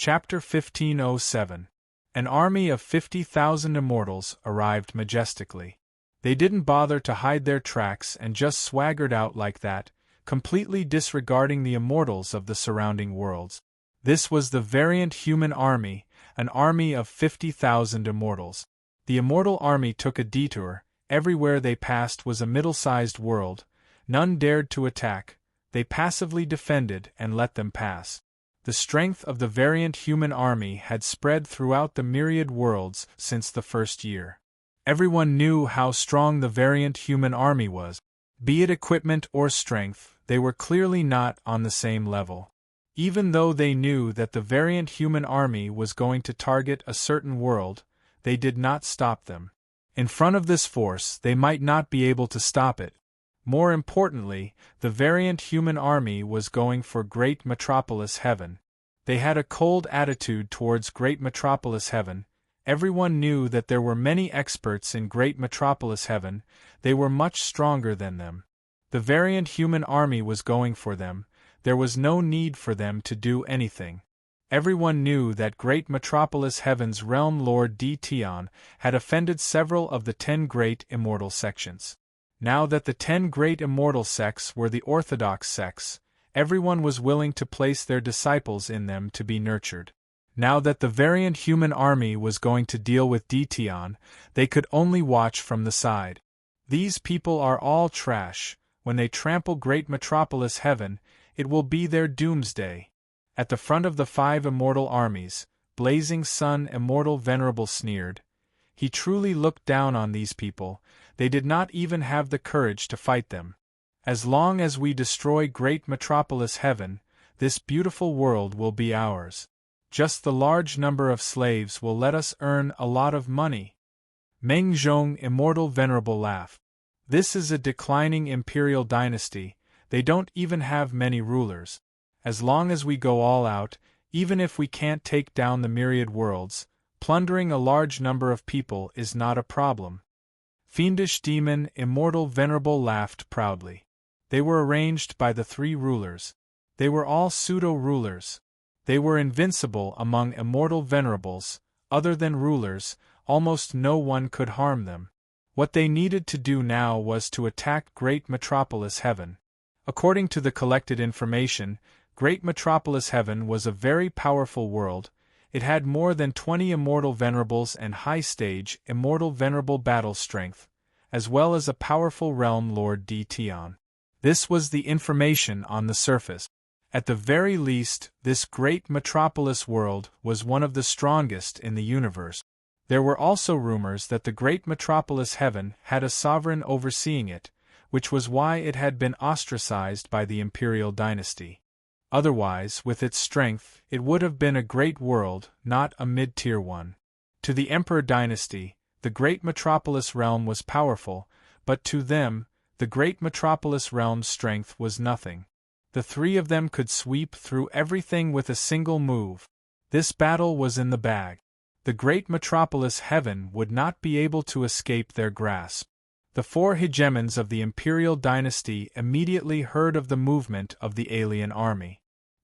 Chapter 1507. An army of 50,000 immortals arrived majestically. They didn't bother to hide their tracks and just swaggered out like that, completely disregarding the immortals of the surrounding worlds. This was the variant human army, an army of 50,000 immortals. The immortal army took a detour. Everywhere they passed was a middle-sized world. None dared to attack. They passively defended and let them pass. The strength of the variant human army had spread throughout the myriad worlds since the first year. Everyone knew how strong the variant human army was. Be it equipment or strength, they were clearly not on the same level. Even though they knew that the variant human army was going to target a certain world, they did not stop them. In front of this force, they might not be able to stop it. More importantly, the variant human army was going for Great Metropolis Heaven. They had a cold attitude towards Great Metropolis Heaven. Everyone knew that there were many experts in Great Metropolis Heaven. They were much stronger than them. The variant human army was going for them. There was no need for them to do anything. Everyone knew that Great Metropolis Heaven's realm lord Tion had offended several of the 10 great immortal sections. Now that the 10 great immortal sects were the orthodox sects, everyone was willing to place their disciples in them to be nurtured. Now that the variant human army was going to deal with Tion, they could only watch from the side. These people are all trash. When they trample Great Metropolis Heaven, it will be their doomsday. At the front of the 5 immortal armies, Blazing Sun Immortal Venerable sneered. He truly looked down on these people. They did not even have the courage to fight them. As long as we destroy Great Metropolis Heaven, this beautiful world will be ours. Just the large number of slaves will let us earn a lot of money. Meng Zhong Immortal Venerable laughed. This is a declining imperial dynasty. They don't even have many rulers. As long as we go all out, even if we can't take down the myriad worlds, plundering a large number of people is not a problem. Fiendish Demon Immortal Venerable laughed proudly. They were arranged by the 3 rulers. They were all pseudo-rulers. They were invincible among immortal venerables. Other than rulers, almost no one could harm them. What they needed to do now was to attack Great Metropolis Heaven. According to the collected information, Great Metropolis Heaven was a very powerful world. It had more than 20 immortal venerables and high-stage immortal venerable battle strength, as well as a powerful realm lord Tion. This was the information on the surface. At the very least, this great metropolis world was one of the strongest in the universe. There were also rumors that the Great Metropolis Heaven had a sovereign overseeing it, which was why it had been ostracized by the imperial dynasty. Otherwise, with its strength, it would have been a great world, not a mid-tier one. To the Emperor dynasty, the Great Metropolis realm was powerful, but to them, the Great Metropolis realm's strength was nothing. The 3 of them could sweep through everything with a single move. This battle was in the bag. The Great Metropolis Heaven would not be able to escape their grasp. The 4 hegemons of the imperial dynasty immediately heard of the movement of the alien army.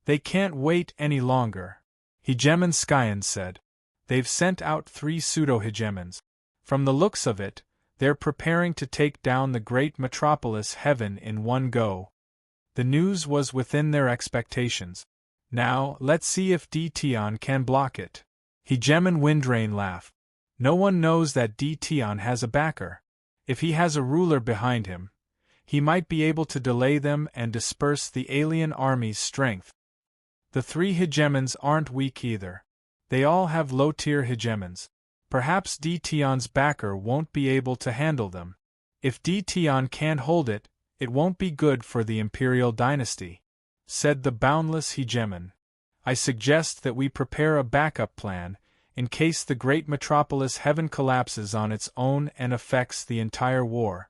They can't wait any longer. Hegemon Skyen said. They've sent out 3 pseudo-hegemons. From the looks of it, they're preparing to take down the Great Metropolis Heaven in one go. The news was within their expectations. Now, let's see if Tion can block it. Hegemon Windrain laughed. No one knows that Tion has a backer. If he has a ruler behind him, he might be able to delay them and disperse the alien army's strength. The 3 hegemons aren't weak either. They all have low-tier hegemons. Perhaps Tion's backer won't be able to handle them. If Tion can't hold it, it won't be good for the imperial dynasty, said the boundless hegemon. I suggest that we prepare a backup plan, in case the Great Metropolis Heaven collapses on its own and affects the entire war.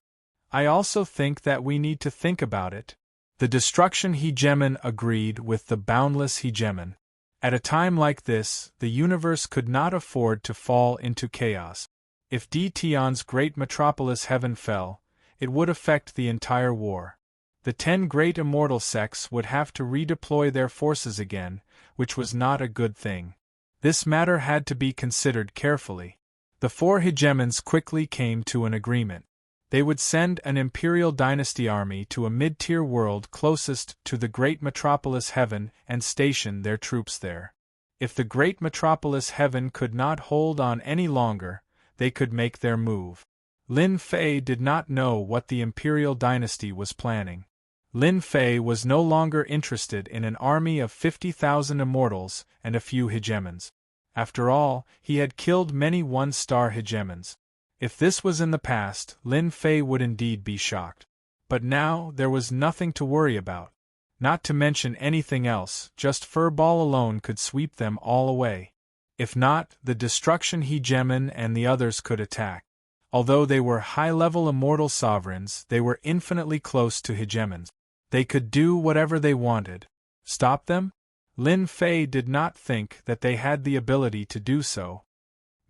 I also think that we need to think about it. The Destruction Hegemon agreed with the boundless hegemon. At a time like this, the universe could not afford to fall into chaos. If Tion's Great Metropolis Heaven fell, it would affect the entire war. The 10 great immortal sects would have to redeploy their forces again, which was not a good thing. This matter had to be considered carefully. The four hegemons quickly came to an agreement. They would send an Imperial Dynasty army to a mid-tier world closest to the great metropolis Heaven and station their troops there. If the great metropolis Heaven could not hold on any longer, they could make their move. Lin Fei did not know what the Imperial Dynasty was planning. Lin Fei was no longer interested in an army of 50,000 immortals and a few hegemons. After all, he had killed many one-star hegemons. If this was in the past, Lin Fei would indeed be shocked. But now there was nothing to worry about. Not to mention anything else, just Furball alone could sweep them all away. If not, the destruction hegemon and the others could attack. Although they were high-level immortal sovereigns, they were infinitely close to hegemons. They could do whatever they wanted. Stop them? Lin Fei did not think that they had the ability to do so.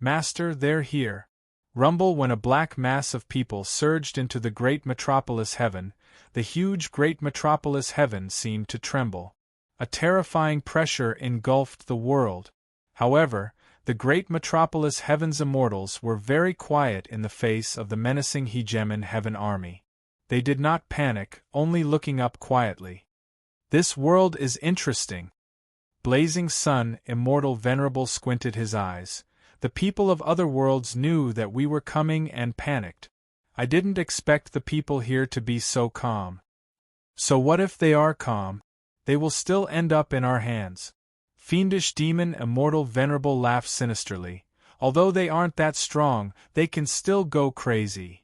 Master, they're here. Rumble when a black mass of people surged into the great metropolis Heaven. The huge great metropolis Heaven seemed to tremble. A terrifying pressure engulfed the world. However, the great metropolis Heaven's immortals were very quiet in the face of the menacing hegemon Heaven army. They did not panic, only looking up quietly. This world is interesting. Blazing Sun, Immortal Venerable, squinted his eyes. The people of other worlds knew that we were coming and panicked. I didn't expect the people here to be so calm. So what if they are calm? They will still end up in our hands. Fiendish Demon Immortal Venerable laughed sinisterly. Although they aren't that strong, they can still go crazy.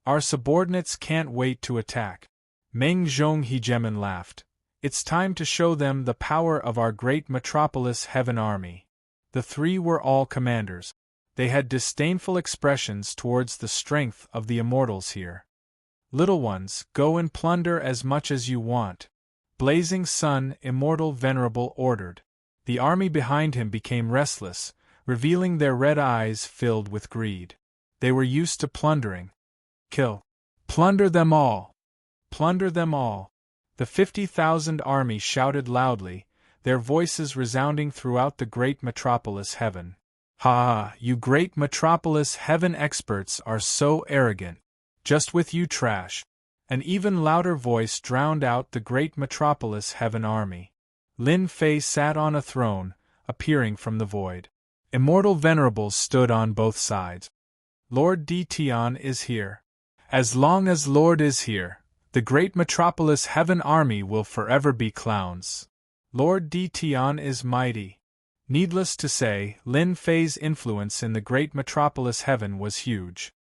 Our subordinates can't wait to attack. Meng Zhong Hegemon laughed. It's time to show them the power of our great metropolis Heaven army. The three were all commanders. They had disdainful expressions towards the strength of the immortals here. Little ones, go and plunder as much as you want. Blazing Sun, Immortal Venerable ordered. The army behind him became restless, revealing their red eyes filled with greed. They were used to plundering. Kill. Plunder them all. Plunder them all. The 50,000 army shouted loudly, their voices resounding throughout the great metropolis Heaven. Ha! You great metropolis Heaven experts are so arrogant. Just with you trash. An even louder voice drowned out the great metropolis Heaven army. Lin Fei sat on a throne, appearing from the void. Immortal Venerables stood on both sides. Lord Dtion is here. As long as Lord is here, the great metropolis Heaven army will forever be clowns. Lord Dtion is mighty. Needless to say, Lin Fei's influence in the great metropolis Heaven was huge.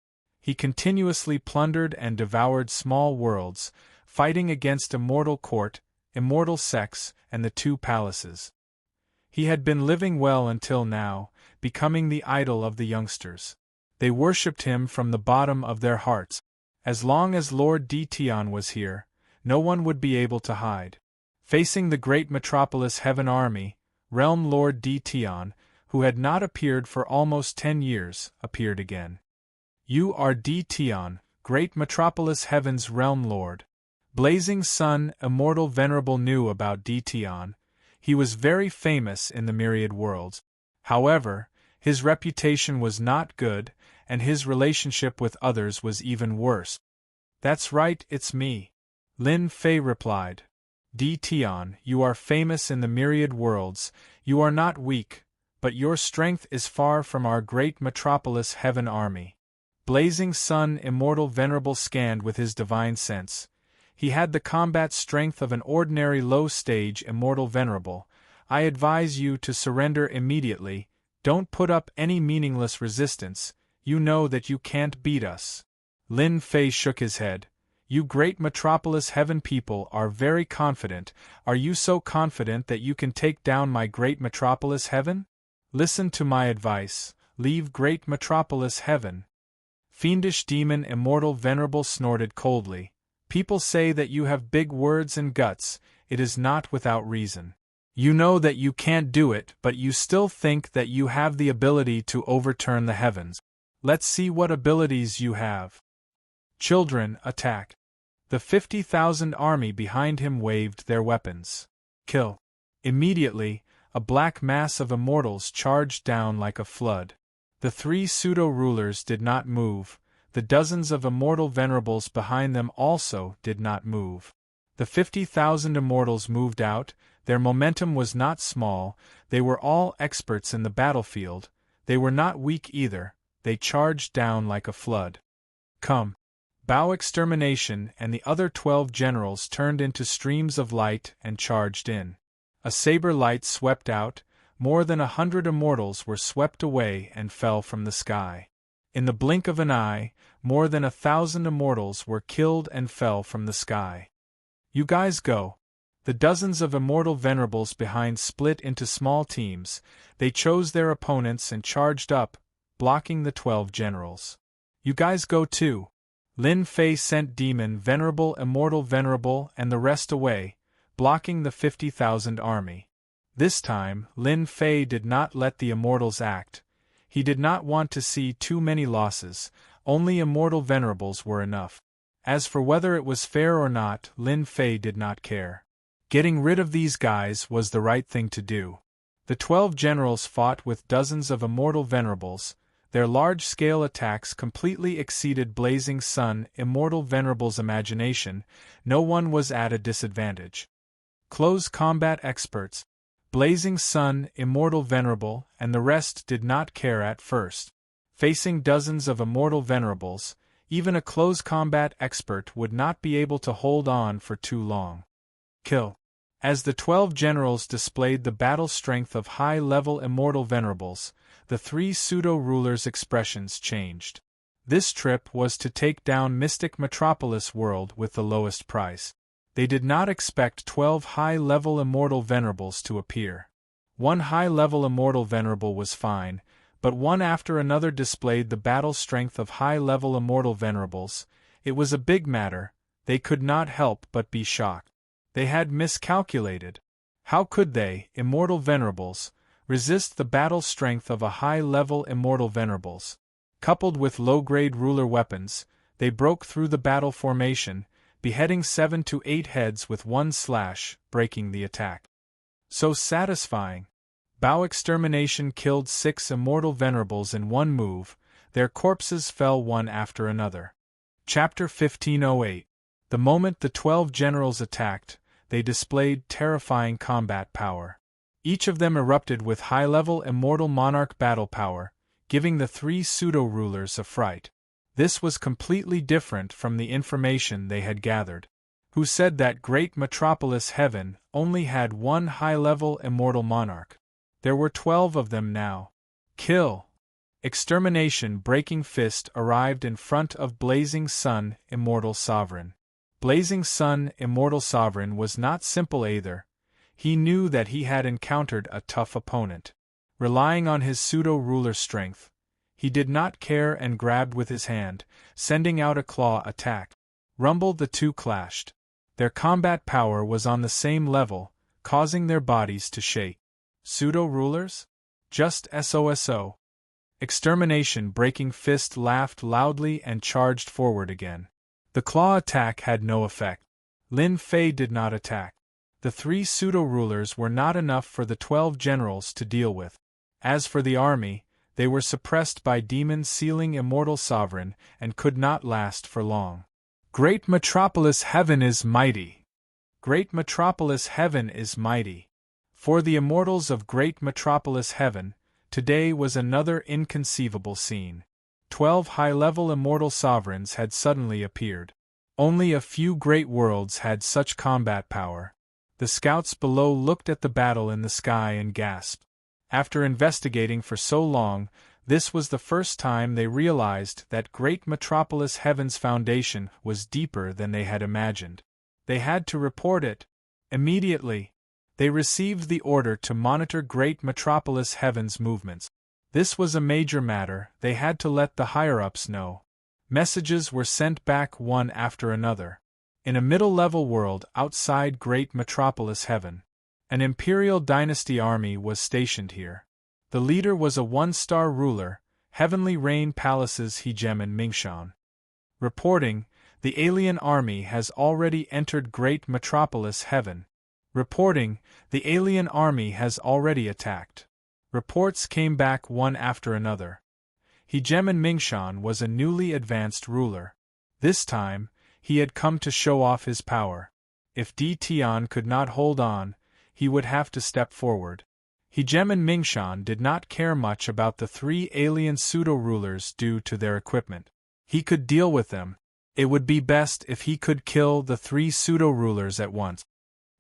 He continuously plundered and devoured small worlds, fighting against Immortal Court, Immortal Sects, and the two palaces. He had been living well until now, becoming the idol of the youngsters. They worshipped him from the bottom of their hearts. As long as Lord Dtion was here, no one would be able to hide. Facing the great metropolis Heaven army, Realm Lord Dtion, who had not appeared for almost 10 years, appeared again. You are Dtion, great metropolis Heaven's Realm Lord. Blazing Sun, Immortal Venerable knew about Dtion. He was very famous in the myriad worlds. However, his reputation was not good, and his relationship with others was even worse. That's right, it's me. Lin Fei replied. Dtion, you are famous in the myriad worlds, you are not weak, but your strength is far from our great metropolis Heaven army. Blazing Sun, Immortal Venerable scanned with his divine sense. He had the combat strength of an ordinary low-stage Immortal Venerable. I advise you to surrender immediately, don't put up any meaningless resistance, you know that you can't beat us. Lin Fei shook his head. You great metropolis Heaven people are very confident. Are you so confident that you can take down my great metropolis Heaven? Listen to my advice, leave great metropolis Heaven. Fiendish Demon Immortal Venerable snorted coldly. People say that you have big words and guts, it is not without reason. You know that you can't do it, but you still think that you have the ability to overturn the heavens. Let's see what abilities you have. Children, attack. The 50,000 army behind him waved their weapons. Kill. Immediately, a black mass of immortals charged down like a flood. The three pseudo-rulers did not move, the dozens of immortal venerables behind them also did not move. The 50,000 immortals moved out, their momentum was not small, they were all experts in the battlefield, they were not weak either, they charged down like a flood. Come! Bao Extermination and the other 12 generals turned into streams of light and charged in. A saber light swept out, more than 100 immortals were swept away and fell from the sky. In the blink of an eye, more than 1,000 immortals were killed and fell from the sky. You guys go. The dozens of immortal venerables behind split into small teams, they chose their opponents and charged up, blocking the 12 generals. You guys go too. Lin Fei sent Demon Venerable Immortal Venerable and the rest away, blocking the 50,000 army. This time, Lin Fei did not let the immortals act. He did not want to see too many losses, only immortal venerables were enough. As for whether it was fair or not, Lin Fei did not care. Getting rid of these guys was the right thing to do. The 12 generals fought with dozens of immortal venerables. Their large-scale attacks completely exceeded Blazing Sun Immortal Venerable's imagination, no one was at a disadvantage. Close combat experts, Blazing Sun Immortal Venerable and the rest did not care at first. Facing dozens of immortal venerables, even a close combat expert would not be able to hold on for too long. Kill. As the 12 generals displayed the battle strength of high-level immortal venerables, the three pseudo-rulers' expressions changed. This trip was to take down Mystic Metropolis World with the lowest price. They did not expect 12 high-level immortal venerables to appear. One high-level immortal venerable was fine, but one after another displayed the battle strength of high-level immortal venerables. It was a big matter, they could not help but be shocked. They had miscalculated. How could they, immortal venerables, resist the battle strength of a high-level immortal venerables? Coupled with low-grade ruler weapons, they broke through the battle formation, beheading 7 to 8 heads with one slash, breaking the attack. So satisfying. Bao Extermination killed 6 immortal venerables in one move, their corpses fell one after another. Chapter 1508. The moment the 12 generals attacked, they displayed terrifying combat power. Each of them erupted with high-level immortal monarch battle power, giving the three pseudo-rulers a fright. This was completely different from the information they had gathered. Who said that great metropolis heaven only had one high-level immortal monarch? There were 12 of them now. Kill! Extermination Breaking Fist arrived in front of Blazing Sun Immortal Sovereign. Blazing Sun Immortal Sovereign was not simple either. He knew that he had encountered a tough opponent. Relying on his pseudo-ruler strength, he did not care and grabbed with his hand, sending out a claw attack. Rumble the two clashed. Their combat power was on the same level, causing their bodies to shake. Pseudo-rulers? Just SOSO. Extermination Breaking Fist laughed loudly and charged forward again. The claw attack had no effect. Lin Fei did not attack. The three pseudo-rulers were not enough for the 12 generals to deal with. As for the army, they were suppressed by Demon Sealing Immortal Sovereign and could not last for long. Great Metropolis Heaven is mighty! Great Metropolis Heaven is mighty! For the immortals of Great Metropolis Heaven, today was another inconceivable scene. 12 high-level immortal sovereigns had suddenly appeared. Only a few great worlds had such combat power. The scouts below looked at the battle in the sky and gasped. After investigating for so long, this was the first time they realized that Great Metropolis Heaven's foundation was deeper than they had imagined. They had to report it. Immediately, they received the order to monitor Great Metropolis Heaven's movements. This was a major matter, they had to let the higher-ups know. Messages were sent back one after another. In a middle-level world outside Great Metropolis Heaven, an Imperial Dynasty army was stationed here. The leader was a one-star ruler, Heavenly Rain Palace's Hegeman Mingshan. Reporting, the alien army has already entered Great Metropolis Heaven. Reporting, the alien army has already attacked. Reports came back one after another. Hegemon Mingshan was a newly advanced ruler. This time, he had come to show off his power. If Di Tian could not hold on, he would have to step forward. Hegemon Mingshan did not care much about the 3 alien pseudo-rulers due to their equipment. He could deal with them. It would be best if he could kill the 3 pseudo-rulers at once.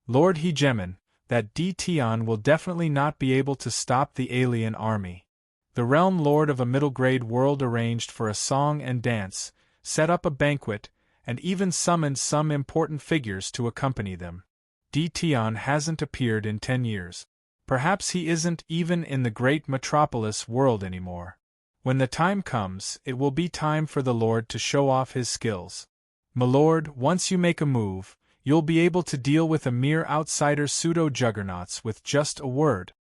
Lord Hegemon, that Di Tian will definitely not be able to stop the alien army. The realm lord of a middle-grade world arranged for a song and dance, set up a banquet, and even summoned some important figures to accompany them. Di Tian hasn't appeared in 10 years. Perhaps he isn't even in the great metropolis world anymore. When the time comes, it will be time for the Lord to show off his skills. My lord, once you make a move, you'll be able to deal with a mere outsider pseudo-juggernauts with just a word.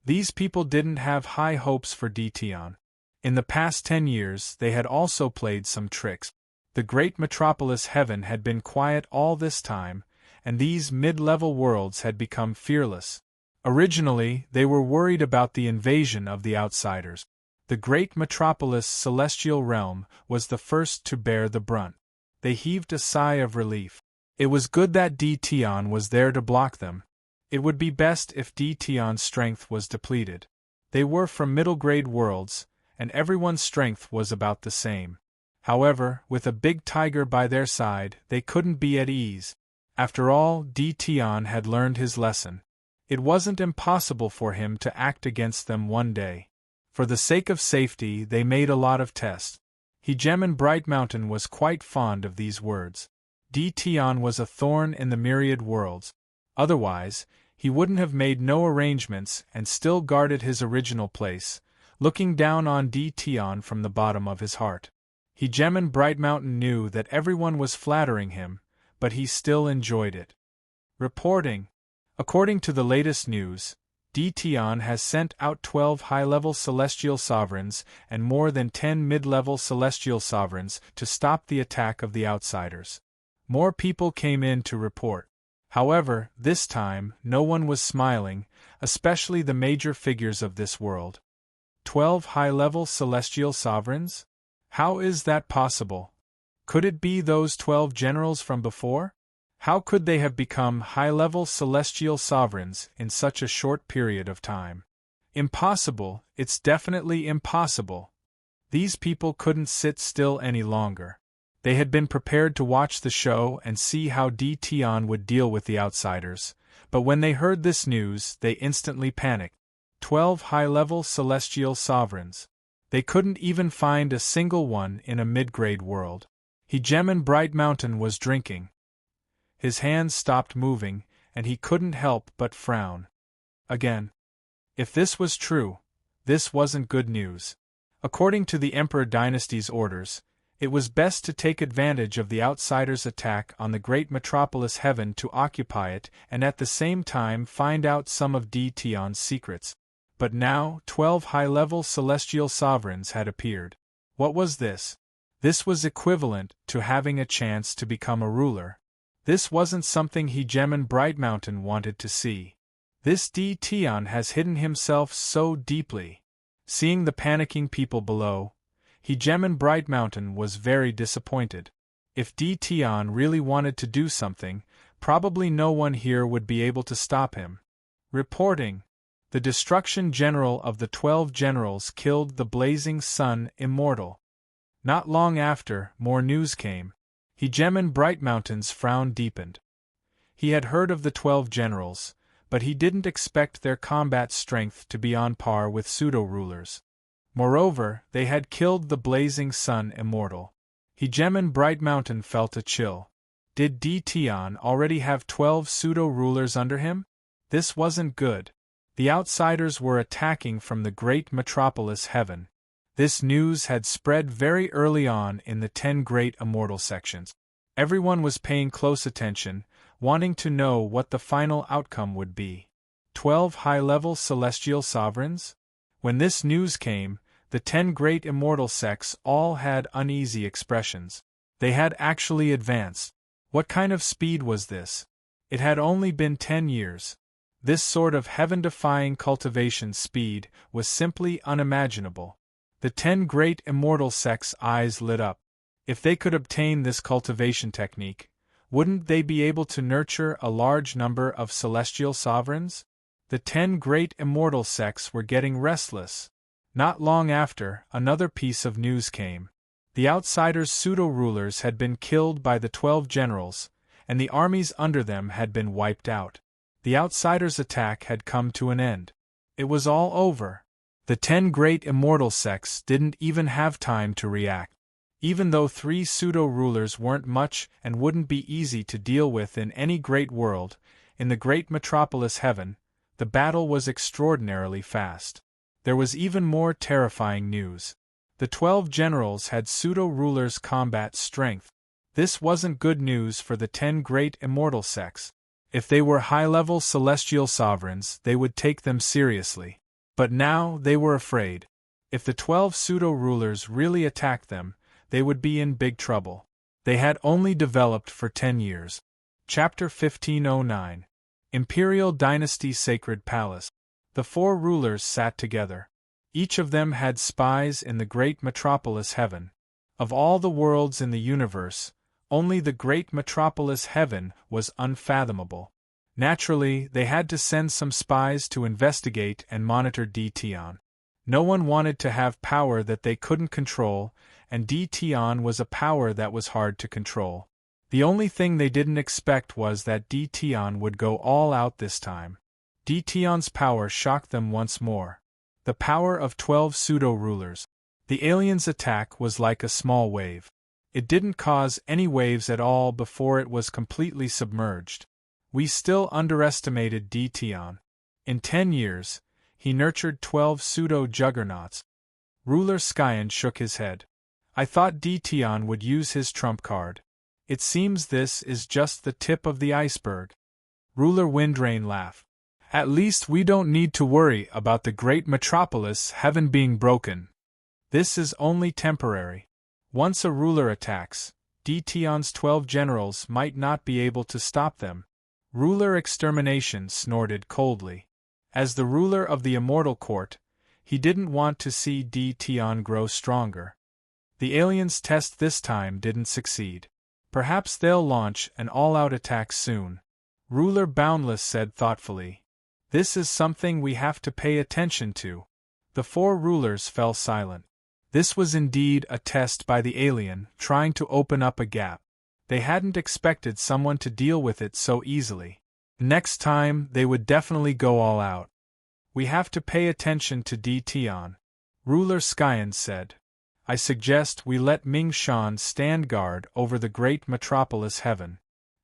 These people didn't have high hopes for Di Tian. In the past 10 years, they had also played some tricks. The great metropolis heaven had been quiet all this time, and these mid-level worlds had become fearless. Originally, they were worried about the invasion of the outsiders. The great metropolis celestial realm was the first to bear the brunt. They heaved a sigh of relief. It was good that Di Tian was there to block them. It would be best if Di Tian's strength was depleted. They were from middle-grade worlds, and everyone's strength was about the same. However, with a big tiger by their side, they couldn't be at ease. After all, Di Tian had learned his lesson. It wasn't impossible for him to act against them one day. For the sake of safety, they made a lot of tests. Hegemon Bright Mountain was quite fond of these words. Di Tian was a thorn in the myriad worlds. Otherwise, he wouldn't have made no arrangements and still guarded his original place, looking down on Di Tian from the bottom of his heart. Hegemon Bright Mountain knew that everyone was flattering him, but he still enjoyed it. Reporting. According to the latest news, Di Tian has sent out 12 high-level celestial sovereigns and more than 10 mid-level celestial sovereigns to stop the attack of the outsiders. More people came in to report. However, this time, no one was smiling, especially the major figures of this world. 12 high-level celestial sovereigns? How is that possible? Could it be those 12 generals from before? How could they have become high-level celestial sovereigns in such a short period of time? Impossible, it's definitely impossible. These people couldn't sit still any longer. They had been prepared to watch the show and see how Di Tian would deal with the outsiders, but when they heard this news, they instantly panicked. 12 high-level celestial sovereigns. They couldn't even find a single one in a mid-grade world. Hegemon Bright Mountain was drinking. His hands stopped moving, and he couldn't help but frown. Again. If this was true, this wasn't good news. According to the Emperor Dynasty's orders, it was best to take advantage of the outsiders' attack on the great metropolis heaven to occupy it and at the same time find out some of Di Tian's secrets. But now, 12 high-level celestial sovereigns had appeared. What was this? This was equivalent to having a chance to become a ruler. This wasn't something Hegemon Bright Mountain wanted to see. This Di Tian has hidden himself so deeply. Seeing the panicking people below, Hegemon Bright Mountain was very disappointed. If Di Tian really wanted to do something, probably no one here would be able to stop him. Reporting. The destruction general of the 12 generals killed the blazing sun immortal. Not long after, more news came. Hegemon Bright Mountain's frown deepened. He had heard of the 12 generals, but he didn't expect their combat strength to be on par with pseudo-rulers. Moreover, they had killed the blazing sun immortal. Hegemon Bright Mountain felt a chill. Did Di Tian already have 12 pseudo-rulers under him? This wasn't good. The outsiders were attacking from the great metropolis heaven. This news had spread very early on in the 10 great immortal sections. Everyone was paying close attention, wanting to know what the final outcome would be. 12 high-level celestial sovereigns? When this news came, the 10 great immortal sects all had uneasy expressions. They had actually advanced. What kind of speed was this? It had only been 10 years. This sort of heaven-defying cultivation speed was simply unimaginable. The 10 great immortal sects' eyes lit up. If they could obtain this cultivation technique, wouldn't they be able to nurture a large number of celestial sovereigns? The 10 great immortal sects were getting restless. Not long after, another piece of news came. The outsiders' pseudo-rulers had been killed by the 12 generals, and the armies under them had been wiped out. The outsiders' attack had come to an end. It was all over. The 10 great immortal sects didn't even have time to react. Even though 3 pseudo-rulers weren't much and wouldn't be easy to deal with in any great world, in the great metropolis heaven, the battle was extraordinarily fast. There was even more terrifying news. The 12 generals had pseudo-rulers' combat strength. This wasn't good news for the 10 great immortal sects. If they were high-level celestial sovereigns, they would take them seriously. But now they were afraid. If the 12 pseudo-rulers really attacked them, they would be in big trouble. They had only developed for 10 years. Chapter 1509. Imperial Dynasty Sacred Palace. The 4 rulers sat together. Each of them had spies in the great metropolis heaven. Of all the worlds in the universe, only the great metropolis heaven was unfathomable. Naturally, they had to send some spies to investigate and monitor Dtion. No one wanted to have power that they couldn't control, and Dtion was a power that was hard to control. The only thing they didn't expect was that Dtion would go all out this time. Dtion's power shocked them once more. The power of 12 pseudo-rulers. The aliens' attack was like a small wave. It didn't cause any waves at all before it was completely submerged. We still underestimated Dtion. In 10 years, he nurtured 12 pseudo-juggernauts. Ruler Skyan shook his head. I thought Dtion would use his trump card. It seems this is just the tip of the iceberg. Ruler Windrain laughed. At least we don't need to worry about the great metropolis heaven being broken. This is only temporary. Once a ruler attacks, Dtion's 12 generals might not be able to stop them. Ruler Extermination snorted coldly. As the ruler of the Immortal Court, he didn't want to see Dtion grow stronger. The aliens' test this time didn't succeed. Perhaps they'll launch an all-out attack soon. Ruler Boundless said thoughtfully. This is something we have to pay attention to. The 4 rulers fell silent. This was indeed a test by the alien, trying to open up a gap. They hadn't expected someone to deal with it so easily. Next time, they would definitely go all out. We have to pay attention to Dtion. Ruler Skyan said. I suggest we let Ming Shan stand guard over the great metropolis heaven.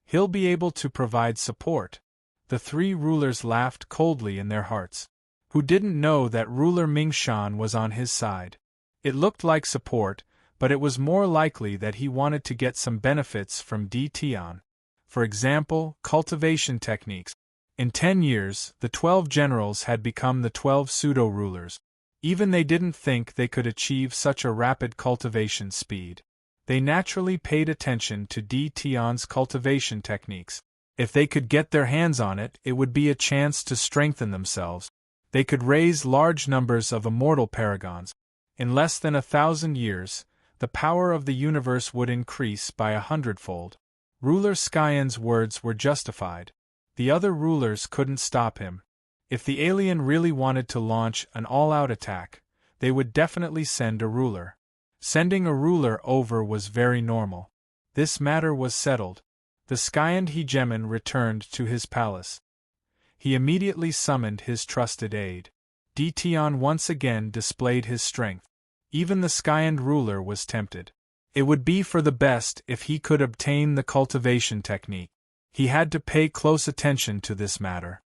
He'll be able to provide support. The 3 rulers laughed coldly in their hearts. Who didn't know that ruler Ming Shan was on his side? It looked like support, but it was more likely that he wanted to get some benefits from Dtion. For example, cultivation techniques. In 10 years, the 12 generals had become the 12 pseudo-rulers. Even they didn't think they could achieve such a rapid cultivation speed. They naturally paid attention to Dtion's cultivation techniques. If they could get their hands on it, it would be a chance to strengthen themselves. They could raise large numbers of immortal paragons. In less than 1,000 years, the power of the universe would increase by 100-fold. Ruler Skyan's words were justified. The other rulers couldn't stop him. If the alien really wanted to launch an all-out attack, they would definitely send a ruler. Sending a ruler over was very normal. This matter was settled. The Skyan hegemon returned to his palace. He immediately summoned his trusted aide. Dtion once again displayed his strength. Even the Skyan ruler was tempted. It would be for the best if he could obtain the cultivation technique. He had to pay close attention to this matter.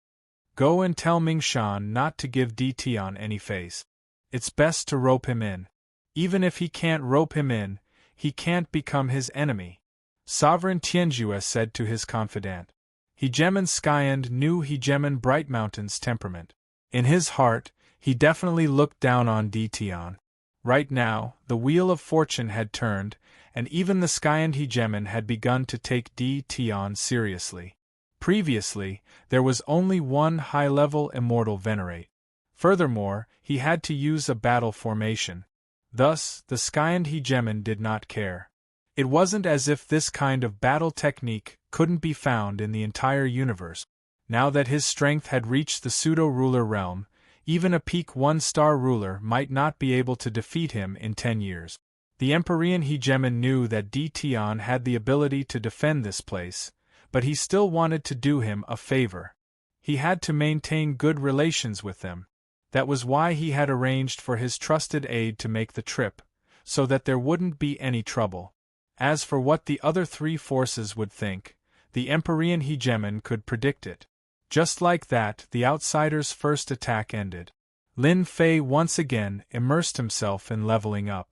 Go and tell Ming Shan not to give Dtion any face. It's best to rope him in. Even if he can't rope him in, he can't become his enemy. Sovereign Tianjue said to his confidant. Hegemon Skyan knew Hegemon Bright Mountain's temperament. In his heart, he definitely looked down on Dtion. Right now, the wheel of fortune had turned, and even the Skyan hegemon had begun to take Dtion seriously. Previously, there was only one high-level immortal venerate. Furthermore, he had to use a battle formation. Thus, the Skyend hegemon did not care. It wasn't as if this kind of battle technique couldn't be found in the entire universe. Now that his strength had reached the pseudo-ruler realm, even a peak 1-star ruler might not be able to defeat him in 10 years. The Empyrean hegemon knew that Dtion had the ability to defend this place, but he still wanted to do him a favor. He had to maintain good relations with them. That was why he had arranged for his trusted aide to make the trip, so that there wouldn't be any trouble. As for what the other three forces would think, the Empyrean hegemon could predict it. Just like that, the outsider's first attack ended. Lin Fei once again immersed himself in leveling up.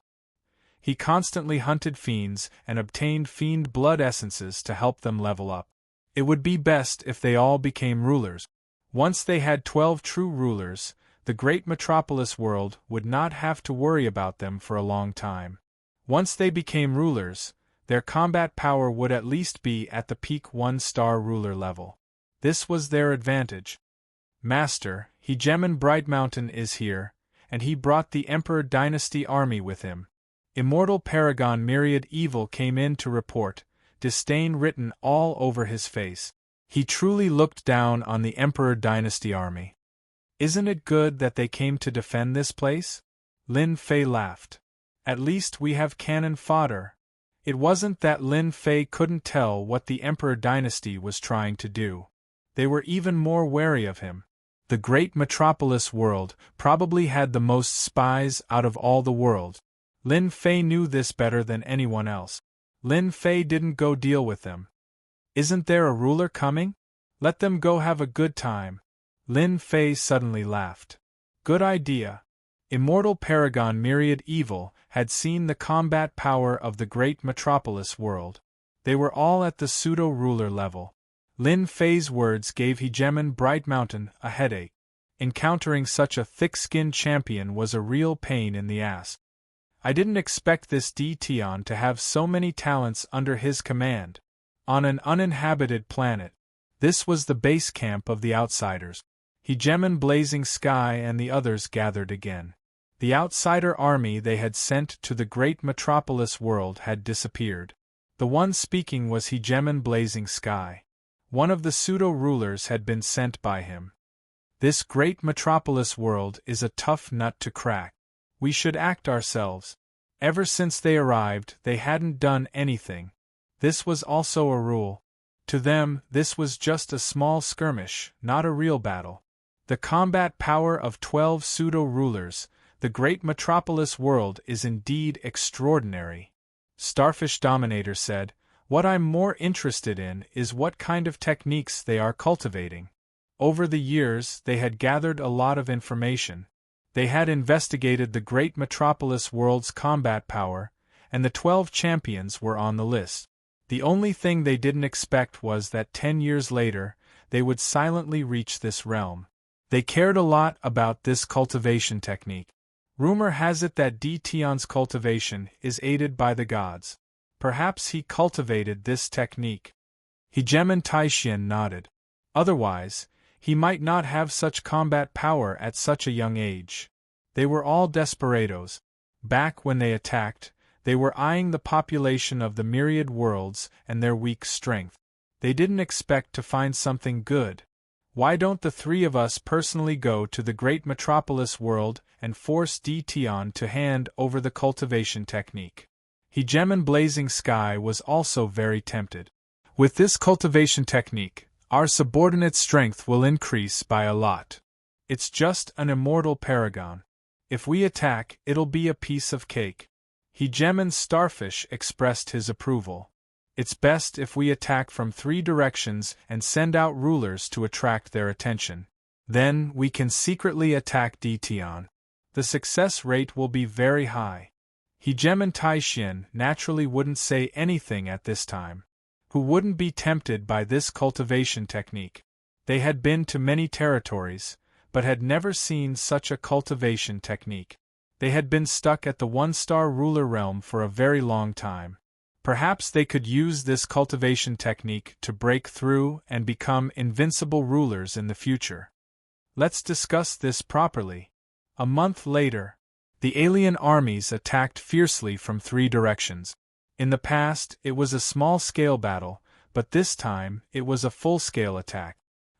He constantly hunted fiends and obtained fiend blood essences to help them level up. It would be best if they all became rulers. Once they had 12 true rulers, the great metropolis world would not have to worry about them for a long time. Once they became rulers, their combat power would at least be at the peak 1-star ruler level. This was their advantage. Master, Hegemon Bright Mountain is here, and he brought the Emperor Dynasty army with him. Immortal Paragon Myriad Evil came in to report, disdain written all over his face. He truly looked down on the Emperor Dynasty army. Isn't it good that they came to defend this place? Lin Fei laughed. At least we have cannon fodder. It wasn't that Lin Fei couldn't tell what the Emperor Dynasty was trying to do. They were even more wary of him. The great metropolis world probably had the most spies out of all the world. Lin Fei knew this better than anyone else. Lin Fei didn't go deal with them. Isn't there a ruler coming? Let them go have a good time. Lin Fei suddenly laughed. Good idea. Immortal Paragon Myriad Evil had seen the combat power of the great metropolis world. They were all at the pseudo-ruler level. Lin Fei's words gave Hegemon Bright Mountain a headache. Encountering such a thick-skinned champion was a real pain in the ass. I didn't expect this Dtion to have so many talents under his command. On an uninhabited planet. This was the base camp of the outsiders. Hegemon Blazing Sky and the others gathered again. The outsider army they had sent to the great metropolis world had disappeared. The one speaking was Hegemon Blazing Sky. One of the pseudo-rulers had been sent by him. This great metropolis world is a tough nut to crack. We should act ourselves. Ever since they arrived, they hadn't done anything. This was also a rule. To them, this was just a small skirmish, not a real battle. The combat power of 12 pseudo-rulers, the great metropolis world is indeed extraordinary. Starfish Dominator said, what I'm more interested in is what kind of techniques they are cultivating. Over the years, they had gathered a lot of information. They had investigated the great metropolis world's combat power, and the 12 champions were on the list. The only thing they didn't expect was that 10 years later, they would silently reach this realm. They cared a lot about this cultivation technique. Rumor has it that Dtion's cultivation is aided by the gods. Perhaps he cultivated this technique. Hegemon Taishian nodded. Otherwise, he might not have such combat power at such a young age. They were all desperados. Back when they attacked, they were eyeing the population of the myriad worlds and their weak strength. They didn't expect to find something good. Why don't the three of us personally go to the great metropolis world and force Dtion to hand over the cultivation technique? Hegemon Blazing Sky was also very tempted. With this cultivation technique, our subordinate strength will increase by a lot. It's just an immortal paragon. If we attack, it'll be a piece of cake. Hegemon Starfish expressed his approval. It's best if we attack from 3 directions and send out rulers to attract their attention. Then we can secretly attack Dtion. The success rate will be very high. Hegemon Taishian naturally wouldn't say anything at this time. Who wouldn't be tempted by this cultivation technique? They had been to many territories, but had never seen such a cultivation technique. They had been stuck at the 1-star ruler realm for a very long time. Perhaps they could use this cultivation technique to break through and become invincible rulers in the future. Let's discuss this properly. A month later, the alien armies attacked fiercely from 3 directions. In the past, it was a small-scale battle, but this time, it was a full-scale attack.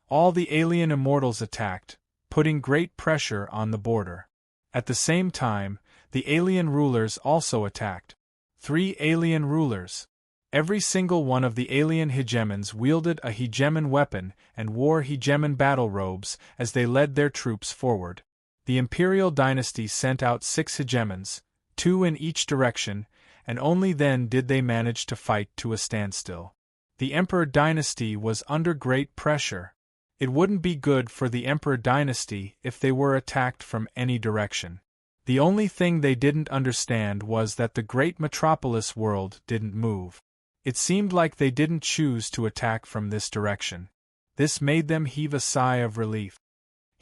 All the alien immortals attacked, putting great pressure on the border. At the same time, the alien rulers also attacked. 3 alien rulers. Every single one of the alien hegemons wielded a hegemon weapon and wore hegemon battle robes as they led their troops forward. The imperial dynasty sent out 6 hegemons, 2 in each direction, and only then did they manage to fight to a standstill. The emperor dynasty was under great pressure. It wouldn't be good for the emperor dynasty if they were attacked from any direction. The only thing they didn't understand was that the great metropolis world didn't move. It seemed like they didn't choose to attack from this direction. This made them heave a sigh of relief.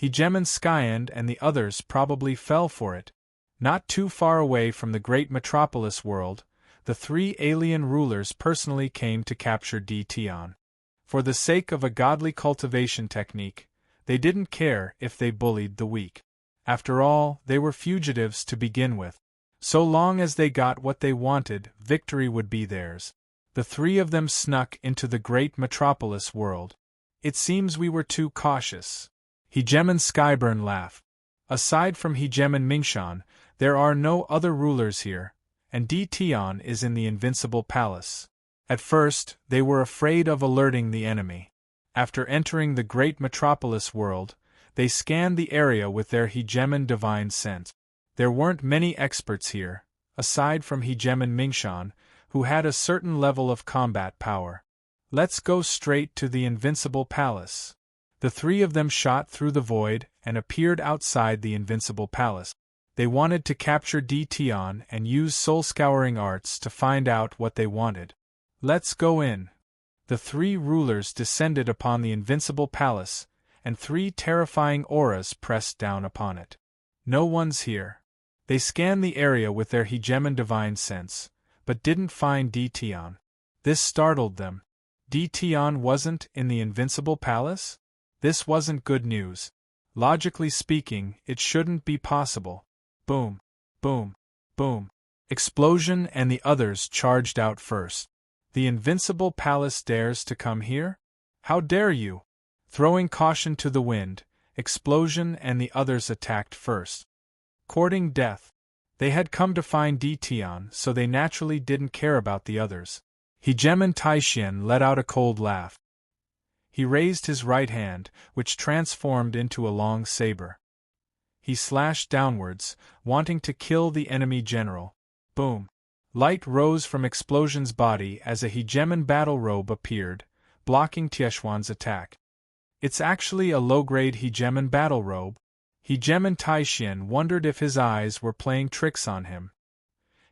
Hegemon Skyend and the others probably fell for it. Not too far away from the great metropolis world, the 3 alien rulers personally came to capture Dtion. For the sake of a godly cultivation technique, they didn't care if they bullied the weak. After all, they were fugitives to begin with. So long as they got what they wanted, victory would be theirs. The 3 of them snuck into the great metropolis world. It seems we were too cautious. Hegemon Skyburn laughed. Aside from Hegemon Mingshan, there are no other rulers here, and Dtion is in the Invincible Palace. At first, they were afraid of alerting the enemy. After entering the great metropolis world, they scanned the area with their Hegemon Divine Sense. There weren't many experts here, aside from Hegemon Mingshan, who had a certain level of combat power. Let's go straight to the Invincible Palace. The 3 of them shot through the void and appeared outside the Invincible Palace. They wanted to capture Dtion and use soul-scouring arts to find out what they wanted. Let's go in. The 3 rulers descended upon the Invincible Palace, and 3 terrifying auras pressed down upon it. No one's here. They scanned the area with their Hegemon Divine Sense, but didn't find Dtion. This startled them. Dtion wasn't in the Invincible Palace? This wasn't good news. Logically speaking, it shouldn't be possible. Boom, boom, boom. Explosion, and the others charged out first. The Invincible Palace dares to come here? How dare you? Throwing caution to the wind, Explosion and the others attacked first. Courting death. They had come to find Dtion, so they naturally didn't care about the others. Hegemon Taishian let out a cold laugh. He raised his right hand, which transformed into a long saber. He slashed downwards, wanting to kill the enemy general. Boom! Light rose from Explosion's body as a Hegemon battle robe appeared, blocking Tieshuan's attack. It's actually a low-grade Hegemon battle robe. Hegemon Taishian wondered if his eyes were playing tricks on him.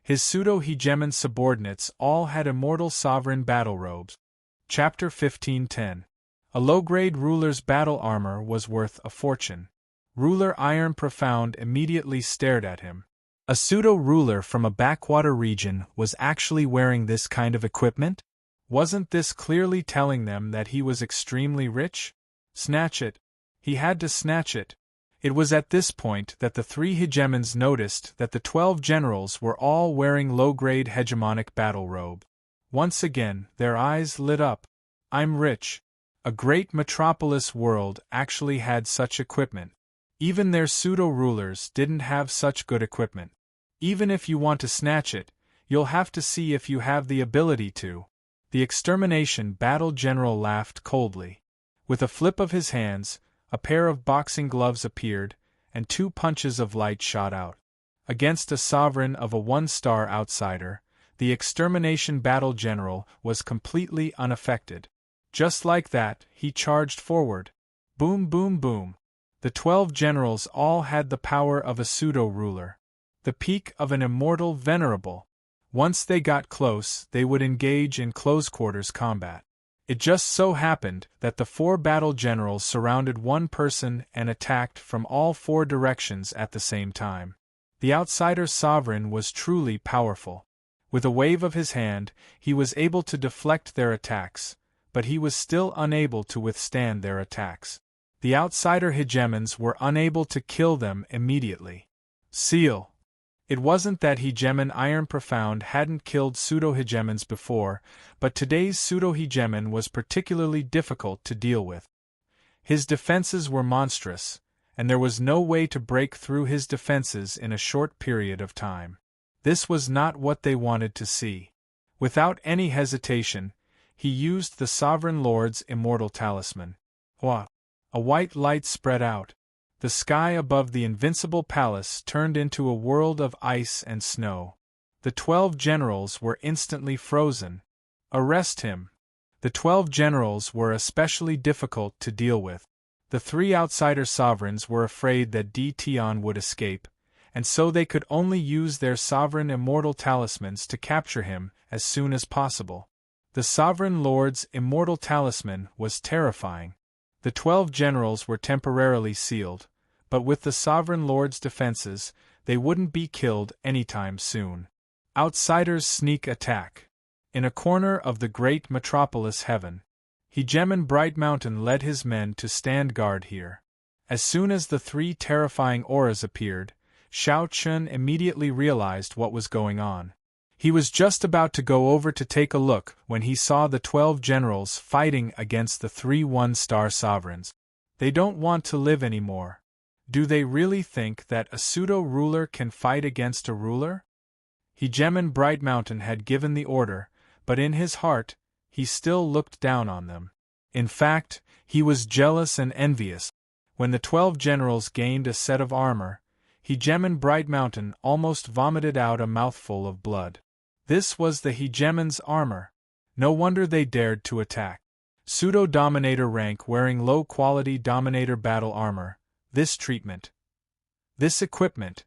His pseudo-Hegemon subordinates all had immortal sovereign battle robes. Chapter 1510. A low-grade ruler's battle armor was worth a fortune. Ruler Iron Profound immediately stared at him. A pseudo-ruler from a backwater region was actually wearing this kind of equipment? Wasn't this clearly telling them that he was extremely rich? Snatch it. He had to snatch it. It was at this point that the 3 hegemons noticed that the 12 generals were all wearing low-grade hegemonic battle robe. Once again, their eyes lit up. I'm rich. A great metropolis world actually had such equipment. Even their pseudo-rulers didn't have such good equipment. Even if you want to snatch it, you'll have to see if you have the ability to. The extermination battle general laughed coldly. With a flip of his hands, a pair of boxing gloves appeared, and 2 punches of light shot out. Against a sovereign of a 1-star outsider, the extermination battle general was completely unaffected. Just like that, he charged forward. Boom, boom, boom. The 12 generals all had the power of a pseudo-ruler. The peak of an immortal venerable. Once they got close, they would engage in close-quarters combat. It just so happened that the 4 battle generals surrounded one person and attacked from all 4 directions at the same time. The outsider sovereign was truly powerful. With a wave of his hand, he was able to deflect their attacks, but he was still unable to withstand their attacks. The outsider hegemons were unable to kill them immediately. Seal. It wasn't that hegemon Iron Profound hadn't killed pseudo-hegemons before, but today's pseudo-hegemon was particularly difficult to deal with. His defenses were monstrous, and there was no way to break through his defenses in a short period of time. This was not what they wanted to see. Without any hesitation, he used the Sovereign Lord's immortal talisman. Wah! A white light spread out. The sky above the invincible palace turned into a world of ice and snow. The 12 generals were instantly frozen. Arrest him. The 12 generals were especially difficult to deal with. The 3 outsider sovereigns were afraid that Tion would escape, and so they could only use their sovereign immortal talismans to capture him as soon as possible. The Sovereign Lord's immortal talisman was terrifying. The 12 generals were temporarily sealed, but with the Sovereign Lord's defenses, they wouldn't be killed anytime soon. Outsiders sneak attack. In a corner of the great metropolis heaven, Hegemon Bright Mountain led his men to stand guard here. As soon as the 3 terrifying auras appeared, Xiao Chun immediately realized what was going on. He was just about to go over to take a look when he saw the 12 generals fighting against the 3 one-star sovereigns. They don't want to live anymore. Do they really think that a pseudo-ruler can fight against a ruler? Hegemon Bright Mountain had given the order, but in his heart, he still looked down on them. In fact, he was jealous and envious. When the 12 generals gained a set of armor, Hegemon Bright Mountain almost vomited out a mouthful of blood. This was the Hegemon's armor. No wonder they dared to attack. Pseudo-dominator rank wearing low-quality dominator battle armor, this treatment. This equipment.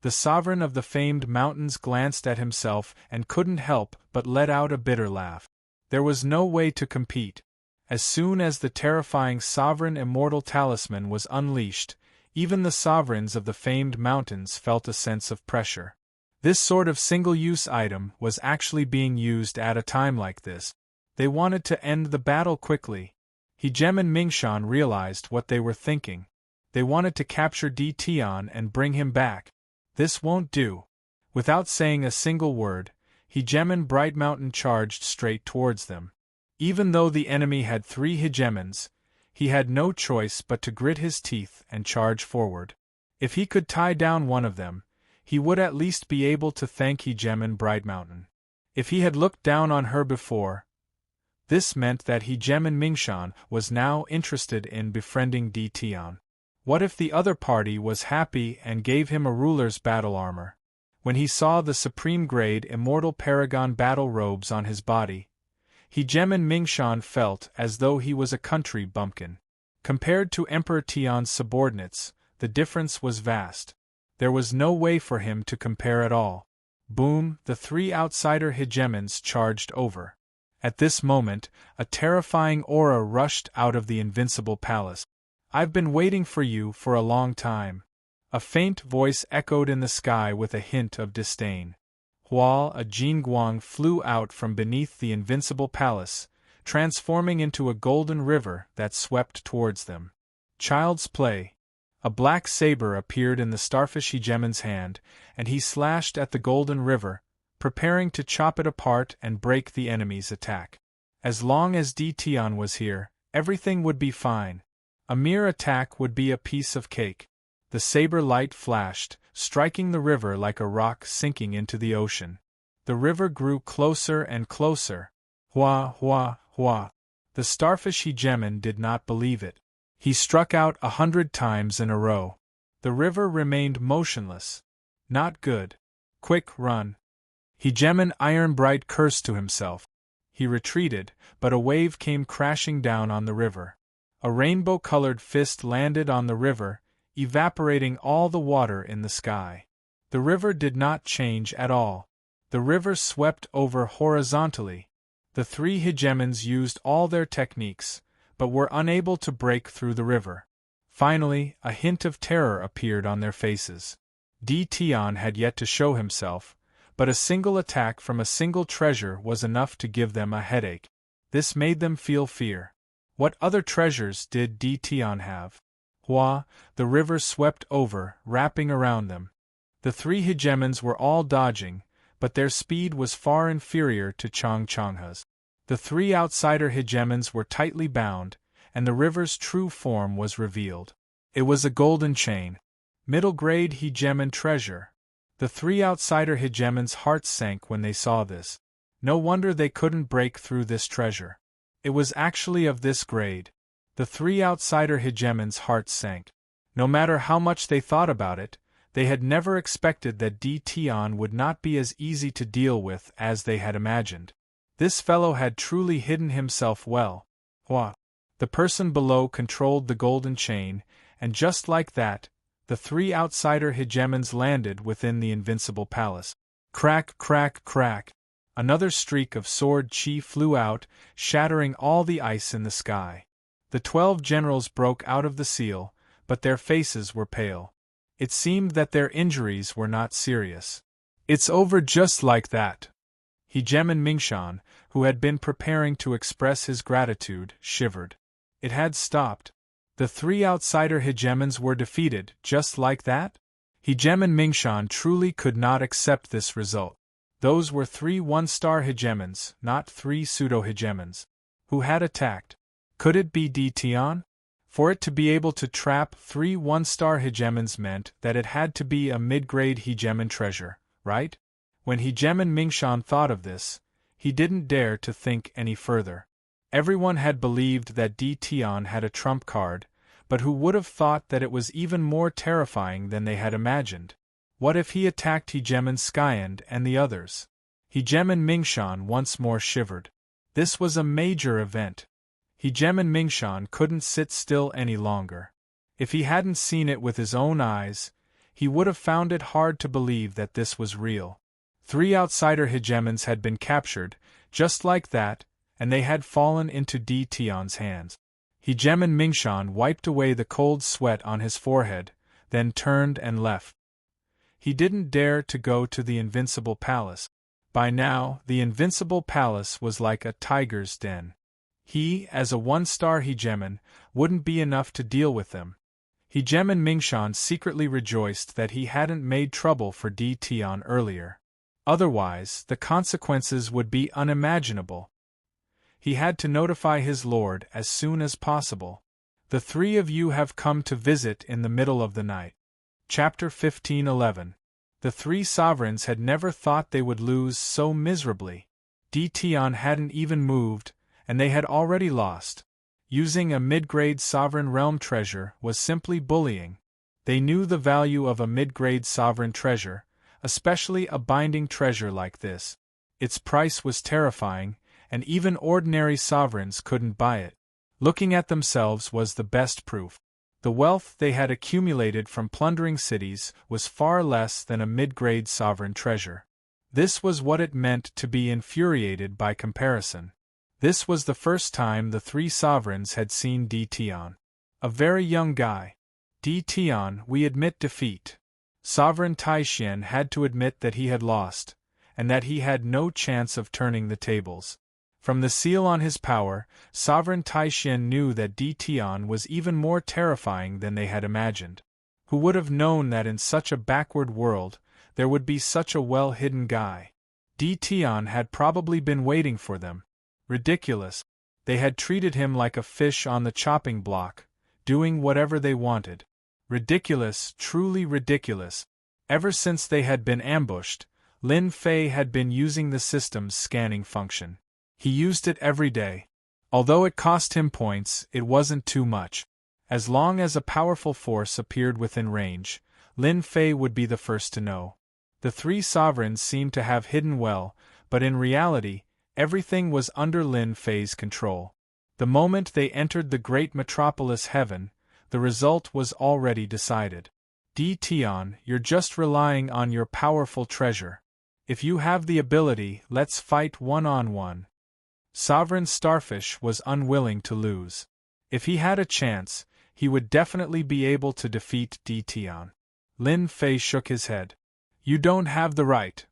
The sovereign of the famed mountains glanced at himself and couldn't help but let out a bitter laugh. There was no way to compete. As soon as the terrifying sovereign immortal talisman was unleashed, even the sovereigns of the famed mountains felt a sense of pressure. This sort of single-use item was actually being used at a time like this. They wanted to end the battle quickly. Hegemon Mingshan realized what they were thinking. They wanted to capture Tion and bring him back. This won't do. Without saying a single word, Hegemon Bright Mountain charged straight towards them. Even though the enemy had 3 hegemons, he had no choice but to grit his teeth and charge forward. If he could tie down one of them, he would at least be able to thank Hegemon Bright Mountain. If he had looked down on her before, this meant that Hegemon Mingshan was now interested in befriending Tion. What if the other party was happy and gave him a ruler's battle armor? When he saw the supreme-grade Immortal Paragon battle robes on his body, Hegemon Mingshan felt as though he was a country bumpkin. Compared to Emperor Tion's subordinates, the difference was vast. There was no way for him to compare at all. Boom! The 3 outsider hegemons charged over. At this moment, a terrifying aura rushed out of the invincible palace. "I've been waiting for you for a long time." A faint voice echoed in the sky with a hint of disdain. While a Jingguang flew out from beneath the invincible palace, transforming into a golden river that swept towards them. Child's play. A black saber appeared in the starfish hegemon's hand, and he slashed at the golden river, preparing to chop it apart and break the enemy's attack. As long as Tion was here, everything would be fine. A mere attack would be a piece of cake. The saber light flashed, striking the river like a rock sinking into the ocean. The river grew closer and closer. Hua, hua, hua. The starfish hegemon did not believe it. He struck out 100 times in a row. The river remained motionless. Not good. Quick, run. Hegemon Ironbright cursed to himself. He retreated, but a wave came crashing down on the river. A rainbow-colored fist landed on the river, evaporating all the water in the sky. The river did not change at all. The river swept over horizontally. The 3 hegemons used all their techniques, but were unable to break through the river. Finally, a hint of terror appeared on their faces. Tion had yet to show himself, but a single attack from a single treasure was enough to give them a headache. This made them feel fear. What other treasures did Dtion have? Hua, the river swept over, wrapping around them. The three hegemons were all dodging, but their speed was far inferior to Changchanghe's. The three outsider hegemons were tightly bound, and the river's true form was revealed. It was a golden chain. Middle-grade hegemon treasure. The three outsider hegemons' hearts sank when they saw this. No wonder they couldn't break through this treasure. It was actually of this grade. The three outsider hegemons' hearts sank. No matter how much they thought about it, they had never expected that Dtion would not be as easy to deal with as they had imagined. This fellow had truly hidden himself well. Hua. The person below controlled the golden chain, and just like that, the three outsider hegemons landed within the invincible palace. Crack, crack, crack. Another streak of sword chi flew out, shattering all the ice in the sky. The 12 generals broke out of the seal, but their faces were pale. It seemed that their injuries were not serious. It's over just like that. Hegemon Mingshan, who had been preparing to express his gratitude, shivered. It had stopped. The three outsider hegemons were defeated, just like that? Hegemon Mingshan truly could not accept this result. Those were 3 one-star hegemons, not 3 pseudo-hegemons. Who had attacked? Could it be Dtion? For it to be able to trap 3 one-star hegemons meant that it had to be a mid-grade hegemon treasure, right? When Hegemon Mingshan thought of this, he didn't dare to think any further. Everyone had believed that Dtion had a trump card, but who would have thought that it was even more terrifying than they had imagined? What if he attacked Hegemon Skyend and the others? Hegemon Mingshan once more shivered. This was a major event. Hegemon Mingshan couldn't sit still any longer. If he hadn't seen it with his own eyes, he would have found it hard to believe that this was real. 3 outsider hegemons had been captured, just like that, and they had fallen into Dtion's hands. Hegemon Mingshan wiped away the cold sweat on his forehead, then turned and left. He didn't dare to go to the Invincible Palace. By now, the Invincible Palace was like a tiger's den. He, as a one-star hegemon, wouldn't be enough to deal with them. Hegemon Mingshan secretly rejoiced that he hadn't made trouble for Dtion earlier. Otherwise, the consequences would be unimaginable. He had to notify his lord as soon as possible. The 3 of you have come to visit in the middle of the night. Chapter 1511. The 3 sovereigns had never thought they would lose so miserably. Dtion hadn't even moved, and they had already lost. Using a mid-grade sovereign realm treasure was simply bullying. They knew the value of a mid-grade sovereign treasure, especially a binding treasure like this. Its price was terrifying, and even ordinary sovereigns couldn't buy it. Looking at themselves was the best proof. The wealth they had accumulated from plundering cities was far less than a mid-grade sovereign treasure. This was what it meant to be infuriated by comparison. This was the first time the 3 sovereigns had seen Dtion. A very young guy. Dtion, we admit defeat. Sovereign Taishian had to admit that he had lost, and that he had no chance of turning the tables. From the seal on his power, Sovereign Taishian knew that Dtion was even more terrifying than they had imagined. Who would have known that in such a backward world, there would be such a well-hidden guy? Dtion had probably been waiting for them. Ridiculous. They had treated him like a fish on the chopping block, doing whatever they wanted. Ridiculous, truly ridiculous. Ever since they had been ambushed, Lin Fei had been using the system's scanning function. He used it every day. Although it cost him points, it wasn't too much. As long as a powerful force appeared within range, Lin Fei would be the first to know. The 3 sovereigns seemed to have hidden well, but in reality, everything was under Lin Fei's control. The moment they entered the great metropolis heaven, the result was already decided. Dtion, you're just relying on your powerful treasure. If you have the ability, let's fight one-on-one. Sovereign Starfish was unwilling to lose. If he had a chance, he would definitely be able to defeat Dtion. Lin Fei shook his head. You don't have the right.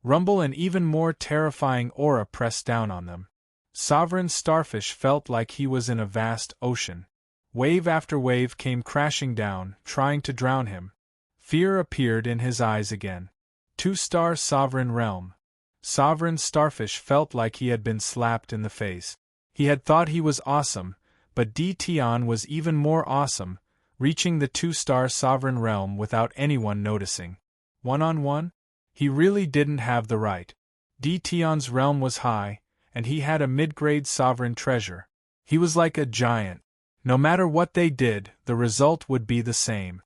rumble, and even more terrifying aura pressed down on them. Sovereign Starfish felt like he was in a vast ocean. Wave after wave came crashing down, trying to drown him. Fear appeared in his eyes again. 2-star Sovereign Realm. Sovereign Starfish felt like he had been slapped in the face. He had thought he was awesome, but Tion was even more awesome, reaching the 2-star Sovereign Realm without anyone noticing. One-on-one? He really didn't have the right. Tion's realm was high, and he had a mid-grade sovereign treasure. He was like a giant. No matter what they did, the result would be the same.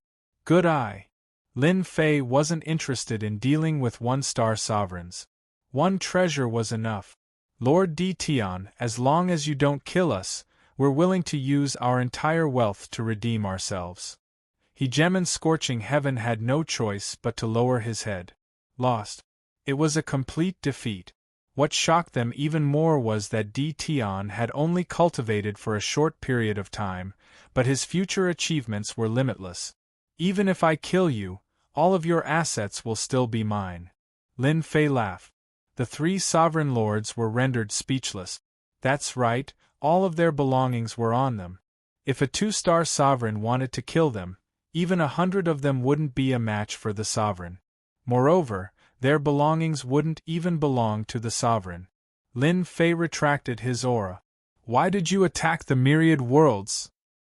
Good eye. Lin Fei wasn't interested in dealing with 1-star sovereigns. One treasure was enough. Lord Tion, as long as you don't kill us, we're willing to use our entire wealth to redeem ourselves. Hegemon Scorching Heaven had no choice but to lower his head. Lost. It was a complete defeat. What shocked them even more was that Tion had only cultivated for a short period of time, but his future achievements were limitless. Even if I kill you, all of your assets will still be mine. Lin Fei laughed. The 3 sovereign lords were rendered speechless. That's right, all of their belongings were on them. If a 2-star sovereign wanted to kill them, even 100 of them wouldn't be a match for the sovereign. Moreover, their belongings wouldn't even belong to the sovereign. Lin Fei retracted his aura. Why did you attack the myriad worlds?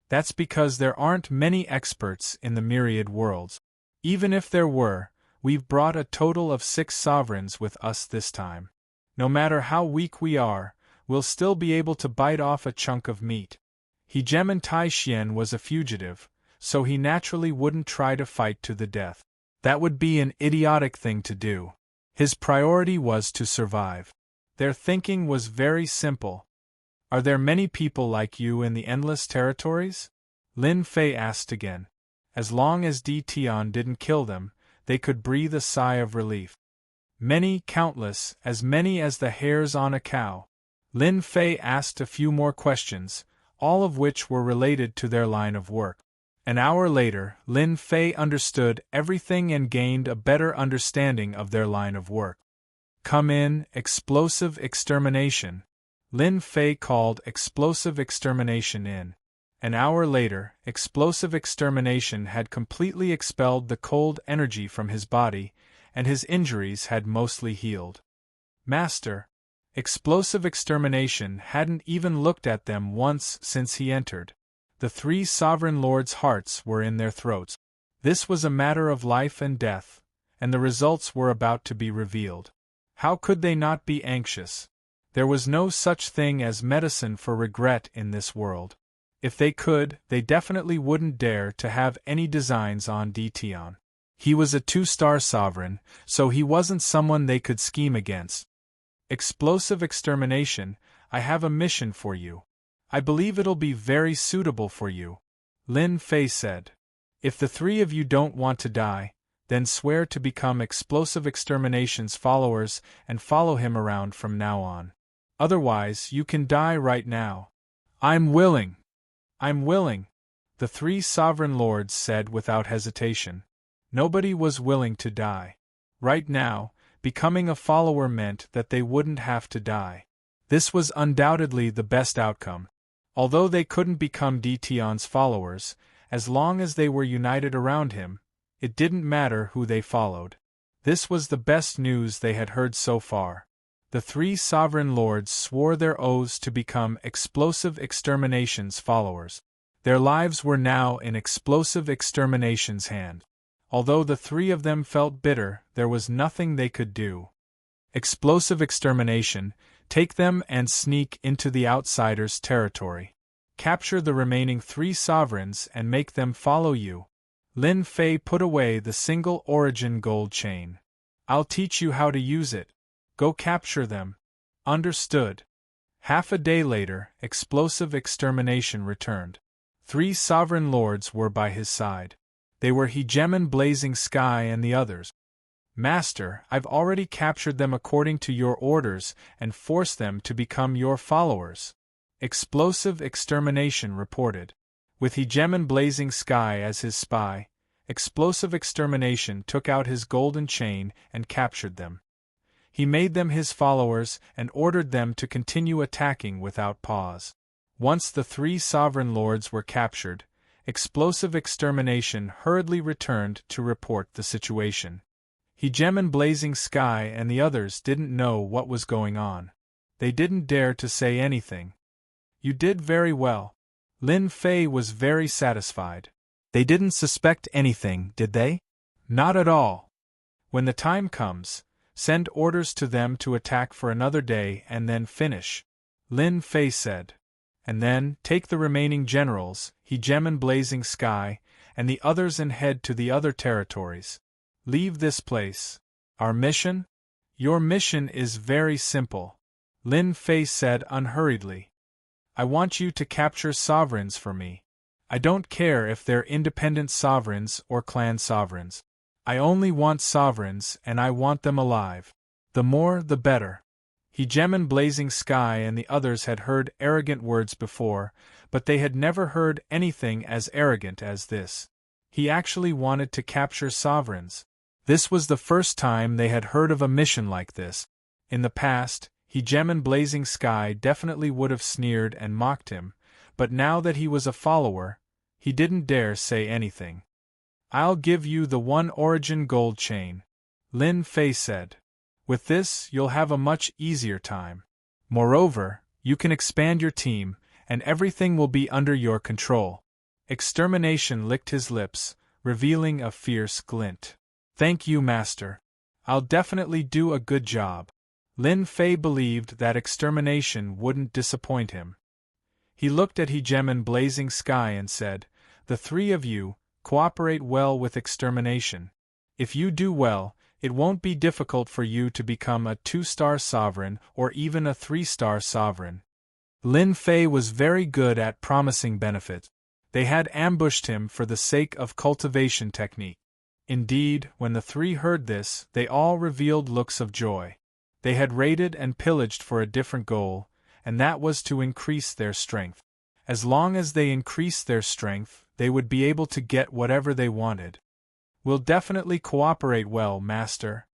That's because there aren't many experts in the myriad worlds. Even if there were, we've brought a total of 6 sovereigns with us this time. No matter how weak we are, we'll still be able to bite off a chunk of meat. Hegemon Taixien was a fugitive, so he naturally wouldn't try to fight to the death. That would be an idiotic thing to do. His priority was to survive. Their thinking was very simple. Are there many people like you in the Endless Territories? Lin Fei asked again. As long as Tion didn't kill them, they could breathe a sigh of relief. Many, countless, as many as the hairs on a cow. Lin Fei asked a few more questions, all of which were related to their line of work. An hour later, Lin Fei understood everything and gained a better understanding of their line of work. Come in, explosive extermination. Lin Fei called explosive extermination in. An hour later, explosive extermination had completely expelled the cold energy from his body, and his injuries had mostly healed. Master, explosive extermination hadn't even looked at them once since he entered. The 3 sovereign lords' hearts were in their throats. This was a matter of life and death, and the results were about to be revealed. How could they not be anxious? There was no such thing as medicine for regret in this world. If they could, they definitely wouldn't dare to have any designs on Tion. He was a 2-star sovereign, so he wasn't someone they could scheme against. Explosive extermination, I have a mission for you. I believe it'll be very suitable for you. Lin Fei said. If the 3 of you don't want to die, then swear to become Explosive Extermination's followers and follow him around from now on. Otherwise, you can die right now. I'm willing. I'm willing, the 3 sovereign lords said without hesitation. Nobody was willing to die. Right now, becoming a follower meant that they wouldn't have to die. This was undoubtedly the best outcome. Although they couldn't become Tion's followers, as long as they were united around him, it didn't matter who they followed. This was the best news they had heard so far. The 3 sovereign lords swore their oaths to become Explosive Extermination's followers. Their lives were now in Explosive Extermination's hand. Although the 3 of them felt bitter, there was nothing they could do. Explosive Extermination, take them and sneak into the outsiders' territory. Capture the remaining 3 sovereigns and make them follow you. Lin Fei put away the single origin gold chain. I'll teach you how to use it. Go capture them. Understood. Half a day later, Explosive Extermination returned. 3 sovereign lords were by his side. They were Hegemon Blazing Sky and the others. Master, I've already captured them according to your orders and forced them to become your followers. Explosive Extermination reported. With Hegemon Blazing Sky as his spy, Explosive Extermination took out his golden chain and captured them. He made them his followers and ordered them to continue attacking without pause. Once the 3 sovereign lords were captured, Explosive Extermination hurriedly returned to report the situation. Hegemon Blazing Sky and the others didn't know what was going on. They didn't dare to say anything. You did very well. Lin Fei was very satisfied. They didn't suspect anything, did they? Not at all. When the time comes, send orders to them to attack for another day and then finish, Lin Fei said. And then, take the remaining generals, Hegemon Blazing Sky, and the others and head to the other territories. Leave this place. Our mission? Your mission is very simple, Lin Fei said unhurriedly. I want you to capture sovereigns for me. I don't care if they're independent sovereigns or clan sovereigns. I only want sovereigns and I want them alive. The more, the better. Hegemon Blazing Sky and the others had heard arrogant words before, but they had never heard anything as arrogant as this. He actually wanted to capture sovereigns. This was the first time they had heard of a mission like this. In the past, Hegemon Blazing Sky definitely would have sneered and mocked him, but now that he was a follower, he didn't dare say anything. I'll give you the 1 origin gold chain, Lin Fei said. With this, you'll have a much easier time. Moreover, you can expand your team, and everything will be under your control. Extermination licked his lips, revealing a fierce glint. Thank you, Master. I'll definitely do a good job. Lin Fei believed that Extermination wouldn't disappoint him. He looked at Hegemon Blazing Sky and said, The 3 of you, cooperate well with Extermination. If you do well, it won't be difficult for you to become a 2-star sovereign or even a 3-star sovereign. Lin Fei was very good at promising benefits. They had ambushed him for the sake of cultivation technique. Indeed, when the 3 heard this, they all revealed looks of joy. They had raided and pillaged for a different goal, and that was to increase their strength. As long as they increased their strength, they would be able to get whatever they wanted. We'll definitely cooperate well, Master,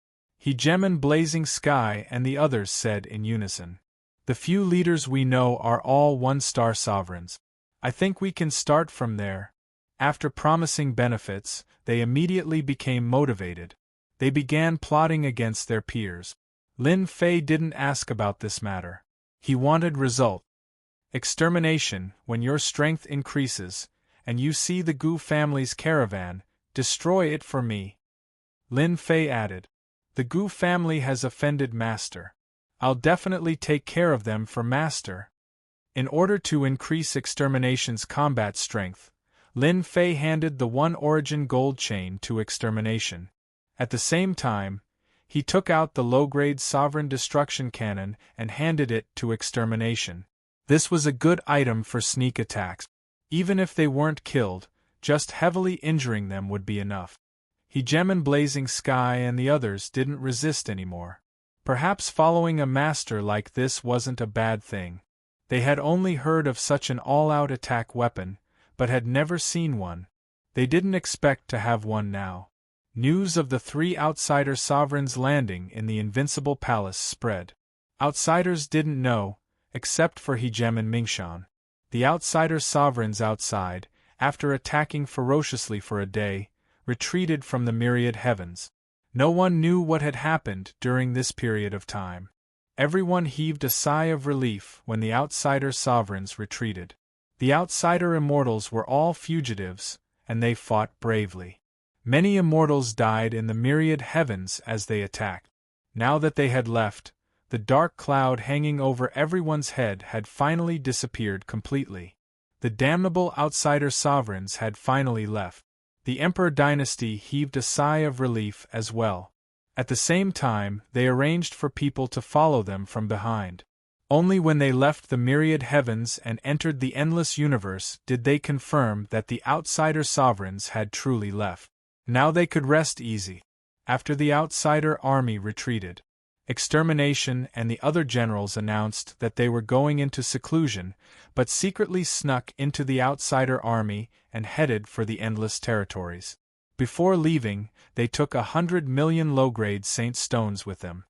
Hegemon Blazing Sky and the others said in unison. The few leaders we know are all 1-star sovereigns. I think we can start from there. After promising benefits, they immediately became motivated. They began plotting against their peers. Lin Fei didn't ask about this matter. He wanted result. Extermination, when your strength increases, and you see the Gu family's caravan, destroy it for me. Lin Fei added. The Gu family has offended Master. I'll definitely take care of them for Master. In order to increase Extermination's combat strength, Lin Fei handed the 1 origin gold chain to Extermination. At the same time, he took out the low-grade Sovereign Destruction Cannon and handed it to Extermination. This was a good item for sneak attacks. Even if they weren't killed, just heavily injuring them would be enough. Hegemon Blazing Sky and the others didn't resist anymore. Perhaps following a master like this wasn't a bad thing. They had only heard of such an all-out attack weapon, but had never seen one. They didn't expect to have one now. News of the 3 outsider sovereigns landing in the Invincible Palace spread. Outsiders didn't know, except for Hegemon Mingshan. The outsider sovereigns outside, after attacking ferociously for a day, retreated from the myriad heavens. No one knew what had happened during this period of time. Everyone heaved a sigh of relief when the outsider sovereigns retreated. The outsider immortals were all fugitives, and they fought bravely. Many immortals died in the myriad heavens as they attacked. Now that they had left, the dark cloud hanging over everyone's head had finally disappeared completely. The damnable outsider sovereigns had finally left. The Emperor dynasty heaved a sigh of relief as well. At the same time, they arranged for people to follow them from behind. Only when they left the myriad heavens and entered the endless universe did they confirm that the outsider sovereigns had truly left. Now they could rest easy. After the outsider army retreated, Extermination and the other generals announced that they were going into seclusion, but secretly snuck into the outsider army and headed for the endless territories. Before leaving, they took 100 million low-grade saint stones with them.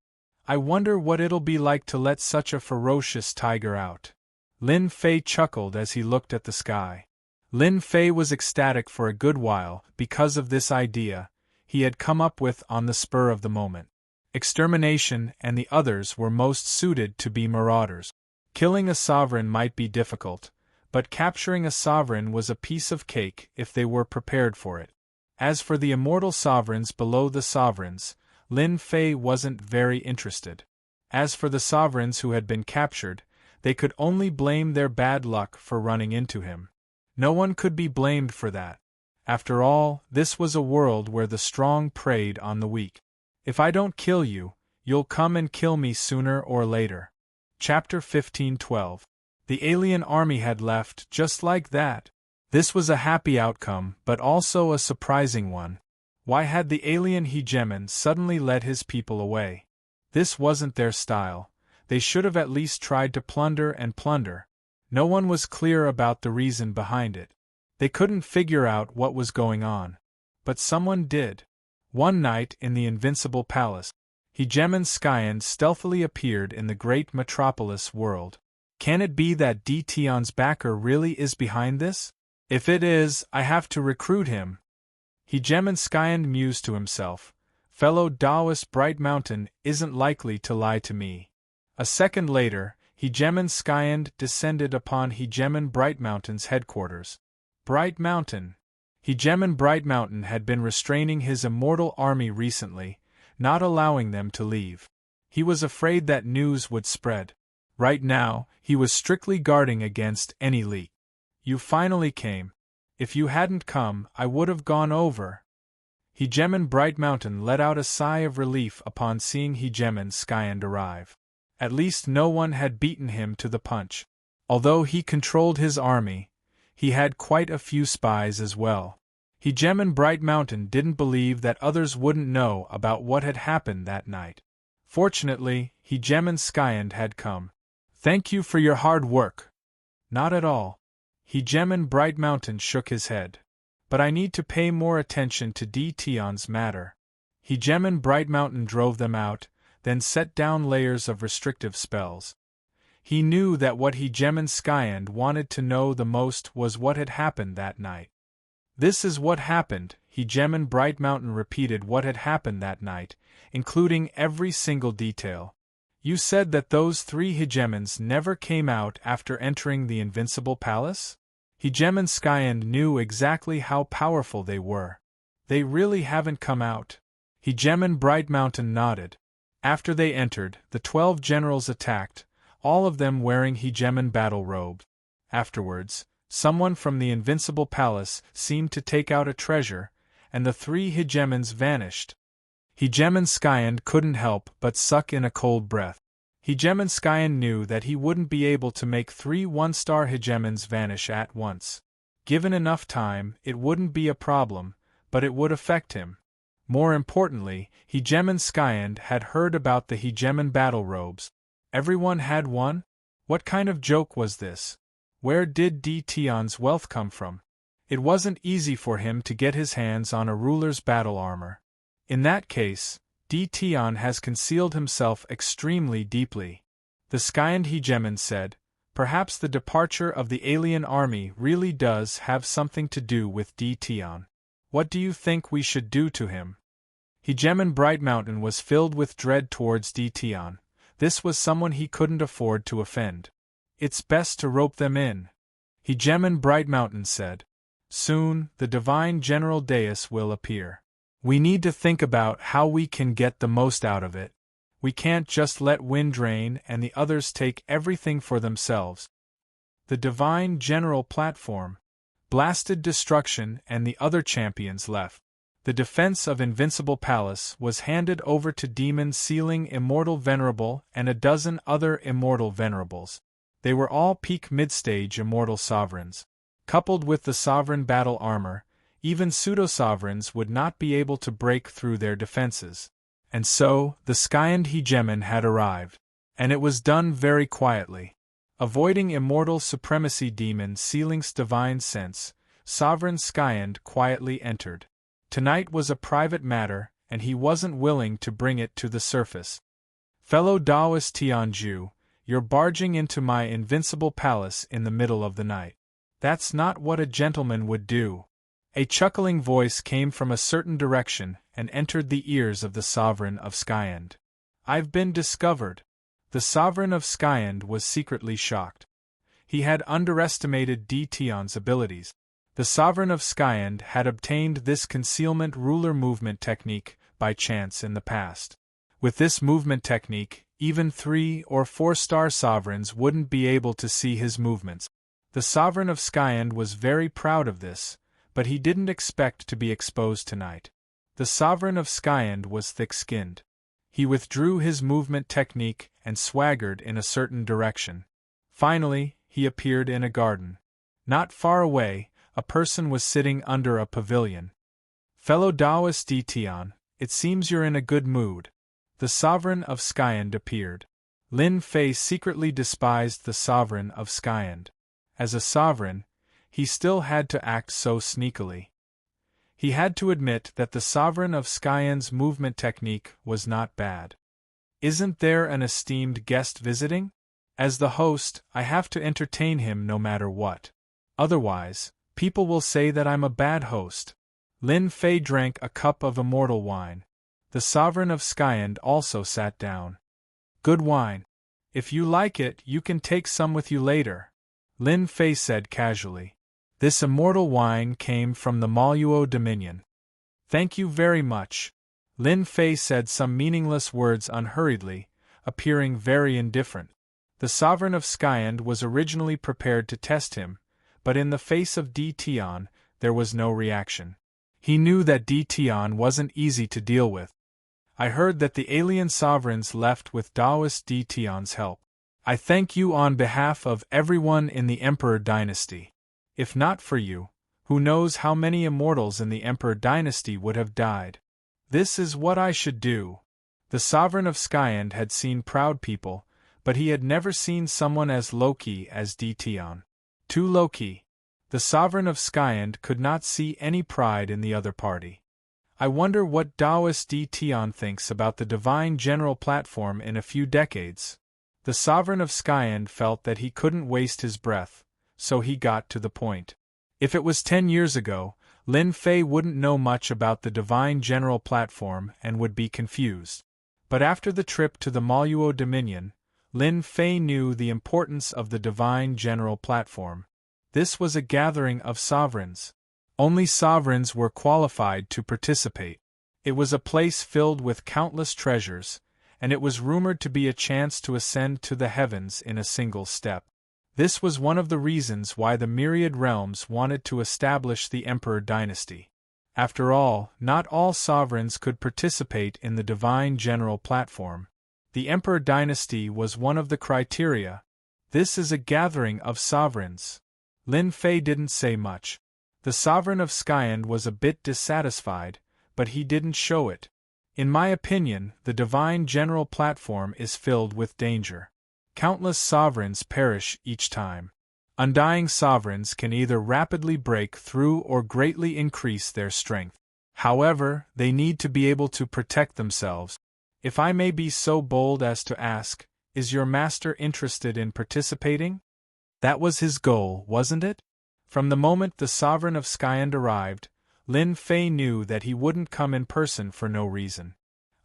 I wonder what it'll be like to let such a ferocious tiger out. Lin Fei chuckled as he looked at the sky. Lin Fei was ecstatic for a good while because of this idea he had come up with on the spur of the moment. Extermination and the others were most suited to be marauders. Killing a sovereign might be difficult, but capturing a sovereign was a piece of cake if they were prepared for it. As for the immortal sovereigns below the sovereigns, Lin Fei wasn't very interested. As for the sovereigns who had been captured, they could only blame their bad luck for running into him. No one could be blamed for that. After all, this was a world where the strong preyed on the weak. If I don't kill you, you'll come and kill me sooner or later. Chapter 15:12. The alien army had left just like that. This was a happy outcome, but also a surprising one. Why had the alien hegemon suddenly led his people away? This wasn't their style. They should have at least tried to plunder and plunder. No one was clear about the reason behind it. They couldn't figure out what was going on. But someone did. One night in the Invincible Palace, Hegemon Skyen stealthily appeared in the great metropolis world. Can it be that Dtion's backer really is behind this? If it is, I have to recruit him. Hegemon Skyen mused to himself. Fellow Taoist Bright Mountain isn't likely to lie to me. A second later, Hegemon Skyen descended upon Hegemon Bright Mountain's headquarters. Bright Mountain. Hegemon Bright Mountain had been restraining his immortal army recently, not allowing them to leave. He was afraid that news would spread. Right now, he was strictly guarding against any leak. You finally came. If you hadn't come, I would have gone over. Hegemon Bright Mountain let out a sigh of relief upon seeing Hegemon Skyen arrive. At least no one had beaten him to the punch. Although he controlled his army, he had quite a few spies as well. Hegemon Bright Mountain didn't believe that others wouldn't know about what had happened that night. Fortunately, Hegemon Skyen had come. Thank you for your hard work. Not at all. Hegemon Bright Mountain shook his head. But I need to pay more attention to Dtion's matter. Hegemon Bright Mountain drove them out, then set down layers of restrictive spells. He knew that what Hegemon Skyen wanted to know the most was what had happened that night. This is what happened. Hegemon Bright Mountain repeated what had happened that night, including every single detail. You said that those 3 hegemons never came out after entering the Invincible Palace? Hegemon Skyen knew exactly how powerful they were. They really haven't come out. Hegemon Bright Mountain nodded. After they entered, the 12 generals attacked, all of them wearing Hegemon battle robes. Afterwards, someone from the Invincible Palace seemed to take out a treasure, and the 3 hegemons vanished. Hegemon Skyen couldn't help but suck in a cold breath. Hegemon Skyen knew that he wouldn't be able to make 3 one-star hegemons vanish at once. Given enough time, it wouldn't be a problem, but it would affect him. More importantly, Hegemon Skyen had heard about the Hegemon battle robes. Everyone had one? What kind of joke was this? Where did Dtion's wealth come from? It wasn't easy for him to get his hands on a ruler's battle armor. In that case, Dtion has concealed himself extremely deeply. The Skyen hegemon said, perhaps the departure of the alien army really does have something to do with Dtion. What do you think we should do to him? Hegemon Bright Mountain was filled with dread towards Dtion. This was someone he couldn't afford to offend. It's best to rope them in. Hegemon Bright Mountain said. Soon, the Divine General Deus will appear. We need to think about how we can get the most out of it. We can't just let Windrain and the others take everything for themselves. The Divine General platform, Blasted Destruction and the other champions left. The defense of Invincible Palace was handed over to Demon Sealing Immortal Venerable and a dozen other Immortal Venerables. They were all peak mid-stage Immortal Sovereigns. Coupled with the Sovereign battle armor, even pseudo-sovereigns would not be able to break through their defenses. And so, the Skyen hegemon had arrived. And it was done very quietly. Avoiding immortal supremacy Demon Sealing's divine sense, Sovereign Skyen quietly entered. Tonight was a private matter, and he wasn't willing to bring it to the surface. Fellow Taoist Tianju, you're barging into my invincible palace in the middle of the night. That's not what a gentleman would do. A chuckling voice came from a certain direction and entered the ears of the sovereign of Skyend. I've been discovered. The sovereign of Skyend was secretly shocked. He had underestimated Tion's abilities. The sovereign of Skyend had obtained this concealment ruler movement technique by chance in the past. With this movement technique, even 3- or 4-star sovereigns wouldn't be able to see his movements. The sovereign of Skyend was very proud of this, but he didn't expect to be exposed tonight. The sovereign of Skyend was thick-skinned. He withdrew his movement technique and swaggered in a certain direction. Finally, he appeared in a garden. Not far away, a person was sitting under a pavilion. Fellow Taoist Tion, it seems you're in a good mood. The sovereign of Skyend appeared. Lin Fei secretly despised the sovereign of Skyend. As a sovereign, he still had to act so sneakily. He had to admit that the sovereign of Skyend's movement technique was not bad. Isn't there an esteemed guest visiting? As the host, I have to entertain him no matter what. Otherwise, people will say that I'm a bad host. Lin Fei drank a cup of immortal wine. The sovereign of Skyend also sat down. Good wine. If you like it, you can take some with you later, Lin Fei said casually. This immortal wine came from the Maluo Dominion. Thank you very much. Lin Fei said some meaningless words unhurriedly, appearing very indifferent. The sovereign of Skyend was originally prepared to test him, but in the face of Tion, there was no reaction. He knew that Tion wasn't easy to deal with. I heard that the alien sovereigns left with Taoist Tion's help. I thank you on behalf of everyone in the Emperor dynasty. If not for you, who knows how many immortals in the Emperor dynasty would have died. This is what I should do. The sovereign of Skyend had seen proud people, but he had never seen someone as low-key as Tion. Too low-key. The sovereign of Skyend could not see any pride in the other party. I wonder what Taoist Tion thinks about the divine general platform in a few decades. The sovereign of Skyend felt that he couldn't waste his breath, so he got to the point. If it was 10 years ago, Lin Fei wouldn't know much about the divine general platform and would be confused. But after the trip to the Maluo Dominion, Lin Fei knew the importance of the divine general platform. This was a gathering of sovereigns. Only sovereigns were qualified to participate. It was a place filled with countless treasures, and it was rumored to be a chance to ascend to the heavens in a single step. This was one of the reasons why the myriad realms wanted to establish the Emperor dynasty. After all, not all sovereigns could participate in the divine general platform. The Emperor dynasty was one of the criteria. This is a gathering of sovereigns. Lin Fei didn't say much. The sovereign of Skyend was a bit dissatisfied, but he didn't show it. In my opinion, the divine general platform is filled with danger. Countless sovereigns perish each time. Undying sovereigns can either rapidly break through or greatly increase their strength. However, they need to be able to protect themselves. If I may be so bold as to ask, is your master interested in participating? That was his goal, wasn't it? From the moment the sovereign of Skyend arrived, Lin Fei knew that he wouldn't come in person for no reason.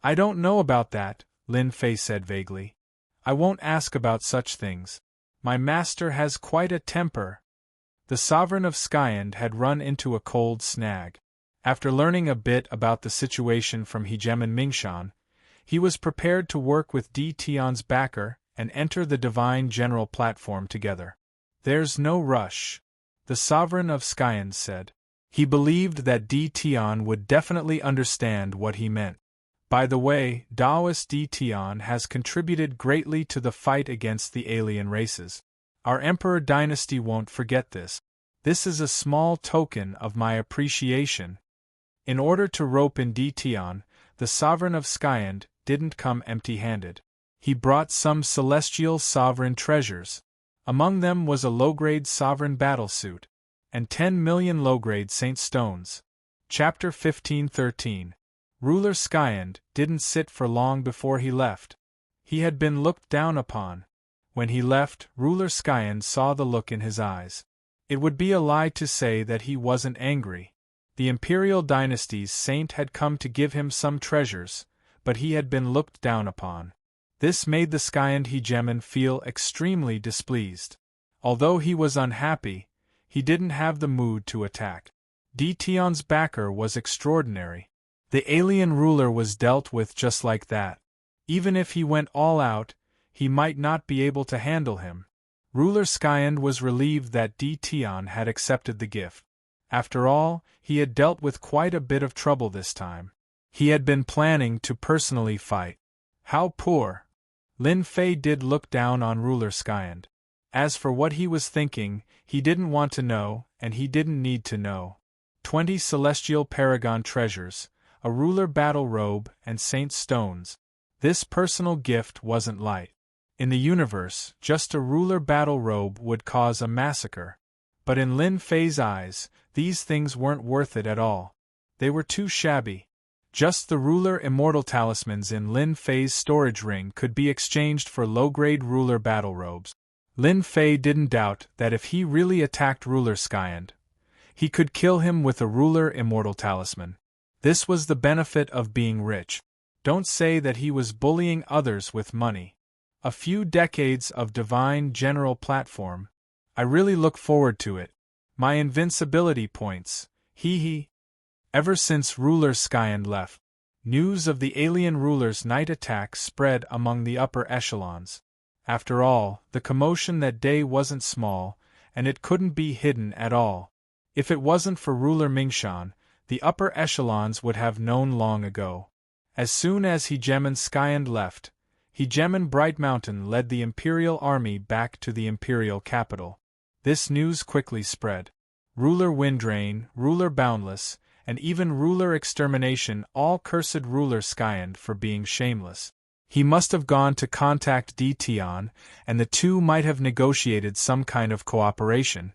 I don't know about that, Lin Fei said vaguely. I won't ask about such things. My master has quite a temper. The sovereign of Skyend had run into a cold snag. After learning a bit about the situation from Hegemon Mingshan, he was prepared to work with Tion's backer and enter the divine general platform together. There's no rush, the sovereign of Skyend said. He believed that Tion would definitely understand what he meant. By the way, Taoist Tion has contributed greatly to the fight against the alien races. Our Emperor dynasty won't forget this. This is a small token of my appreciation. In order to rope in Tion, the sovereign of Skyend didn't come empty-handed. He brought some celestial sovereign treasures. Among them was a low-grade sovereign battlesuit, and 10 million low-grade saint stones. Chapter 15:13. Ruler Skyend didn't sit for long before he left. He had been looked down upon. When he left, Ruler Skyend saw the look in his eyes. It would be a lie to say that he wasn't angry. The Imperial Dynasty's saint had come to give him some treasures, but he had been looked down upon. This made the Skyend hegemon feel extremely displeased. Although he was unhappy, he didn't have the mood to attack. Dtion's backer was extraordinary. The alien ruler was dealt with just like that. Even if he went all out, he might not be able to handle him. Ruler Skyend was relieved that Dtion had accepted the gift. After all, he had dealt with quite a bit of trouble this time. He had been planning to personally fight. How poor! Lin Fei did look down on Ruler Skyend. As for what he was thinking, he didn't want to know, and he didn't need to know. 20 celestial paragon treasures, a ruler battle robe, and saint stones. This personal gift wasn't light. In the universe, just a ruler battle robe would cause a massacre. But in Lin Fei's eyes, these things weren't worth it at all. They were too shabby. Just the ruler immortal talismans in Lin Fei's storage ring could be exchanged for low-grade ruler battle robes. Lin Fei didn't doubt that if he really attacked Ruler Skyend, he could kill him with a ruler immortal talisman. This was the benefit of being rich. Don't say that he was bullying others with money. A few decades of divine general platform. I really look forward to it. My invincibility points, hee hee. Ever since Ruler Skyend left, news of the alien ruler's night attack spread among the upper echelons. After all, the commotion that day wasn't small, and it couldn't be hidden at all. If it wasn't for Ruler Mingshan, the upper echelons would have known long ago. As soon as Hegemon Skyend left, Hegemon Bright Mountain led the Imperial Army back to the Imperial capital. This news quickly spread. Ruler Windrain, Ruler Boundless, and even Ruler Extermination all cursed Ruler Skyend for being shameless. He must have gone to contact Dtion, and the two might have negotiated some kind of cooperation.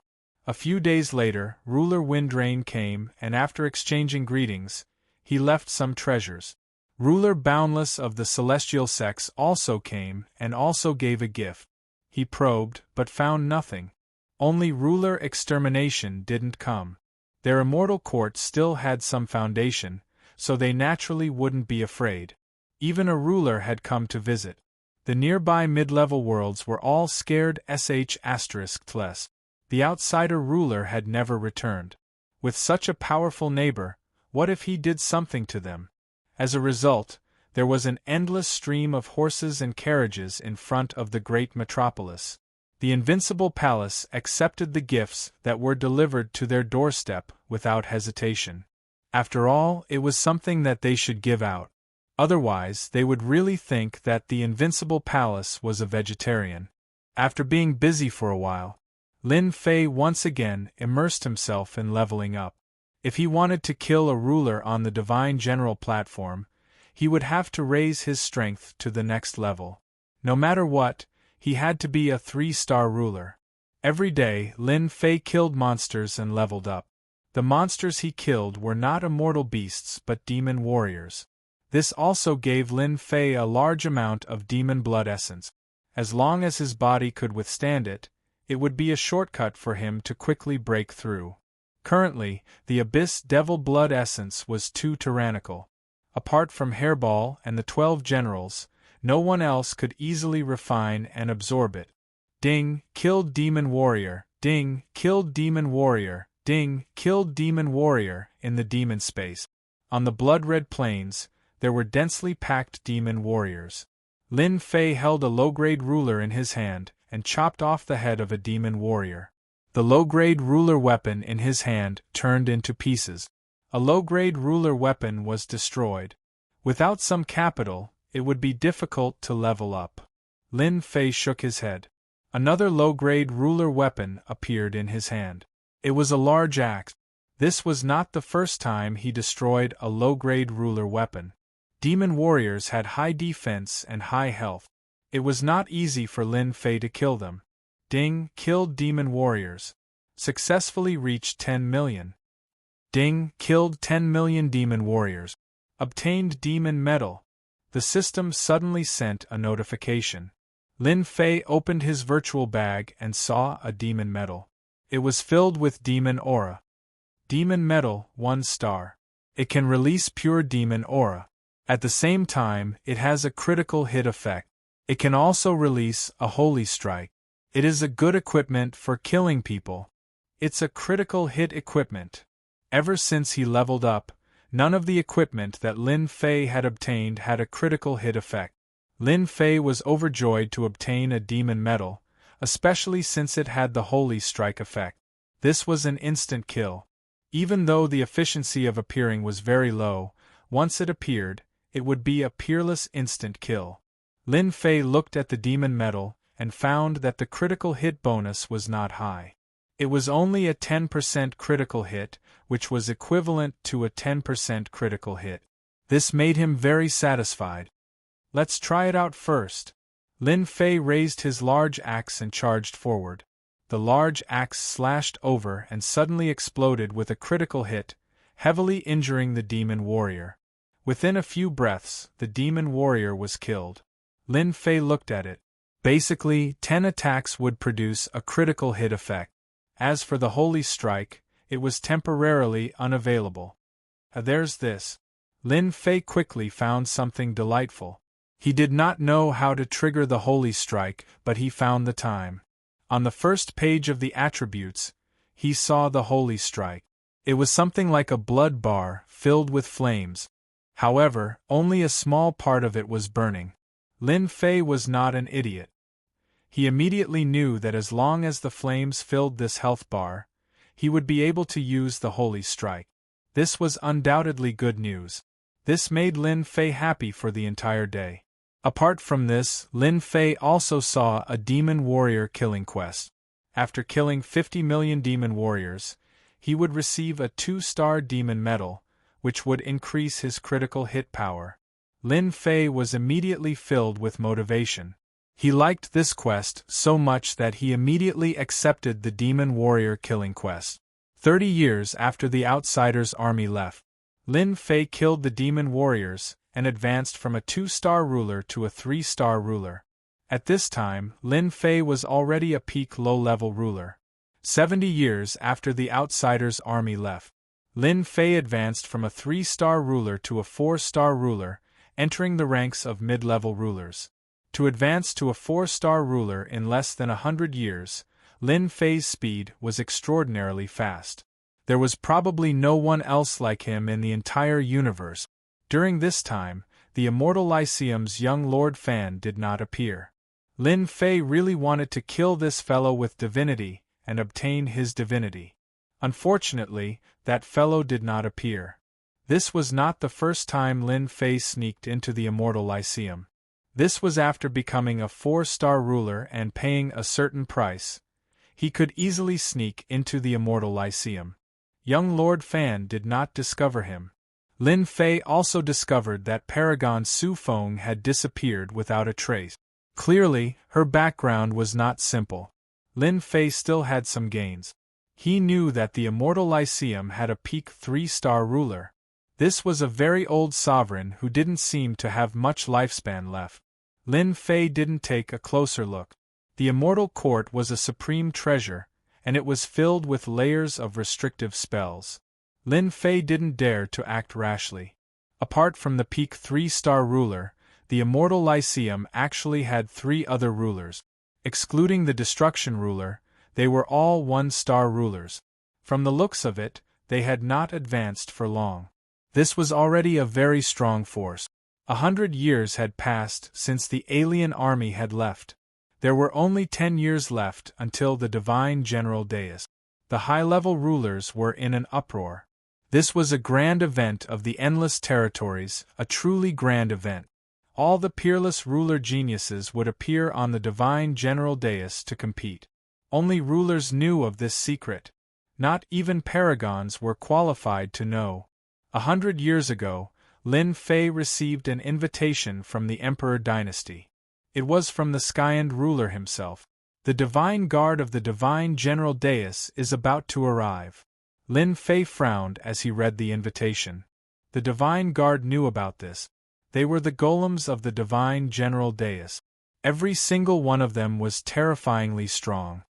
A few days later, Ruler Windrain came, and after exchanging greetings, he left some treasures. Ruler Boundless of the Celestial Sex also came, and also gave a gift. He probed, but found nothing. Only Ruler Extermination didn't come. Their immortal court still had some foundation, so they naturally wouldn't be afraid. Even a ruler had come to visit. The nearby mid-level worlds were all scared ***less. The outsider ruler had never returned. With such a powerful neighbor, what if he did something to them? As a result, there was an endless stream of horses and carriages in front of the great metropolis. The Invincible Palace accepted the gifts that were delivered to their doorstep without hesitation. After all, it was something that they should give out. Otherwise, they would really think that the Invincible Palace was a vegetarian. After being busy for a while, Lin Fei once again immersed himself in leveling up. If he wanted to kill a ruler on the Divine General platform, he would have to raise his strength to the next level. No matter what, he had to be a 3-star ruler. Every day, Lin Fei killed monsters and leveled up. The monsters he killed were not immortal beasts but demon warriors. This also gave Lin Fei a large amount of demon blood essence. As long as his body could withstand it, it would be a shortcut for him to quickly break through. Currently, the Abyss Devil Blood Essence was too tyrannical. Apart from Hairball and the 12 generals, no one else could easily refine and absorb it. Ding, killed Demon Warrior, ding, killed Demon Warrior, ding, killed Demon Warrior in the demon space. On the blood-red plains, there were densely packed demon warriors. Lin Fei held a low-grade ruler in his hand and chopped off the head of a demon warrior. The low-grade ruler weapon in his hand turned into pieces. A low-grade ruler weapon was destroyed. Without some capital, it would be difficult to level up. Lin Fei shook his head. Another low-grade ruler weapon appeared in his hand. It was a large axe. This was not the first time he destroyed a low-grade ruler weapon. Demon warriors had high defense and high health. It was not easy for Lin Fei to kill them. Ding, killed demon warriors. Successfully reached 10 million. Ding, killed 10 million demon warriors. Obtained demon medal. the system suddenly sent a notification. Lin Fei opened his virtual bag and saw a demon medal. It was filled with demon aura. Demon medal, 1 star. It can release pure demon aura. At the same time, it has a critical hit effect. It can also release a holy strike. It is a good equipment for killing people. It's a critical hit equipment. Ever since he leveled up, none of the equipment that Lin Fei had obtained had a critical hit effect. Lin Fei was overjoyed to obtain a demon medal, especially since it had the holy strike effect. This was an instant kill. Even though the efficiency of appearing was very low, once it appeared, it would be a peerless instant kill. Lin Fei looked at the demon medal and found that the critical hit bonus was not high. It was only a 10% critical hit, which was equivalent to a 10% critical hit. This made him very satisfied. Let's try it out first. Lin Fei raised his large axe and charged forward. The large axe slashed over and suddenly exploded with a critical hit, heavily injuring the demon warrior. Within a few breaths, the demon warrior was killed. Lin Fei looked at it. Basically, 10 attacks would produce a critical hit effect. As for the holy strike, it was temporarily unavailable. There's this. Lin Fei quickly found something delightful. He did not know how to trigger the holy strike, but he found the time. On the first page of the attributes, he saw the holy strike. It was something like a blood bar filled with flames. However, only a small part of it was burning. Lin Fei was not an idiot. He immediately knew that as long as the flames filled this health bar, he would be able to use the holy strike. This was undoubtedly good news. This made Lin Fei happy for the entire day. Apart from this, Lin Fei also saw a demon warrior killing quest. After killing 50 million demon warriors, he would receive a 2-star demon medal, which would increase his critical hit power. Lin Fei was immediately filled with motivation. He liked this quest so much that he immediately accepted the demon warrior killing quest. 30 years after the outsider's army left, Lin Fei killed the demon warriors and advanced from a 2-star ruler to a 3-star ruler. At this time, Lin Fei was already a peak low-level ruler. 70 years after the outsider's army left, Lin Fei advanced from a 3-star ruler to a 4-star ruler, entering the ranks of mid-level rulers. To advance to a 4-star ruler in less than 100 years, Lin Fei's speed was extraordinarily fast. There was probably no one else like him in the entire universe. During this time, the Immortal Lyceum's young Lord Fan did not appear. Lin Fei really wanted to kill this fellow with divinity and obtain his divinity. Unfortunately, that fellow did not appear. This was not the first time Lin Fei sneaked into the Immortal Lyceum. This was after becoming a 4-star ruler and paying a certain price. He could easily sneak into the Immortal Lyceum. Young Lord Fan did not discover him. Lin Fei also discovered that Paragon Su Feng had disappeared without a trace. Clearly, her background was not simple. Lin Fei still had some gains. He knew that the Immortal Lyceum had a peak 3-star ruler. This was a very old sovereign who didn't seem to have much lifespan left. Lin Fei didn't take a closer look. The Immortal Court was a supreme treasure, and it was filled with layers of restrictive spells. Lin Fei didn't dare to act rashly. Apart from the peak 3-star ruler, the Immortal Lyceum actually had 3 other rulers. Excluding the Destruction ruler, they were all 1-star rulers. From the looks of it, they had not advanced for long. This was already a very strong force. 100 years had passed since the alien army had left. There were only 10 years left until the Divine General Deus. The high-level rulers were in an uproar. This was a grand event of the Endless Territories, a truly grand event. All the peerless ruler geniuses would appear on the Divine General Deus to compete. Only rulers knew of this secret. Not even paragons were qualified to know. 100 years ago, Lin Fei received an invitation from the Emperor Dynasty. It was from the Skyend ruler himself. The Divine Guard of the Divine General Deus is about to arrive. Lin Fei frowned as he read the invitation. The Divine Guard knew about this. They were the golems of the divine general dais. Every single one of them was terrifyingly strong.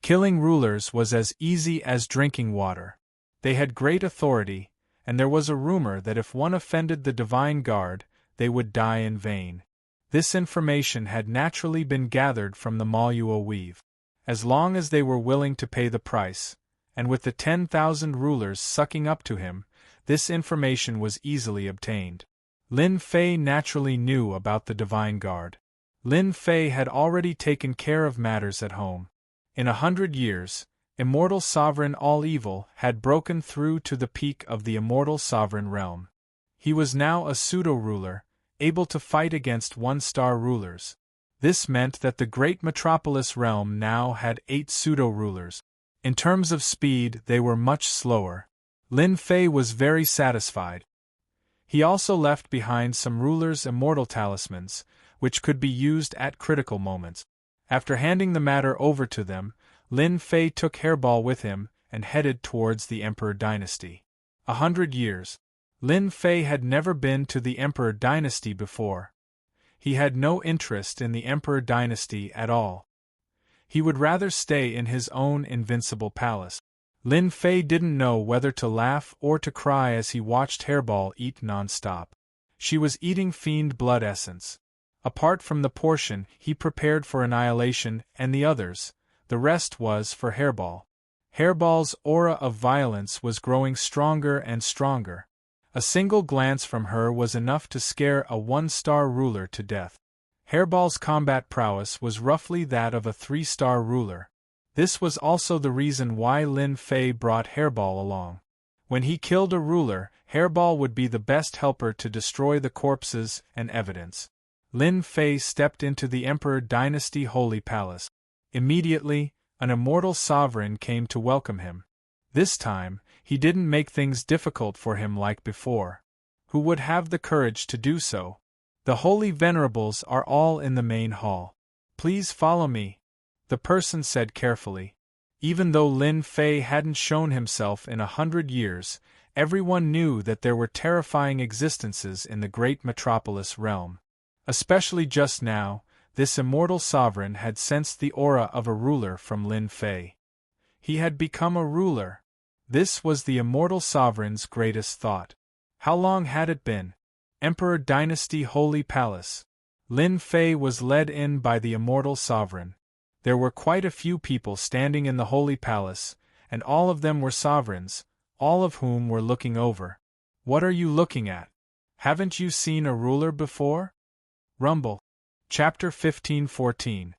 Killing rulers was as easy as drinking water. They had great authority, and there was a rumor that if one offended the divine guard, they would die in vain. This information had naturally been gathered from the Maluo weave. As long as they were willing to pay the price, and with the 10,000 rulers sucking up to him, this information was easily obtained. Lin Fei naturally knew about the divine guard. Lin Fei had already taken care of matters at home. In 100 years, Immortal Sovereign All-Evil had broken through to the peak of the Immortal Sovereign realm. He was now a pseudo-ruler, able to fight against one-star rulers. This meant that the great metropolis realm now had 8 pseudo-rulers. In terms of speed, they were much slower. Lin Fei was very satisfied. He also left behind some rulers' immortal talismans, which could be used at critical moments. After handing the matter over to them, Lin Fei took Hairball with him and headed towards the Emperor Dynasty. 100 years. Lin Fei had never been to the Emperor Dynasty before. He had no interest in the Emperor Dynasty at all. He would rather stay in his own invincible palace. Lin Fei didn't know whether to laugh or to cry as he watched Hairball eat non-stop. She was eating fiend blood essence. Apart from the portion he prepared for Annihilation and the others, the rest was for Hairball. Hairball's aura of violence was growing stronger and stronger. A single glance from her was enough to scare a one-star ruler to death. Hairball's combat prowess was roughly that of a 3-star ruler. This was also the reason why Lin Fei brought Hairball along. When he killed a ruler, Hairball would be the best helper to destroy the corpses and evidence. Lin Fei stepped into the Emperor Dynasty Holy Palace. Immediately, an immortal sovereign came to welcome him. This time, he didn't make things difficult for him like before. Who would have the courage to do so? The Holy Venerables are all in the main hall. Please follow me, the person said carefully. Even though Lin Fei hadn't shown himself in 100 years, everyone knew that there were terrifying existences in the great metropolis realm. Especially just now, this immortal sovereign had sensed the aura of a ruler from Lin Fei. He had become a ruler. This was the immortal sovereign's greatest thought. How long had it been? Emperor Dynasty Holy Palace. Lin Fei was led in by the immortal sovereign. There were quite a few people standing in the Holy Palace, and all of them were sovereigns, all of whom were looking over. What are you looking at? Haven't you seen a ruler before? Rumble. Chapter 15-14.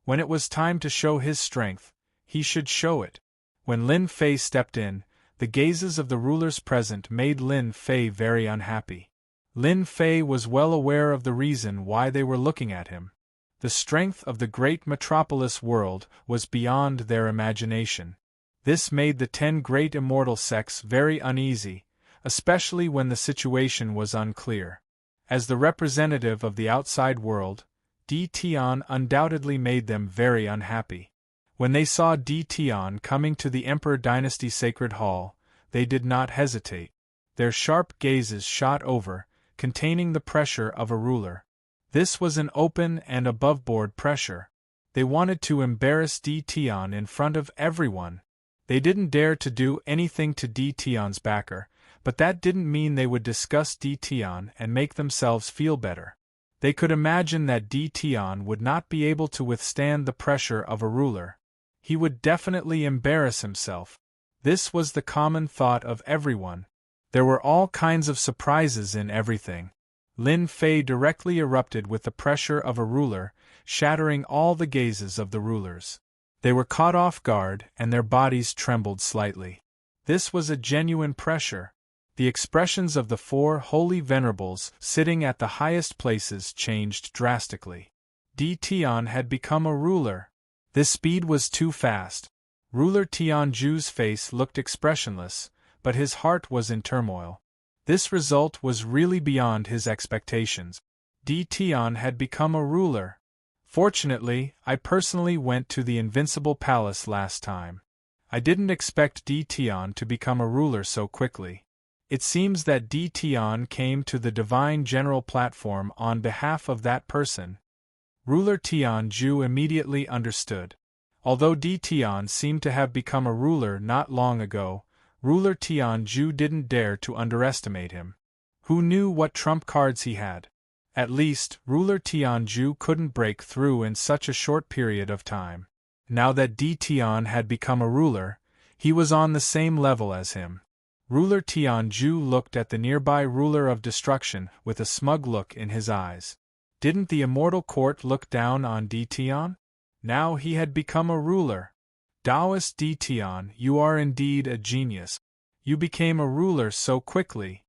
When it was time to show his strength, he should show it. When Lin Fei stepped in, the gazes of the rulers present made Lin Fei very unhappy. Lin Fei was well aware of the reason why they were looking at him. The strength of the great metropolis world was beyond their imagination. This made the 10 great immortal sects very uneasy, especially when the situation was unclear. As the representative of the outside world, Di Tian undoubtedly made them very unhappy. When they saw Di Tian coming to the Emperor Dynasty Sacred Hall, they did not hesitate. Their sharp gazes shot over, containing the pressure of a ruler. This was an open and above-board pressure. They wanted to embarrass Di Tian in front of everyone. They didn't dare to do anything to Di Tian's backer, but that didn't mean they would discuss Di Tian and make themselves feel better. They could imagine that Di Tian would not be able to withstand the pressure of a ruler. He would definitely embarrass himself. This was the common thought of everyone. There were all kinds of surprises in everything. Lin Fei directly erupted with the pressure of a ruler, shattering all the gazes of the rulers. They were caught off guard and their bodies trembled slightly. This was a genuine pressure. The expressions of the 4 holy venerables sitting at the highest places changed drastically. Di Tian had become a ruler. This speed was too fast. Ruler Tianju's face looked expressionless, but his heart was in turmoil. This result was really beyond his expectations. Di Tian had become a ruler. Fortunately, I personally went to the Invincible Palace last time. I didn't expect Di Tian to become a ruler so quickly. It seems that Tion came to the Divine General platform on behalf of that person. Ruler Tianju immediately understood. Although Tion seemed to have become a ruler not long ago, Ruler Tianju didn't dare to underestimate him. Who knew what trump cards he had? At least, Ruler Tianju couldn't break through in such a short period of time. Now that Tion had become a ruler, he was on the same level as him. Ruler Tianju looked at the nearby ruler of destruction with a smug look in his eyes. Didn't the immortal court look down on Tion? Now he had become a ruler. Taoist Tion, you are indeed a genius. You became a ruler so quickly.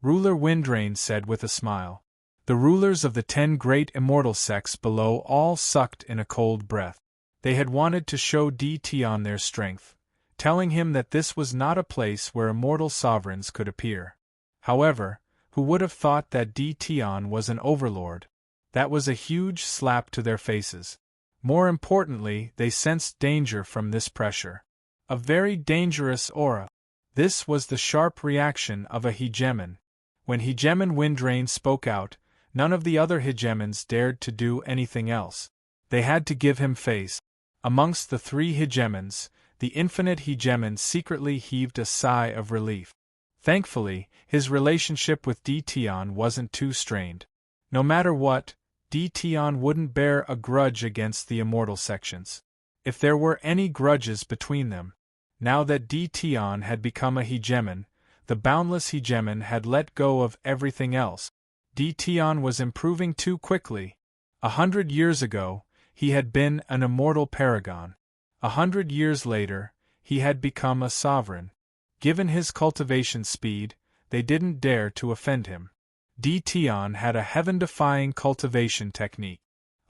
Ruler Windrain said with a smile. The rulers of the 10 great immortal sects below all sucked in a cold breath. They had wanted to show Tion their strength, telling him that this was not a place where immortal sovereigns could appear. However, who would have thought that Tion was an overlord? That was a huge slap to their faces. More importantly, they sensed danger from this pressure. A very dangerous aura. This was the sharp reaction of a hegemon. When Hegemon Windrain spoke out, none of the other hegemons dared to do anything else. They had to give him face. Amongst the 3 hegemons, the infinite hegemon secretly heaved a sigh of relief. Thankfully, his relationship with Tion wasn't too strained. No matter what, Tion wouldn't bear a grudge against the immortal sections. If there were any grudges between them. Now that Tion had become a hegemon, the boundless hegemon had let go of everything else. Tion was improving too quickly. 100 years ago, he had been an immortal paragon. 100 years later, he had become a sovereign. Given his cultivation speed, they didn't dare to offend him. Tion had a heaven-defying cultivation technique.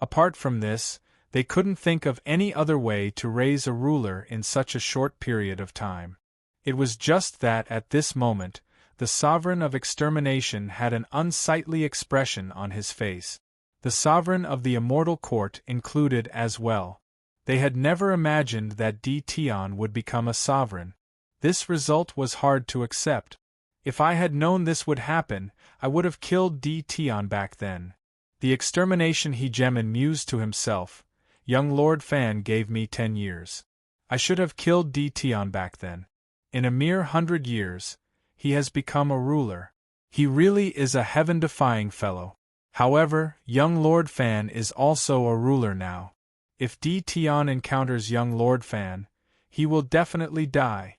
Apart from this, they couldn't think of any other way to raise a ruler in such a short period of time. It was just that at this moment, the sovereign of extermination had an unsightly expression on his face. The sovereign of the immortal court included as well. They had never imagined that Tion would become a sovereign. This result was hard to accept. If I had known this would happen, I would have killed Tion back then. The extermination hegemon mused to himself. Young Lord Fan gave me 10 years. I should have killed Tion back then. In a mere 100 years, he has become a ruler. He really is a heaven-defying fellow. However, young Lord Fan is also a ruler now. If Tion encounters young Lord Fan, he will definitely die.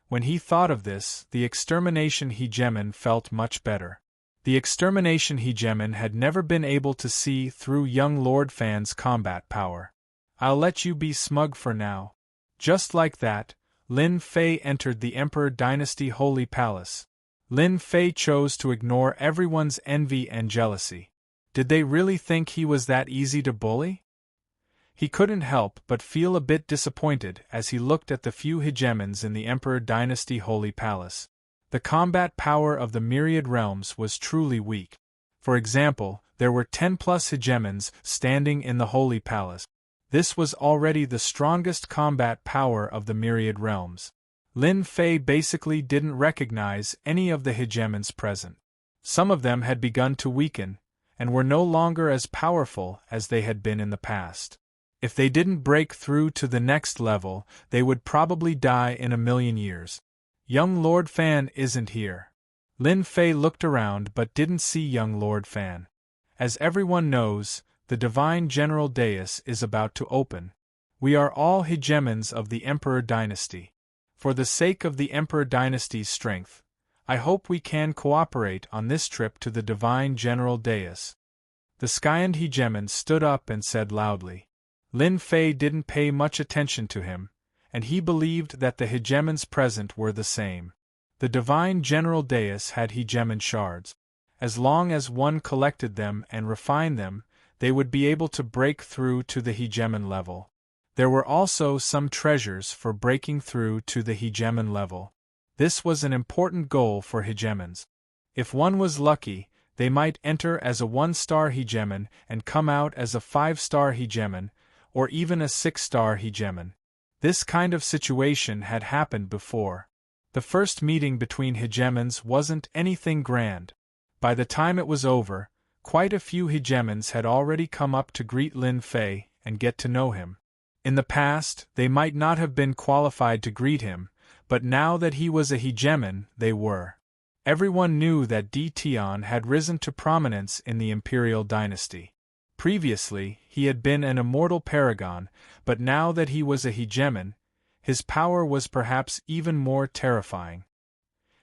When he thought of this, the extermination hegemon felt much better. The extermination hegemon had never been able to see through young Lord Fan's combat power. I'll let you be smug for now. Just like that, Lin Fei entered the Emperor Dynasty Holy Palace. Lin Fei chose to ignore everyone's envy and jealousy. Did they really think he was that easy to bully? He couldn't help but feel a bit disappointed as he looked at the few hegemons in the Emperor Dynasty Holy Palace. The combat power of the myriad realms was truly weak. For example, there were 10+ hegemons standing in the Holy Palace. This was already the strongest combat power of the myriad realms. Lin Fei basically didn't recognize any of the hegemons present. Some of them had begun to weaken, and were no longer as powerful as they had been in the past. If they didn't break through to the next level, they would probably die in 1,000,000 years. Young Lord Fan isn't here. Lin Fei looked around but didn't see young Lord Fan. As everyone knows, the Divine General Dais is about to open. We are all hegemons of the Emperor Dynasty. For the sake of the Emperor Dynasty's strength, I hope we can cooperate on this trip to the Divine General Dais. The Skyend hegemon stood up and said loudly. Lin Fei didn't pay much attention to him, and he believed that the hegemons present were the same. The Divine General Dais had hegemon shards. As long as one collected them and refined them, they would be able to break through to the hegemon level. There were also some treasures for breaking through to the hegemon level. This was an important goal for hegemons. If one was lucky, they might enter as a 1-star hegemon and come out as a 5-star hegemon, or even a 6-star hegemon. This kind of situation had happened before. The first meeting between hegemons wasn't anything grand. By the time it was over, quite a few hegemons had already come up to greet Lin Fei and get to know him. In the past, they might not have been qualified to greet him, but now that he was a hegemon, they were. Everyone knew that Di Tian had risen to prominence in the imperial dynasty. Previously, he had been an immortal paragon, but now that he was a hegemon, his power was perhaps even more terrifying.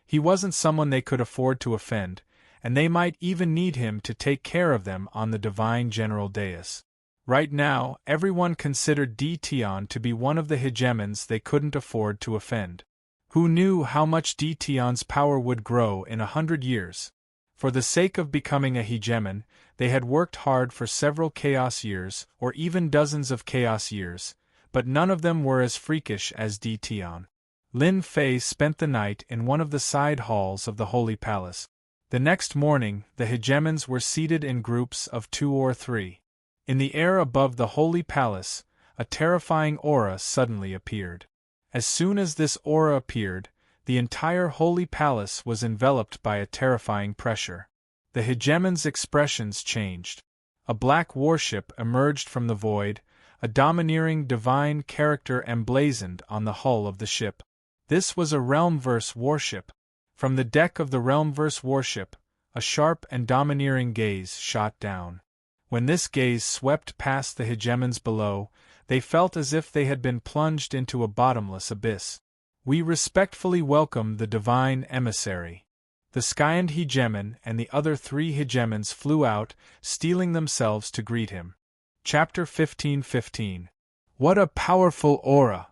He wasn't someone they could afford to offend, and they might even need him to take care of them on the divine general dais. Right now, everyone considered Di Tian to be one of the hegemons they couldn't afford to offend. Who knew how much Di Tian's power would grow in 100 years? For the sake of becoming a hegemon, they had worked hard for several chaos years, or even dozens of chaos years, but none of them were as freakish as Di Tian. Lin Fei spent the night in one of the side halls of the Holy Palace. The next morning, the hegemons were seated in groups of 2 or 3. In the air above the Holy Palace, a terrifying aura suddenly appeared. As soon as this aura appeared, the entire Holy Palace was enveloped by a terrifying pressure. The hegemons' expressions changed. A black warship emerged from the void, a domineering divine character emblazoned on the hull of the ship. This was a Realmverse warship. From the deck of the Realmverse warship, a sharp and domineering gaze shot down. When this gaze swept past the hegemons below, they felt as if they had been plunged into a bottomless abyss. We respectfully welcome the divine emissary. The Skyend hegemon and the other 3 hegemons flew out, steeling themselves to greet him. Chapter 15:15. What a powerful aura!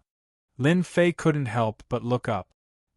Lin Fei couldn't help but look up.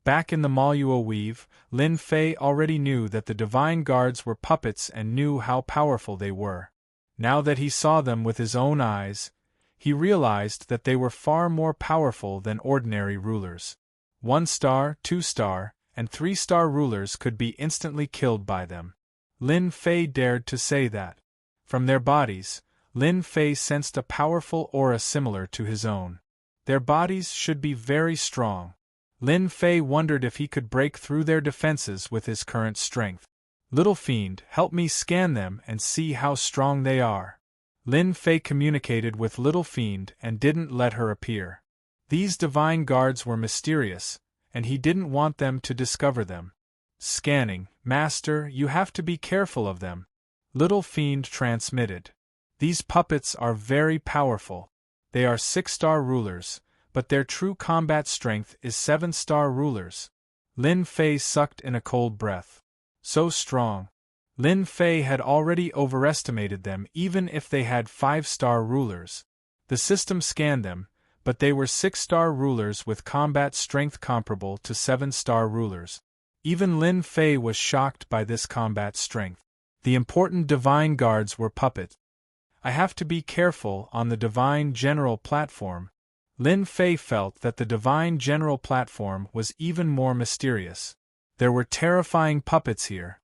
Back in the Maluo Weave, Lin Fei already knew that the divine guards were puppets and knew how powerful they were. Now that he saw them with his own eyes, he realized that they were far more powerful than ordinary rulers. 1-star, 2-star, and 3-star rulers could be instantly killed by them. Lin Fei dared to say that. From their bodies, Lin Fei sensed a powerful aura similar to his own. Their bodies should be very strong. Lin Fei wondered if he could break through their defenses with his current strength. Little fiend, help me scan them and see how strong they are. Lin Fei communicated with Little Fiend and didn't let her appear. These divine guards were mysterious, and he didn't want them to discover them. Scanning, Master, you have to be careful of them. Little Fiend transmitted. These puppets are very powerful. They are 6-star rulers, but their true combat strength is 7-star rulers. Lin Fei sucked in a cold breath. So strong. Lin Fei had already overestimated them even if they had 5-star rulers. The system scanned them, but they were 6-star rulers with combat strength comparable to 7-star rulers. Even Lin Fei was shocked by this combat strength. The important divine guards were puppets. I have to be careful on the divine general platform. Lin Fei felt that the divine general platform was even more mysterious. There were terrifying puppets here.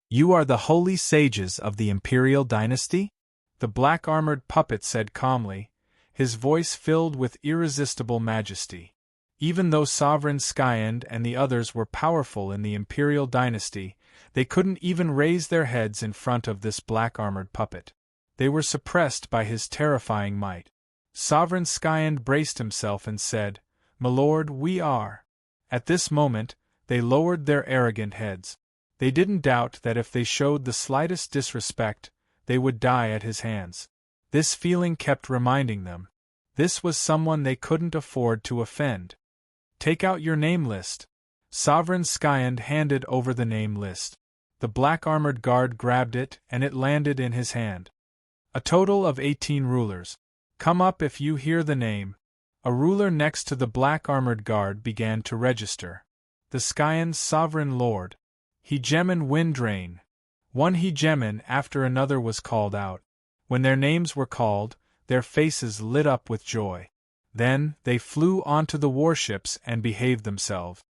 You are the holy sages of the imperial dynasty? The black-armored puppet said calmly, his voice filled with irresistible majesty. Even though Sovereign Skyend and the others were powerful in the imperial dynasty, they couldn't even raise their heads in front of this black-armored puppet. They were suppressed by his terrifying might. Sovereign Skyend braced himself and said, "My lord, we are." At this moment, they lowered their arrogant heads. They didn't doubt that if they showed the slightest disrespect, they would die at his hands. This feeling kept reminding them. This was someone they couldn't afford to offend. Take out your name list. Sovereign Skyend handed over the name list. The black-armored guard grabbed it and it landed in his hand. A total of 18 rulers. Come up if you hear the name. A ruler next to the black-armored guard began to register. The Skyend's sovereign lord. Hegemon Windrain. One hegemon after another was called out. When their names were called, their faces lit up with joy. Then, they flew onto the warships and behaved themselves.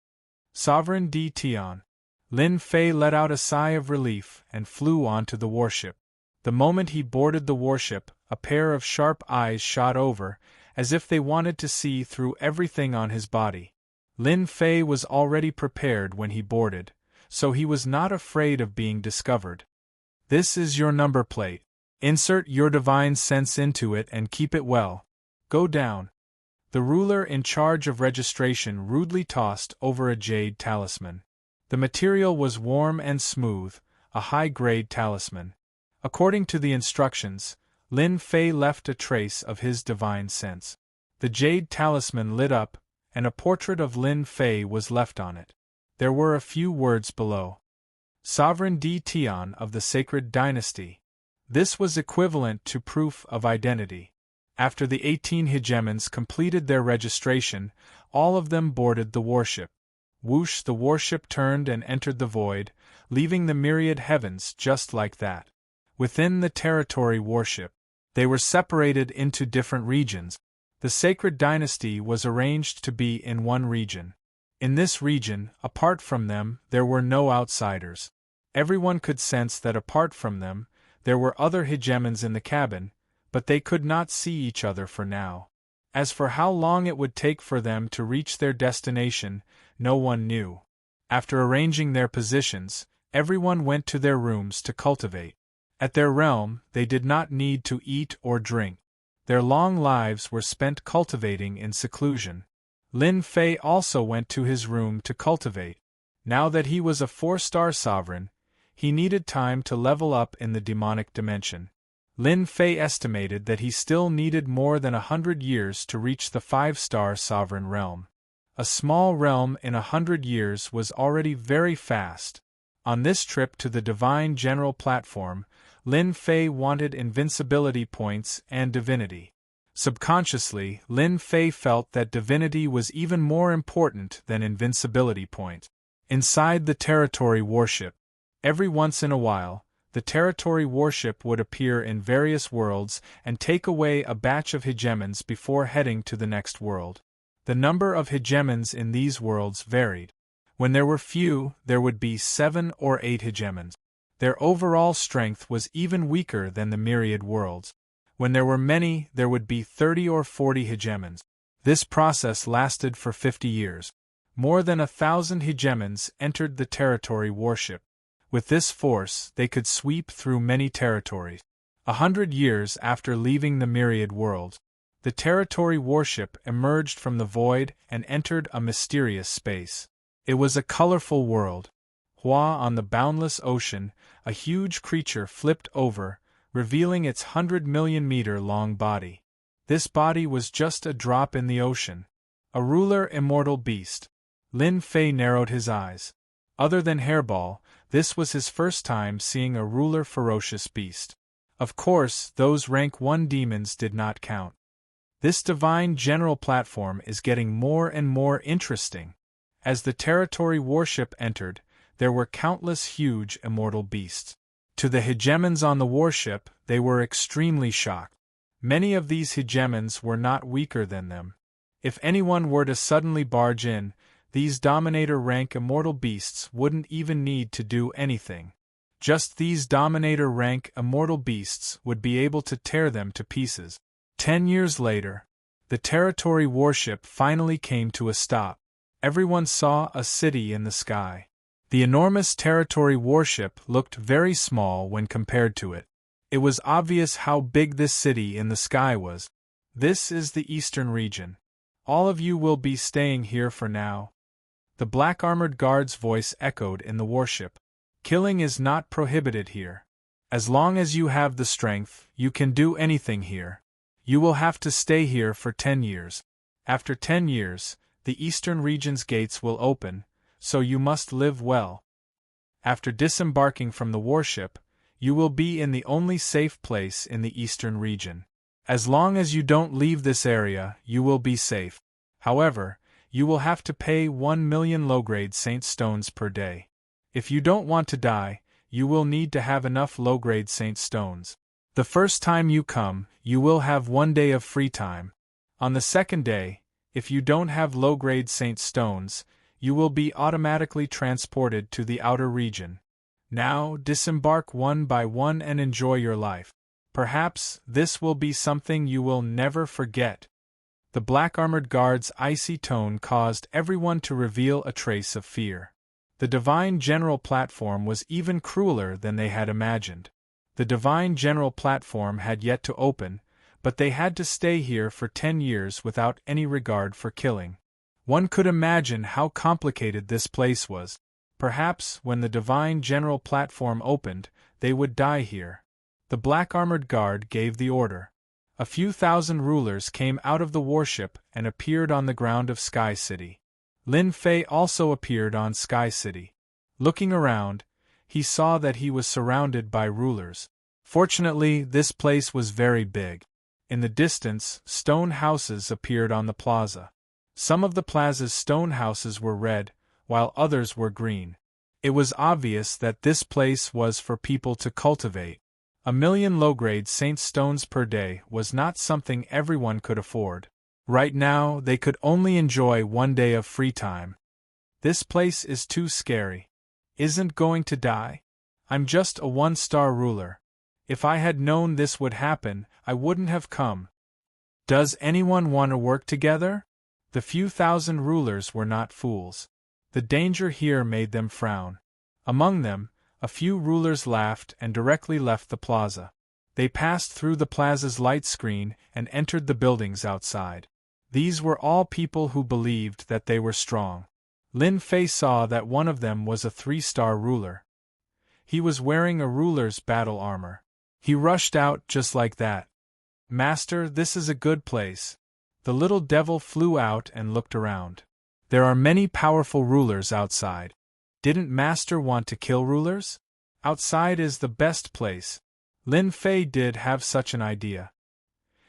Sovereign Di Tian. Lin Fei let out a sigh of relief and flew onto the warship. The moment he boarded the warship, a pair of sharp eyes shot over, as if they wanted to see through everything on his body. Lin Fei was already prepared when he boarded, so he was not afraid of being discovered. This is your number plate. Insert your divine sense into it and keep it well. Go down. The ruler in charge of registration rudely tossed over a jade talisman. The material was warm and smooth, a high-grade talisman. According to the instructions, Lin Fei left a trace of his divine sense. The jade talisman lit up, and a portrait of Lin Fei was left on it. There were a few words below. Sovereign Di Tian of the Sacred Dynasty. This was equivalent to proof of identity. After the 18 hegemons completed their registration, all of them boarded the warship. Whoosh, the warship turned and entered the void, leaving the myriad heavens just like that. Within the territory warship, they were separated into different regions. The Sacred Dynasty was arranged to be in one region. In this region, apart from them, there were no outsiders. Everyone could sense that apart from them, there were other hegemons in the cabin, but they could not see each other for now. As for how long it would take for them to reach their destination, no one knew. After arranging their positions, everyone went to their rooms to cultivate. At their realm, they did not need to eat or drink. Their long lives were spent cultivating in seclusion. Lin Fei also went to his room to cultivate. Now that he was a 4-star sovereign, he needed time to level up in the demonic dimension. Lin Fei estimated that he still needed more than 100 years to reach the 5-star sovereign realm. A small realm in 100 years was already very fast. On this trip to the Divine General Platform, Lin Fei wanted invincibility points and divinity. Subconsciously, Lin Fei felt that divinity was even more important than invincibility points. Inside the territory warship, every once in a while, the territory warship would appear in various worlds and take away a batch of hegemons before heading to the next world. The number of hegemons in these worlds varied. When there were few, there would be 7 or 8 hegemons. Their overall strength was even weaker than the myriad worlds. When there were many, there would be 30 or 40 hegemons. This process lasted for 50 years. More than 1,000 hegemons entered the territory warship. With this force, they could sweep through many territories. 100 years after leaving the myriad worlds, the territory warship emerged from the void and entered a mysterious space. It was a colorful world. Hua, on the boundless ocean, a huge creature flipped over, revealing its 100-million-meter-long body. This body was just a drop in the ocean. A ruler immortal beast. Lin Fei narrowed his eyes. Other than Hairball, this was his first time seeing a ruler ferocious beast. Of course, those rank 1 demons did not count. This divine general platform is getting more and more interesting. As the territory warship entered, there were countless huge immortal beasts. To the hegemons on the warship, they were extremely shocked. Many of these hegemons were not weaker than them. If anyone were to suddenly barge in, these Dominator-rank immortal beasts wouldn't even need to do anything. Just these Dominator-rank immortal beasts would be able to tear them to pieces. 10 years later, the territory warship finally came to a stop. Everyone saw a city in the sky. The enormous territory warship looked very small when compared to it. It was obvious how big this city in the sky was. This is the eastern region. All of you will be staying here for now. The black-armored guard's voice echoed in the warship. Killing is not prohibited here. As long as you have the strength, you can do anything here. You will have to stay here for 10 years. After 10 years, the eastern region's gates will open, so you must live well. After disembarking from the warship, you will be in the only safe place in the eastern region. As long as you don't leave this area, you will be safe. However, you will have to pay 1 million low-grade saint stones per day. If you don't want to die, you will need to have enough low-grade saint stones. The first time you come, you will have 1 day of free time. On the second day, if you don't have low-grade saint stones, you will be automatically transported to the outer region. Now, disembark one by one and enjoy your life. Perhaps this will be something you will never forget. The black-armored guard's icy tone caused everyone to reveal a trace of fear. The Divine General Platform was even crueler than they had imagined. The Divine General Platform had yet to open, but they had to stay here for 10 years without any regard for killing. One could imagine how complicated this place was. Perhaps, when the Divine General Platform opened, they would die here. The black-armored guard gave the order. A few thousand rulers came out of the warship and appeared on the ground of Sky City. Lin Fei also appeared on Sky City. Looking around, he saw that he was surrounded by rulers. Fortunately, this place was very big. In the distance, stone houses appeared on the plaza. Some of the plaza's stone houses were red, while others were green. It was obvious that this place was for people to cultivate. 1,000,000 low-grade saint stones per day was not something everyone could afford. Right now, they could only enjoy 1 day of free time. This place is too scary. Isn't going to die? I'm just a 1-star ruler. If I had known this would happen, I wouldn't have come. Does anyone want to work together? The few thousand rulers were not fools. The danger here made them frown. Among them, a few rulers laughed and directly left the plaza. They passed through the plaza's light screen and entered the buildings outside. These were all people who believed that they were strong. Lin Fei saw that one of them was a 3-star ruler. He was wearing a ruler's battle armor. He rushed out just like that. "Master, this is a good place." The little devil flew out and looked around. "There are many powerful rulers outside. Didn't Master want to kill rulers? Outside is the best place." Lin Fei did have such an idea.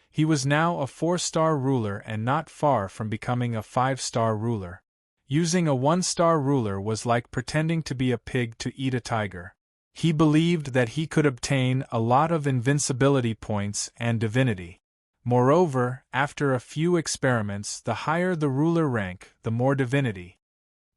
He was now a 4-star ruler and not far from becoming a 5-star ruler. Using a 1-star ruler was like pretending to be a pig to eat a tiger. He believed that he could obtain a lot of invincibility points and divinity. Moreover, after a few experiments, the higher the ruler rank, the more divinity.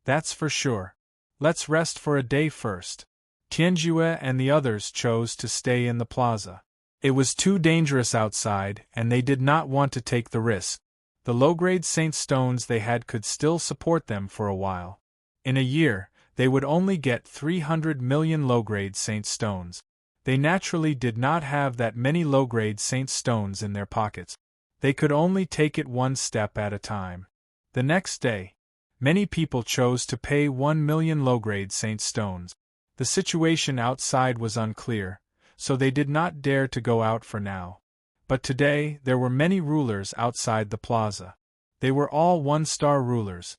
That's for sure. Let's rest for a day first. Tianjue and the others chose to stay in the plaza. It was too dangerous outside, and they did not want to take the risk. The low-grade saint stones they had could still support them for a while. In a year, they would only get 300 million low-grade saint stones. They naturally did not have that many low-grade saint stones in their pockets. They could only take it one step at a time. The next day, many people chose to pay 1 million low-grade saint stones. The situation outside was unclear, so they did not dare to go out for now. But today there were many rulers outside the plaza. They were all 1-star rulers.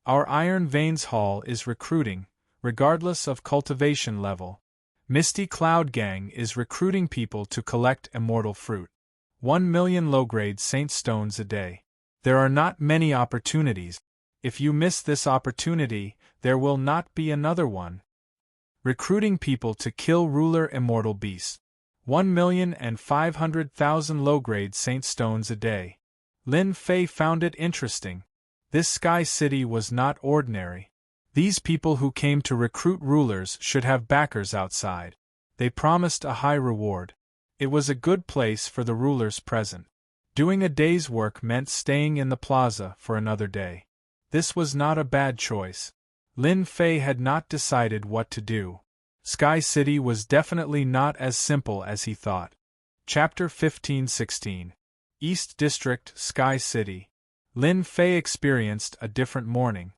Our Iron Veins Hall is recruiting, regardless of cultivation level. Misty Cloud Gang is recruiting people to collect immortal fruit. 1 million low-grade saint stones a day. There are not many opportunities. If you miss this opportunity, there will not be another one. Recruiting people to kill ruler immortal beasts. 1,500,000 low-grade saint stones a day. Lin Fei found it interesting. This Sky City was not ordinary. These people who came to recruit rulers should have backers outside. They promised a high reward. It was a good place for the rulers present. Doing a day's work meant staying in the plaza for another day. This was not a bad choice. Lin Fei had not decided what to do. Sky City was definitely not as simple as he thought. Chapter 15-16. East District, Sky City. Lin Fei experienced a different morning.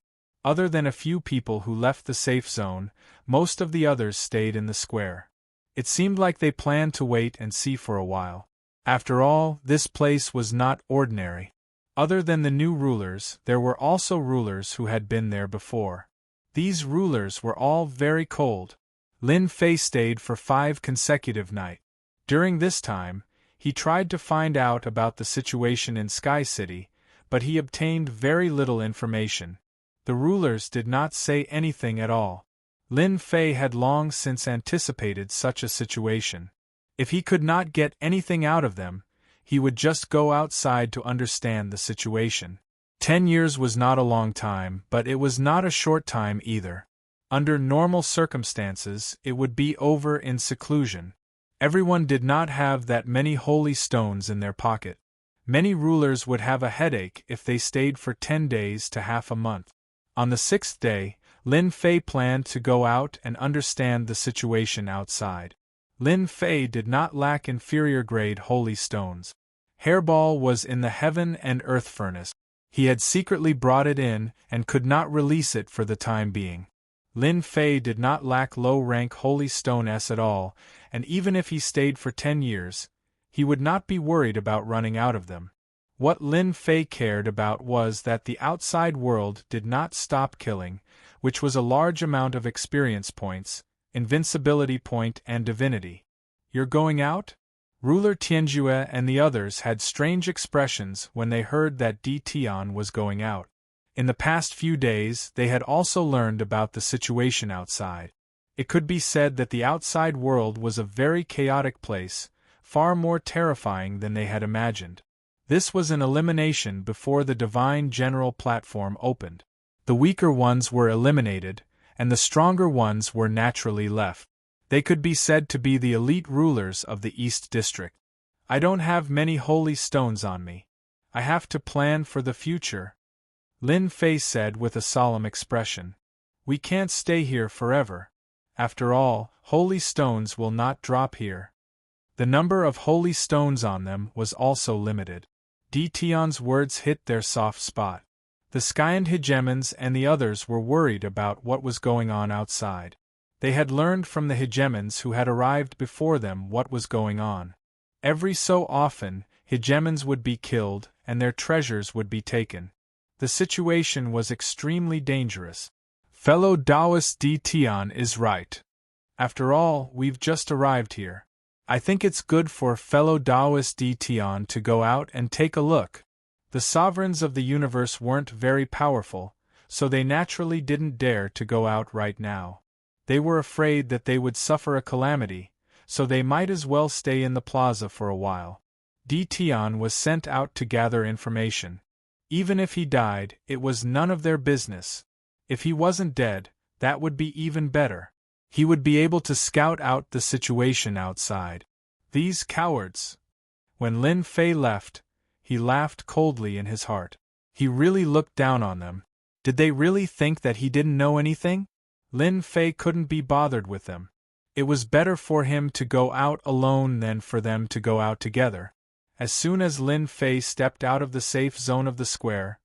Other than a few people who left the safe zone, most of the others stayed in the square. It seemed like they planned to wait and see for a while. After all, this place was not ordinary. Other than the new rulers, there were also rulers who had been there before. These rulers were all very cold. Lin Fei stayed for 5 consecutive nights. During this time, he tried to find out about the situation in Sky City, but he obtained very little information. The rulers did not say anything at all. Lin Fei had long since anticipated such a situation. If he could not get anything out of them, he would just go outside to understand the situation. 10 years was not a long time, but it was not a short time either. Under normal circumstances, it would be over in seclusion. Everyone did not have that many holy stones in their pocket. Many rulers would have a headache if they stayed for 10 days to half a month. On the sixth day, Lin Fei planned to go out and understand the situation outside. Lin Fei did not lack inferior-grade holy stones. Hairball was in the heaven and earth furnace. He had secretly brought it in and could not release it for the time being. Lin Fei did not lack low-rank holy stone at all, and even if he stayed for 10 years, he would not be worried about running out of them. What Lin Fei cared about was that the outside world did not stop killing, which was a large amount of experience points, invincibility point and divinity. You're going out? Ruler Tianjue and the others had strange expressions when they heard that Di Tian was going out. In the past few days they had also learned about the situation outside. It could be said that the outside world was a very chaotic place, far more terrifying than they had imagined. This was an elimination before the Divine General platform opened. The weaker ones were eliminated, and the stronger ones were naturally left. They could be said to be the elite rulers of the East District. I don't have many holy stones on me. I have to plan for the future, Lin Fei said with a solemn expression. We can't stay here forever. After all, holy stones will not drop here. The number of holy stones on them was also limited. Di Tian's words hit their soft spot. The Skyend hegemons and the others were worried about what was going on outside. They had learned from the hegemons who had arrived before them what was going on. Every so often, hegemons would be killed and their treasures would be taken. The situation was extremely dangerous. Fellow Taoist Di Tian is right. After all, we've just arrived here. I think it's good for fellow Taoist Di Tian to go out and take a look. The sovereigns of the universe weren't very powerful, so they naturally didn't dare to go out right now. They were afraid that they would suffer a calamity, so they might as well stay in the plaza for a while. Di Tian was sent out to gather information. Even if he died, it was none of their business. If he wasn't dead, that would be even better. He would be able to scout out the situation outside. These cowards! When Lin Fei left, he laughed coldly in his heart. He really looked down on them. Did they really think that he didn't know anything? Lin Fei couldn't be bothered with them. It was better for him to go out alone than for them to go out together. As soon as Lin Fei stepped out of the safe zone of the square,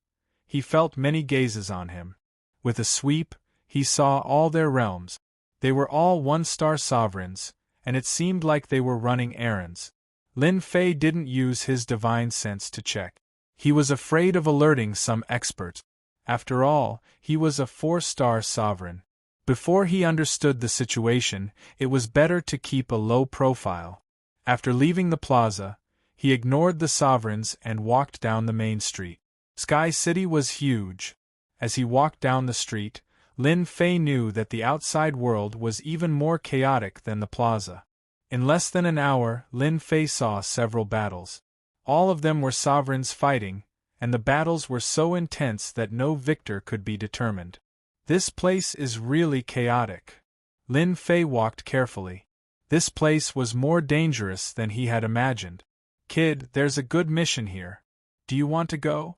he felt many gazes on him. With a sweep, he saw all their realms. They were all one-star sovereigns, and it seemed like they were running errands. Lin Fei didn't use his divine sense to check. He was afraid of alerting some expert. After all, he was a 4-star sovereign. Before he understood the situation, it was better to keep a low profile. After leaving the plaza, he ignored the sovereigns and walked down the main street. Sky City was huge. As he walked down the street, Lin Fei knew that the outside world was even more chaotic than the plaza. In less than an hour, Lin Fei saw several battles. All of them were sovereigns fighting, and the battles were so intense that no victor could be determined. This place is really chaotic. Lin Fei walked carefully. This place was more dangerous than he had imagined. Kid, there's a good mission here. Do you want to go?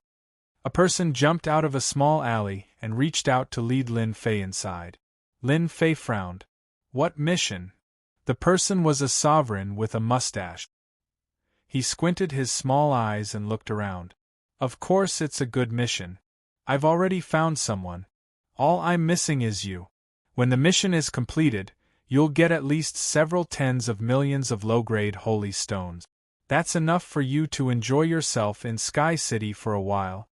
A person jumped out of a small alley and reached out to lead Lin Fei inside. Lin Fei frowned. What mission? The person was a sovereign with a mustache. He squinted his small eyes and looked around. Of course it's a good mission. I've already found someone. All I'm missing is you. When the mission is completed, you'll get at least several tens of millions of low-grade holy stones. That's enough for you to enjoy yourself in Sky City for a while.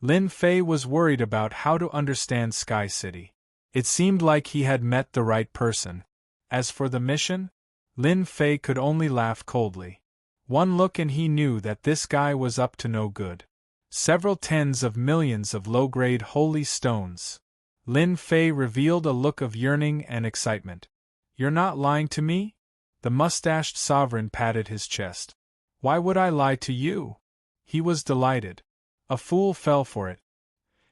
Lin Fei was worried about how to understand Sky City. It seemed like he had met the right person. As for the mission, Lin Fei could only laugh coldly. One look and he knew that this guy was up to no good. Several tens of millions of low-grade holy stones. Lin Fei revealed a look of yearning and excitement. You're not lying to me? The mustached sovereign patted his chest. Why would I lie to you? He was delighted. A fool fell for it.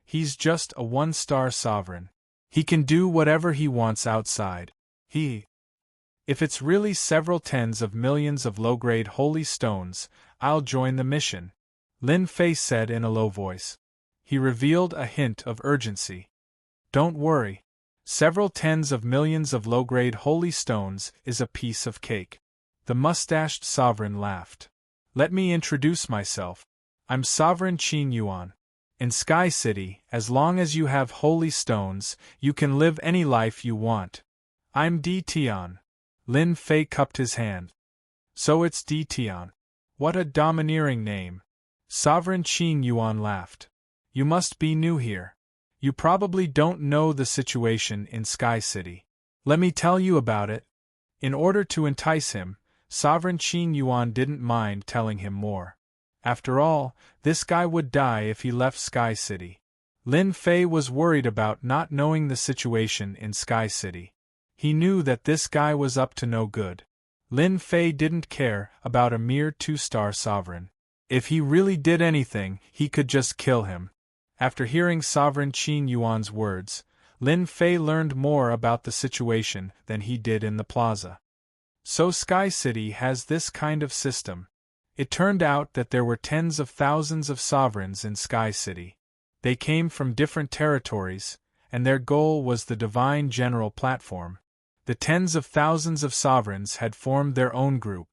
He's just a 1-star sovereign. He can do whatever he wants outside. If it's really several tens of millions of low-grade holy stones, I'll join the mission. Lin Fei said in a low voice. He revealed a hint of urgency. Don't worry. Several tens of millions of low-grade holy stones is a piece of cake. The mustached sovereign laughed. Let me introduce myself. I'm Sovereign Qin Yuan. In Sky City, as long as you have holy stones, you can live any life you want. I'm Di Tian. Lin Fei cupped his hand. So it's Di Tian. What a domineering name. Sovereign Qin Yuan laughed. You must be new here. You probably don't know the situation in Sky City. Let me tell you about it. In order to entice him, Sovereign Qin Yuan didn't mind telling him more. After all, this guy would die if he left Sky City. Lin Fei was worried about not knowing the situation in Sky City. He knew that this guy was up to no good. Lin Fei didn't care about a mere 2-star sovereign. If he really did anything, he could just kill him. After hearing Sovereign Qin Yuan's words, Lin Fei learned more about the situation than he did in the plaza. So Sky City has this kind of system. It turned out that there were tens of thousands of sovereigns in Sky City. They came from different territories, and their goal was the divine general platform. The tens of thousands of sovereigns had formed their own group.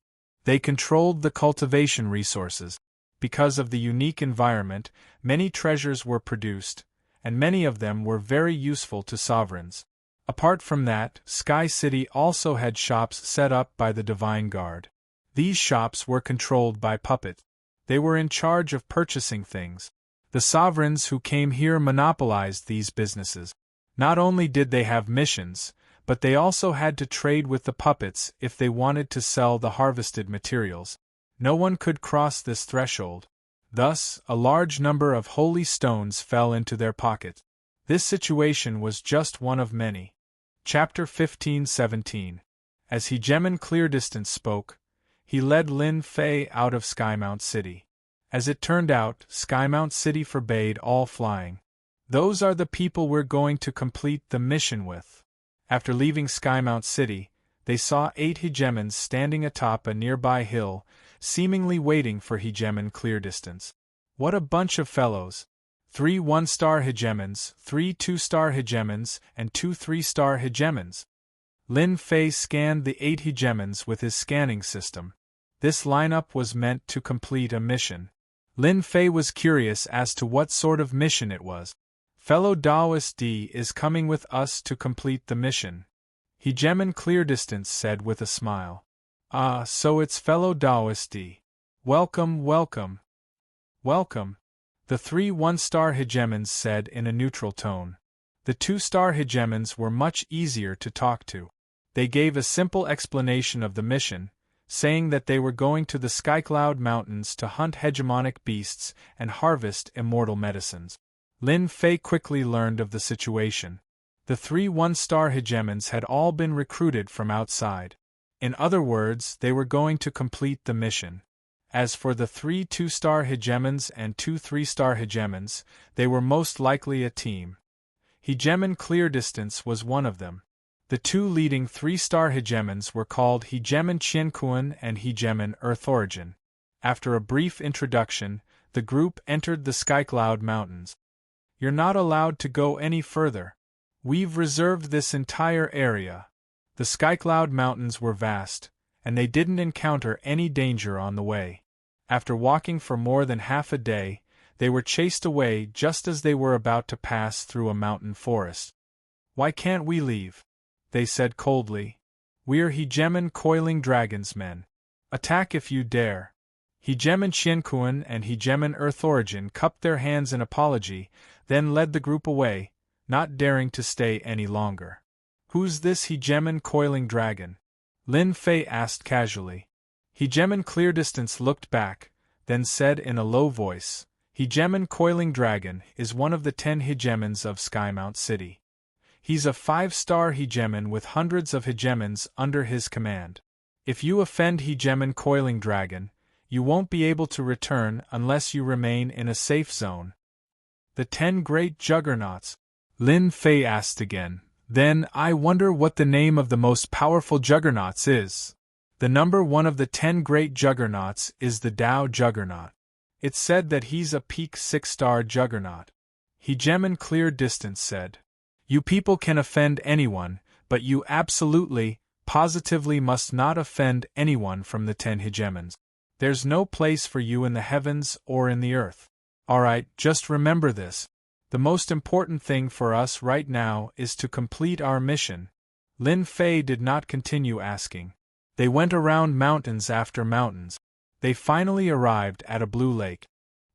They controlled the cultivation resources. Because of the unique environment, many treasures were produced, and many of them were very useful to sovereigns. Apart from that, Sky City also had shops set up by the Divine Guard. These shops were controlled by puppets. They were in charge of purchasing things. The sovereigns who came here monopolized these businesses. Not only did they have missions, but they also had to trade with the puppets if they wanted to sell the harvested materials. No one could cross this threshold. Thus, a large number of holy stones fell into their pockets. This situation was just one of many. Chapter 15-17. As Hegemon Cleardistance spoke, he led Lin Fei out of Skymount City. As it turned out, Skymount City forbade all flying. Those are the people we're going to complete the mission with. After leaving Skymount City, they saw 8 Hegemons standing atop a nearby hill, seemingly waiting for Hegemon Cleardistance. What a bunch of fellows! 3 1-star Hegemons, 3 2-star Hegemons, and 2 3-star Hegemons. Lin Fei scanned the 8 Hegemons with his scanning system. This lineup was meant to complete a mission. Lin Fei was curious as to what sort of mission it was. Fellow Daoist D is coming with us to complete the mission, Hegemon Cleardistance said with a smile. Ah, so it's fellow Daoist D. Welcome, welcome. Welcome, the 3 1-star Hegemons said in a neutral tone. The 2-star Hegemons were much easier to talk to. They gave a simple explanation of the mission, saying that they were going to the Skycloud Mountains to hunt hegemonic beasts and harvest immortal medicines. Lin Fei quickly learned of the situation. The 3 1-star Hegemons had all been recruited from outside. In other words, they were going to complete the mission. As for the 3 2-star Hegemons and 2 3-star Hegemons, they were most likely a team. Hegemon Cleardistance was one of them. The 2 leading 3-star Hegemons were called Hegemon Qianquan and Hegemon Earth Origin. After a brief introduction, the group entered the Skycloud Mountains. You're not allowed to go any further. We've reserved this entire area. The Skycloud Mountains were vast, and they didn't encounter any danger on the way. After walking for more than half a day, they were chased away just as they were about to pass through a mountain forest. Why can't we leave? They said coldly. We're Hegemon Coiling Dragon's men. Attack if you dare. Hegemon Qianquan and Hegemon Earth Origin cupped their hands in apology, then led the group away, not daring to stay any longer. Who's this Hegemon Coiling Dragon? Lin Fei asked casually. Hegemon Cleardistance looked back, then said in a low voice, Hegemon Coiling Dragon is one of the 10 Hegemons of Skymount City. He's a 5-star Hegemon with hundreds of Hegemons under his command. If you offend Hegemon Coiling Dragon, you won't be able to return unless you remain in a safe zone. The 10 Great Juggernauts? Lin Fei asked again. Then I wonder what the name of the most powerful Juggernauts is. The number 1 of the 10 Great Juggernauts is the Tao Juggernaut. It's said that he's a peak 6-star juggernaut. Hegemon Clear Distance said. You people can offend anyone, but you absolutely, positively must not offend anyone from the 10 hegemons. There's no place for you in the heavens or in the earth. Alright, just remember this. The most important thing for us right now is to complete our mission. Lin Fei did not continue asking. They went around mountains after mountains. They finally arrived at a blue lake.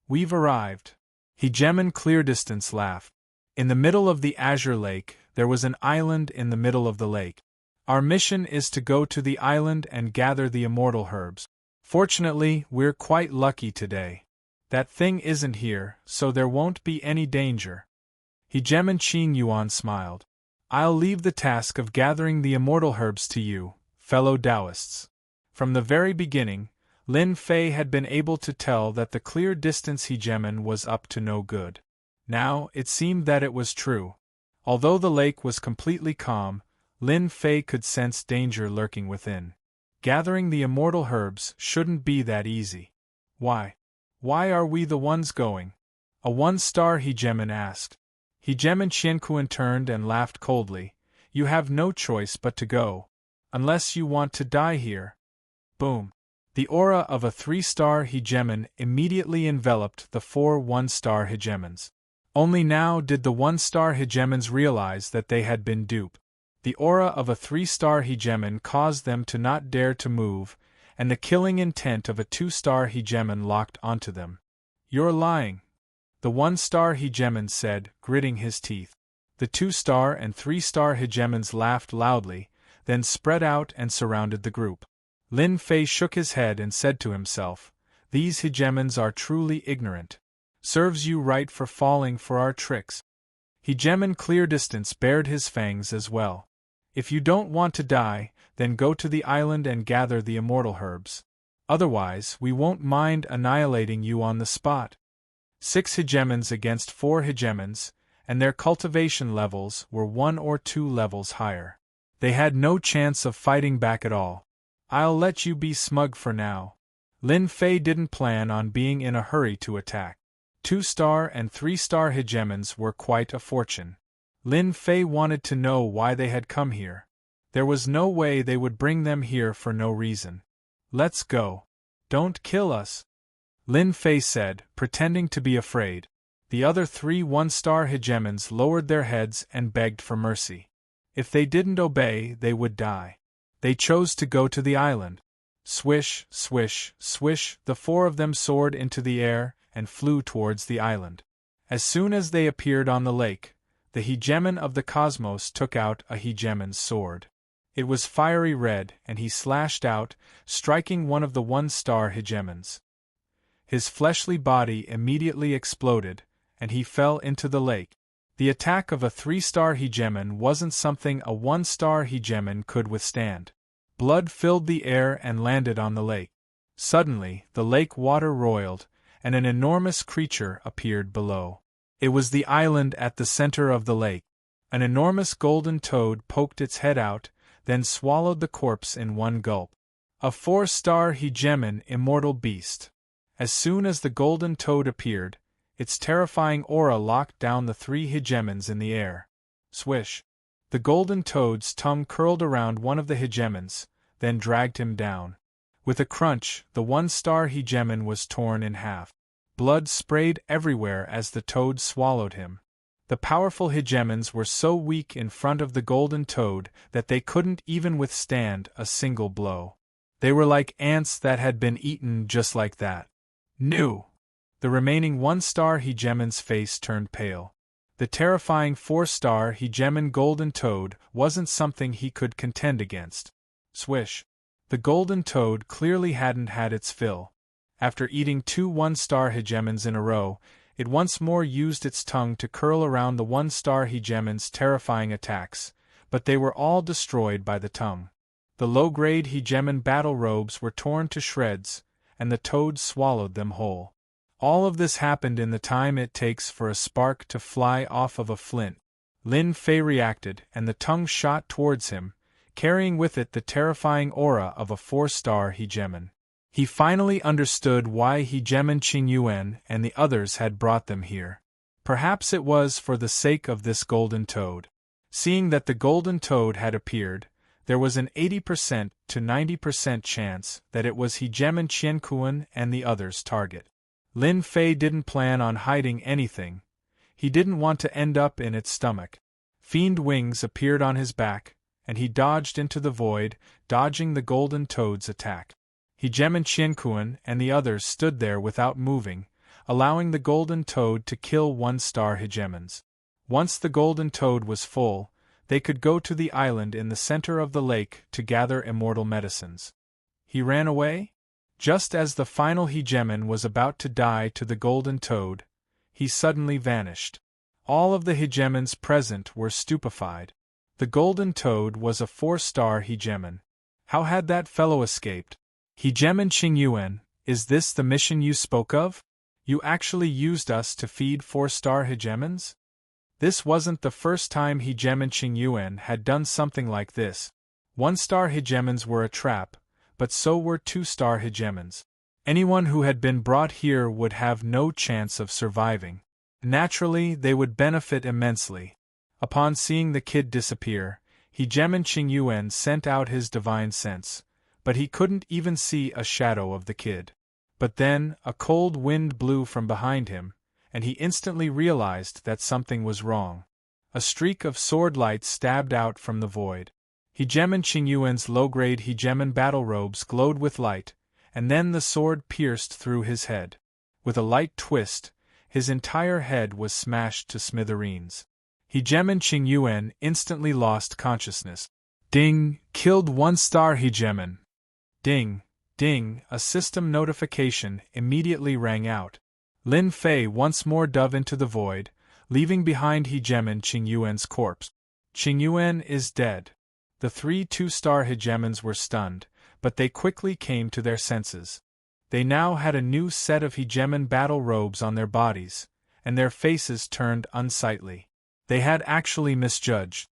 We've arrived. Hegemon Clear Distance laughed. In the middle of the azure lake, there was an island in the middle of the lake. Our mission is to go to the island and gather the immortal herbs. Fortunately, we're quite lucky today. That thing isn't here, so there won't be any danger. Hegemon Qing Yuan smiled. I'll leave the task of gathering the immortal herbs to you, fellow Taoists. From the very beginning, Lin Fei had been able to tell that the Clear Distance hegemon was up to no good. Now, it seemed that it was true. Although the lake was completely calm, Lin Fei could sense danger lurking within. Gathering the immortal herbs shouldn't be that easy. Why? Why are we the ones going? A 1-star hegemon asked. Hegemon Qianquan turned and laughed coldly. You have no choice but to go. Unless you want to die here. Boom. The aura of a 3-star hegemon immediately enveloped the 4 1-star hegemons. Only now did the 1-star hegemons realize that they had been duped. The aura of a 3-star hegemon caused them to not dare to move, and the killing intent of a 2-star hegemon locked onto them. You're lying. The 1-star hegemon said, gritting his teeth. The 2-star and 3-star hegemons laughed loudly, then spread out and surrounded the group. Lin Fei shook his head and said to himself, These hegemons are truly ignorant. Serves you right for falling for our tricks. Hegemon Clear Distance bared his fangs as well. If you don't want to die, then go to the island and gather the immortal herbs. Otherwise, we won't mind annihilating you on the spot. 6 hegemons against 4 hegemons, and their cultivation levels were 1 or 2 levels higher. They had no chance of fighting back at all. I'll let you be smug for now. Lin Fei didn't plan on being in a hurry to attack. 2-star and 3-star hegemons were quite a fortune. Lin Fei wanted to know why they had come here. There was no way they would bring them here for no reason. Let's go. Don't kill us, Lin Fei said, pretending to be afraid. The other 3 1-star hegemons lowered their heads and begged for mercy. If they didn't obey, they would die. They chose to go to the island. Swish, swish, swish, the 4 of them soared into the air and flew towards the island. As soon as they appeared on the lake, the hegemon of the cosmos took out a hegemon's sword. It was fiery red, and he slashed out, striking one of the 1-star hegemons. His fleshly body immediately exploded, and he fell into the lake. The attack of a 3-star hegemon wasn't something a 1-star hegemon could withstand. Blood filled the air and landed on the lake. Suddenly, the lake water roiled, and an enormous creature appeared below. It was the island at the center of the lake. An enormous golden toad poked its head out, then swallowed the corpse in one gulp. A 4-star hegemon immortal beast. As soon as the golden toad appeared, its terrifying aura locked down the 3 hegemons in the air. Swish! The golden toad's tongue curled around one of the hegemons, then dragged him down. With a crunch, the 1-star hegemon was torn in half. Blood sprayed everywhere as the toad swallowed him. The powerful hegemons were so weak in front of the golden toad that they couldn't even withstand a single blow. They were like ants that had been eaten just like that. No! The remaining 1-star hegemon's face turned pale. The terrifying 4-star hegemon golden toad wasn't something he could contend against. Swish! The golden toad clearly hadn't had its fill. After eating 2 1-star hegemons in a row, it once more used its tongue to curl around the 1-star hegemon's terrifying attacks, but they were all destroyed by the tongue. The low-grade hegemon battle robes were torn to shreds, and the toad swallowed them whole. All of this happened in the time it takes for a spark to fly off of a flint. Lin Fei reacted, and the tongue shot towards him, carrying with it the terrifying aura of a 4-star hegemon. He finally understood why Hegemen Qingyuan and the others had brought them here. Perhaps it was for the sake of this golden toad. Seeing that the golden toad had appeared, there was an 80% to 90% chance that it was Hegemen Qiankuan and the others' target. Lin Fei didn't plan on hiding anything. He didn't want to end up in its stomach. Fiend wings appeared on his back, and he dodged into the void, dodging the golden toad's attack. Hegemen Qiankuan and the others stood there without moving, allowing the golden toad to kill one-star hegemons. Once the golden toad was full, they could go to the island in the center of the lake to gather immortal medicines. He ran away? Just as the final hegemon was about to die to the golden toad, he suddenly vanished. All of the hegemons present were stupefied. The golden toad was a 4-star hegemon. How had that fellow escaped? Hegemon Qingyuan, is this the mission you spoke of? You actually used us to feed 4-star hegemons? This wasn't the first time Hegemon Qingyuan had done something like this. 1-star hegemons were a trap, but so were 2-star hegemons. Anyone who had been brought here would have no chance of surviving. Naturally, they would benefit immensely. Upon seeing the kid disappear, Hegemon Qingyuan sent out his divine sense, but he couldn't even see a shadow of the kid. But then, a cold wind blew from behind him, and he instantly realized that something was wrong. A streak of sword light stabbed out from the void. Hegemon Qingyuan's low-grade hegemon battle robes glowed with light, and then the sword pierced through his head. With a light twist, his entire head was smashed to smithereens. Hegemon Qingyuan instantly lost consciousness. Ding! Killed 1-star hegemon. Ding! Ding! A system notification immediately rang out. Lin Fei once more dove into the void, leaving behind Hegemon Qingyuan's corpse. Qingyuan is dead. The 3 2-star hegemons were stunned, but they quickly came to their senses. They now had a new set of hegemon battle robes on their bodies, and their faces turned unsightly. They had actually misjudged.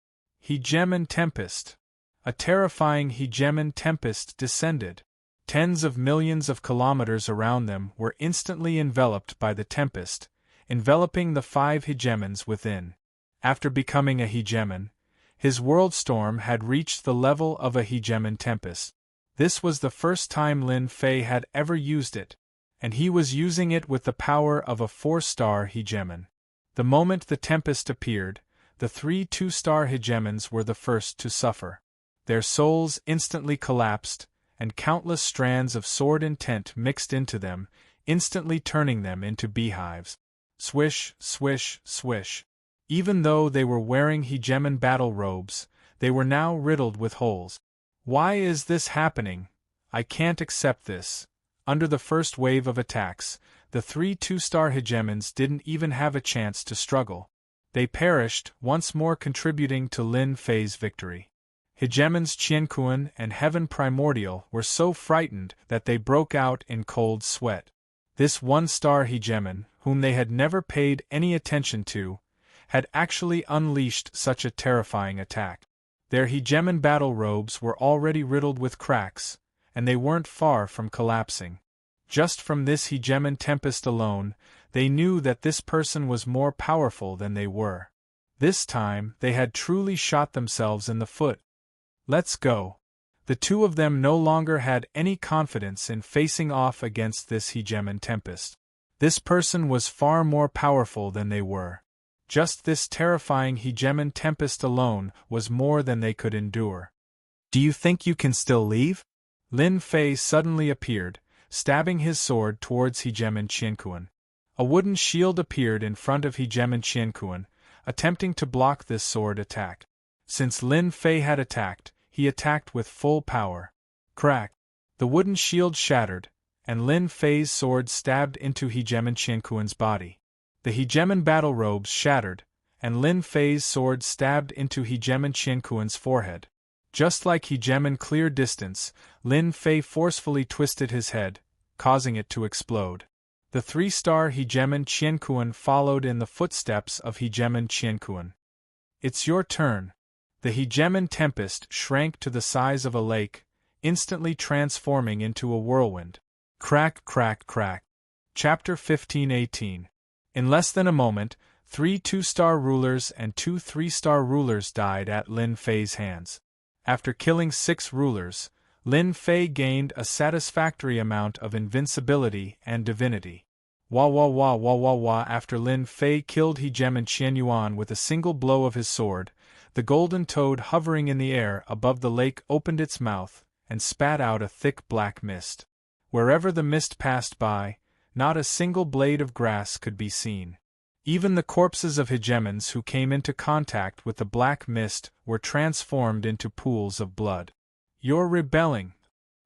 Hegemon Tempest. A terrifying hegemon tempest descended. Tens of millions of kilometers around them were instantly enveloped by the tempest, enveloping the 5 hegemons within. After becoming a hegemon, his world storm had reached the level of a hegemon tempest. This was the first time Lin Fei had ever used it, and he was using it with the power of a 4-star hegemon. The moment the tempest appeared, the 3 2-star hegemons were the first to suffer. Their souls instantly collapsed, and countless strands of sword intent mixed into them, instantly turning them into beehives. Swish, swish, swish. Even though they were wearing hegemon battle robes, they were now riddled with holes. Why is this happening? I can't accept this. Under the first wave of attacks, the 3 2-star hegemons didn't even have a chance to struggle. They perished, once more contributing to Lin Fei's victory. Hegemons Qiankuan and Heaven Primordial were so frightened that they broke out in cold sweat. This 1-star hegemon, whom they had never paid any attention to, had actually unleashed such a terrifying attack. Their hegemon battle robes were already riddled with cracks, and they weren't far from collapsing. Just from this hegemon tempest alone, they knew that this person was more powerful than they were. This time, they had truly shot themselves in the foot. Let's go. The two of them no longer had any confidence in facing off against this hegemon tempest. This person was far more powerful than they were. Just this terrifying hegemon tempest alone was more than they could endure. Do you think you can still leave? Lin Fei suddenly appeared, stabbing his sword towards Hegemon Qiankuan. A wooden shield appeared in front of Hegemon Qiankuan, attempting to block this sword attack. Since Lin Fei had attacked, he attacked with full power. Crack! The wooden shield shattered, and Lin Fei's sword stabbed into Hegemon Qiankuan's body. The hegemon battle robes shattered, and Lin Fei's sword stabbed into Hegemon Qiankuan's forehead. Just like hegemon clear distance, Lin Fei forcefully twisted his head, causing it to explode. The 3-star hegemon Qiankuan followed in the footsteps of Hegemon Qiankuan. It's your turn. The hegemon tempest shrank to the size of a lake, instantly transforming into a whirlwind. Crack, crack, crack. Chapter 15:18. In less than a moment, 3 2-star rulers and 2 3-star rulers died at Lin Fei's hands. After killing 6 rulers, Lin Fei gained a satisfactory amount of invincibility and divinity. Wah wah wah wah wah wah. After Lin Fei killed He Gem and Qian Yuan with a single blow of his sword, the golden toad hovering in the air above the lake opened its mouth and spat out a thick black mist. Wherever the mist passed by, not a single blade of grass could be seen. Even the corpses of hegemons who came into contact with the black mist were transformed into pools of blood. You're rebelling.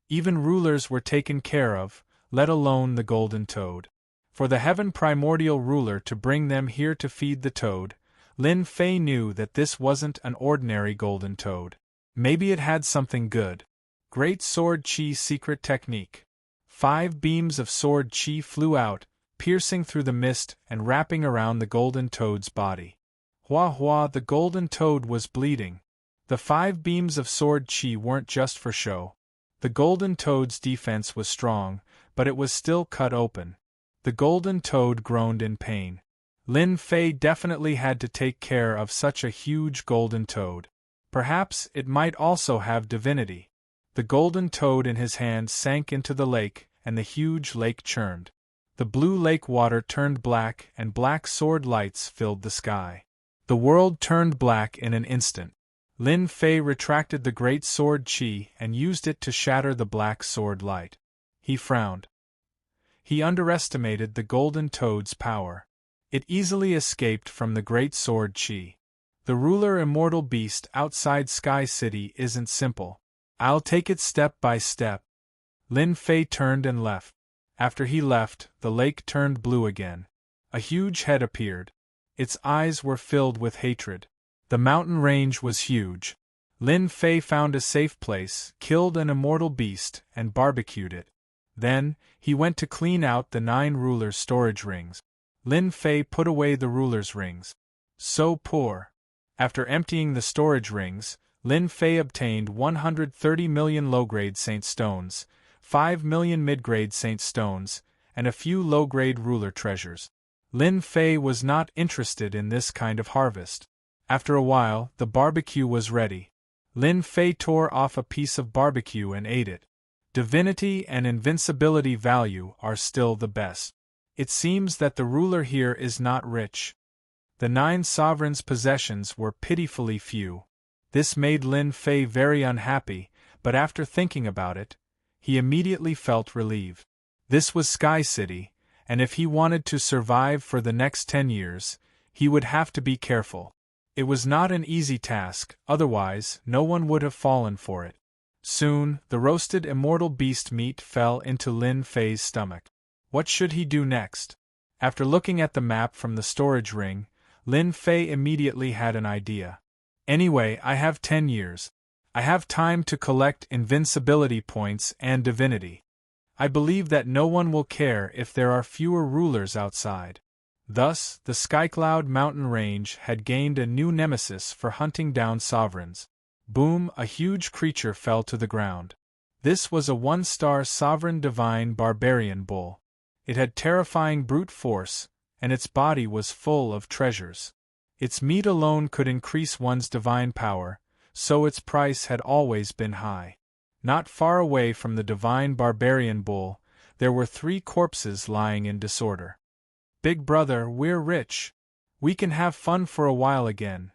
Even rulers were taken care of, let alone the golden toad. For the heaven primordial ruler to bring them here to feed the toad, Lin Fei knew that this wasn't an ordinary golden toad. Maybe it had something good. Great Sword Chi secret technique. 5 beams of sword chi flew out, piercing through the mist and wrapping around the golden toad's body. Hua hua, the golden toad was bleeding. The 5 beams of sword chi weren't just for show. The golden toad's defense was strong, but it was still cut open. The golden toad groaned in pain. Lin Fei definitely had to take care of such a huge golden toad. Perhaps it might also have divinity. The golden toad in his hand sank into the lake, and the huge lake churned. The blue lake water turned black, and black sword lights filled the sky. The world turned black in an instant. Lin Fei retracted the great sword chi and used it to shatter the black sword light. He frowned. He underestimated the golden toad's power. It easily escaped from the great sword chi. The ruler immortal beast outside Sky City isn't simple. I'll take it step by step. Lin Fei turned and left. After he left, the lake turned blue again. A huge head appeared. Its eyes were filled with hatred. The mountain range was huge. Lin Fei found a safe place, killed an immortal beast, and barbecued it. Then, he went to clean out the 9 rulers' storage rings. Lin Fei put away the rulers' rings. So poor. After emptying the storage rings, Lin Fei obtained 130 million low-grade saint stones, 5 million mid-grade saint stones, and a few low-grade ruler treasures. Lin Fei was not interested in this kind of harvest. After a while, the barbecue was ready. Lin Fei tore off a piece of barbecue and ate it. Divinity and invincibility value are still the best. It seems that the ruler here is not rich. The 9 sovereigns' possessions were pitifully few. This made Lin Fei very unhappy, but after thinking about it, he immediately felt relieved. This was Sky City, and if he wanted to survive for the next 10 years, he would have to be careful. It was not an easy task, otherwise no one would have fallen for it. Soon, the roasted immortal beast meat fell into Lin Fei's stomach. What should he do next? After looking at the map from the storage ring, Lin Fei immediately had an idea. Anyway, I have 10 years. I have time to collect invincibility points and divinity. I believe that no one will care if there are fewer rulers outside. Thus, the Skycloud mountain range had gained a new nemesis for hunting down sovereigns. Boom, a huge creature fell to the ground. This was a 1-star sovereign divine barbarian bull. It had terrifying brute force, and its body was full of treasures. Its meat alone could increase one's divine power, so its price had always been high. Not far away from the divine barbarian bull, there were 3 corpses lying in disorder. Big brother, we're rich. We can have fun for a while again.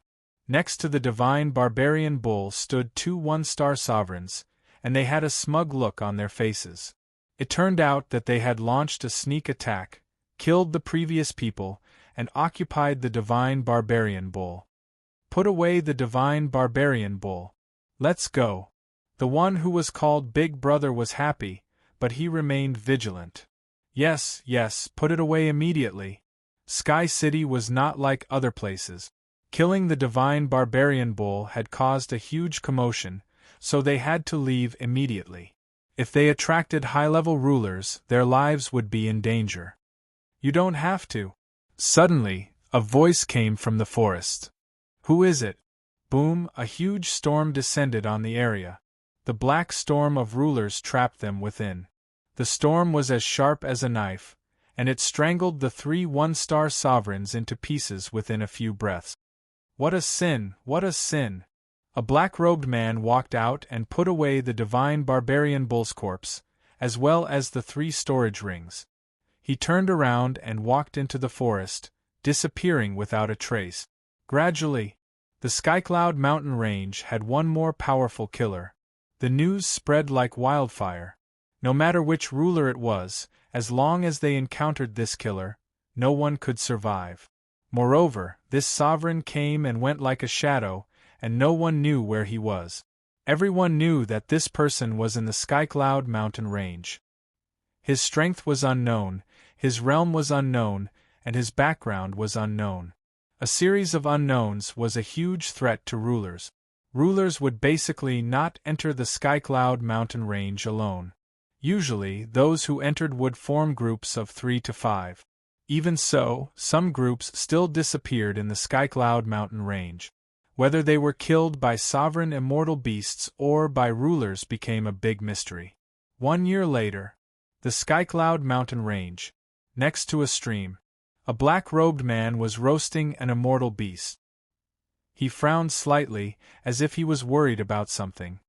Next to the divine barbarian bull stood 2 1-star sovereigns, and they had a smug look on their faces. It turned out that they had launched a sneak attack, killed the previous people, and occupied the divine barbarian bull. Put away the divine barbarian bull. Let's go. The one who was called Big Brother was happy, but he remained vigilant. Yes, put it away immediately. Sky City was not like other places. Killing the divine barbarian bull had caused a huge commotion, so they had to leave immediately. If they attracted high-level rulers, their lives would be in danger. You don't have to. Suddenly, a voice came from the forest. Who is it? Boom, a huge storm descended on the area. The black storm of rulers trapped them within. The storm was as sharp as a knife, and it strangled the 3 one-star sovereigns into pieces within a few breaths. What a sin, what a sin! A black-robed man walked out and put away the divine barbarian bull's corpse, as well as the 3 storage rings. He turned around and walked into the forest, disappearing without a trace. Gradually, the Skycloud mountain range had one more powerful killer. The news spread like wildfire. No matter which ruler it was, as long as they encountered this killer, no one could survive. Moreover, this sovereign came and went like a shadow, and no one knew where he was. Everyone knew that this person was in the Skycloud mountain range. His strength was unknown, his realm was unknown, and his background was unknown. A series of unknowns was a huge threat to rulers. Rulers would basically not enter the Skycloud mountain range alone. Usually, those who entered would form groups of 3 to 5. Even so, some groups still disappeared in the Skycloud mountain range. Whether they were killed by sovereign immortal beasts or by rulers became a big mystery. 1 year later, the Skycloud mountain range, next to a stream, a black-robed man was roasting an immortal beast. He frowned slightly, as if he was worried about something.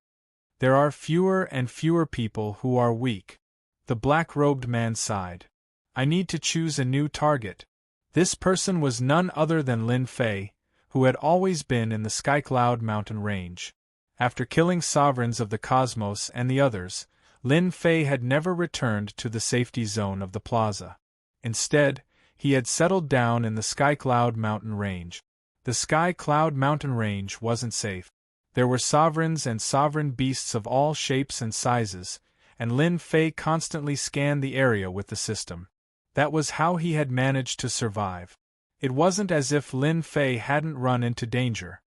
There are fewer and fewer people who are weak. The black-robed man sighed. I need to choose a new target. This person was none other than Lin Fei, who had always been in the Skycloud mountain range. After killing sovereigns of the cosmos and the others, Lin Fei had never returned to the safety zone of the plaza. Instead, he had settled down in the Skycloud mountain range. The Skycloud mountain range wasn't safe. There were sovereigns and sovereign beasts of all shapes and sizes, and Lin Fei constantly scanned the area with the system. That was how he had managed to survive. It wasn't as if Lin Fei hadn't run into danger.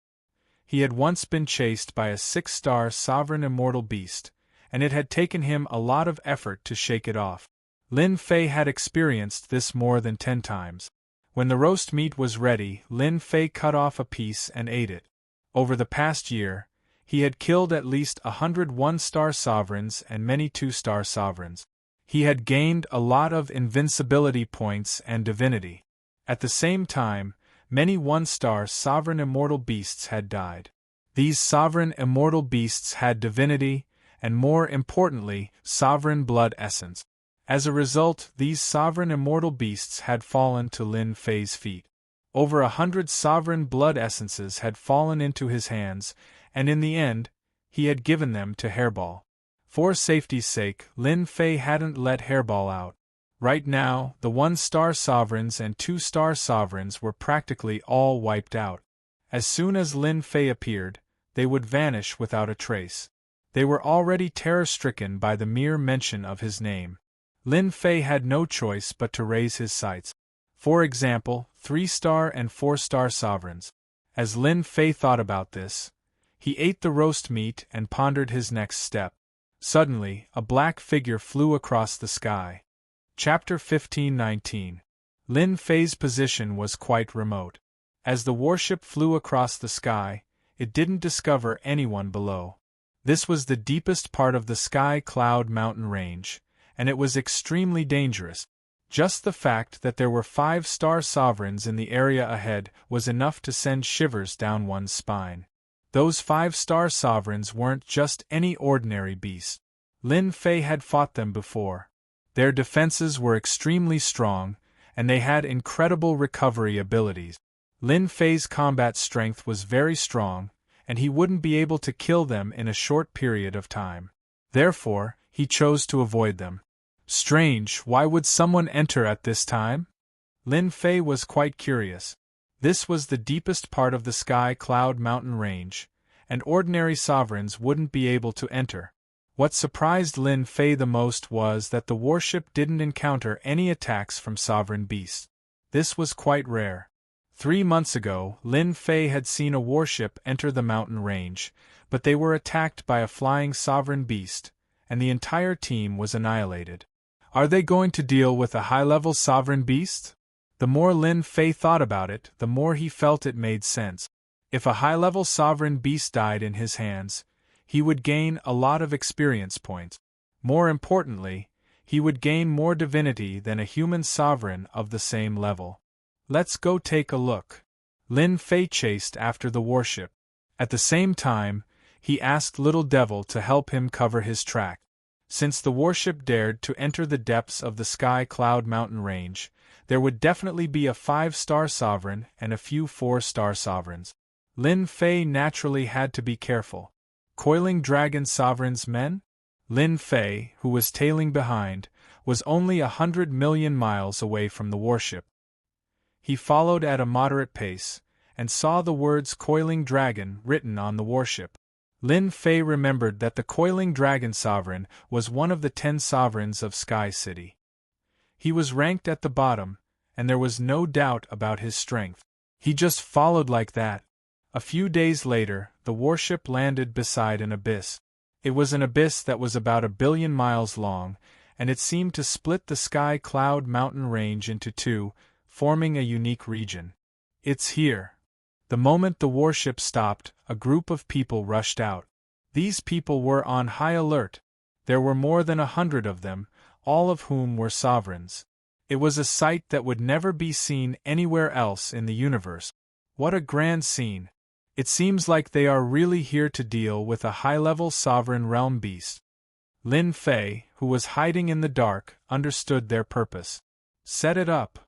He had once been chased by a 6-star sovereign immortal beast, and it had taken him a lot of effort to shake it off. Lin Fei had experienced this more than 10 times. When the roast meat was ready, Lin Fei cut off a piece and ate it. Over the past year, he had killed at least 100 one-star sovereigns and many 2-star sovereigns. He had gained a lot of invincibility points and divinity. At the same time, many 1-star sovereign immortal beasts had died. These sovereign immortal beasts had divinity, and more importantly, sovereign blood essence. As a result, these sovereign immortal beasts had fallen to Lin Fei's feet. Over 100 sovereign blood essences had fallen into his hands, and in the end, he had given them to Hairball. For safety's sake, Lin Fei hadn't let Hairball out. Right now, the 1-star sovereigns and 2-star sovereigns were practically all wiped out. As soon as Lin Fei appeared, they would vanish without a trace. They were already terror-stricken by the mere mention of his name. Lin Fei had no choice but to raise his sights. For example, 3-star and 4-star sovereigns. As Lin Fei thought about this, he ate the roast meat and pondered his next step. Suddenly, a black figure flew across the sky. Chapter 15:19. Lin Fei's position was quite remote. As the warship flew across the sky, it didn't discover anyone below. This was the deepest part of the Skycloud mountain range, and it was extremely dangerous. Just the fact that there were 5-star sovereigns in the area ahead was enough to send shivers down one's spine. Those 5-star sovereigns weren't just any ordinary beast. Lin Fei had fought them before. Their defenses were extremely strong, and they had incredible recovery abilities. Lin Fei's combat strength was very strong, and he wouldn't be able to kill them in a short period of time. Therefore, he chose to avoid them. Strange, why would someone enter at this time? Lin Fei was quite curious. This was the deepest part of the Skycloud mountain range, and ordinary sovereigns wouldn't be able to enter. What surprised Lin Fei the most was that the warship didn't encounter any attacks from sovereign beasts. This was quite rare. 3 months ago, Lin Fei had seen a warship enter the mountain range, but they were attacked by a flying sovereign beast, and the entire team was annihilated. Are they going to deal with a high-level sovereign beast? The more Lin Fei thought about it, the more he felt it made sense. If a high-level sovereign beast died in his hands, he would gain a lot of experience points. More importantly, he would gain more divinity than a human sovereign of the same level. Let's go take a look. Lin Fei chased after the warship. At the same time, he asked Little Devil to help him cover his track. Since the warship dared to enter the depths of the Sky Cloud mountain range, there would definitely be a 5-star sovereign and a few 4-star sovereigns. Lin Fei naturally had to be careful. Coiling Dragon Sovereign's men? Lin Fei, who was tailing behind, was only 100 million miles away from the warship. He followed at a moderate pace, and saw the words Coiling Dragon written on the warship. Lin Fei remembered that the Coiling Dragon Sovereign was one of the 10 sovereigns of Sky City. He was ranked at the bottom, and there was no doubt about his strength. He just followed like that. A few days later, the warship landed beside an abyss. It was an abyss that was about 1 billion miles long, and it seemed to split the Sky Cloud mountain range into two, forming a unique region. It's here. The moment the warship stopped, a group of people rushed out. These people were on high alert. There were more than 100 of them, all of whom were sovereigns. It was a sight that would never be seen anywhere else in the universe. What a grand scene! It seems like they are really here to deal with a high-level sovereign realm beast. Lin Fei, who was hiding in the dark, understood their purpose. Set it up.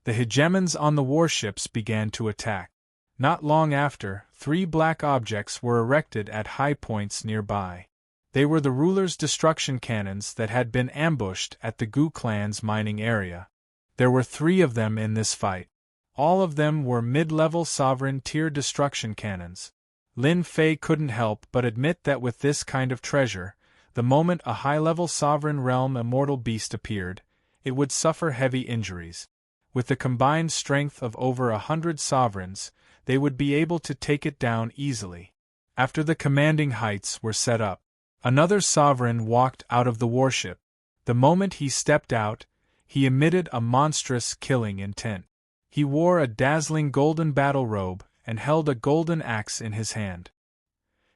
The hegemons on the warships began to attack. Not long after, 3 black objects were erected at high points nearby. They were the ruler's destruction cannons that had been ambushed at the Gu clan's mining area. There were 3 of them in this fight. All of them were mid-level sovereign tier destruction cannons. Lin Fei couldn't help but admit that with this kind of treasure, the moment a high-level sovereign realm immortal beast appeared, it would suffer heavy injuries. With the combined strength of over 100 sovereigns, they would be able to take it down easily. After the commanding heights were set up, another sovereign walked out of the warship. The moment he stepped out, he emitted a monstrous killing intent. He wore a dazzling golden battle robe and held a golden axe in his hand.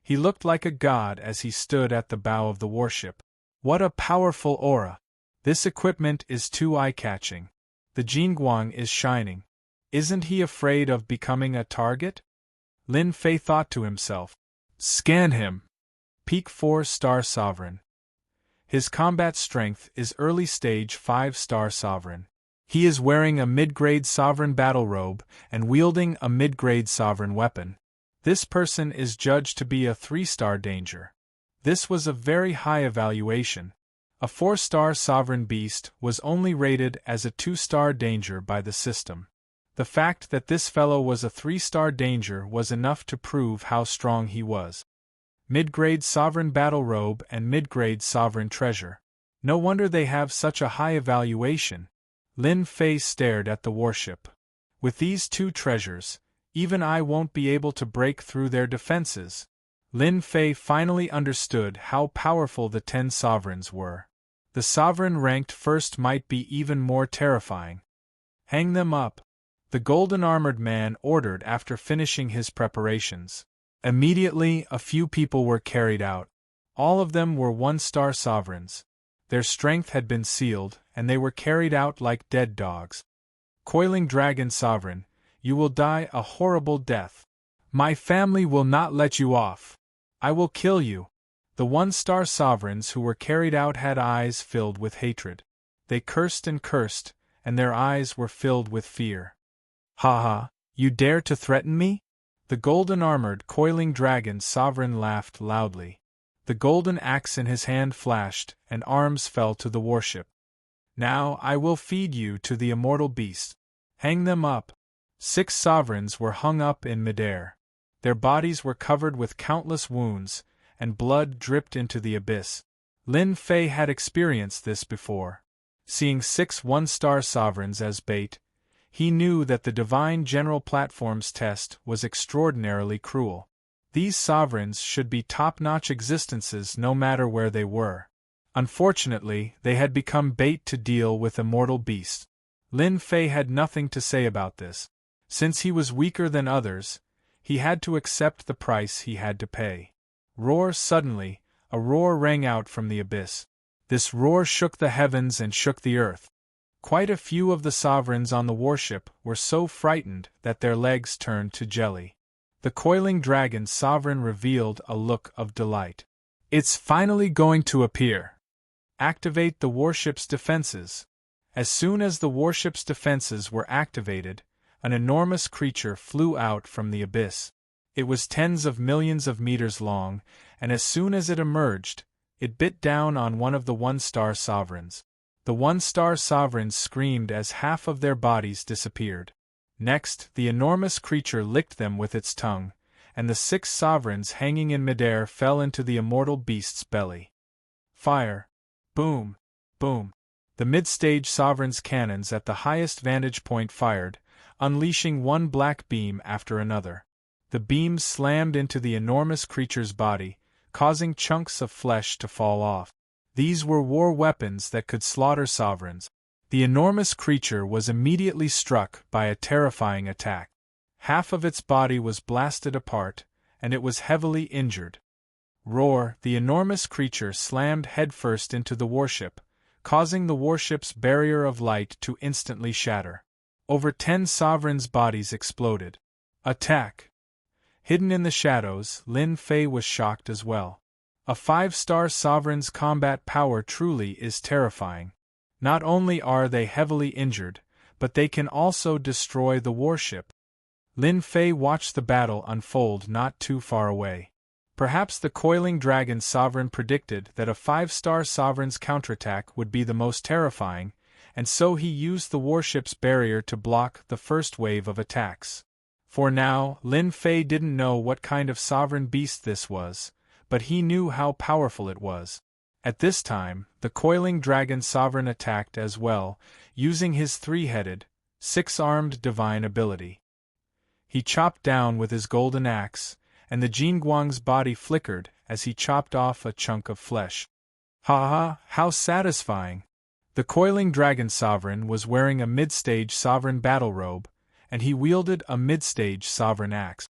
He looked like a god as he stood at the bow of the warship. What a powerful aura! This equipment is too eye-catching. The Jingguang is shining. Isn't he afraid of becoming a target? Lin Fei thought to himself. Scan him. Peak 4-star sovereign. His combat strength is early stage 5-star sovereign. He is wearing a mid-grade sovereign battle robe and wielding a mid-grade sovereign weapon. This person is judged to be a 3-star danger. This was a very high evaluation. A 4-star sovereign beast was only rated as a 2-star danger by the system. The fact that this fellow was a 3-star danger was enough to prove how strong he was. Mid-grade sovereign battle robe and mid-grade sovereign treasure. No wonder they have such a high evaluation. Lin Fei stared at the warship. With these 2 treasures, even I won't be able to break through their defenses. Lin Fei finally understood how powerful the 10 sovereigns were. The sovereign ranked first might be even more terrifying. Hang them up. The golden-armored man ordered after finishing his preparations. Immediately, a few people were carried out. All of them were 1-star sovereigns. Their strength had been sealed, and they were carried out like dead dogs. Coiling Dragon Sovereign, you will die a horrible death. My family will not let you off. I will kill you. The 1-star sovereigns who were carried out had eyes filled with hatred. They cursed, and their eyes were filled with fear. Ha ha, you dare to threaten me? The golden-armored Coiling Dragon Sovereign laughed loudly. The golden axe in his hand flashed, and arms fell to the warship. Now I will feed you to the immortal beast. Hang them up. 6 sovereigns were hung up in midair. Their bodies were covered with countless wounds, and blood dripped into the abyss. Lin Fei had experienced this before. Seeing 6 1-star sovereigns as bait, he knew that the Divine General Platform's test was extraordinarily cruel. These sovereigns should be top-notch existences no matter where they were. Unfortunately, they had become bait to deal with immortal beasts. Lin Fei had nothing to say about this. Since he was weaker than others, he had to accept the price he had to pay. Roar! Suddenly, a roar rang out from the abyss. This roar shook the heavens and shook the earth. Quite a few of the sovereigns on the warship were so frightened that their legs turned to jelly. The coiling dragon's sovereign revealed a look of delight. It's finally going to appear. Activate the warship's defenses. As soon as the warship's defenses were activated, an enormous creature flew out from the abyss. It was tens of millions of meters long, and as soon as it emerged, it bit down on one of the one-star sovereigns. The one-star sovereigns screamed as half of their bodies disappeared. Next, the enormous creature licked them with its tongue, and the 6 sovereigns hanging in midair fell into the immortal beast's belly. Fire! Boom! Boom! The mid-stage sovereign's cannons at the highest vantage point fired, unleashing one black beam after another. The beams slammed into the enormous creature's body, causing chunks of flesh to fall off. These were war weapons that could slaughter sovereigns. The enormous creature was immediately struck by a terrifying attack. Half of its body was blasted apart, and it was heavily injured. Roar! The enormous creature slammed headfirst into the warship, causing the warship's barrier of light to instantly shatter. Over 10 sovereigns' bodies exploded. Attack! Hidden in the shadows, Lin Fei was shocked as well. A 5-star sovereign's combat power truly is terrifying. Not only are they heavily injured, but they can also destroy the warship. Lin Fei watched the battle unfold not too far away. Perhaps the coiling dragon sovereign predicted that a 5-star sovereign's counterattack would be the most terrifying, and so he used the warship's barrier to block the first wave of attacks. For now, Lin Fei didn't know what kind of sovereign beast this was, but he knew how powerful it was. At this time, the coiling dragon sovereign attacked as well, using his 3-headed, 6-armed divine ability. He chopped down with his golden axe, and the Jinguang's body flickered as he chopped off a chunk of flesh. Ha ha, how satisfying! The coiling dragon sovereign was wearing a mid-stage sovereign battle robe, and he wielded a mid-stage sovereign axe.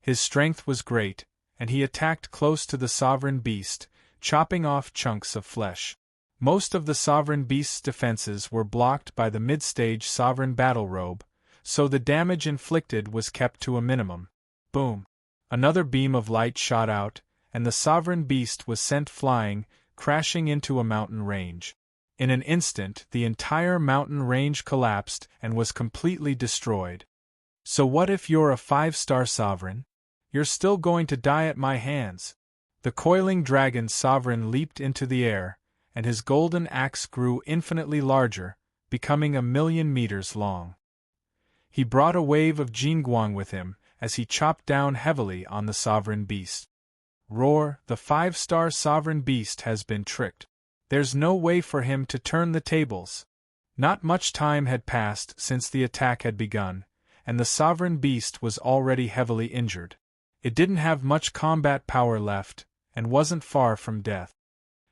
His strength was great, and he attacked close to the sovereign beast, chopping off chunks of flesh. Most of the sovereign beast's defenses were blocked by the mid-stage sovereign battle robe, so the damage inflicted was kept to a minimum. Boom! Another beam of light shot out, and the sovereign beast was sent flying, crashing into a mountain range. In an instant, the entire mountain range collapsed and was completely destroyed. So what if you're a 5-star sovereign? You're still going to die at my hands. The coiling dragon sovereign leaped into the air, and his golden axe grew infinitely larger, becoming 1,000,000 meters long. He brought a wave of Jinguang with him as he chopped down heavily on the sovereign beast. Roar! The 5-star sovereign beast has been tricked. There's no way for him to turn the tables. Not much time had passed since the attack had begun, and the sovereign beast was already heavily injured. It didn't have much combat power left, and wasn't far from death.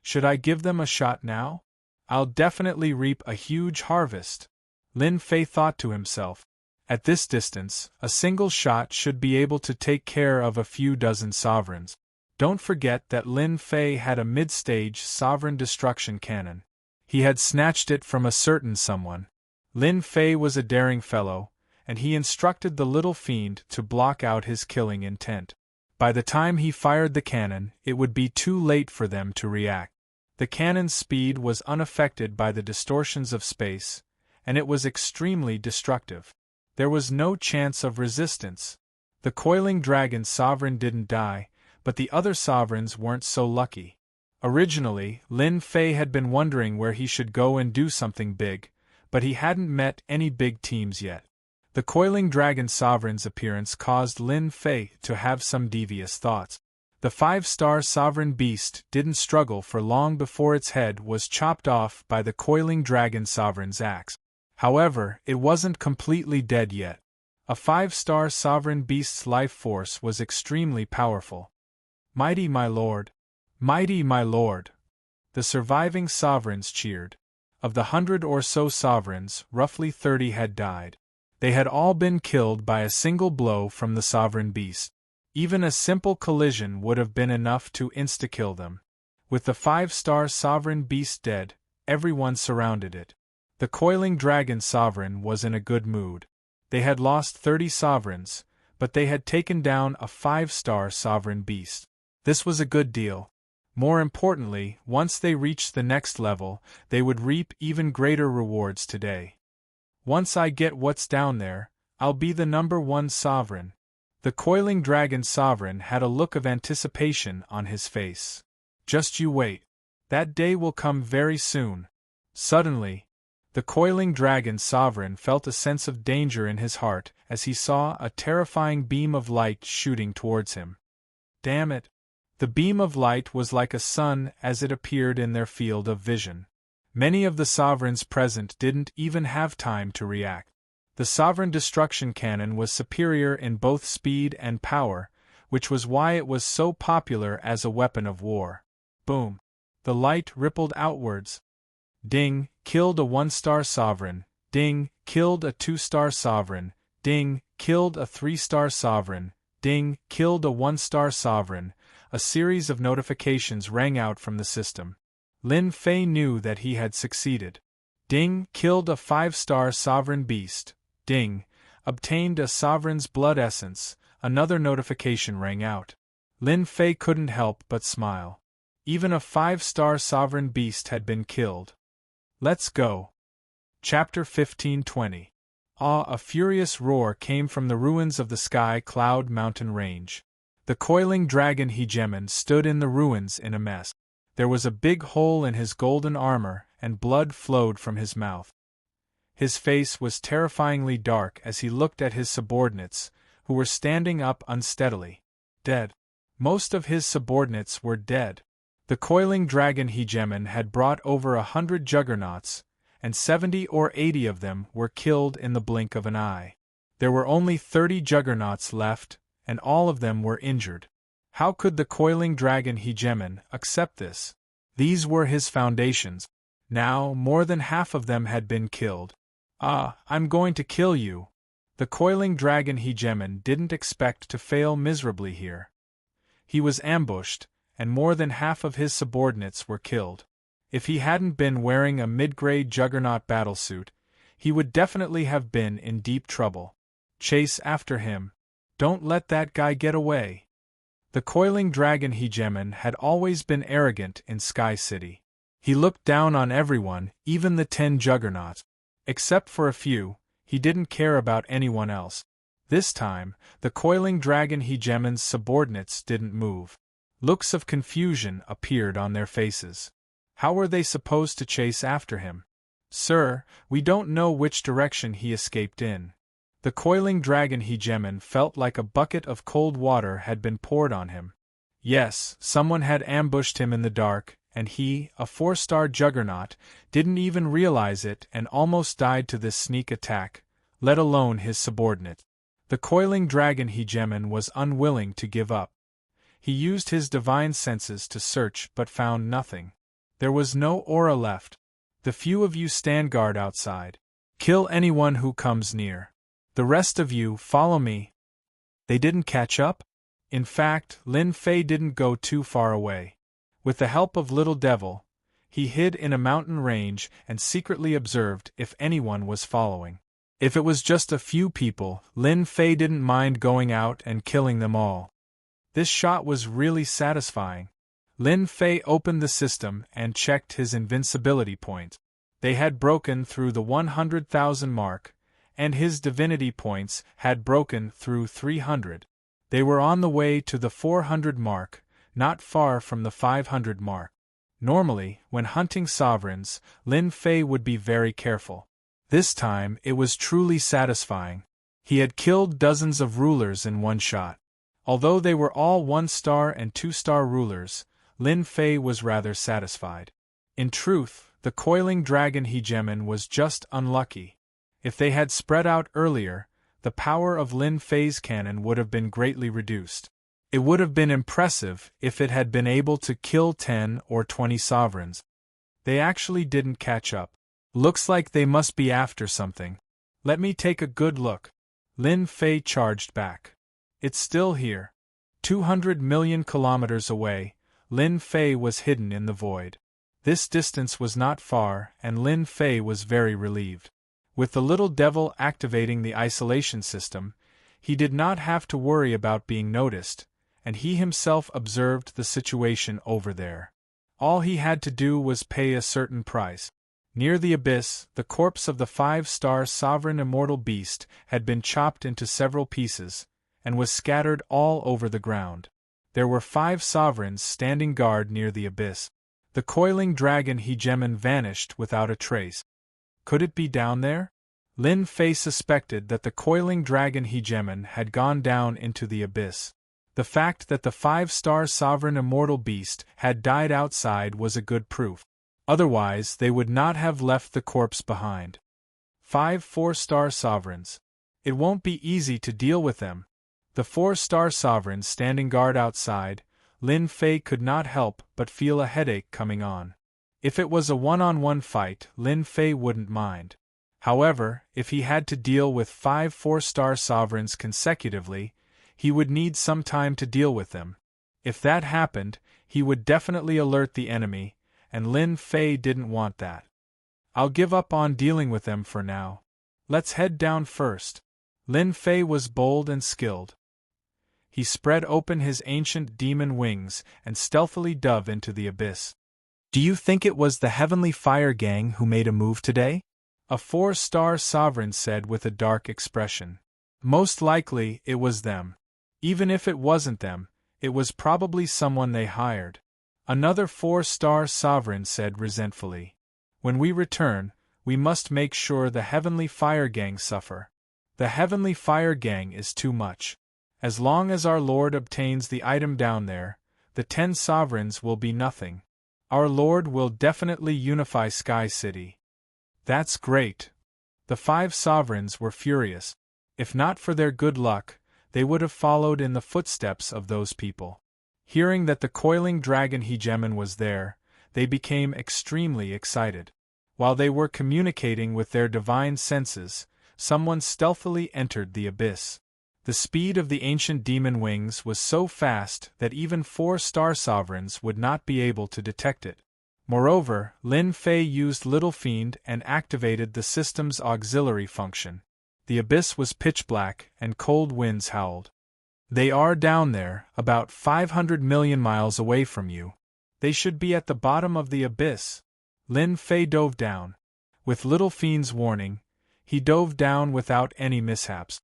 Should I give them a shot now? I'll definitely reap a huge harvest. Lin Fei thought to himself. At this distance, a single shot should be able to take care of a few dozen sovereigns. Don't forget that Lin Fei had a mid-stage sovereign destruction cannon. He had snatched it from a certain someone. Lin Fei was a daring fellow, and he instructed the little fiend to block out his killing intent. By the time he fired the cannon, it would be too late for them to react. The cannon's speed was unaffected by the distortions of space, and it was extremely destructive. There was no chance of resistance. The coiling dragon sovereign didn't die, but the other sovereigns weren't so lucky. Originally, Lin Fei had been wondering where he should go and do something big, but he hadn't met any big teams yet. The coiling dragon sovereign's appearance caused Lin Fei to have some devious thoughts. The 5-star sovereign beast didn't struggle for long before its head was chopped off by the coiling dragon sovereign's axe. However, it wasn't completely dead yet. A 5-star sovereign beast's life force was extremely powerful. Mighty my lord! Mighty my lord! The surviving sovereigns cheered. Of the 100 or so sovereigns, roughly 30 had died. They had all been killed by a single blow from the sovereign beast. Even a simple collision would have been enough to insta-kill them. With the 5-star sovereign beast dead, everyone surrounded it. The coiling dragon sovereign was in a good mood. They had lost 30 sovereigns, but they had taken down a 5-star sovereign beast. This was a good deal. More importantly, once they reached the next level, they would reap even greater rewards today. Once I get what's down there, I'll be the #1 sovereign. The coiling dragon sovereign had a look of anticipation on his face. Just you wait. That day will come very soon. Suddenly, the coiling dragon sovereign felt a sense of danger in his heart as he saw a terrifying beam of light shooting towards him. Damn it! The beam of light was like a sun as it appeared in their field of vision. Many of the sovereigns present didn't even have time to react. The sovereign destruction cannon was superior in both speed and power, which was why it was so popular as a weapon of war. Boom! The light rippled outwards. Ding! Killed a 1-star sovereign. Ding! Killed a 2-star sovereign. Ding! Killed a 3-star sovereign. Ding! Killed a 1-star sovereign. A series of notifications rang out from the system. Lin Fei knew that he had succeeded. Ding! Killed a 5-star sovereign beast. Ding! Obtained a sovereign's blood essence. Another notification rang out. Lin Fei couldn't help but smile. Even a 5-star sovereign beast had been killed. Let's go. Chapter 1520. A furious roar came from the ruins of the Sky Cloud mountain range. The coiling dragon hegemon stood in the ruins in a mess. There was a big hole in his golden armor, and blood flowed from his mouth. His face was terrifyingly dark as he looked at his subordinates, who were standing up unsteadily. Dead. Most of his subordinates were dead. The coiling dragon hegemon had brought over 100 juggernauts, and 70 or 80 of them were killed in the blink of an eye. There were only 30 juggernauts left, and all of them were injured. How could the coiling dragon hegemon accept this? These were his foundations. Now, more than half of them had been killed. I'm going to kill you. The coiling dragon hegemon didn't expect to fail miserably here. He was ambushed, and more than half of his subordinates were killed. If he hadn't been wearing a mid-grade juggernaut battlesuit, he would definitely have been in deep trouble. Chase after him. Don't let that guy get away. The coiling dragon hegemon had always been arrogant in Sky City. He looked down on everyone, even the 10 juggernauts. Except for a few, he didn't care about anyone else. This time, the coiling dragon hegemon's subordinates didn't move. Looks of confusion appeared on their faces. How were they supposed to chase after him? Sir, we don't know which direction he escaped in. The coiling dragon hegemon felt like a bucket of cold water had been poured on him. Yes, someone had ambushed him in the dark, and he, a 4-star juggernaut, didn't even realize it and almost died to this sneak attack, let alone his subordinate. The coiling dragon hegemon was unwilling to give up. He used his divine senses to search but found nothing. There was no aura left. The few of you stand guard outside. Kill anyone who comes near. The rest of you follow me. They didn't catch up? In fact, Lin Fei didn't go too far away. With the help of Little Devil, he hid in a mountain range and secretly observed if anyone was following. If it was just a few people, Lin Fei didn't mind going out and killing them all. This shot was really satisfying. Lin Fei opened the system and checked his invincibility points. They had broken through the 100,000 mark, and his divinity points had broken through 300. They were on the way to the 400 mark, not far from the 500 mark. Normally, when hunting sovereigns, Lin Fei would be very careful. This time, it was truly satisfying. He had killed dozens of rulers in one shot. Although they were all 1-star and 2-star rulers, Lin Fei was rather satisfied. In truth, the coiling dragon hegemon was just unlucky. If they had spread out earlier, the power of Lin Fei's cannon would have been greatly reduced. It would have been impressive if it had been able to kill 10 or 20 sovereigns. They actually didn't catch up. Looks like they must be after something. Let me take a good look. Lin Fei charged back. It's still here. 200 million kilometers away, Lin Fei was hidden in the void. This distance was not far, and Lin Fei was very relieved. With the little devil activating the isolation system, he did not have to worry about being noticed, and he himself observed the situation over there. All he had to do was pay a certain price. Near the abyss, the corpse of the 5-star sovereign immortal beast had been chopped into several pieces, and was scattered all over the ground. There were 5 sovereigns standing guard near the abyss. The coiling dragon hegemon vanished without a trace. Could it be down there? Lin Fei suspected that the coiling dragon hegemon had gone down into the abyss. The fact that the 5-star sovereign immortal beast had died outside was a good proof. Otherwise, they would not have left the corpse behind. 5 4-star sovereigns. It won't be easy to deal with them. The 4-star sovereigns standing guard outside, Lin Fei could not help but feel a headache coming on. If it was a one-on-one fight, Lin Fei wouldn't mind. However, if he had to deal with 5 4-star sovereigns consecutively, he would need some time to deal with them. If that happened, he would definitely alert the enemy, and Lin Fei didn't want that. I'll give up on dealing with them for now. Let's head down first. Lin Fei was bold and skilled. He spread open his ancient demon wings and stealthily dove into the abyss. Do you think it was the Heavenly Fire Gang who made a move today? A 4-star sovereign said with a dark expression. Most likely, it was them. Even if it wasn't them, it was probably someone they hired. Another 4-star sovereign said resentfully. When we return, we must make sure the Heavenly Fire Gang suffer. The Heavenly Fire Gang is too much. As long as our Lord obtains the item down there, the 10 sovereigns will be nothing. Our Lord will definitely unify Sky City. That's great. The 5 sovereigns were furious. If not for their good luck, they would have followed in the footsteps of those people. Hearing that the coiling dragon hegemon was there, they became extremely excited. While they were communicating with their divine senses, someone stealthily entered the abyss. The speed of the ancient demon wings was so fast that even 4-star sovereigns would not be able to detect it. Moreover, Lin Fei used Little Fiend and activated the system's auxiliary function. The abyss was pitch black, and cold winds howled. They are down there, about 500 million miles away from you. They should be at the bottom of the abyss. Lin Fei dove down. With Little Fiend's warning, he dove down without any mishaps.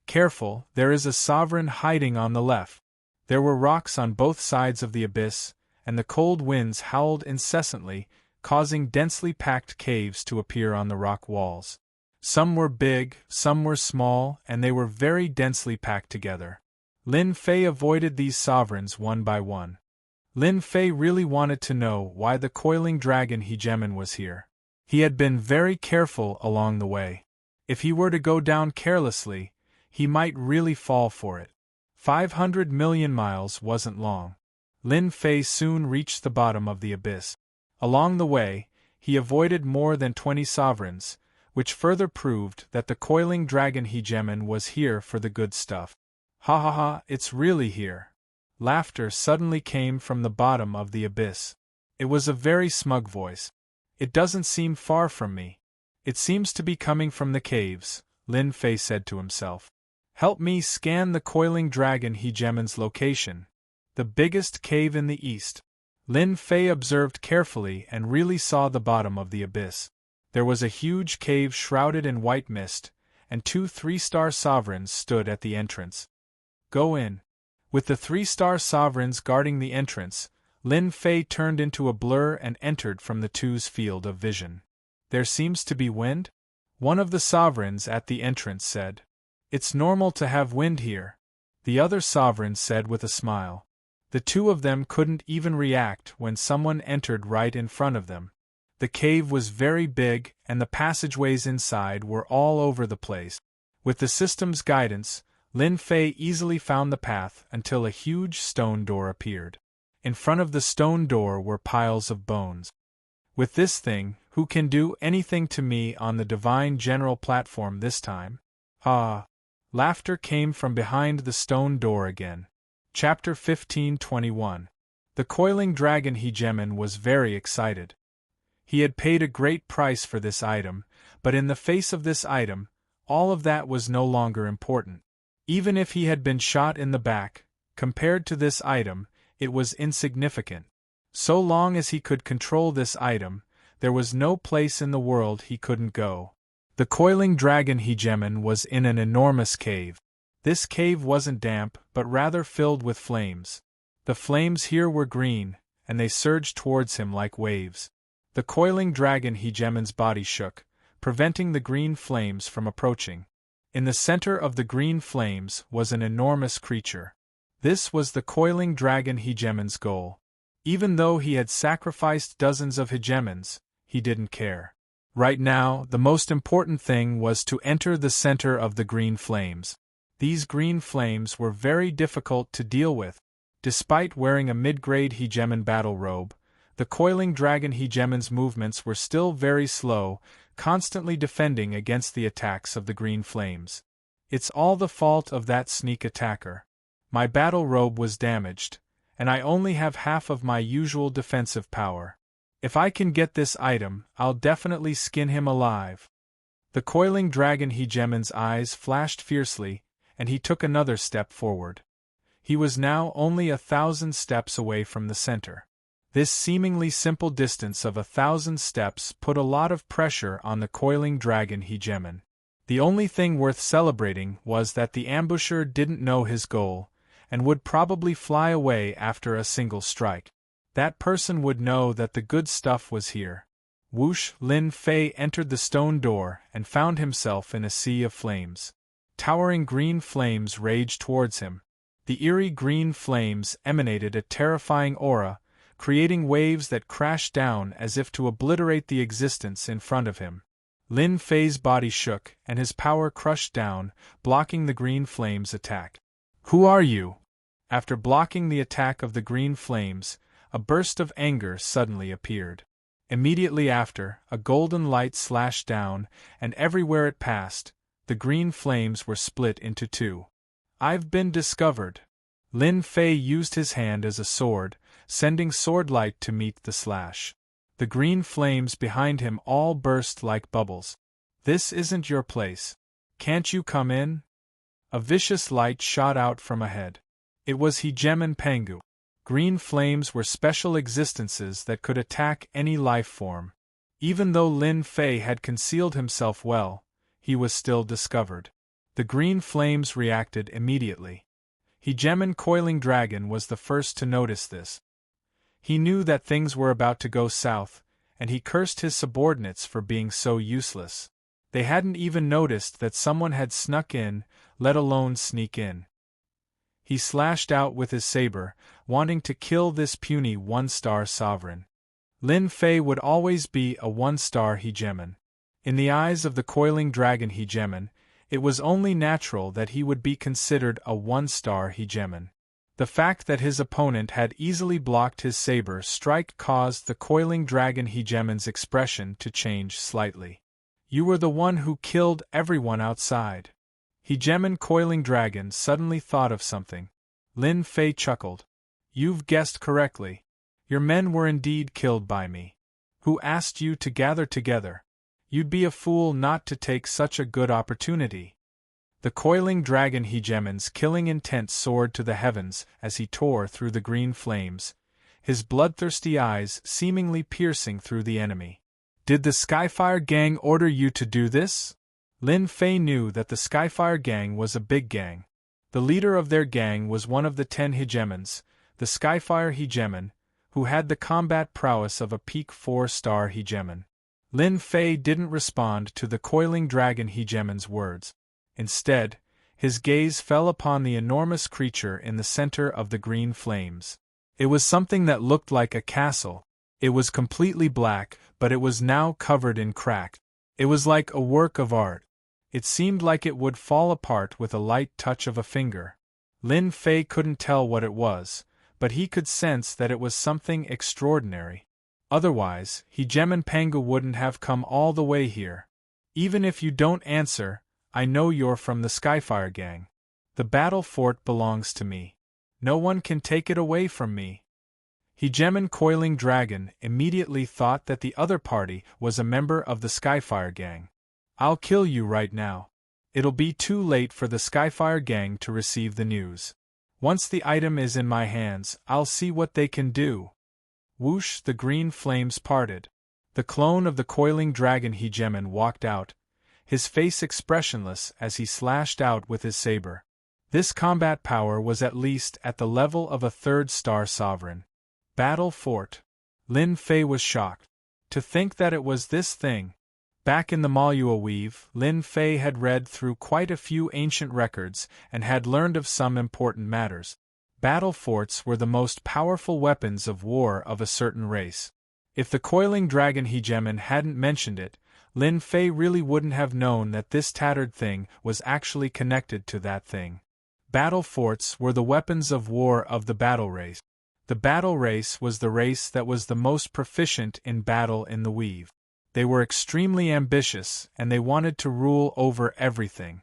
Careful, there is a sovereign hiding on the left. There were rocks on both sides of the abyss, and the cold winds howled incessantly, causing densely packed caves to appear on the rock walls. Some were big, some were small, and they were very densely packed together. Lin Fei avoided these sovereigns one by one. Lin Fei really wanted to know why the coiling dragon hegemon was here. He had been very careful along the way. If he were to go down carelessly, he might really fall for it. 500 million miles wasn't long. Lin Fei soon reached the bottom of the abyss. Along the way, he avoided more than 20 sovereigns, which further proved that the coiling dragon hegemon was here for the good stuff. Ha ha ha, it's really here. Laughter suddenly came from the bottom of the abyss. It was a very smug voice. It doesn't seem far from me. It seems to be coming from the caves, Lin Fei said to himself. Help me scan the coiling dragon hegemon's location. The biggest cave in the east. Lin Fei observed carefully and really saw the bottom of the abyss. There was a huge cave shrouded in white mist, and 2 3-star sovereigns stood at the entrance. Go in. With the 3-star sovereigns guarding the entrance, Lin Fei turned into a blur and entered from the 2's field of vision. There seems to be wind? One of the sovereigns at the entrance said. It's normal to have wind here, the other sovereign said with a smile. The 2 of them couldn't even react when someone entered right in front of them. The cave was very big, and the passageways inside were all over the place. With the system's guidance, Lin Fei easily found the path until a huge stone door appeared. In front of the stone door were piles of bones. With this thing, who can do anything to me on the divine general platform this time? Ah! Laughter came from behind the stone door again. Chapter 15:21. The coiling dragon hegemon was very excited. He had paid a great price for this item, but in the face of this item, all of that was no longer important. Even if he had been shot in the back, compared to this item, it was insignificant. So long as he could control this item, there was no place in the world he couldn't go. The coiling dragon hegemon was in an enormous cave. This cave wasn't damp, but rather filled with flames. The flames here were green, and they surged towards him like waves. The coiling dragon hegemon's body shook, preventing the green flames from approaching. In the center of the green flames was an enormous creature. This was the coiling dragon hegemon's goal. Even though he had sacrificed dozens of hegemons, he didn't care. Right now, the most important thing was to enter the center of the green flames. These green flames were very difficult to deal with. Despite wearing a mid-grade hegemon battle robe, the coiling dragon hegemon's movements were still very slow, constantly defending against the attacks of the green flames. It's all the fault of that sneak attacker. My battle robe was damaged, and I only have half of my usual defensive power. If I can get this item, I'll definitely skin him alive. The coiling dragon hegemon's eyes flashed fiercely, and he took another step forward. He was now only 1,000 steps away from the center. This seemingly simple distance of 1,000 steps put a lot of pressure on the coiling dragon hegemon. The only thing worth celebrating was that the ambusher didn't know his goal, and would probably fly away after a single strike. That person would know that the good stuff was here. Whoosh! Lin Fei entered the stone door and found himself in a sea of flames. Towering green flames raged towards him. The eerie green flames emanated a terrifying aura, creating waves that crashed down as if to obliterate the existence in front of him. Lin Fei's body shook, and his power crushed down, blocking the green flames' attack. "Who are you?" After blocking the attack of the green flames, a burst of anger suddenly appeared. Immediately after, a golden light slashed down, and everywhere it passed, the green flames were split into two. "I've been discovered." Lin Fei used his hand as a sword, sending sword light to meet the slash. The green flames behind him all burst like bubbles. "This isn't your place. Can't you come in?" A vicious light shot out from ahead. It was Hegemon Pangu. Green flames were special existences that could attack any life form. Even though Lin Fei had concealed himself well, he was still discovered. The green flames reacted immediately. Hegemon Coiling Dragon was the first to notice this. He knew that things were about to go south, and he cursed his subordinates for being so useless. They hadn't even noticed that someone had snuck in, let alone sneak in. He slashed out with his saber, wanting to kill this puny one-star sovereign. Lin Fei would always be a one-star hegemon. In the eyes of the coiling dragon hegemon, it was only natural that he would be considered a one-star hegemon. The fact that his opponent had easily blocked his saber strike caused the coiling dragon hegemon's expression to change slightly. "You were the one who killed everyone outside." Hegemon Coiling Dragon suddenly thought of something. Lin Fei chuckled. "You've guessed correctly. Your men were indeed killed by me. Who asked you to gather together? You'd be a fool not to take such a good opportunity." The coiling dragon hegemon's killing intent soared to the heavens as he tore through the green flames, his bloodthirsty eyes seemingly piercing through the enemy. "Did the Skyfire Gang order you to do this?" Lin Fei knew that the Skyfire Gang was a big gang. The leader of their gang was one of the 10 hegemons, the Skyfire hegemon, who had the combat prowess of a peak 4-star hegemon. Lin Fei didn't respond to the coiling dragon hegemon's words. Instead, his gaze fell upon the enormous creature in the center of the green flames. It was something that looked like a castle. It was completely black, but it was now covered in cracks. It was like a work of art. It seemed like it would fall apart with a light touch of a finger. Lin Fei couldn't tell what it was, but he could sense that it was something extraordinary. Otherwise, Hegemon Pangu wouldn't have come all the way here. "Even if you don't answer, I know you're from the Skyfire Gang. The battle fort belongs to me. No one can take it away from me." Hegemon Coiling Dragon immediately thought that the other party was a member of the Skyfire gang. I'll kill you right now. It'll be too late for the Skyfire gang to receive the news. Once the item is in my hands, I'll see what they can do. Whoosh, the green flames parted. The clone of the Coiling Dragon Hegemon walked out, his face expressionless as he slashed out with his saber. This combat power was at least at the level of a 3rd-star sovereign. Battle Fort. Lin Fei was shocked. To think that it was this thing. Back in the Malua Weave, Lin Fei had read through quite a few ancient records and had learned of some important matters. Battle forts were the most powerful weapons of war of a certain race. If the Coiling Dragon Hegemon hadn't mentioned it, Lin Fei really wouldn't have known that this tattered thing was actually connected to that thing. Battle forts were the weapons of war of the battle race. The battle race was the race that was the most proficient in battle in the Weave. They were extremely ambitious and they wanted to rule over everything.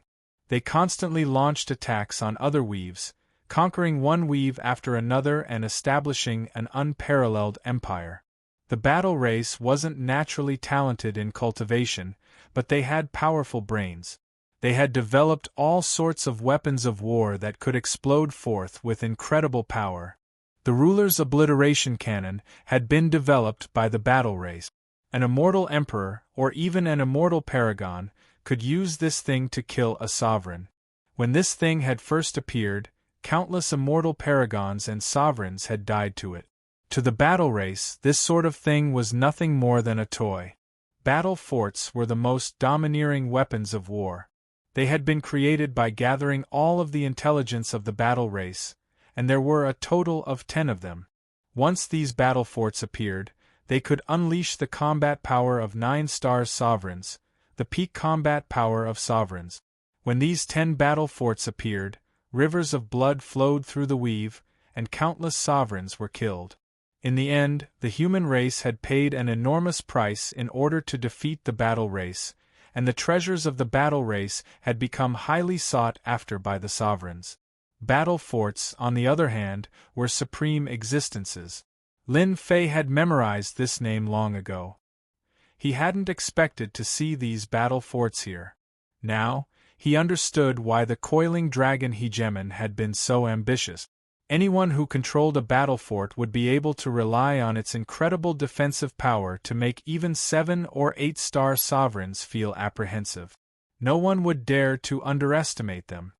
They constantly launched attacks on other weaves, conquering one weave after another and establishing an unparalleled empire. The battle race wasn't naturally talented in cultivation, but they had powerful brains. They had developed all sorts of weapons of war that could explode forth with incredible power. The ruler's obliteration cannon had been developed by the battle race. An immortal emperor, or even an immortal paragon, could use this thing to kill a sovereign. When this thing had first appeared, countless immortal paragons and sovereigns had died to it. To the battle race, this sort of thing was nothing more than a toy. Battle forts were the most domineering weapons of war. They had been created by gathering all of the intelligence of the battle race, and there were a total of 10 of them. Once these battle forts appeared, they could unleash the combat power of 9-star sovereigns, the peak combat power of sovereigns. When these 10 battle forts appeared, rivers of blood flowed through the Weave, and countless sovereigns were killed. In the end, the human race had paid an enormous price in order to defeat the battle race, and the treasures of the battle race had become highly sought after by the sovereigns. Battle forts, on the other hand, were supreme existences. Lin Fei had memorized this name long ago. He hadn't expected to see these battle forts here. Now, he understood why the Coiling Dragon Hegemon had been so ambitious. Anyone who controlled a battle fort would be able to rely on its incredible defensive power to make even 7- or 8-star sovereigns feel apprehensive. No one would dare to underestimate them.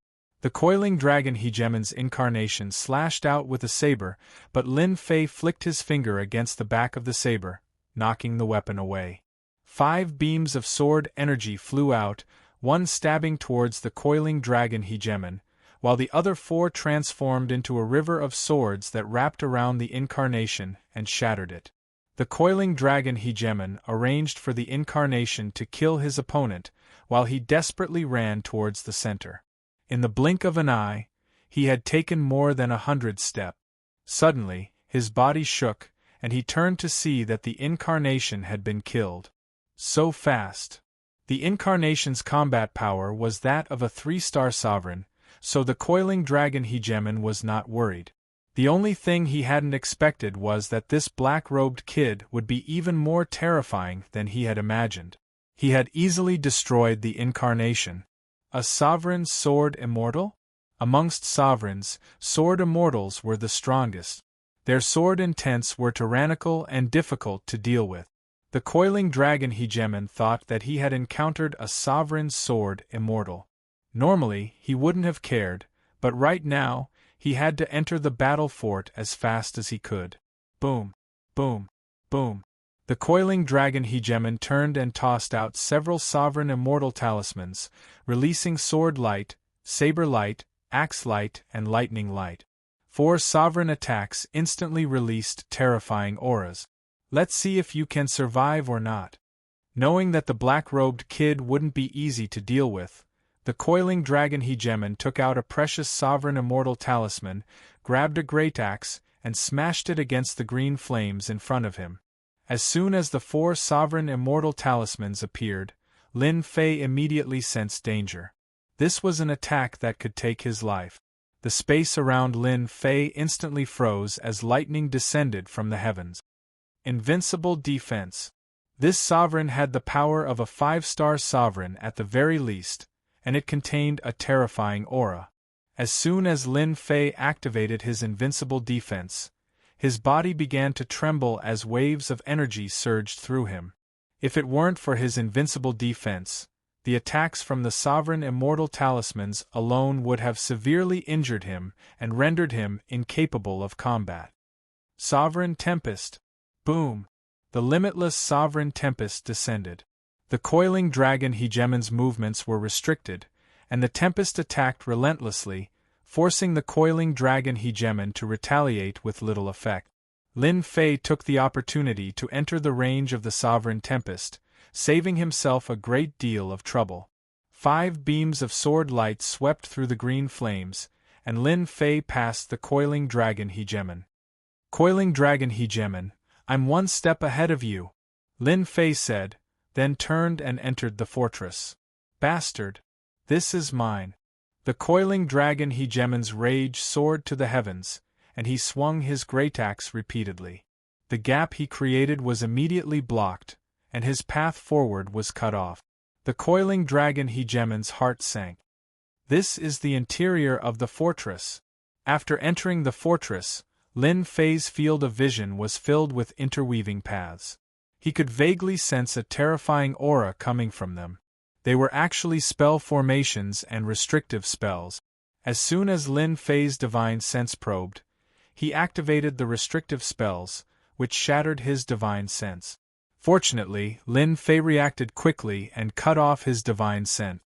The Coiling Dragon Hegemon's incarnation slashed out with a saber, but Lin Fei flicked his finger against the back of the saber, knocking the weapon away. 5 beams of sword energy flew out, one stabbing towards the Coiling Dragon Hegemon, while the other 4 transformed into a river of swords that wrapped around the incarnation and shattered it. The Coiling Dragon Hegemon arranged for the incarnation to kill his opponent, while he desperately ran towards the center. In the blink of an eye, he had taken more than 100 steps. Suddenly, his body shook, and he turned to see that the incarnation had been killed. So fast. The incarnation's combat power was that of a 3-star sovereign, so the Coiling Dragon Hegemon was not worried. The only thing he hadn't expected was that this black-robed kid would be even more terrifying than he had imagined. He had easily destroyed the incarnation. A sovereign sword immortal? Amongst sovereigns, sword immortals were the strongest. Their sword intents were tyrannical and difficult to deal with. The Coiling Dragon Hegemon thought that he had encountered a sovereign sword immortal. Normally, he wouldn't have cared, but right now, he had to enter the battle fort as fast as he could. Boom, boom, boom. The Coiling Dragon Hegemon turned and tossed out several sovereign immortal talismans, releasing sword light, saber light, axe light, and lightning light. 4 sovereign attacks instantly released terrifying auras. Let's see if you can survive or not. Knowing that the black-robed kid wouldn't be easy to deal with, the Coiling Dragon Hegemon took out a precious sovereign immortal talisman, grabbed a great axe, and smashed it against the green flames in front of him. As soon as the 4 sovereign immortal talismans appeared, Lin Fei immediately sensed danger. This was an attack that could take his life. The space around Lin Fei instantly froze as lightning descended from the heavens. Invincible defense. This sovereign had the power of a 5-star sovereign at the very least, and it contained a terrifying aura. As soon as Lin Fei activated his invincible defense, his body began to tremble as waves of energy surged through him. If it weren't for his invincible defense, the attacks from the sovereign immortal talismans alone would have severely injured him and rendered him incapable of combat. Sovereign Tempest. Boom! The limitless Sovereign Tempest descended. The coiling dragon hegemon's movements were restricted, and the Tempest attacked relentlessly, forcing the coiling dragon hegemon to retaliate with little effect. Lin Fei took the opportunity to enter the range of the Sovereign Tempest, saving himself a great deal of trouble. 5 beams of sword light swept through the green flames, and Lin Fei passed the coiling dragon hegemon. Coiling dragon hegemon, I'm 1 step ahead of you, Lin Fei said, then turned and entered the fortress. Bastard! This is mine. The coiling dragon hegemon's rage soared to the heavens, and he swung his great axe repeatedly. The gap he created was immediately blocked, and his path forward was cut off. The coiling dragon hegemon's heart sank. This is the interior of the fortress. After entering the fortress, Lin Fei's field of vision was filled with interweaving paths. He could vaguely sense a terrifying aura coming from them. They were actually spell formations and restrictive spells. As soon as Lin Fei's divine sense probed, he activated the restrictive spells, which shattered his divine sense. Fortunately, Lin Fei reacted quickly and cut off his divine sense.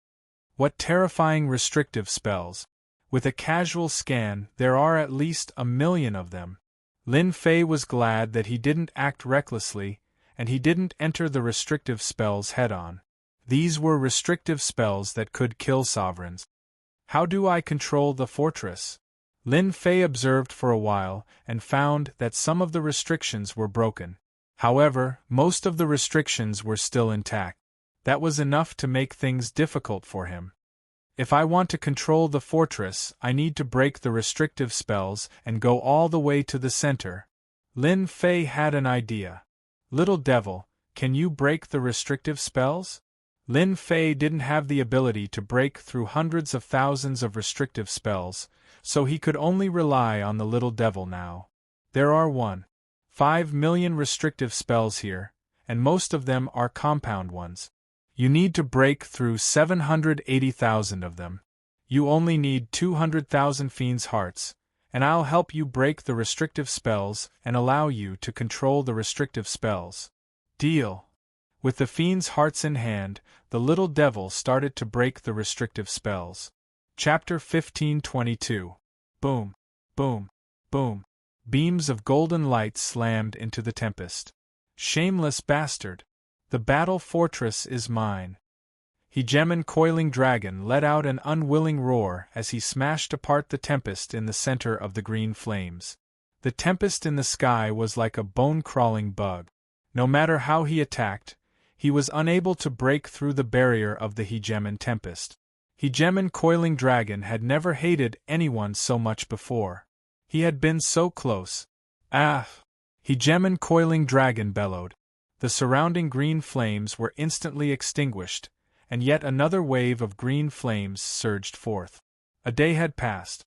What terrifying restrictive spells! With a casual scan, there are at least 1,000,000 of them. Lin Fei was glad that he didn't act recklessly, and he didn't enter the restrictive spells head-on. These were restrictive spells that could kill sovereigns. How do I control the fortress? Lin Fei observed for a while and found that some of the restrictions were broken. However, most of the restrictions were still intact. That was enough to make things difficult for him. If I want to control the fortress, I need to break the restrictive spells and go all the way to the center. Lin Fei had an idea. Little devil, can you break the restrictive spells? Lin Fei didn't have the ability to break through hundreds of thousands of restrictive spells, so he could only rely on the little devil now. There are 1.5 million restrictive spells here, and most of them are compound ones. You need to break through 780,000 of them. You only need 200,000 fiends' hearts, and I'll help you break the restrictive spells and allow you to control the restrictive spells. Deal. With the fiends' hearts in hand, the little devil started to break the restrictive spells. Chapter 1522. Boom, boom, boom. Beams of golden light slammed into the tempest. Shameless bastard! The battle fortress is mine. Hegemon Coiling Dragon let out an unwilling roar as he smashed apart the tempest in the center of the green flames. The tempest in the sky was like a bone-crawling bug. No matter how he attacked, he was unable to break through the barrier of the Hegemon Tempest. Hegemon Coiling Dragon had never hated anyone so much before. He had been so close. Ah! Hegemon Coiling Dragon bellowed. The surrounding green flames were instantly extinguished, and yet another wave of green flames surged forth. A day had passed.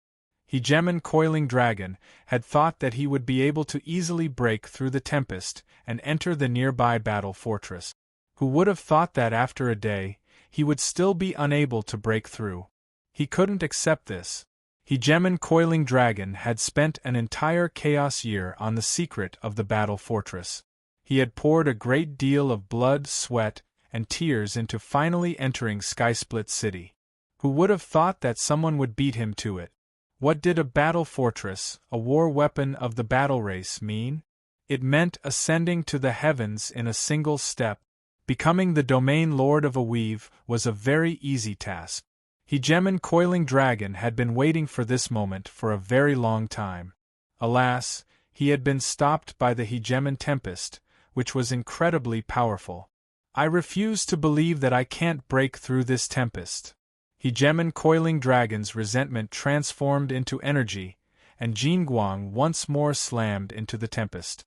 Hegemon Coiling Dragon had thought that he would be able to easily break through the tempest and enter the nearby battle fortress. Who would have thought that after a day, he would still be unable to break through? He couldn't accept this. Hegemon Coiling Dragon had spent an entire chaos year on the secret of the battle fortress. He had poured a great deal of blood, sweat, and tears into finally entering Skysplit City. Who would have thought that someone would beat him to it? What did a battle fortress, a war weapon of the battle race, mean? It meant ascending to the heavens in a single step. Becoming the domain lord of a weave was a very easy task. Hegemon Coiling Dragon had been waiting for this moment for a very long time. Alas, he had been stopped by the Hegemon Tempest, which was incredibly powerful. I refuse to believe that I can't break through this tempest. Hegemon Coiling Dragon's resentment transformed into energy, and Jinguang once more slammed into the tempest.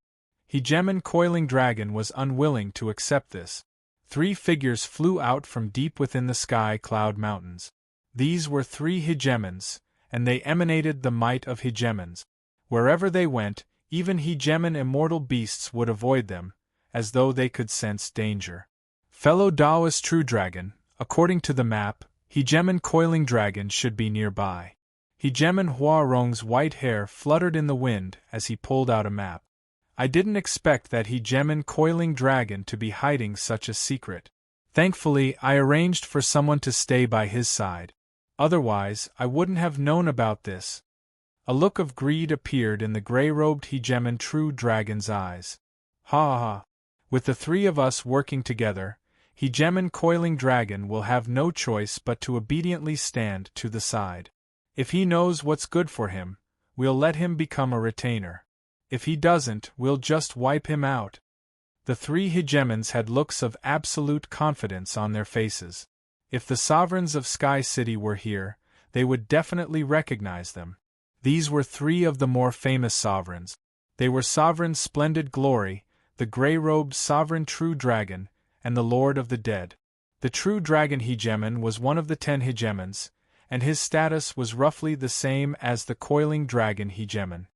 Hegemon Coiling Dragon was unwilling to accept this. 3 figures flew out from deep within the sky cloud mountains. These were 3 hegemons, and they emanated the might of hegemons. Wherever they went, even hegemon immortal beasts would avoid them, as though they could sense danger. Fellow Taoist True Dragon, according to the map, Hegemon Coiling Dragon should be nearby. Hegemon Huarong's white hair fluttered in the wind as he pulled out a map. I didn't expect that Hegemon Coiling Dragon to be hiding such a secret. Thankfully, I arranged for someone to stay by his side. Otherwise, I wouldn't have known about this. A look of greed appeared in the gray-robed Hegemon True Dragon's eyes. Ha ha ha. With the 3 of us working together, Hegemon Coiling Dragon will have no choice but to obediently stand to the side. If he knows what's good for him, we'll let him become a retainer. If he doesn't, we'll just wipe him out. The 3 hegemons had looks of absolute confidence on their faces. If the sovereigns of Sky City were here, they would definitely recognize them. These were 3 of the more famous sovereigns. They were Sovereign Splendid Glory, the gray-robed Sovereign True Dragon, and the Lord of the Dead. The True Dragon Hegemon was one of the 10 hegemons, and his status was roughly the same as the Coiling Dragon Hegemon.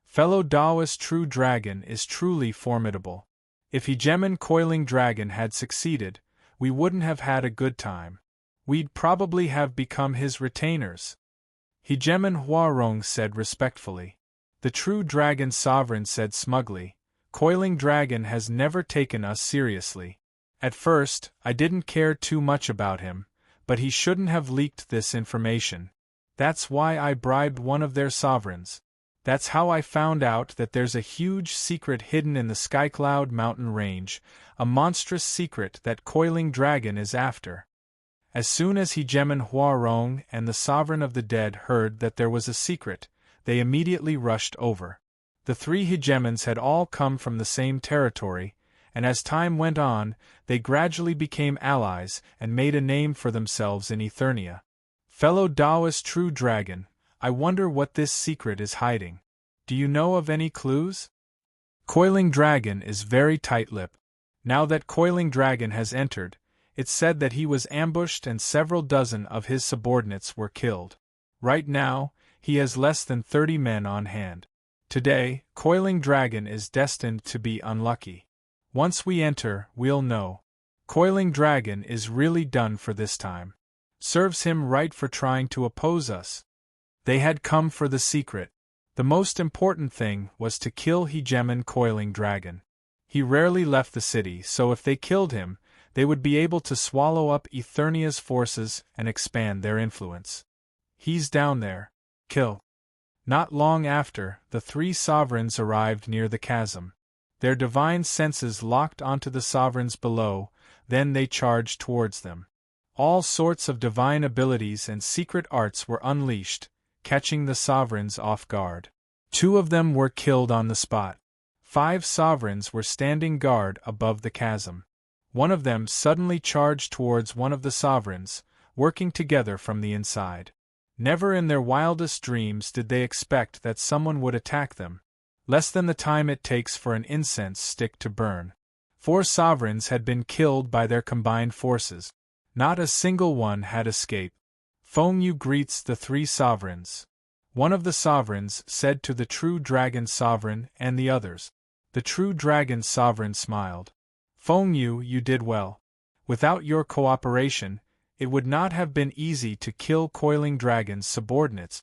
Fellow Taoist True Dragon is truly formidable. If Hegemon Coiling Dragon had succeeded, we wouldn't have had a good time. We'd probably have become his retainers. Hegemon Huarong said respectfully. The True Dragon Sovereign said smugly, Coiling Dragon has never taken us seriously. At first, I didn't care too much about him, but he shouldn't have leaked this information. That's why I bribed one of their sovereigns. That's how I found out that there's a huge secret hidden in the Skycloud mountain range, a monstrous secret that Coiling Dragon is after. As soon as Hegemon Huarong and the Sovereign of the Dead heard that there was a secret, they immediately rushed over. The 3 hegemons had all come from the same territory, and as time went on, they gradually became allies and made a name for themselves in Eternia. Fellow Taoist True Dragon, I wonder what this secret is hiding. Do you know of any clues? Coiling Dragon is very tight-lipped. Now that Coiling Dragon has entered, it's said that he was ambushed and several dozen of his subordinates were killed. Right now, he has less than 30 men on hand. Today, Coiling Dragon is destined to be unlucky. Once we enter, we'll know. Coiling Dragon is really done for this time. Serves him right for trying to oppose us. They had come for the secret. The most important thing was to kill Hegemon Coiling Dragon. He rarely left the city, so if they killed him, they would be able to swallow up Eternia's forces and expand their influence. He's down there. Kill. Not long after, the 3 sovereigns arrived near the chasm. Their divine senses locked onto the sovereigns below, then they charged towards them. All sorts of divine abilities and secret arts were unleashed, catching the sovereigns off guard. 2 of them were killed on the spot. 5 sovereigns were standing guard above the chasm. One of them suddenly charged towards one of the sovereigns, working together from the inside. Never in their wildest dreams did they expect that someone would attack them. Less than the time it takes for an incense stick to burn. 4 sovereigns had been killed by their combined forces. Not a single one had escaped. Feng Yu greets the 3 sovereigns. One of the sovereigns said to the True Dragon Sovereign and the others. The True Dragon Sovereign smiled. Feng Yu, you did well. Without your cooperation, it would not have been easy to kill Coiling Dragon's subordinates.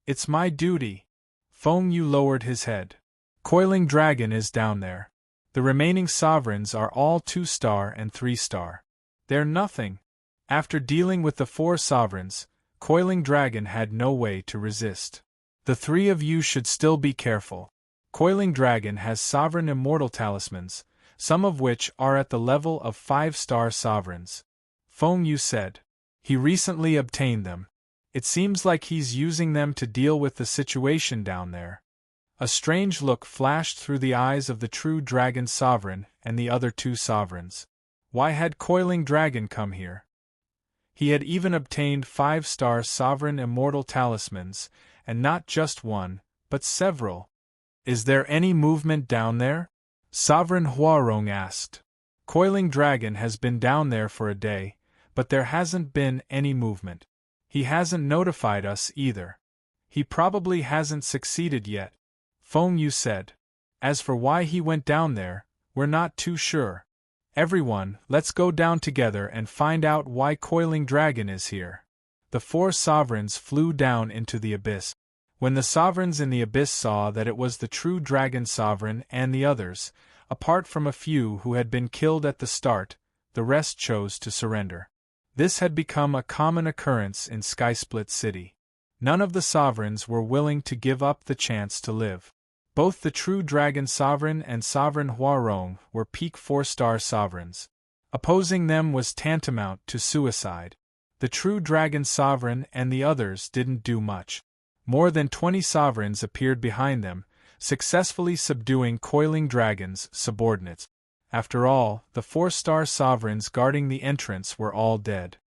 It's my duty. Feng Yu lowered his head. Coiling Dragon is down there. The remaining sovereigns are all 2-star and 3-star. They're nothing. After dealing with the 4 sovereigns, Coiling Dragon had no way to resist. The 3 of you should still be careful. Coiling Dragon has sovereign immortal talismans, some of which are at the level of 5-star sovereigns. Feng Yu said. He recently obtained them. It seems like he's using them to deal with the situation down there. A strange look flashed through the eyes of the True Dragon Sovereign and the other 2 sovereigns. Why had Coiling Dragon come here? He had even obtained 5-star sovereign immortal talismans, and not just one, but several. Is there any movement down there? Sovereign Huarong asked. Coiling Dragon has been down there for a day, but there hasn't been any movement. He hasn't notified us either. He probably hasn't succeeded yet, Feng Yu said. As for why he went down there, we're not too sure. Everyone, let's go down together and find out why Coiling Dragon is here. The 4 sovereigns flew down into the abyss. When the sovereigns in the abyss saw that it was the true dragon sovereign and the others, apart from a few who had been killed at the start, the rest chose to surrender. This had become a common occurrence in Skysplit City. None of the sovereigns were willing to give up the chance to live. Both the true dragon sovereign and sovereign Huarong were peak 4-star sovereigns. Opposing them was tantamount to suicide. The true dragon sovereign and the others didn't do much. More than 20 sovereigns appeared behind them, successfully subduing Coiling Dragon's subordinates. After all, the 4-star sovereigns guarding the entrance were all dead.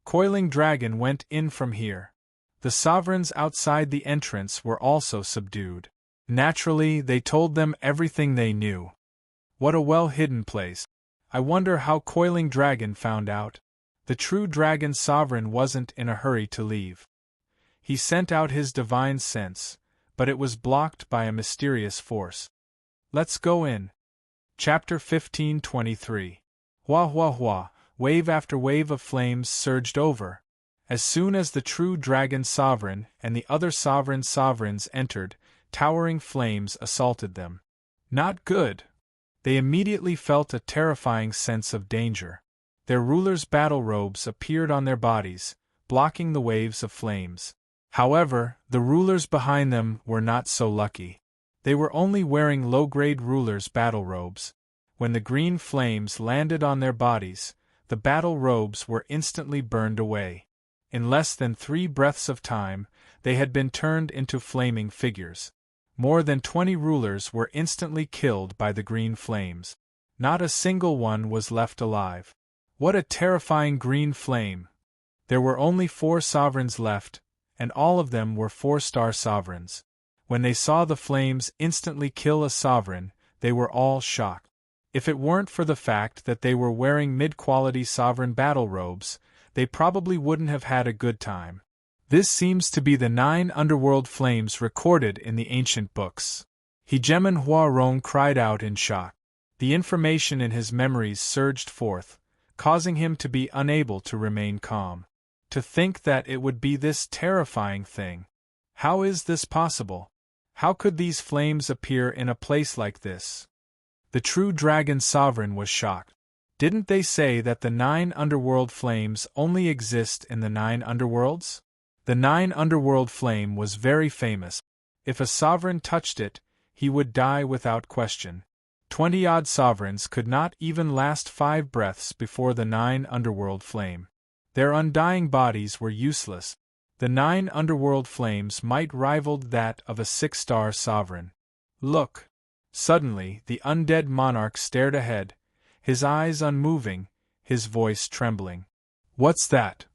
Coiling Dragon went in from here. The sovereigns outside the entrance were also subdued. Naturally, they told them everything they knew. What a well-hidden place. I wonder how Coiling Dragon found out. The true dragon sovereign wasn't in a hurry to leave. He sent out his divine sense, but it was blocked by a mysterious force. Let's go in. Chapter 15:23. Hua hua hua, wave after wave of flames surged over. As soon as the true dragon sovereign and the other sovereigns entered, towering flames assaulted them. Not good. They immediately felt a terrifying sense of danger. Their rulers' battle robes appeared on their bodies, blocking the waves of flames. However, the rulers behind them were not so lucky. They were only wearing low-grade rulers' battle robes. When the green flames landed on their bodies, the battle robes were instantly burned away. In less than 3 breaths of time, they had been turned into flaming figures. More than 20 rulers were instantly killed by the green flames. Not a single one was left alive. What a terrifying green flame! There were only 4 sovereigns left, and all of them were 4-star sovereigns. When they saw the flames instantly kill a sovereign, they were all shocked. If it weren't for the fact that they were wearing mid-quality sovereign battle robes, they probably wouldn't have had a good time. This seems to be the 9 underworld flames recorded in the ancient books. Hegemon Huarong cried out in shock. The information in his memories surged forth, causing him to be unable to remain calm. To think that it would be this terrifying thing. How is this possible? How could these flames appear in a place like this? The true dragon sovereign was shocked. Didn't they say that the 9 underworld flames only exist in the 9 underworlds? The 9 underworld flame was very famous. If a sovereign touched it, he would die without question. 20-odd sovereigns could not even last 5 breaths before the 9 underworld flame. Their undying bodies were useless. The 9 underworld flames might rival that of a 6-star sovereign. Look! Suddenly, the undead monarch stared ahead, his eyes unmoving, his voice trembling. What's that?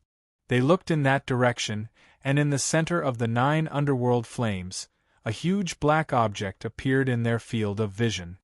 They looked in that direction, and in the center of the 9 underworld flames, a huge black object appeared in their field of vision.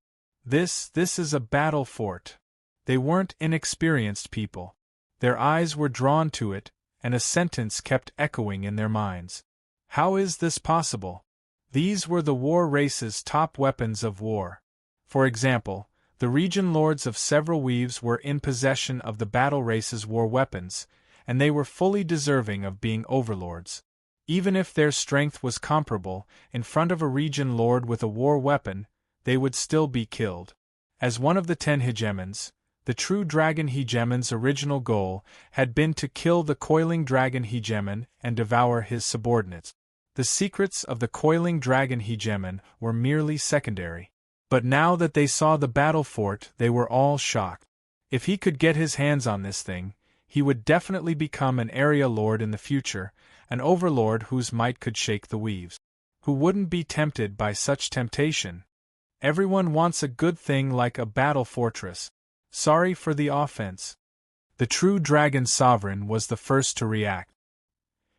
This is a battle fort. They weren't inexperienced people. Their eyes were drawn to it, and a sentence kept echoing in their minds. How is this possible? These were the war race's top weapons of war. For example, the region lords of several weaves were in possession of the battle race's war weapons, and they were fully deserving of being overlords. Even if their strength was comparable, in front of a region lord with a war weapon, they would still be killed. As one of the 10 hegemons, the true dragon hegemon's original goal had been to kill the coiling dragon hegemon and devour his subordinates. The secrets of the coiling dragon hegemon were merely secondary. But now that they saw the battle fort, they were all shocked. If he could get his hands on this thing, he would definitely become an area lord in the future, an overlord whose might could shake the weaves. Who wouldn't be tempted by such temptation? Everyone wants a good thing like a battle fortress. Sorry for the offense. The true dragon sovereign was the first to react.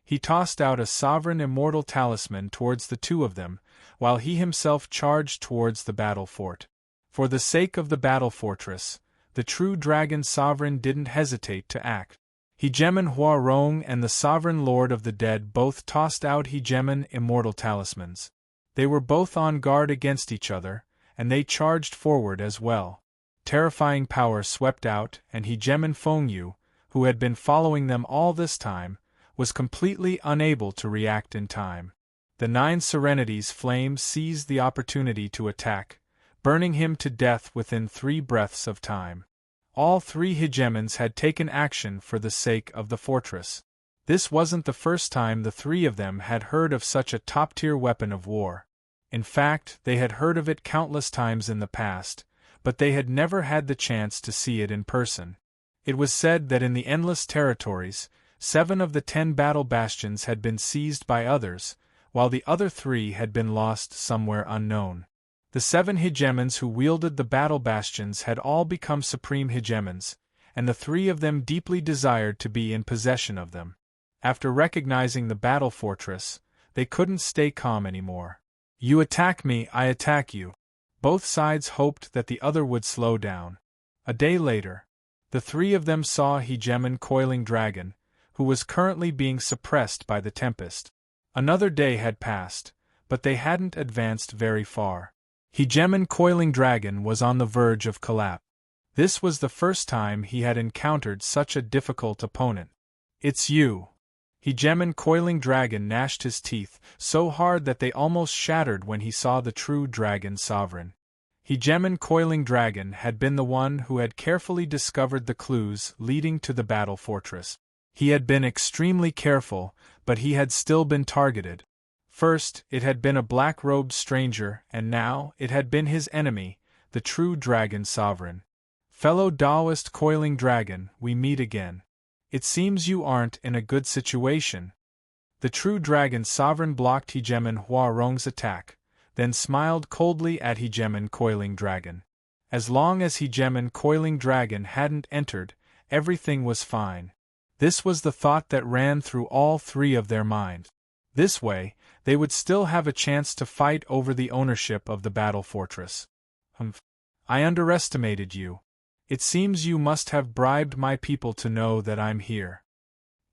He tossed out a sovereign immortal talisman towards the two of them, while he himself charged towards the battle fort. For the sake of the battle fortress, the true dragon sovereign didn't hesitate to act. Hegemon Huarong and the sovereign lord of the dead both tossed out hegemon immortal talismans. They were both on guard against each other, and they charged forward as well. Terrifying power swept out, and hegemon Fengyu, who had been following them all this time, was completely unable to react in time. The 9 Serenity's flames seized the opportunity to attack, burning him to death within 3 breaths of time. All 3 hegemons had taken action for the sake of the fortress. This wasn't the first time the 3 of them had heard of such a top-tier weapon of war. In fact, they had heard of it countless times in the past, but they had never had the chance to see it in person. It was said that in the Endless Territories, 7 of the 10 battle bastions had been seized by others, while the other 3 had been lost somewhere unknown. The 7 hegemons who wielded the battle bastions had all become supreme hegemons, and the 3 of them deeply desired to be in possession of them. After recognizing the battle fortress, they couldn't stay calm anymore. You attack me, I attack you. Both sides hoped that the other would slow down. A day later, the 3 of them saw hegemon Coiling Dragon, who was currently being suppressed by the Tempest. Another day had passed, but they hadn't advanced very far. Hegemon Coiling Dragon was on the verge of collapse. This was the first time he had encountered such a difficult opponent. It's you. Hegemon Coiling Dragon gnashed his teeth so hard that they almost shattered when he saw the true dragon sovereign. Hegemon Coiling Dragon had been the one who had carefully discovered the clues leading to the battle fortress. He had been extremely careful, but he had still been targeted. First, it had been a black-robed stranger, and now, it had been his enemy, the true dragon sovereign. Fellow Taoist Coiling Dragon, we meet again. It seems you aren't in a good situation. The true dragon sovereign blocked hegemon Huarong's attack, then smiled coldly at hegemon Coiling Dragon. As long as hegemon Coiling Dragon hadn't entered, everything was fine. This was the thought that ran through all 3 of their minds. This way, they would still have a chance to fight over the ownership of the battle fortress. I underestimated you. It seems you must have bribed my people to know that I'm here.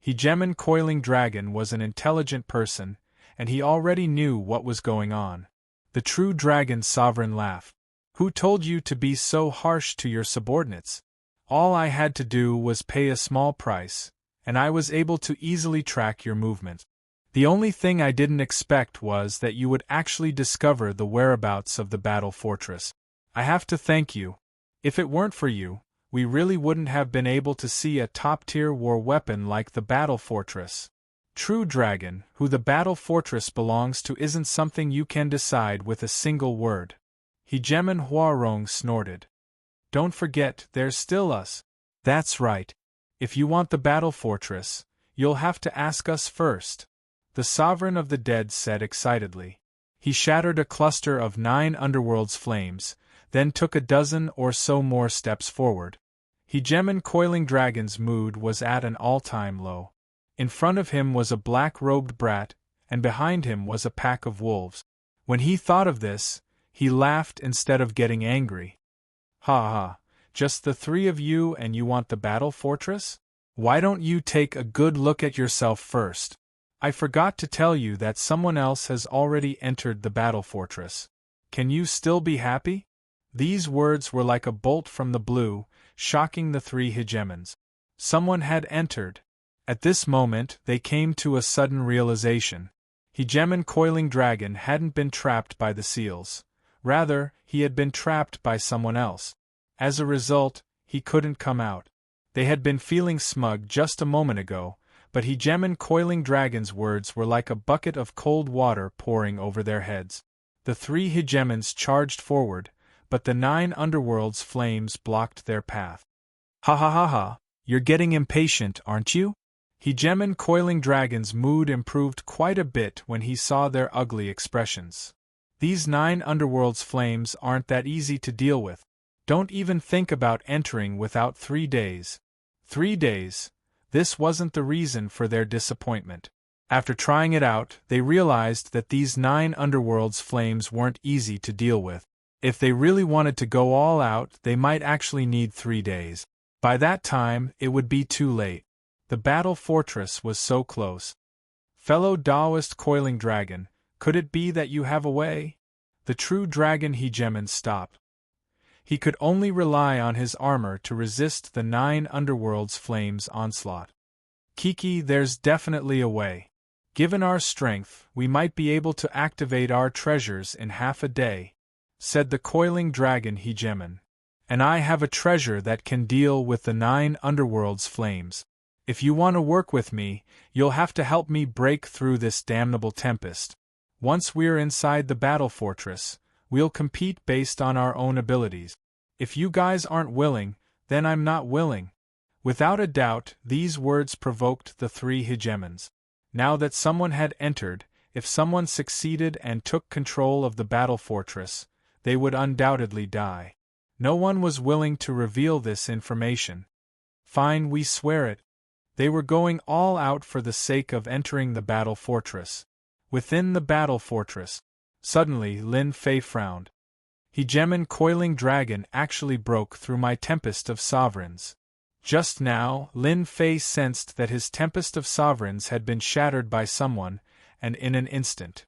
Hegemon Coiling Dragon was an intelligent person, and he already knew what was going on. The true dragon sovereign laughed. Who told you to be so harsh to your subordinates? All I had to do was pay a small price, and I was able to easily track your movements. The only thing I didn't expect was that you would actually discover the whereabouts of the battle fortress. I have to thank you. If it weren't for you, we really wouldn't have been able to see a top-tier war weapon like the battle fortress. True dragon, who the battle fortress belongs to isn't something you can decide with a single word. Hegemon Huarong snorted. Don't forget, there's still us. That's right. If you want the battle fortress, you'll have to ask us first. The sovereign of the dead said excitedly. He shattered a cluster of 9 underworld's flames, then took a dozen or so more steps forward. Hegemon Coiling Dragon's mood was at an all-time low. In front of him was a black-robed brat, and behind him was a pack of wolves. When he thought of this, he laughed instead of getting angry. Ha ha, just the 3 of you and you want the battle fortress? Why don't you take a good look at yourself first? I forgot to tell you that someone else has already entered the battle fortress. Can you still be happy? These words were like a bolt from the blue, shocking the 3 hegemons. Someone had entered. At this moment, they came to a sudden realization. Hegemon Coiling Dragon hadn't been trapped by the seals. Rather, he had been trapped by someone else. As a result, he couldn't come out. They had been feeling smug just a moment ago, but Hegemon Coiling Dragon's words were like a bucket of cold water pouring over their heads. The 3 hegemons charged forward, but the 9 underworld's flames blocked their path. Ha ha ha ha, you're getting impatient, aren't you? Hegemon Coiling Dragon's mood improved quite a bit when he saw their ugly expressions. These 9 underworld's flames aren't that easy to deal with. Don't even think about entering without 3 days. 3 days. This wasn't the reason for their disappointment. After trying it out, they realized that these 9 underworld's flames weren't easy to deal with. If they really wanted to go all out, they might actually need 3 days. By that time, it would be too late. The battle fortress was so close. Fellow Taoist coiling dragon, could it be that you have a way? The true dragon Hegemon stopped. He could only rely on his armor to resist the 9 underworld's flames' onslaught. Kiki, there's definitely a way. Given our strength, we might be able to activate our treasures in half a day, said the coiling dragon Hegemon. And I have a treasure that can deal with the 9 underworld's flames. If you want to work with me, you'll have to help me break through this damnable tempest. Once we're inside the battle fortress, we'll compete based on our own abilities. If you guys aren't willing, then I'm not willing. Without a doubt, these words provoked the 3 Hegemons. Now that someone had entered, if someone succeeded and took control of the battle fortress, they would undoubtedly die. No one was willing to reveal this information. Fine, we swear it. They were going all out for the sake of entering the battle fortress. Within the battle fortress, suddenly Lin Fei frowned. Hegemon coiling dragon actually broke through my tempest of sovereigns. Just now, Lin Fei sensed that his tempest of sovereigns had been shattered by someone, and in an instant.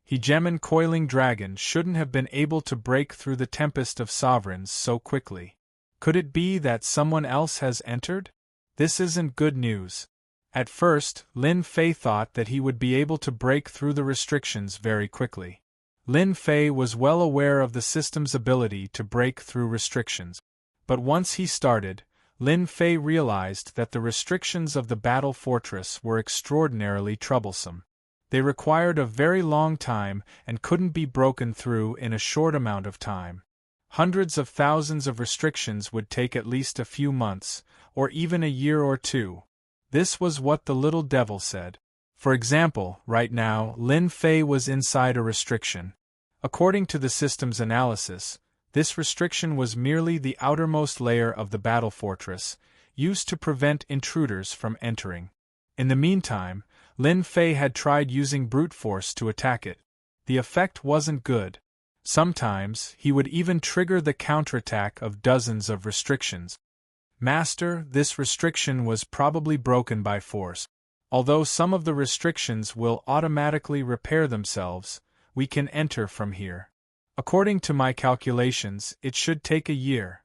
Hegemon coiling dragon shouldn't have been able to break through the tempest of sovereigns so quickly. Could it be that someone else has entered? This isn't good news. At first, Lin Fei thought that he would be able to break through the restrictions very quickly. Lin Fei was well aware of the system's ability to break through restrictions. But once he started, Lin Fei realized that the restrictions of the battle fortress were extraordinarily troublesome. They required a very long time and couldn't be broken through in a short amount of time. Hundreds of thousands of restrictions would take at least a few months, or even a year or two. This was what the little devil said. For example, right now, Lin Fei was inside a restriction. According to the system's analysis, this restriction was merely the outermost layer of the battle fortress, used to prevent intruders from entering. In the meantime, Lin Fei had tried using brute force to attack it. The effect wasn't good. Sometimes, he would even trigger the counterattack of dozens of restrictions. Master, this restriction was probably broken by force. Although some of the restrictions will automatically repair themselves, we can enter from here. According to my calculations, it should take a year.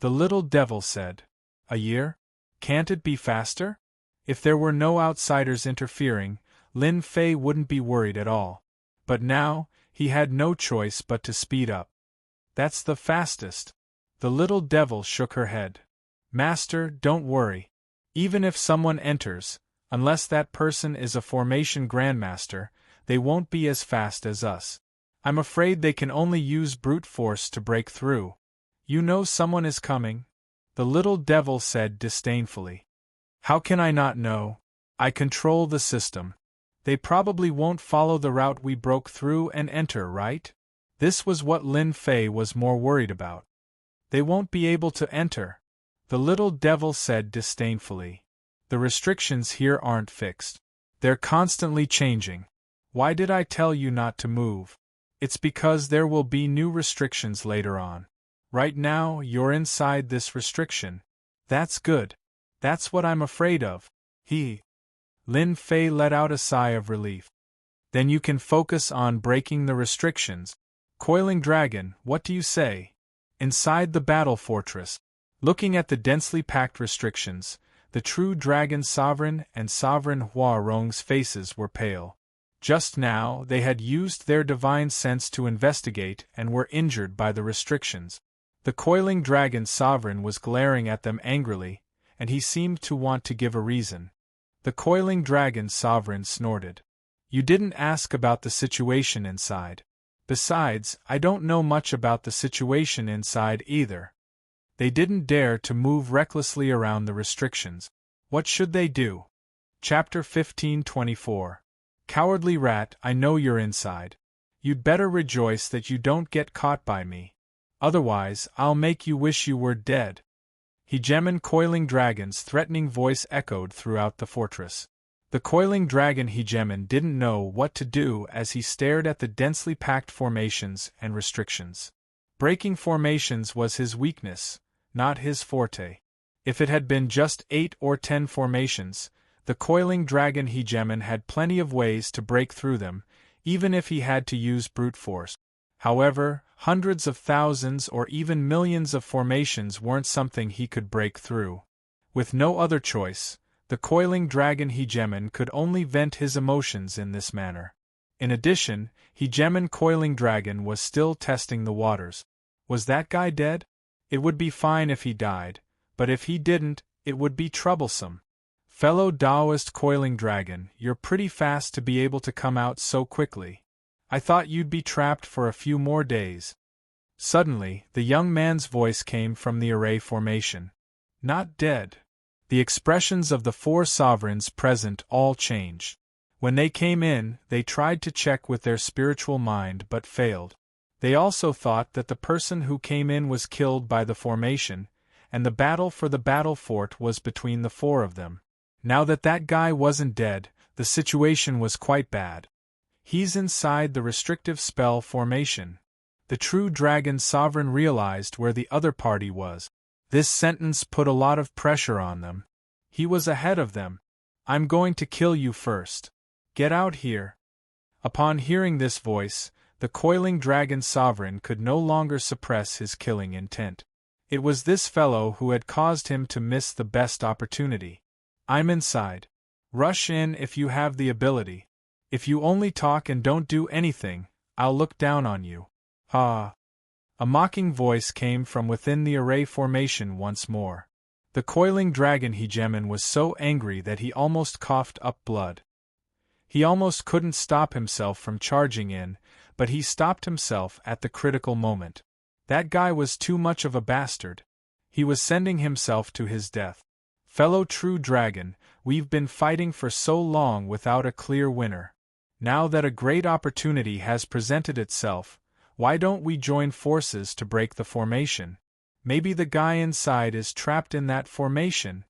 The little devil said. A year? Can't it be faster? If there were no outsiders interfering, Lin Fei wouldn't be worried at all. But now, he had no choice but to speed up. That's the fastest. The little devil shook her head. Master, don't worry. Even if someone enters, unless that person is a formation grandmaster, they won't be as fast as us. I'm afraid they can only use brute force to break through. You know someone is coming? The little devil said disdainfully. How can I not know? I control the system. They probably won't follow the route we broke through and enter, right? This was what Lin Fei was more worried about. They won't be able to enter. The little devil said disdainfully. The restrictions here aren't fixed. They're constantly changing. Why did I tell you not to move? It's because there will be new restrictions later on. Right now, you're inside this restriction. That's good. That's what I'm afraid of. Lin Fei let out a sigh of relief. Then you can focus on breaking the restrictions. Coiling dragon, what do you say? Inside the battle fortress, looking at the densely packed restrictions, the true dragon sovereign and sovereign Hua Rong's faces were pale. Just now, they had used their divine sense to investigate and were injured by the restrictions. The coiling dragon sovereign was glaring at them angrily, and he seemed to want to give a reason. The coiling dragon sovereign snorted. You didn't ask about the situation inside. Besides, I don't know much about the situation inside either. They didn't dare to move recklessly around the restrictions. What should they do? Chapter 1524. Cowardly rat, I know you're inside. You'd better rejoice that you don't get caught by me. Otherwise, I'll make you wish you were dead. Hegemon Coiling Dragon's threatening voice echoed throughout the fortress. The coiling dragon Hegemon didn't know what to do as he stared at the densely packed formations and restrictions. Breaking formations was his weakness, not his forte. If it had been just 8 or 10 formations, the coiling dragon Hegemon had plenty of ways to break through them, even if he had to use brute force. However, hundreds of thousands or even millions of formations weren't something he could break through. With no other choice, the coiling dragon Hegemon could only vent his emotions in this manner. In addition, Hegemon Coiling Dragon was still testing the waters. Was that guy dead? It would be fine if he died, but if he didn't, it would be troublesome. Fellow Taoist Coiling Dragon, you're pretty fast to be able to come out so quickly. I thought you'd be trapped for a few more days. Suddenly, the young man's voice came from the array formation. Not dead. The expressions of the 4 sovereigns present all changed. When they came in, they tried to check with their spiritual mind but failed. They also thought that the person who came in was killed by the formation, and the battle for the battle fort was between the 4 of them. Now that guy wasn't dead, the situation was quite bad. He's inside the restrictive spell formation. The true dragon sovereign realized where the other party was. This sentence put a lot of pressure on them. He was ahead of them. I'm going to kill you first. Get out here. Upon hearing this voice, the coiling dragon sovereign could no longer suppress his killing intent. It was this fellow who had caused him to miss the best opportunity. I'm inside. Rush in if you have the ability. If you only talk and don't do anything, I'll look down on you. Ha! A mocking voice came from within the array formation once more. The coiling dragon Hegemon was so angry that he almost coughed up blood. He almost couldn't stop himself from charging in, but he stopped himself at the critical moment. That guy was too much of a bastard. He was sending himself to his death. Fellow true dragon, we've been fighting for so long without a clear winner. Now that a great opportunity has presented itself, why don't we join forces to break the formation? Maybe the guy inside is trapped in that formation.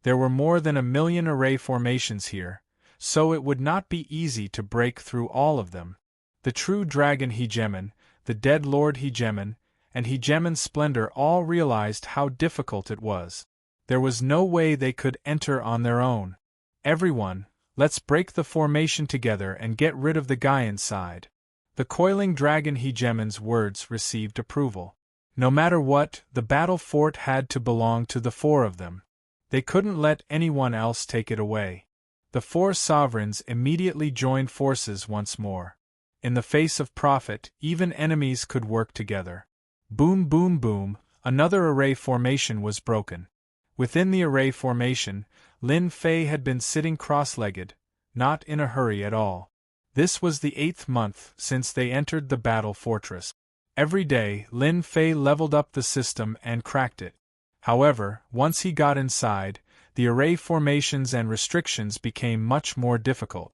There were more than 1,000,000 array formations here, so it would not be easy to break through all of them. The true dragon Hegemon, the dead lord Hegemon, and Hegemon Splendor all realized how difficult it was. There was no way they could enter on their own. Everyone, let's break the formation together and get rid of the guy inside. The coiling dragon Hegemon's words received approval. No matter what, the battle fort had to belong to the 4 of them. They couldn't let anyone else take it away. The 4 sovereigns immediately joined forces once more. In the face of profit, even enemies could work together. Boom boom boom, another array formation was broken. Within the array formation, Lin Fei had been sitting cross-legged, not in a hurry at all. This was the 8th month since they entered the battle fortress. Every day, Lin Fei leveled up the system and cracked it. However, once he got inside, the array formations and restrictions became much more difficult.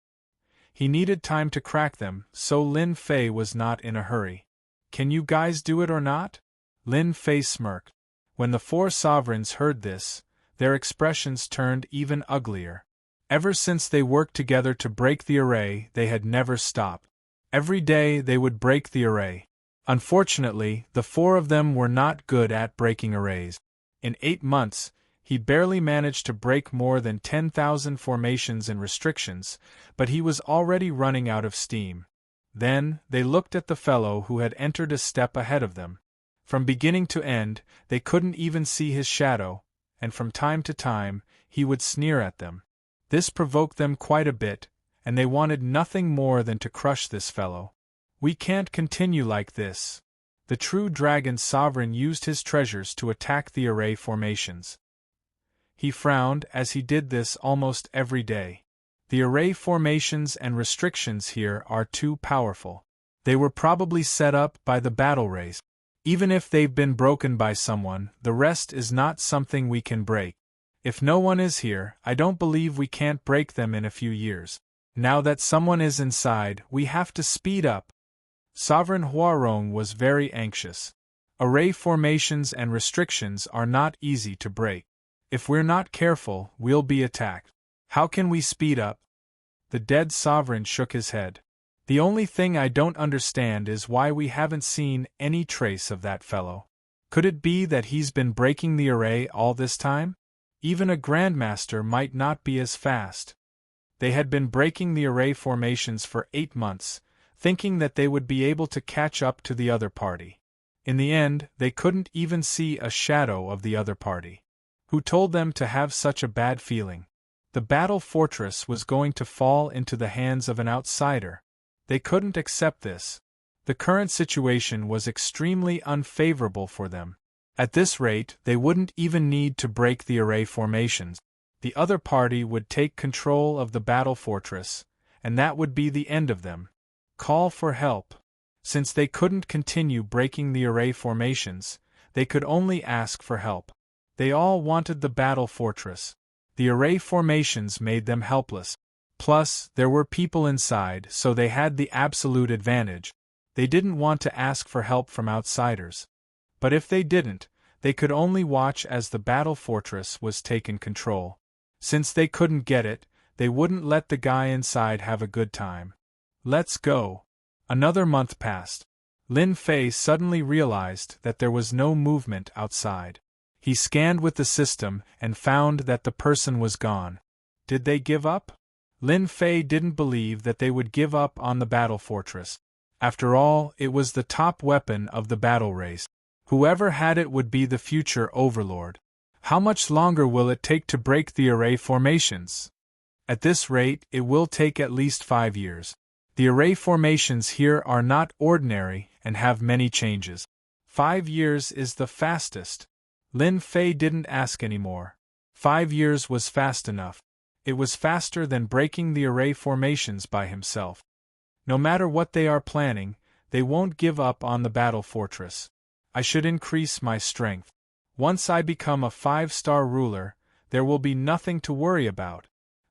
He needed time to crack them, so Lin Fei was not in a hurry. Can you guys do it or not? Lin Fei smirked. When the 4 sovereigns heard this, their expressions turned even uglier. Ever since they worked together to break the array, they had never stopped. Every day they would break the array. Unfortunately, the 4 of them were not good at breaking arrays. In 8 months, he barely managed to break more than 10,000 formations and restrictions, but he was already running out of steam. Then, they looked at the fellow who had entered a step ahead of them. From beginning to end, they couldn't even see his shadow, and from time to time, he would sneer at them. This provoked them quite a bit, and they wanted nothing more than to crush this fellow. We can't continue like this. The true dragon sovereign used his treasures to attack the array formations. He frowned as he did this almost every day. The array formations and restrictions here are too powerful. They were probably set up by the battle race. Even if they've been broken by someone, the rest is not something we can break. If no one is here, I don't believe we can't break them in a few years. Now that someone is inside, we have to speed up. Sovereign Huarong was very anxious. Array formations and restrictions are not easy to break. If we're not careful, we'll be attacked. How can we speed up? The dead sovereign shook his head. The only thing I don't understand is why we haven't seen any trace of that fellow. Could it be that he's been breaking the array all this time? Even a grandmaster might not be as fast. They had been breaking the array formations for 8 months, thinking that they would be able to catch up to the other party. In the end, they couldn't even see a shadow of the other party. Who told them to have such a bad feeling? The battle fortress was going to fall into the hands of an outsider. They couldn't accept this. The current situation was extremely unfavorable for them. At this rate, they wouldn't even need to break the array formations. The other party would take control of the battle fortress, and that would be the end of them. Call for help. Since they couldn't continue breaking the array formations, they could only ask for help. They all wanted the battle fortress. The array formations made them helpless. Plus, there were people inside, so they had the absolute advantage. They didn't want to ask for help from outsiders. But if they didn't, they could only watch as the battle fortress was taken control. Since they couldn't get it, they wouldn't let the guy inside have a good time. Let's go. Another month passed. Lin Fei suddenly realized that there was no movement outside. He scanned with the system and found that the person was gone. Did they give up? Lin Fei didn't believe that they would give up on the battle fortress. After all, it was the top weapon of the battle race. Whoever had it would be the future overlord. How much longer will it take to break the array formations? At this rate, it will take at least 5 years. The array formations here are not ordinary and have many changes. 5 years is the fastest. Lin Fei didn't ask anymore. 5 years was fast enough. It was faster than breaking the array formations by himself. No matter what they are planning, they won't give up on the battle fortress. I should increase my strength. Once I become a 5-star ruler, there will be nothing to worry about.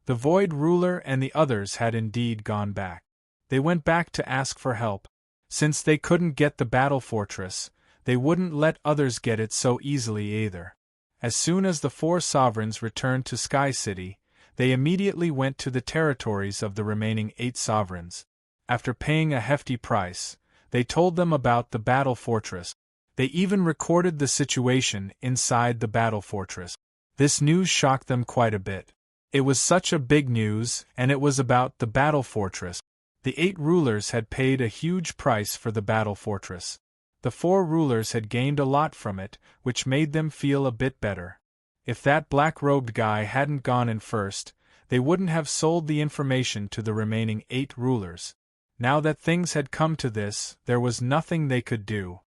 The Void Ruler and the others had indeed gone back. They went back to ask for help. Since they couldn't get the battle fortress, they wouldn't let others get it so easily either. As soon as the 4 sovereigns returned to Sky City, they immediately went to the territories of the remaining 8 sovereigns. After paying a hefty price, they told them about the battle fortress. They even recorded the situation inside the battle fortress. This news shocked them quite a bit. It was such a big news, and it was about the battle fortress. The 8 rulers had paid a huge price for the battle fortress. The 4 rulers had gained a lot from it, which made them feel a bit better. If that black-robed guy hadn't gone in first, they wouldn't have sold the information to the remaining 8 rulers. Now that things had come to this, there was nothing they could do.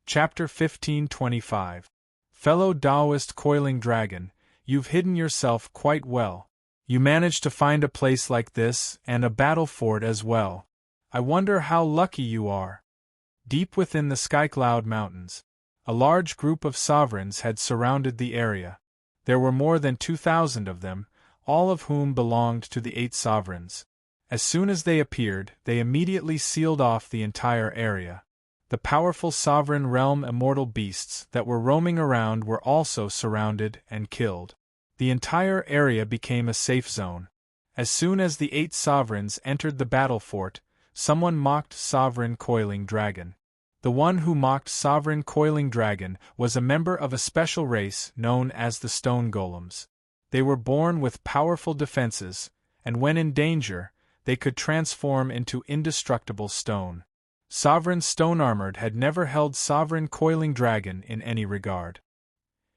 Chapter 1525. Fellow Taoist Coiling Dragon, you've hidden yourself quite well. You managed to find a place like this, and a battle fort as well. I wonder how lucky you are. Deep within the Skycloud Mountains, a large group of sovereigns had surrounded the area. There were more than 2,000 of them, all of whom belonged to the 8 sovereigns. As soon as they appeared, they immediately sealed off the entire area. The powerful sovereign realm immortal beasts that were roaming around were also surrounded and killed. The entire area became a safe zone. As soon as the 8 sovereigns entered the battle fort, someone mocked Sovereign Coiling Dragon. The one who mocked Sovereign Coiling Dragon was a member of a special race known as the Stone Golems. They were born with powerful defenses, and when in danger, they could transform into indestructible stone. Sovereign Stone Armored had never held Sovereign Coiling Dragon in any regard.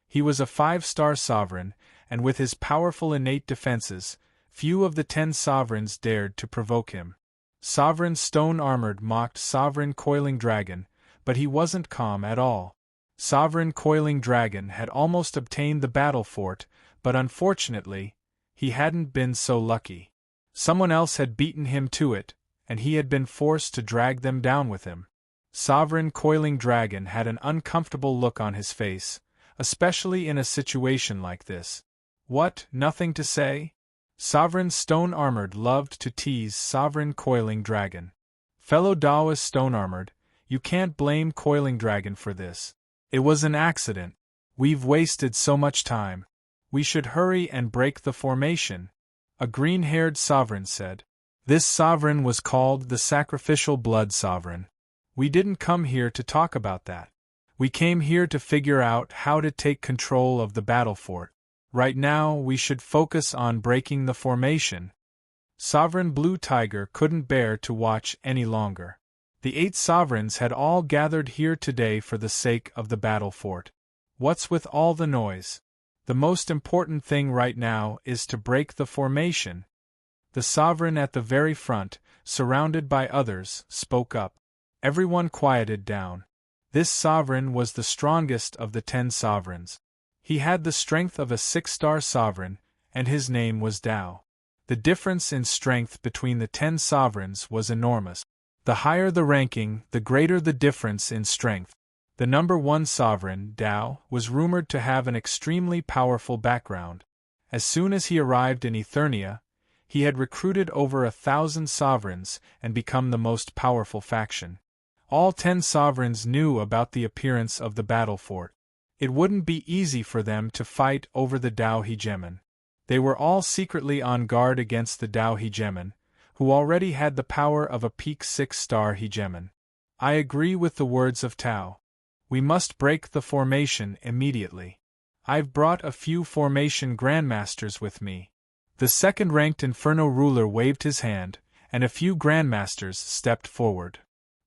He was a 5-star sovereign, and with his powerful innate defenses, few of the 10 sovereigns dared to provoke him. Sovereign Stone Armored mocked Sovereign Coiling Dragon, but he wasn't calm at all. Sovereign Coiling Dragon had almost obtained the battle fort, but unfortunately, he hadn't been so lucky. Someone else had beaten him to it, and he had been forced to drag them down with him. Sovereign Coiling Dragon had an uncomfortable look on his face, especially in a situation like this. What, nothing to say? Sovereign Stone Armored loved to tease Sovereign Coiling Dragon. Fellow Taoist Stone Armored, you can't blame Coiling Dragon for this. It was an accident. We've wasted so much time. We should hurry and break the formation, a green-haired sovereign said. This sovereign was called the Sacrificial Blood Sovereign. We didn't come here to talk about that. We came here to figure out how to take control of the battle fort. Right now, we should focus on breaking the formation. Sovereign Blue Tiger couldn't bear to watch any longer. The 8 sovereigns had all gathered here today for the sake of the battle fort. What's with all the noise? The most important thing right now is to break the formation. The sovereign at the very front, surrounded by others, spoke up. Everyone quieted down. This sovereign was the strongest of the 10 sovereigns. He had the strength of a 6-star sovereign, and his name was Tao. The difference in strength between the 10 sovereigns was enormous. The higher the ranking, the greater the difference in strength. The number 1 sovereign, Tao, was rumored to have an extremely powerful background. As soon as he arrived in Eternia, he had recruited over 1,000 sovereigns and become the most powerful faction. All 10 sovereigns knew about the appearance of the battle fort. It wouldn't be easy for them to fight over the Tao hegemon. They were all secretly on guard against the Tao hegemon, who already had the power of a peak 6-star hegemon. I agree with the words of Tao. We must break the formation immediately. I've brought a few formation grandmasters with me. The second-ranked Inferno ruler waved his hand, and a few grandmasters stepped forward.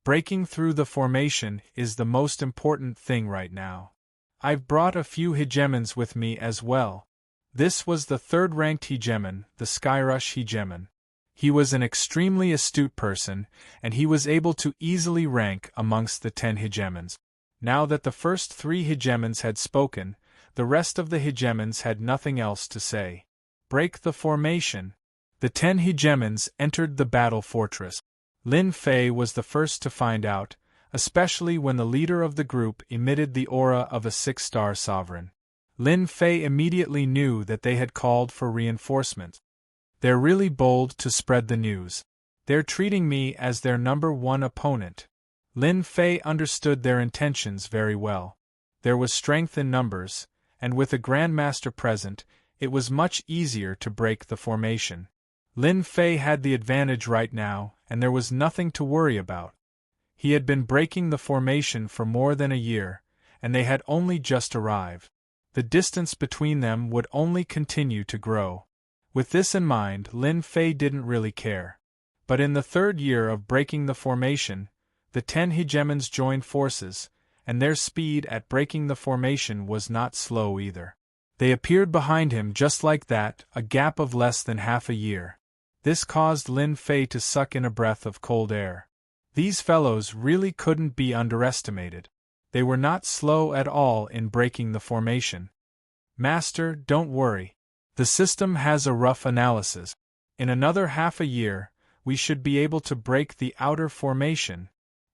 Breaking through the formation is the most important thing right now. I've brought a few hegemons with me as well. This was the third-ranked hegemon, the Skyrush hegemon. He was an extremely astute person, and he was able to easily rank amongst the 10 hegemons. Now that the first 3 hegemons had spoken, the rest of the hegemons had nothing else to say. Break the formation. The 10 hegemons entered the battle fortress. Lin Fei was the first to find out, especially when the leader of the group emitted the aura of a 6-star sovereign. Lin Fei immediately knew that they had called for reinforcements. They're really bold to spread the news. They're treating me as their number 1 opponent. Lin Fei understood their intentions very well. There was strength in numbers, and with a Grandmaster present, it was much easier to break the formation. Lin Fei had the advantage right now, and there was nothing to worry about. He had been breaking the formation for more than a year, and they had only just arrived. The distance between them would only continue to grow. With this in mind, Lin Fei didn't really care. But in the 3rd year of breaking the formation, the 10 hegemons joined forces, and their speed at breaking the formation was not slow either. They appeared behind him just like that, a gap of less than half a year. This caused Lin Fei to suck in a breath of cold air. These fellows really couldn't be underestimated. They were not slow at all in breaking the formation. Master, don't worry. The system has a rough analysis. In another half a year, we should be able to break the outer formation,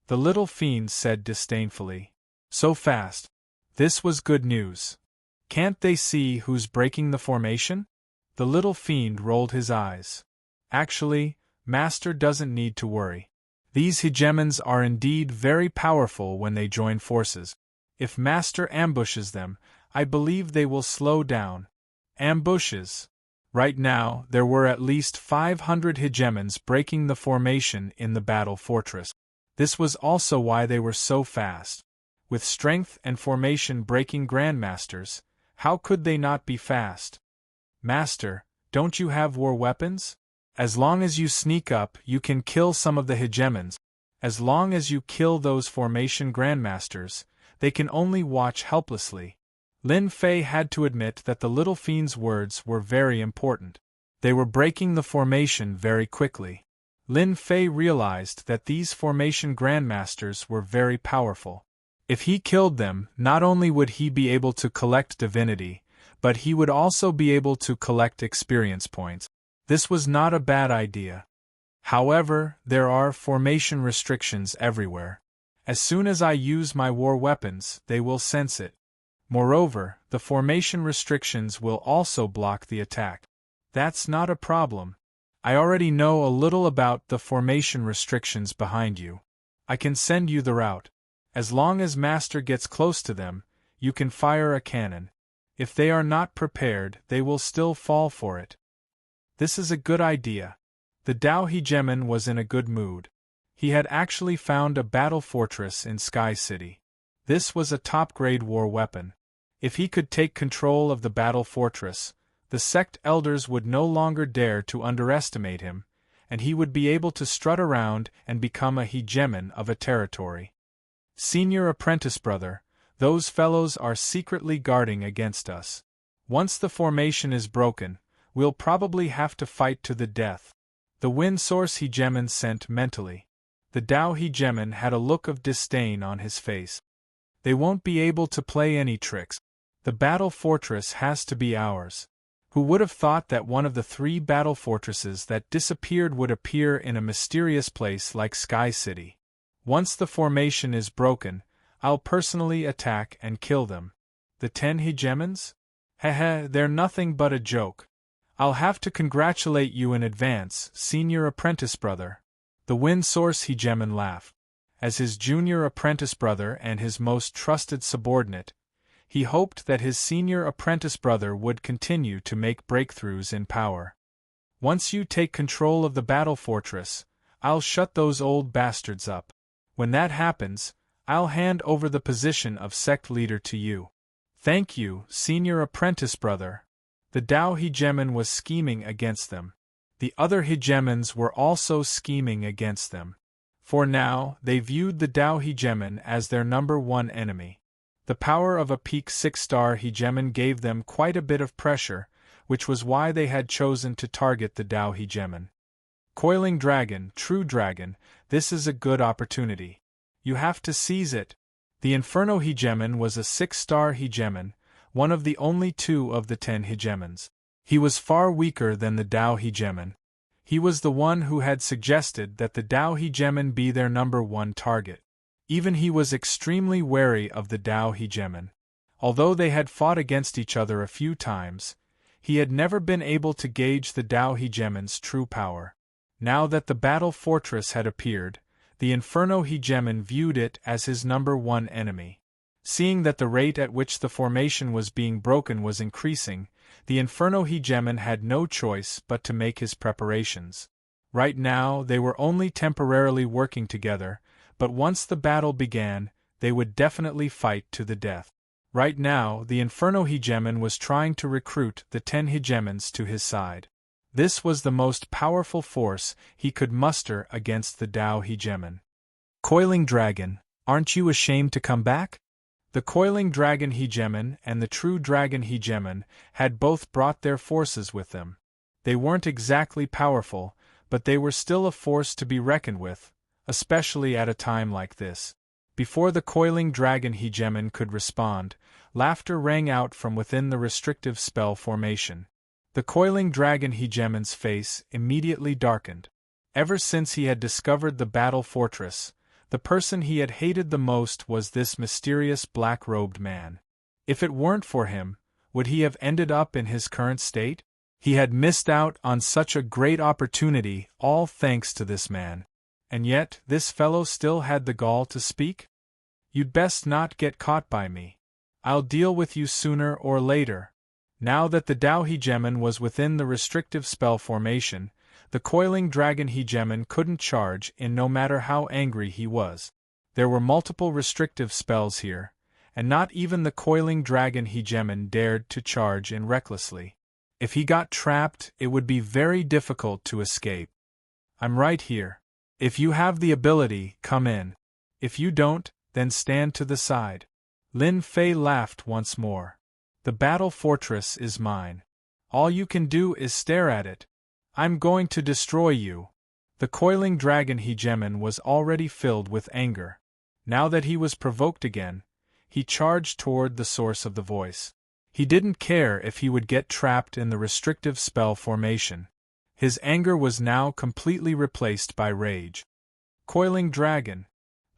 the little fiend said disdainfully. So fast. This was good news. Can't they see who's breaking the formation? The little fiend rolled his eyes. Actually, Master doesn't need to worry. These hegemons are indeed very powerful when they join forces. If Master ambushes them, I believe they will slow down. Ambushes. Right now, there were at least 500 hegemons breaking the formation in the battle fortress. This was also why they were so fast. With strength and formation breaking grandmasters, how could they not be fast? Master, don't you have war weapons? As long as you sneak up, you can kill some of the hegemons. As long as you kill those formation grandmasters, they can only watch helplessly. Lin Fei had to admit that the little fiend's words were very important. They were breaking the formation very quickly. Lin Fei realized that these formation grandmasters were very powerful. If he killed them, not only would he be able to collect divinity, but he would also be able to collect experience points. This was not a bad idea. However, there are formation restrictions everywhere. As soon as I use my war weapons, they will sense it. Moreover, the formation restrictions will also block the attack. That's not a problem. I already know a little about the formation restrictions behind you. I can send you the route. As long as Master gets close to them, you can fire a cannon. If they are not prepared, they will still fall for it. This is a good idea. The Dao Hegemon was in a good mood. He had actually found a battle fortress in Sky City. This was a top-grade war weapon. If he could take control of the battle fortress, the sect elders would no longer dare to underestimate him, and he would be able to strut around and become a hegemon of a territory. Senior apprentice brother, those fellows are secretly guarding against us. Once the formation is broken, we'll probably have to fight to the death. The wind source hegemon sent mentally. The Dao hegemon had a look of disdain on his face. They won't be able to play any tricks. The battle fortress has to be ours. Who would have thought that one of the 3 battle fortresses that disappeared would appear in a mysterious place like Sky City? Once the formation is broken, I'll personally attack and kill them. The 10 hegemons? They're nothing but a joke. I'll have to congratulate you in advance, senior apprentice brother. The wind source hegemon laughed. As his junior apprentice brother and his most trusted subordinate, he hoped that his senior apprentice brother would continue to make breakthroughs in power. Once you take control of the battle fortress, I'll shut those old bastards up. When that happens, I'll hand over the position of sect leader to you. Thank you, senior apprentice brother. The Dao hegemon was scheming against them. The other hegemons were also scheming against them. For now, they viewed the Dao hegemon as their #1 enemy. The power of a peak 6-star hegemon gave them quite a bit of pressure, which was why they had chosen to target the Dao hegemon. Coiling Dragon, True Dragon, this is a good opportunity. You have to seize it. The Inferno hegemon was a 6-star hegemon, one of the only 2 of the 10 hegemons. He was far weaker than the Dao hegemon. He was the one who had suggested that the Dao hegemon be their #1 target. Even he was extremely wary of the Dao hegemon. Although they had fought against each other a few times, he had never been able to gauge the Dao hegemon's true power. Now that the battle fortress had appeared, the Inferno hegemon viewed it as his #1 enemy. Seeing that the rate at which the formation was being broken was increasing, the Inferno hegemon had no choice but to make his preparations. Right now, they were only temporarily working together, but once the battle began, they would definitely fight to the death. Right now, the Inferno hegemon was trying to recruit the 10 hegemons to his side. This was the most powerful force he could muster against the Dao hegemon. Coiling Dragon, aren't you ashamed to come back? The Coiling Dragon hegemon and the True Dragon hegemon had both brought their forces with them. They weren't exactly powerful, but they were still a force to be reckoned with, especially at a time like this. Before the Coiling Dragon hegemon could respond, laughter rang out from within the restrictive spell formation. The Coiling Dragon hegemon's face immediately darkened. Ever since he had discovered the battle fortress, the person he had hated the most was this mysterious black-robed man. If it weren't for him, would he have ended up in his current state? He had missed out on such a great opportunity, all thanks to this man. And yet, this fellow still had the gall to speak? You'd best not get caught by me. I'll deal with you sooner or later. Now that the Dao hegemon was within the restrictive spell formation, the Coiling Dragon hegemon couldn't charge in no matter how angry he was. There were multiple restrictive spells here, and not even the Coiling Dragon hegemon dared to charge in recklessly. If he got trapped, it would be very difficult to escape. I'm right here. If you have the ability, come in. If you don't, then stand to the side. Lin Fei laughed once more. The battle fortress is mine. All you can do is stare at it. I'm going to destroy you. The Coiling Dragon hegemon was already filled with anger. Now that he was provoked again, he charged toward the source of the voice. He didn't care if he would get trapped in the restrictive spell formation. His anger was now completely replaced by rage. Coiling Dragon.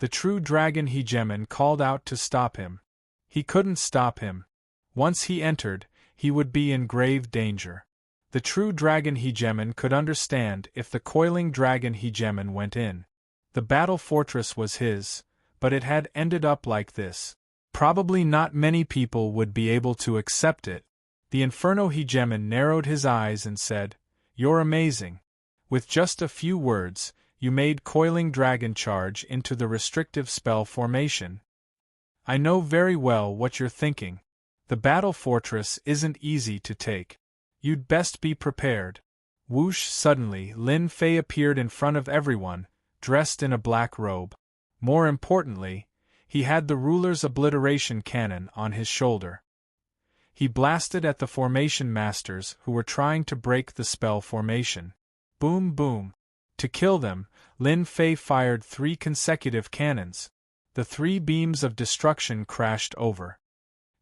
The True Dragon hegemon called out to stop him. He couldn't stop him. Once he entered, he would be in grave danger. The True Dragon hegemon could understand if the Coiling Dragon hegemon went in. The battle fortress was his, but it had ended up like this. Probably not many people would be able to accept it. The Inferno Hegemon narrowed his eyes and said, "You're amazing. With just a few words, you made Coiling Dragon charge into the restrictive spell formation. I know very well what you're thinking. The battle fortress isn't easy to take. You'd best be prepared." Whoosh! Suddenly, Lin Fei appeared in front of everyone, dressed in a black robe. More importantly, he had the ruler's obliteration cannon on his shoulder. He blasted at the formation masters who were trying to break the spell formation. Boom boom. To kill them, Lin Fei fired 3 consecutive cannons. The 3 beams of destruction crashed over.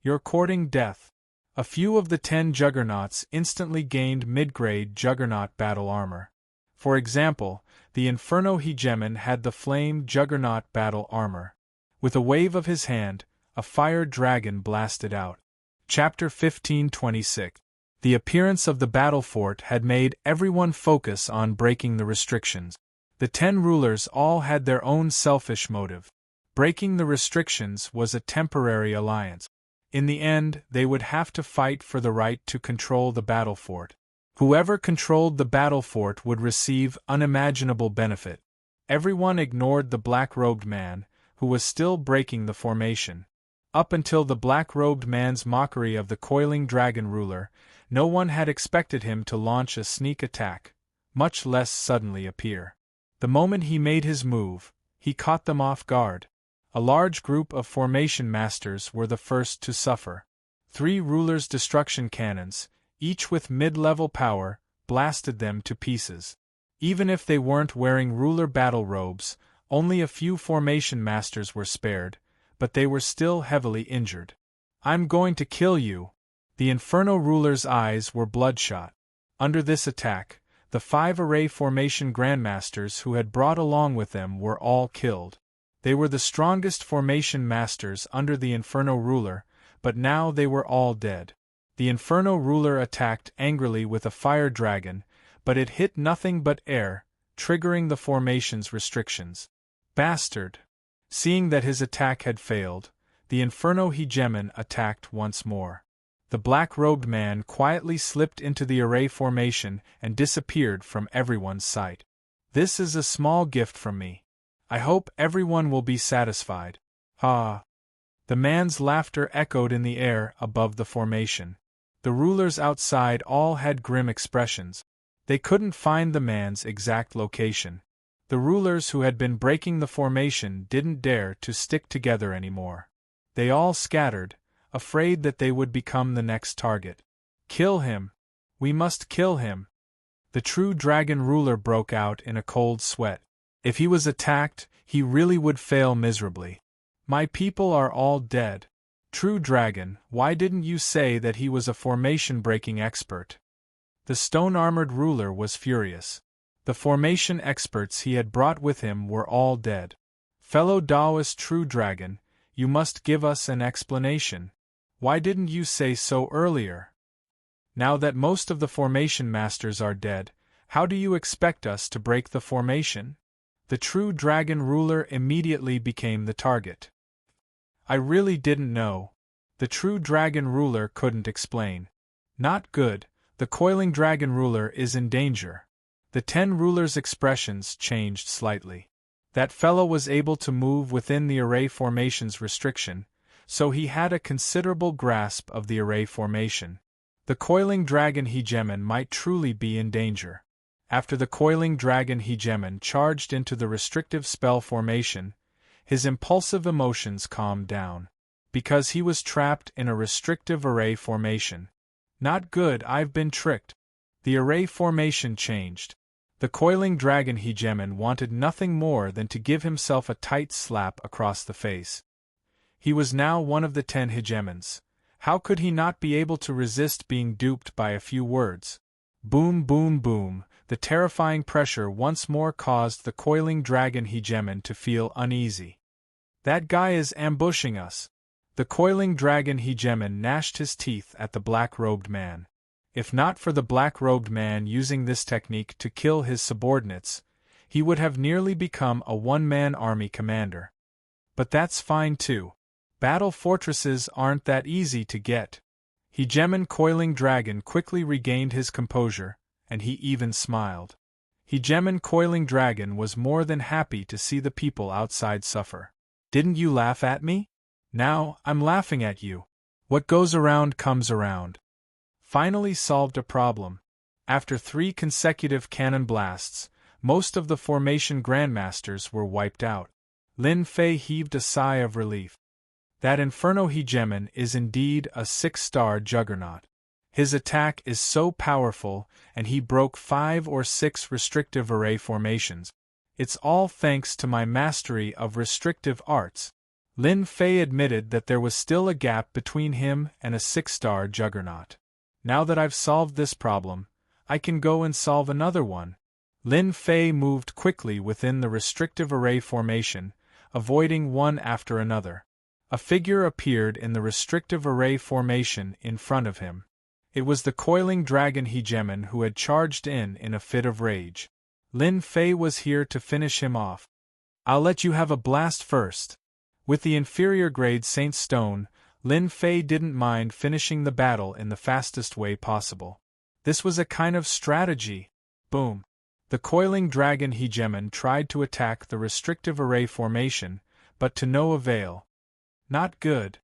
"You're courting death." A few of the 10 juggernauts instantly gained mid-grade juggernaut battle armor. For example, the Inferno Hegemon had the Flame Juggernaut battle armor. With a wave of his hand, a fire dragon blasted out. Chapter 1526. The appearance of the battle fort had made everyone focus on breaking the restrictions. The 10 rulers all had their own selfish motive. Breaking the restrictions was a temporary alliance. In the end, they would have to fight for the right to control the battle fort. Whoever controlled the battle fort would receive unimaginable benefit. Everyone ignored the black-robed man, who was still breaking the formation. Up until the black-robed man's mockery of the Coiling Dragon ruler, no one had expected him to launch a sneak attack, much less suddenly appear. The moment he made his move, he caught them off guard. A large group of formation masters were the first to suffer. 3 rulers' destruction cannons, each with mid-level power, blasted them to pieces. Even if they weren't wearing ruler battle robes, only a few formation masters were spared, but they were still heavily injured. "I'm going to kill you!" The Inferno ruler's eyes were bloodshot. Under this attack, the 5 array formation grandmasters who had brought along with them were all killed. They were the strongest formation masters under the Inferno ruler, but now they were all dead. The Inferno ruler attacked angrily with a fire dragon, but it hit nothing but air, triggering the formation's restrictions. Bastard! Seeing that his attack had failed, the Inferno Hegemon attacked once more. The black-robed man quietly slipped into the array formation and disappeared from everyone's sight. "This is a small gift from me. I hope everyone will be satisfied." "Ah!" The man's laughter echoed in the air above the formation. The rulers outside all had grim expressions. They couldn't find the man's exact location. The rulers who had been breaking the formation didn't dare to stick together anymore. They all scattered, afraid that they would become the next target. "Kill him! We must kill him!" The true dragon ruler broke out in a cold sweat. If he was attacked, he really would fail miserably. "My people are all dead. True dragon, why didn't you say that he was a formation-breaking expert?" The stone-armored ruler was furious. The formation experts he had brought with him were all dead. "Fellow Taoist true dragon, you must give us an explanation. Why didn't you say so earlier? Now that most of the formation masters are dead, how do you expect us to break the formation?" The true dragon ruler immediately became the target. "I really didn't know." The true dragon ruler couldn't explain. "Not good, the Coiling Dragon ruler is in danger." The 10 rulers' expressions changed slightly. That fellow was able to move within the array formation's restriction, so he had a considerable grasp of the array formation. The Coiling Dragon Hegemon might truly be in danger. After the Coiling Dragon Hegemon charged into the restrictive spell formation, his impulsive emotions calmed down. Because he was trapped in a restrictive array formation. "Not good, I've been tricked." The array formation changed. The Coiling Dragon Hegemon wanted nothing more than to give himself a tight slap across the face. He was now one of the 10 Hegemons. How could he not be able to resist being duped by a few words? Boom boom boom, the terrifying pressure once more caused the Coiling Dragon Hegemon to feel uneasy. "That guy is ambushing us." The Coiling Dragon Hegemon gnashed his teeth at the black-robed man. If not for the black-robed man using this technique to kill his subordinates, he would have nearly become a one-man army commander. But that's fine too. Battle fortresses aren't that easy to get. Hegemon Coiling Dragon quickly regained his composure, and he even smiled. Hegemon Coiling Dragon was more than happy to see the people outside suffer. Didn't you laugh at me? Now, I'm laughing at you. What goes around comes around. Finally solved a problem. After 3 consecutive cannon blasts, most of the formation grandmasters were wiped out. Lin Fei heaved a sigh of relief. That Inferno Hegemon is indeed a 6-star juggernaut. His attack is so powerful, and he broke 5 or 6 restrictive array formations. It's all thanks to my mastery of restrictive arts. Lin Fei admitted that there was still a gap between him and a 6-star juggernaut. Now that I've solved this problem, I can go and solve another one. Lin Fei moved quickly within the restrictive array formation, avoiding one after another. A figure appeared in the restrictive array formation in front of him. It was the Coiling Dragon Hegemon who had charged in a fit of rage. Lin Fei was here to finish him off. I'll let you have a blast first. With the inferior grade Saint Stone, Lin Fei didn't mind finishing the battle in the fastest way possible. This was a kind of strategy. Boom. The Coiling Dragon Hegemon tried to attack the restrictive array formation, but to no avail. Not good.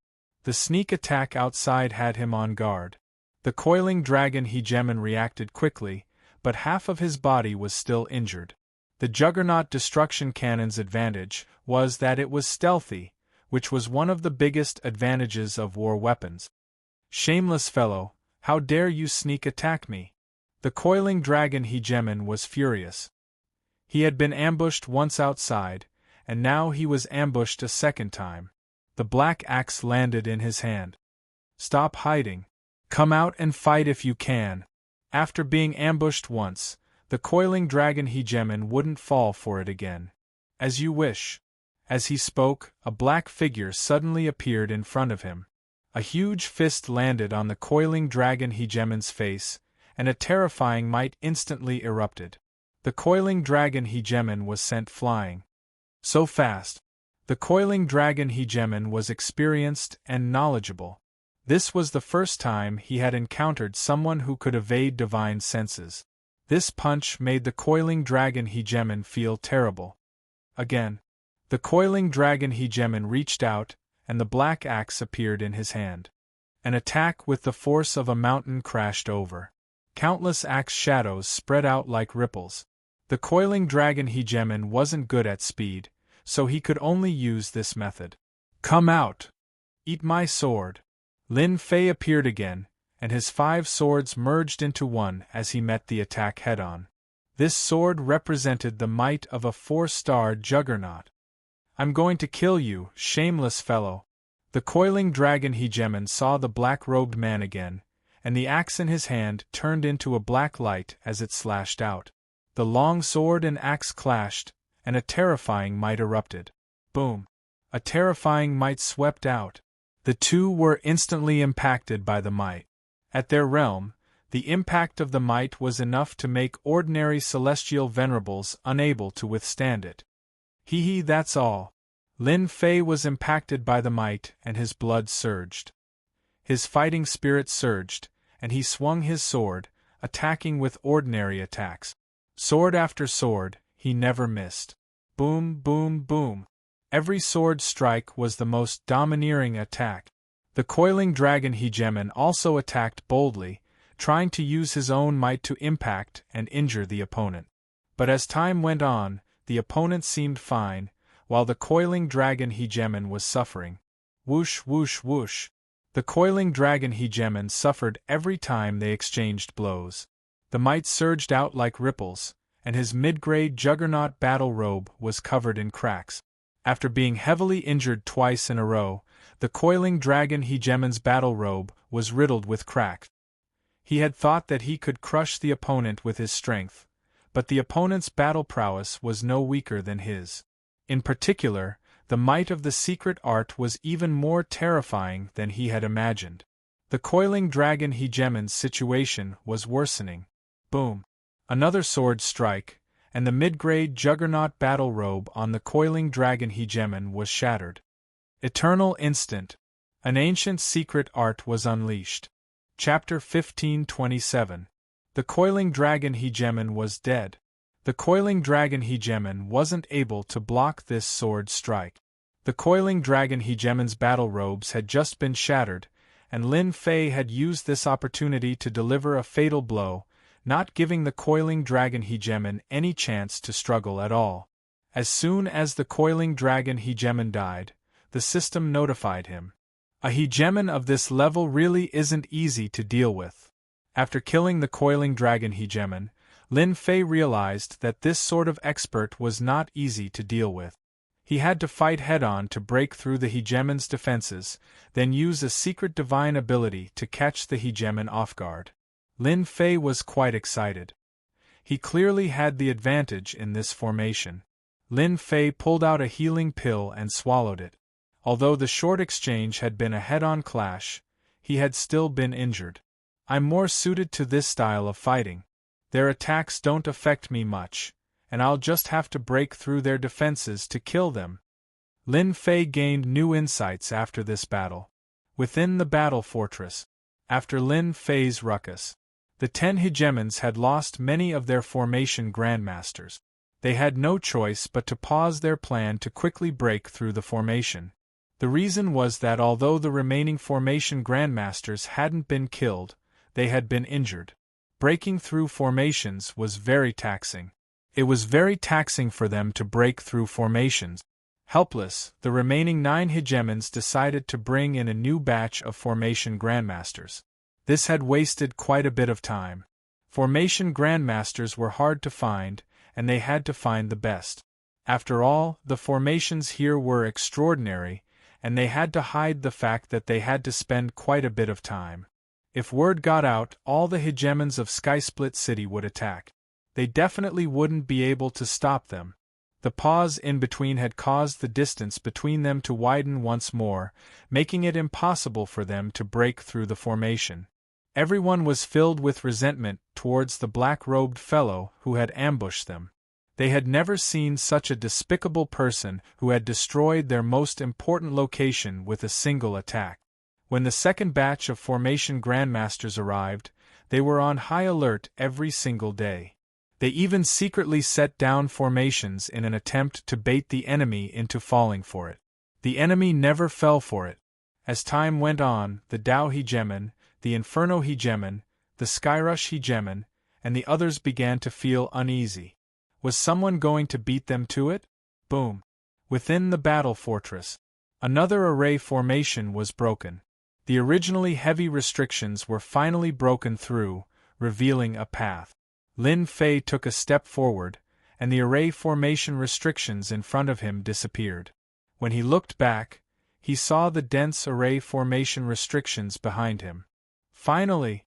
The sneak attack outside had him on guard. The Coiling Dragon Hegemon reacted quickly, but half of his body was still injured. The Juggernaut Destruction Cannon's advantage was that it was stealthy, which was one of the biggest advantages of war weapons. Shameless fellow, how dare you sneak attack me? The Coiling Dragon Hegemon was furious. He had been ambushed once outside, and now he was ambushed a second time. The black axe landed in his hand. Stop hiding. Come out and fight if you can. After being ambushed once, the Coiling Dragon Hegemon wouldn't fall for it again. As you wish. As he spoke, a black figure suddenly appeared in front of him. A huge fist landed on the Coiling Dragon Hegemon's face, and a terrifying might instantly erupted. The Coiling Dragon Hegemon was sent flying. So fast. The Coiling Dragon Hegemon was experienced and knowledgeable. This was the first time he had encountered someone who could evade divine senses. This punch made the Coiling Dragon Hegemon feel terrible. Again. The Coiling Dragon Hegemon reached out, and the black axe appeared in his hand. An attack with the force of a mountain crashed over. Countless axe shadows spread out like ripples. The Coiling Dragon Hegemon wasn't good at speed, so he could only use this method. Come out! Eat my sword! Lin Fei appeared again, and his 5 swords merged into one as he met the attack head-on. This sword represented the might of a 4-star juggernaut. I'm going to kill you, shameless fellow. The Coiling Dragon Hegemon saw the black-robed man again, and the axe in his hand turned into a black light as it slashed out. The long sword and axe clashed, and a terrifying might erupted. Boom! A terrifying might swept out. The two were instantly impacted by the might. At their realm, the impact of the might was enough to make ordinary celestial venerables unable to withstand it. Hee, that's all. Lin Fei was impacted by the might, and his blood surged. His fighting spirit surged, and he swung his sword, attacking with ordinary attacks. Sword after sword, he never missed. Boom, boom, boom. Every sword strike was the most domineering attack. The Coiling Dragon Hegemon also attacked boldly, trying to use his own might to impact and injure the opponent. But as time went on, the opponent seemed fine, while the Coiling Dragon Hegemon was suffering. Whoosh, whoosh, whoosh. The Coiling Dragon Hegemon suffered every time they exchanged blows. The might surged out like ripples, and his mid-grade juggernaut battle robe was covered in cracks. After being heavily injured twice in a row, the Coiling Dragon Hegemon's battle robe was riddled with cracks. He had thought that he could crush the opponent with his strength, but the opponent's battle prowess was no weaker than his. In particular, the might of the secret art was even more terrifying than he had imagined. The Coiling Dragon Hegemon's situation was worsening. Boom! Another sword strike, and the mid-grade juggernaut battle robe on the Coiling Dragon Hegemon was shattered. Eternal instant. An ancient secret art was unleashed. Chapter 1527. The coiling dragon hegemon was dead. The coiling dragon hegemon wasn't able to block this sword strike. The coiling dragon hegemon's battle robes had just been shattered, and Lin Fei had used this opportunity to deliver a fatal blow, not giving the coiling dragon hegemon any chance to struggle at all. As soon as the coiling dragon hegemon died, the system notified him. A hegemon of this level really isn't easy to deal with. After killing the coiling dragon hegemon, Lin Fei realized that this sort of expert was not easy to deal with. He had to fight head-on to break through the hegemon's defenses, then use a secret divine ability to catch the hegemon off guard. Lin Fei was quite excited. He clearly had the advantage in this formation. Lin Fei pulled out a healing pill and swallowed it. Although the short exchange had been a head-on clash, he had still been injured. I'm more suited to this style of fighting. Their attacks don't affect me much, and I'll just have to break through their defenses to kill them. Lin Fei gained new insights after this battle. Within the battle fortress, after Lin Fei's ruckus, the 10 hegemons had lost many of their formation grandmasters. They had no choice but to pause their plan to quickly break through the formation. The reason was that although the remaining formation grandmasters hadn't been killed, they had been injured. Breaking through formations was very taxing. It was very taxing for them to break through formations. Helpless, the remaining 9 hegemons decided to bring in a new batch of formation grandmasters. This had wasted quite a bit of time. Formation grandmasters were hard to find, and they had to find the best. After all, the formations here were extraordinary, and they had to hide the fact that they had to spend quite a bit of time. If word got out, all the hegemons of Skysplit City would attack. They definitely wouldn't be able to stop them. The pause in between had caused the distance between them to widen once more, making it impossible for them to break through the formation. Everyone was filled with resentment towards the black-robed fellow who had ambushed them. They had never seen such a despicable person who had destroyed their most important location with a single attack. When the second batch of formation grandmasters arrived, they were on high alert every single day. They even secretly set down formations in an attempt to bait the enemy into falling for it. The enemy never fell for it. As time went on, the Tao hegemon, the Inferno hegemon, the Skyrush hegemon, and the others began to feel uneasy. Was someone going to beat them to it? Boom! Within the battle fortress, another array formation was broken. The originally heavy restrictions were finally broken through, revealing a path. Lin Fei took a step forward, and the array formation restrictions in front of him disappeared. When he looked back, he saw the dense array formation restrictions behind him. Finally!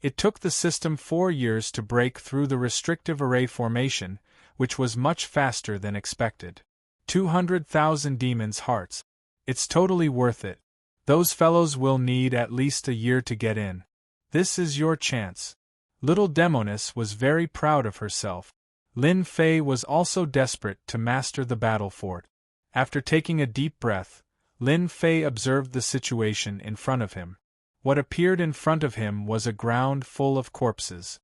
It took the system 4 years to break through the restrictive array formation, which was much faster than expected. 200,000 demons' hearts. It's totally worth it. Those fellows will need at least a year to get in. This is your chance. Little Demoness was very proud of herself. Lin Fei was also desperate to master the battle fort. After taking a deep breath, Lin Fei observed the situation in front of him. What appeared in front of him was a ground full of corpses.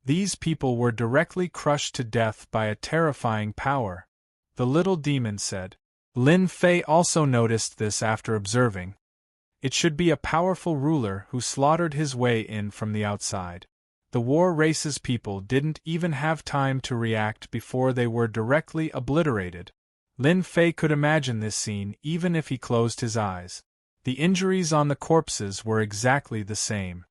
These people were directly crushed to death by a terrifying power, the little demon said. Lin Fei also noticed this after observing. It should be a powerful ruler who slaughtered his way in from the outside. The War Race's people didn't even have time to react before they were directly obliterated. Lin Fei could imagine this scene even if he closed his eyes. The injuries on the corpses were exactly the same.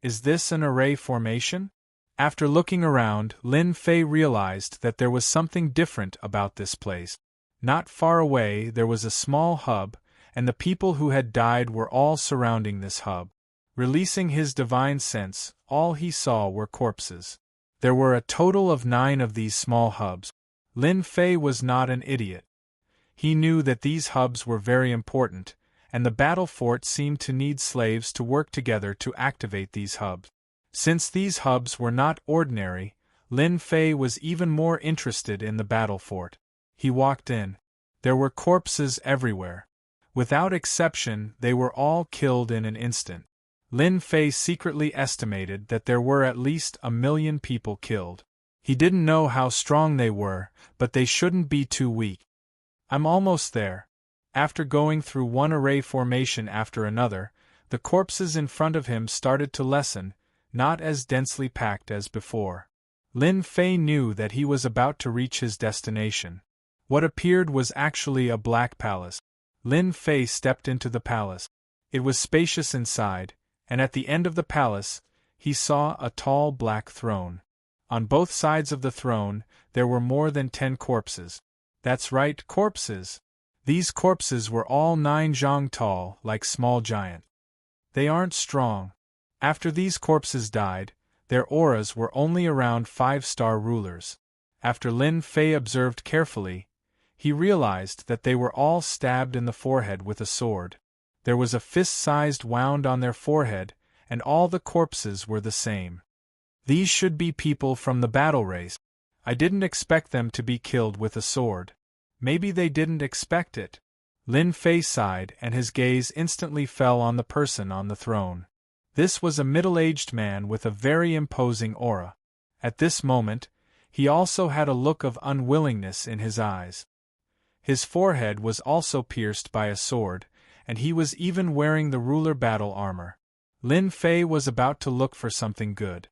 Is this an array formation? After looking around, Lin Fei realized that there was something different about this place. Not far away there was a small hub, and the people who had died were all surrounding this hub. Releasing his divine sense, all he saw were corpses. There were a total of 9 of these small hubs. Lin Fei was not an idiot. He knew that these hubs were very important, and the battle fort seemed to need slaves to work together to activate these hubs. Since these hubs were not ordinary, Lin Fei was even more interested in the battle fort. He walked in. There were corpses everywhere. Without exception, they were all killed in an instant. Lin Fei secretly estimated that there were at least 1 million people killed. He didn't know how strong they were, but they shouldn't be too weak. I'm almost there. After going through one array formation after another, the corpses in front of him started to lessen, not as densely packed as before. Lin Fei knew that he was about to reach his destination. What appeared was actually a black palace. Lin Fei stepped into the palace. It was spacious inside, and at the end of the palace, he saw a tall black throne. On both sides of the throne, there were more than 10 corpses. That's right, corpses. These corpses were all 9 zhang tall, like small giants. They aren't strong. After these corpses died, their auras were only around 5-star rulers. After Lin Fei observed carefully, he realized that they were all stabbed in the forehead with a sword. There was a fist-sized wound on their forehead, and all the corpses were the same. These should be people from the battle race. I didn't expect them to be killed with a sword. Maybe they didn't expect it. Lin Fei sighed, and his gaze instantly fell on the person on the throne. This was a middle-aged man with a very imposing aura. At this moment, he also had a look of unwillingness in his eyes. His forehead was also pierced by a sword, and he was even wearing the ruler battle armor. Lin Fei was about to look for something good.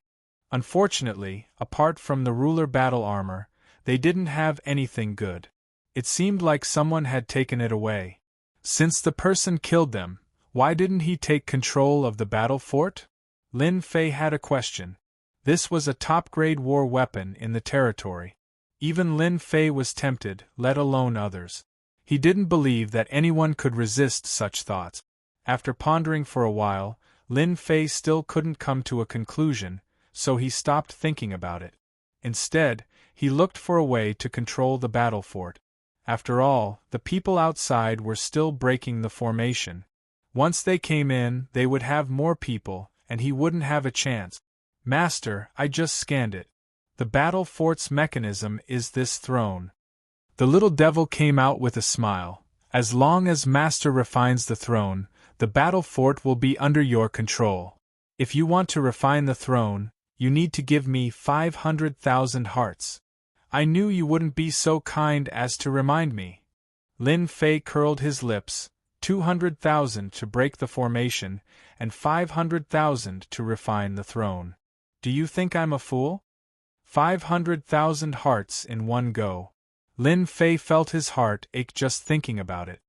Unfortunately, apart from the ruler battle armor, they didn't have anything good. It seemed like someone had taken it away. Since the person killed them, why didn't he take control of the battle fort? Lin Fei had a question. This was a top-grade war weapon in the territory. Even Lin Fei was tempted, let alone others. He didn't believe that anyone could resist such thoughts. After pondering for a while, Lin Fei still couldn't come to a conclusion, so he stopped thinking about it. Instead, he looked for a way to control the battle fort. After all, the people outside were still breaking the formation. Once they came in, they would have more people, and he wouldn't have a chance. Master, I just scanned it. The battle fort's mechanism is this throne. The little devil came out with a smile. As long as Master refines the throne, the battle fort will be under your control. If you want to refine the throne, you need to give me 500,000 hearts. I knew you wouldn't be so kind as to remind me. Lin Fei curled his lips, 200,000 to break the formation, and 500,000 to refine the throne. Do you think I'm a fool? 500,000 hearts in one go. Lin Fei felt his heart ache just thinking about it.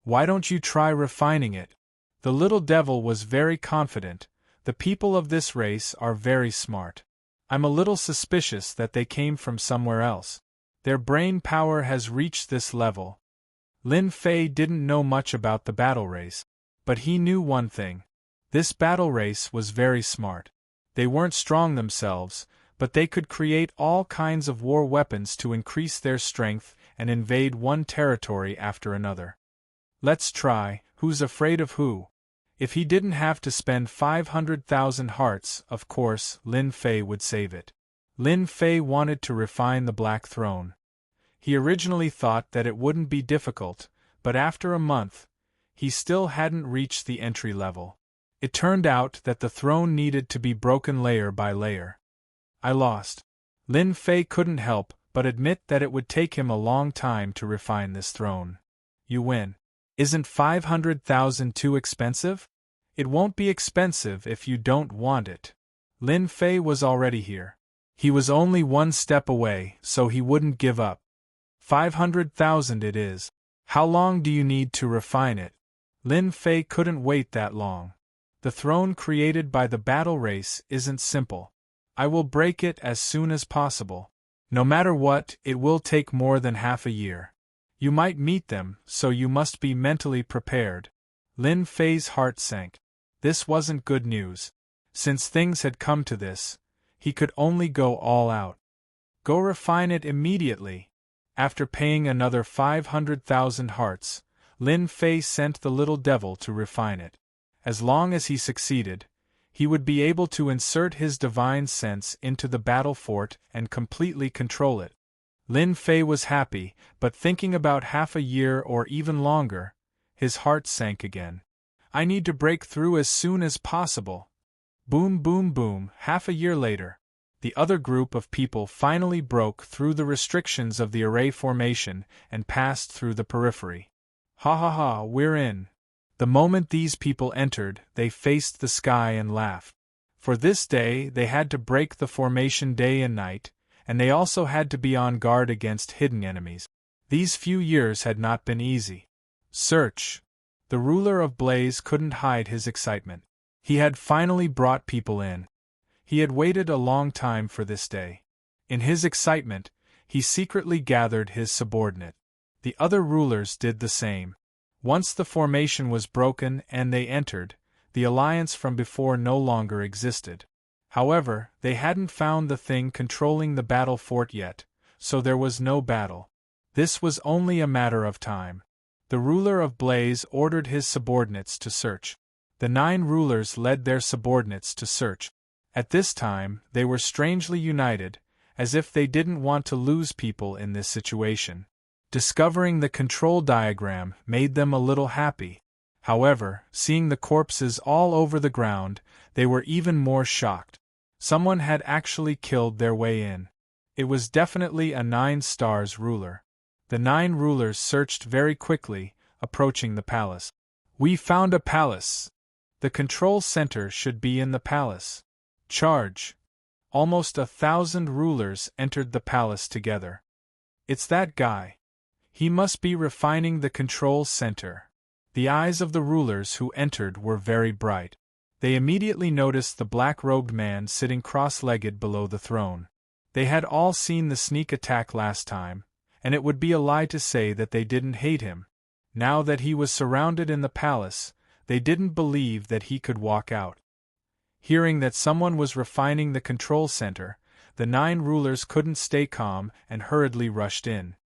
Why don't you try refining it? The little devil was very confident. The people of this race are very smart. I'm a little suspicious that they came from somewhere else. Their brain power has reached this level. Lin Fei didn't know much about the battle race, but he knew one thing. This battle race was very smart. They weren't strong themselves, but they could create all kinds of war weapons to increase their strength and invade one territory after another. Let's try, who's afraid of who? If he didn't have to spend 500,000 hearts, of course, Lin Fei would save it. Lin Fei wanted to refine the Black Throne. He originally thought that it wouldn't be difficult, but after a month, he still hadn't reached the entry level. It turned out that the throne needed to be broken layer by layer. I lost. Lin Fei couldn't help but admit that it would take him a long time to refine this throne. You win. Isn't 500,000 too expensive? It won't be expensive if you don't want it. Lin Fei was already here. He was only one step away, so he wouldn't give up. 500,000 it is. How long do you need to refine it? Lin Fei couldn't wait that long. The throne created by the battle race isn't simple. I will break it as soon as possible. No matter what, it will take more than half a year. You might meet them, so you must be mentally prepared. Lin Fei's heart sank. This wasn't good news. Since things had come to this, he could only go all out. Go refine it immediately. After paying another 500,000 hearts, Lin Fei sent the little devil to refine it. As long as he succeeded, he would be able to insert his divine sense into the battle fort and completely control it. Lin Fei was happy, but thinking about half a year or even longer, His heart sank again. I need to break through as soon as possible. Boom, boom, boom. Half a year later, the other group of people finally broke through the restrictions of the array formation and passed through the periphery. Ha ha ha, we're in. The moment these people entered, they faced the sky and laughed. For this day, they had to break the formation day and night, and they also had to be on guard against hidden enemies. These few years had not been easy. Search. The ruler of Blaze couldn't hide his excitement. He had finally brought people in. He had waited a long time for this day. In his excitement, he secretly gathered his subordinate. The other rulers did the same. Once the formation was broken and they entered, the alliance from before no longer existed. However, they hadn't found the thing controlling the battle fort yet, so there was no battle. This was only a matter of time. The ruler of Blaze ordered his subordinates to search. The 9 rulers led their subordinates to search. At this time, they were strangely united, as if they didn't want to lose people in this situation. Discovering the control diagram made them a little happy. However, seeing the corpses all over the ground, they were even more shocked. Someone had actually killed their way in. It was definitely a 9 stars ruler. The 9 rulers searched very quickly, approaching the palace. We found a palace. The control center should be in the palace. Charge. Almost 1,000 rulers entered the palace together. It's that guy. He must be refining the control center. The eyes of the rulers who entered were very bright. They immediately noticed the black-robed man sitting cross-legged below the throne. They had all seen the sneak attack last time, and it would be a lie to say that they didn't hate him. Now that he was surrounded in the palace, they didn't believe that he could walk out. Hearing that someone was refining the control center, the 9 rulers couldn't stay calm and hurriedly rushed in.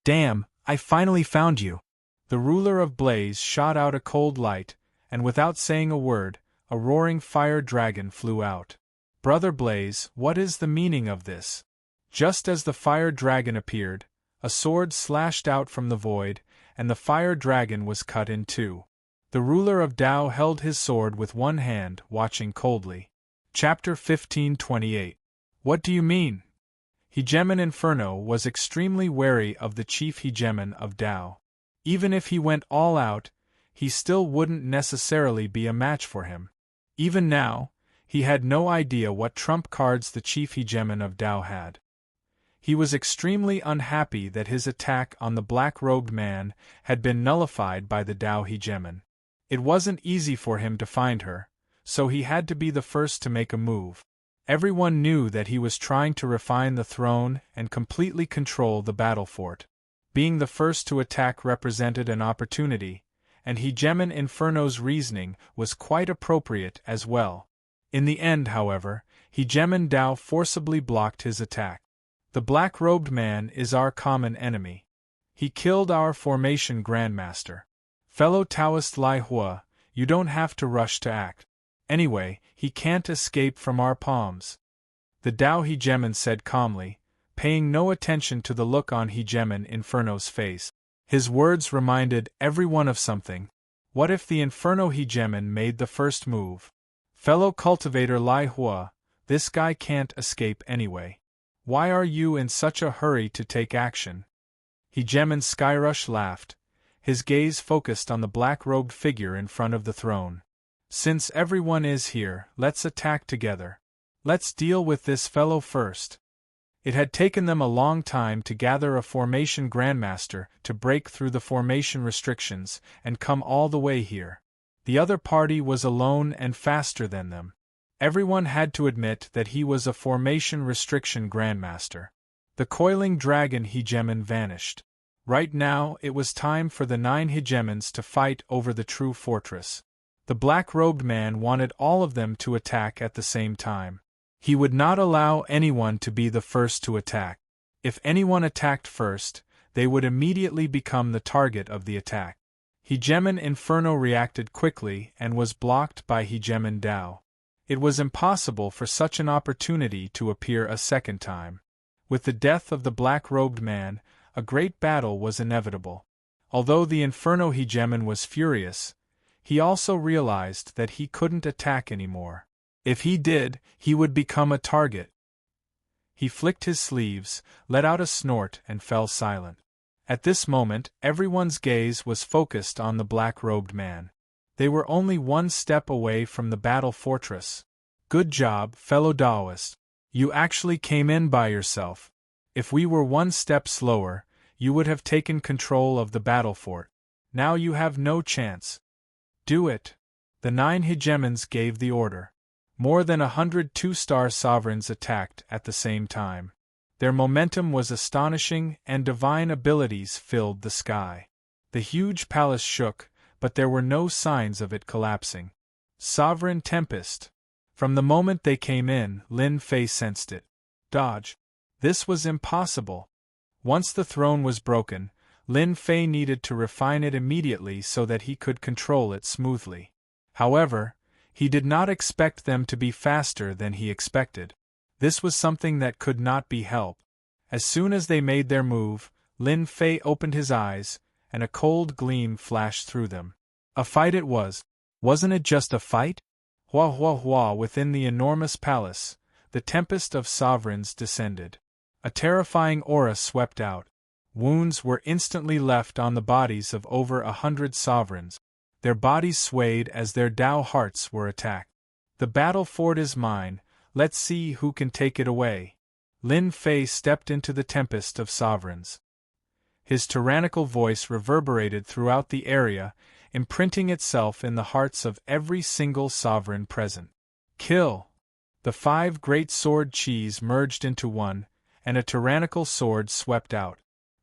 Damn, I finally found you! The ruler of Blaze shot out a cold light, and without saying a word, a roaring fire dragon flew out. Brother Blaze, what is the meaning of this? Just as the fire dragon appeared, a sword slashed out from the void, and the fire dragon was cut in 2. The ruler of Tao held his sword with one hand, watching coldly. Chapter 1528. What do you mean? Hegemon Inferno was extremely wary of the chief hegemon of Tao. Even if he went all out, he still wouldn't necessarily be a match for him. Even now, he had no idea what trump cards the chief hegemon of Tao had. He was extremely unhappy that his attack on the black-robed man had been nullified by the Tao hegemon. It wasn't easy for him to find her, so he had to be the first to make a move. Everyone knew that he was trying to refine the throne and completely control the battle fort. Being the first to attack represented an opportunity, and Hegemon Inferno's reasoning was quite appropriate as well. In the end, however, Hegemon Tao forcibly blocked his attack. The black-robed man is our common enemy. He killed our formation grandmaster. Fellow Taoist Lai Hua, you don't have to rush to act. Anyway, he can't escape from our palms. The Tao hegemon said calmly, paying no attention to the look on Hegemon Inferno's face. His words reminded everyone of something. What if the Inferno hegemon made the first move? Fellow cultivator Lai Hua, this guy can't escape anyway. Why are you in such a hurry to take action? Hegemon Skyrush laughed, his gaze focused on the black-robed figure in front of the throne. Since everyone is here, let's attack together. Let's deal with this fellow first. It had taken them a long time to gather a formation grandmaster to break through the formation restrictions and come all the way here. The other party was alone and faster than them. Everyone had to admit that he was a formation restriction grandmaster. The coiling dragon hegemon vanished. Right now, it was time for the 9 hegemons to fight over the true fortress. The black-robed man wanted all of them to attack at the same time. He would not allow anyone to be the first to attack. If anyone attacked first, they would immediately become the target of the attack. Hegemon Inferno reacted quickly and was blocked by Hegemon Tao. It was impossible for such an opportunity to appear a second time. With the death of the black-robed man, a great battle was inevitable. Although the Inferno hegemon was furious, he also realized that he couldn't attack anymore. If he did, he would become a target. He flicked his sleeves, let out a snort, and fell silent. At this moment, everyone's gaze was focused on the black-robed man. They were only one step away from the battle fortress. Good job, fellow Daoist. You actually came in by yourself. If we were one step slower, you would have taken control of the battle fort. Now you have no chance. Do it. The 9 hegemons gave the order. More than 100 two-star sovereigns attacked at the same time. Their momentum was astonishing, and divine abilities filled the sky. The huge palace shook, but there were no signs of it collapsing. Sovereign Tempest. From the moment they came in, Lin Fei sensed it. Dodge. This was impossible. Once the throne was broken, Lin Fei needed to refine it immediately so that he could control it smoothly. However, he did not expect them to be faster than he expected. This was something that could not be helped. As soon as they made their move, Lin Fei opened his eyes, and a cold gleam flashed through them. A fight it was. Wasn't it just a fight? Hua hua hua. Within the enormous palace, the tempest of sovereigns descended. A terrifying aura swept out. Wounds were instantly left on the bodies of over 100 sovereigns. Their bodies swayed as their Dao hearts were attacked. The battle fort is mine, let's see who can take it away. Lin Fei stepped into the tempest of sovereigns. His tyrannical voice reverberated throughout the area, imprinting itself in the hearts of every single sovereign present. Kill! The 5 great sword chis merged into one, and a tyrannical sword swept out.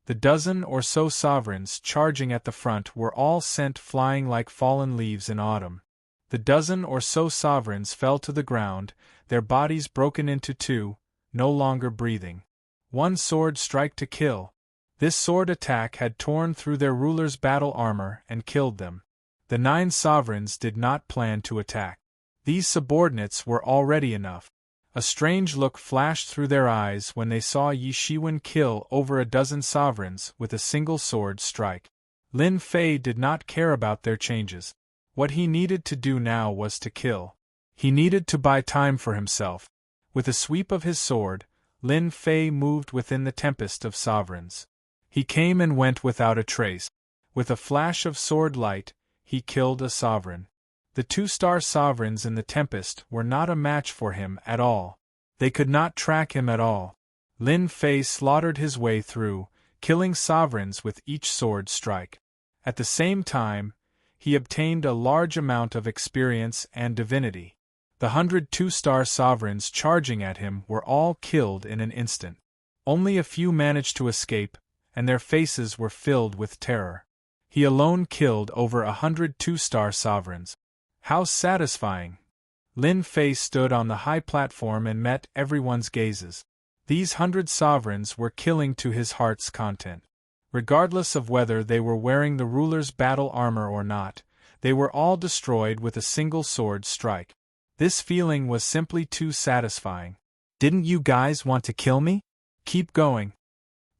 The dozen or so sovereigns charging at the front were all sent flying like fallen leaves in autumn. The dozen or so sovereigns fell to the ground, their bodies broken into 2, no longer breathing. One sword strike to kill. This sword attack had torn through their ruler's battle armor and killed them. The 9 sovereigns did not plan to attack. These subordinates were already enough. A strange look flashed through their eyes when they saw Yi Shiwen kill over a dozen sovereigns with a single sword strike. Lin Fei did not care about their changes. What he needed to do now was to kill. He needed to buy time for himself. With a sweep of his sword, Lin Fei moved within the tempest of sovereigns. He came and went without a trace. With a flash of sword light, he killed a sovereign. The 2-star sovereigns in the tempest were not a match for him at all. They could not track him at all. Lin Fei slaughtered his way through, killing sovereigns with each sword strike. At the same time, he obtained a large amount of experience and divinity. The 100 2-star sovereigns charging at him were all killed in an instant. Only a few managed to escape, and their faces were filled with terror. He alone killed over 100 2-star sovereigns. How satisfying! Lin Fei stood on the high platform and met everyone's gazes. These 100 sovereigns were killing to his heart's content. Regardless of whether they were wearing the ruler's battle armor or not, they were all destroyed with a single sword strike. This feeling was simply too satisfying. Didn't you guys want to kill me? Keep going.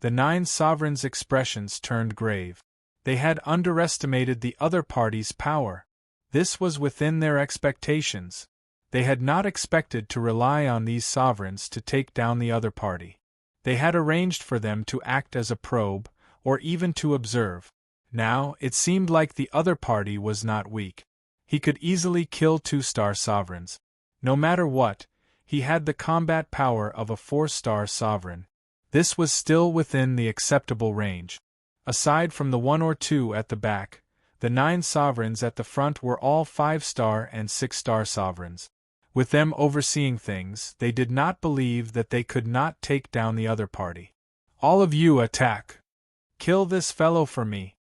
The 9 sovereigns' expressions turned grave. They had underestimated the other party's power. This was within their expectations. They had not expected to rely on these sovereigns to take down the other party. They had arranged for them to act as a probe, or even to observe. Now, it seemed like the other party was not weak. He could easily kill 2-star sovereigns. No matter what, he had the combat power of a 4-star sovereign. This was still within the acceptable range. Aside from the 1 or 2 at the back, the 9 sovereigns at the front were all 5-star and 6-star sovereigns. With them overseeing things, they did not believe that they could not take down the other party. All of you attack! Kill this fellow for me!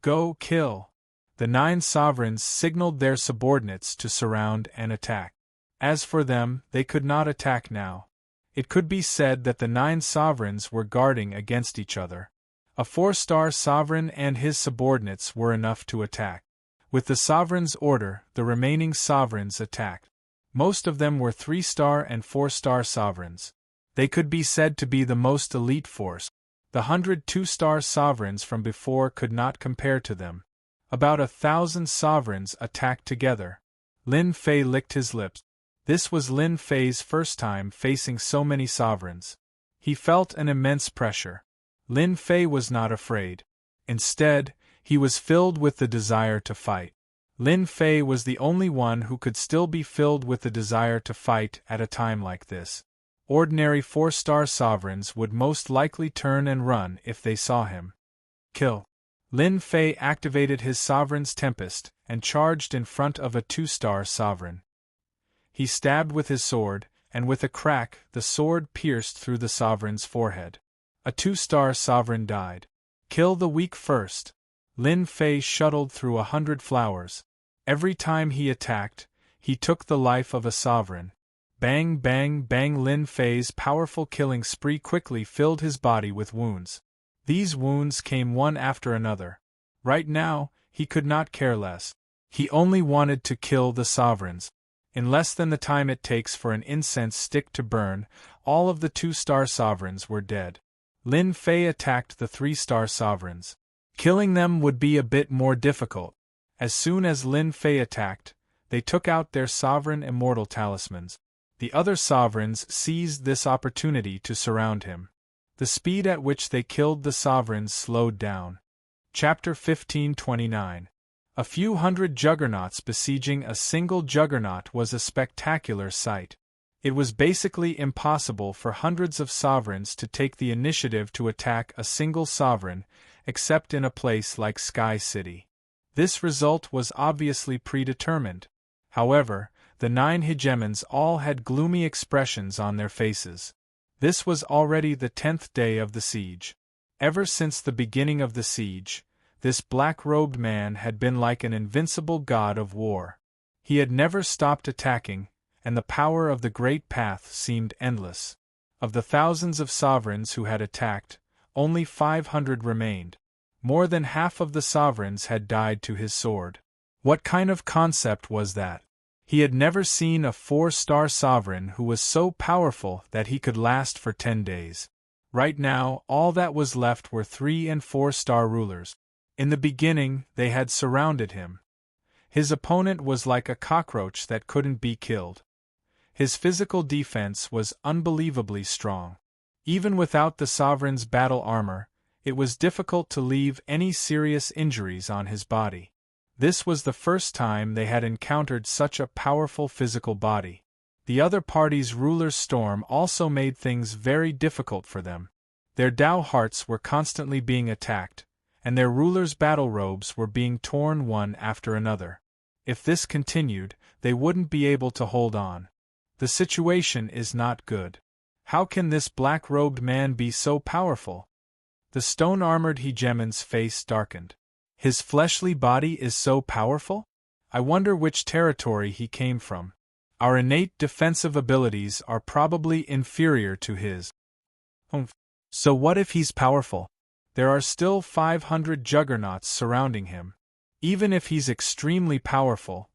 Go kill! The 9 sovereigns signaled their subordinates to surround and attack. As for them, they could not attack now. It could be said that the 9 sovereigns were guarding against each other. A 4-star sovereign and his subordinates were enough to attack. With the sovereign's order, the remaining sovereigns attacked. Most of them were 3-star and 4-star sovereigns. They could be said to be the most elite force. The 100 two-star sovereigns from before could not compare to them. About 1,000 sovereigns attacked together. Lin Fei licked his lips. This was Lin Fei's first time facing so many sovereigns. He felt an immense pressure. Lin Fei was not afraid. Instead, he was filled with the desire to fight. Lin Fei was the only one who could still be filled with the desire to fight at a time like this. Ordinary 4-star sovereigns would most likely turn and run if they saw him. Kill. Lin Fei activated his sovereign's tempest and charged in front of a 2-star sovereign. He stabbed with his sword, and with a crack the sword pierced through the sovereign's forehead. A 2-star sovereign died. Kill the weak first. Lin Fei shuttled through 100 flowers. Every time he attacked, he took the life of a sovereign. Bang bang bang. Lin Fei's powerful killing spree quickly filled his body with wounds. These wounds came one after another. Right now, he could not care less. He only wanted to kill the sovereigns. In less than the time it takes for an incense stick to burn, all of the 2-star sovereigns were dead. Lin Fei attacked the 3-star sovereigns. Killing them would be a bit more difficult. As soon as Lin Fei attacked, they took out their sovereign immortal talismans. The other sovereigns seized this opportunity to surround him. The speed at which they killed the sovereigns slowed down. Chapter 1529. A few hundred juggernauts besieging a single juggernaut was a spectacular sight. It was basically impossible for hundreds of sovereigns to take the initiative to attack a single sovereign, except in a place like Sky City. This result was obviously predetermined. However, the 9 hegemons all had gloomy expressions on their faces. This was already the 10th day of the siege. Ever since the beginning of the siege, this black-robed man had been like an invincible god of war. He had never stopped attacking, and the power of the Great Path seemed endless. Of the thousands of sovereigns who had attacked, only 500 remained. More than half of the sovereigns had died to his sword. What kind of concept was that? He had never seen a 4-star sovereign who was so powerful that he could last for 10 days. Right now, all that was left were 3- and 4-star rulers. In the beginning, they had surrounded him. His opponent was like a cockroach that couldn't be killed. His physical defense was unbelievably strong. Even without the sovereign's battle armor, it was difficult to leave any serious injuries on his body. This was the first time they had encountered such a powerful physical body. The other party's ruler's storm also made things very difficult for them. Their Tao hearts were constantly being attacked, and their ruler's battle robes were being torn one after another. If this continued, they wouldn't be able to hold on. The situation is not good. How can this black-robed man be so powerful? The stone-armored hegemon's face darkened. His fleshly body is so powerful? I wonder which territory he came from. Our innate defensive abilities are probably inferior to his. So what if he's powerful? There are still 500 juggernauts surrounding him. Even if he's extremely powerful,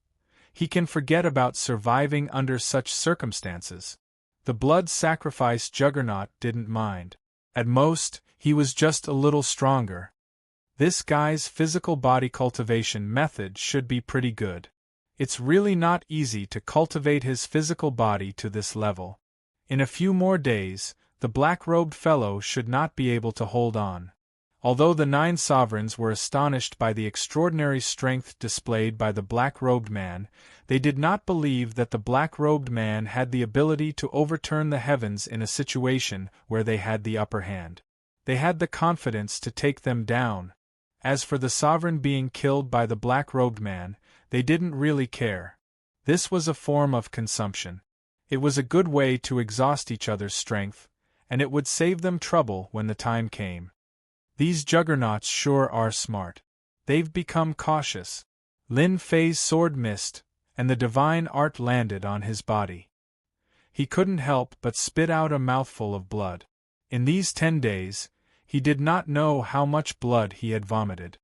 he can forget about surviving under such circumstances. The blood sacrifice juggernaut didn't mind. At most, he was just a little stronger. This guy's physical body cultivation method should be pretty good. It's really not easy to cultivate his physical body to this level. In a few more days, the black-robed fellow should not be able to hold on. Although the 9 sovereigns were astonished by the extraordinary strength displayed by the black-robed man, they did not believe that the black-robed man had the ability to overturn the heavens in a situation where they had the upper hand. They had the confidence to take them down. As for the sovereign being killed by the black-robed man, they didn't really care. This was a form of consumption. It was a good way to exhaust each other's strength, and it would save them trouble when the time came. These juggernauts sure are smart. They've become cautious. Lin Fei's sword missed, and the divine art landed on his body. He couldn't help but spit out a mouthful of blood. In these 10 days, he did not know how much blood he had vomited.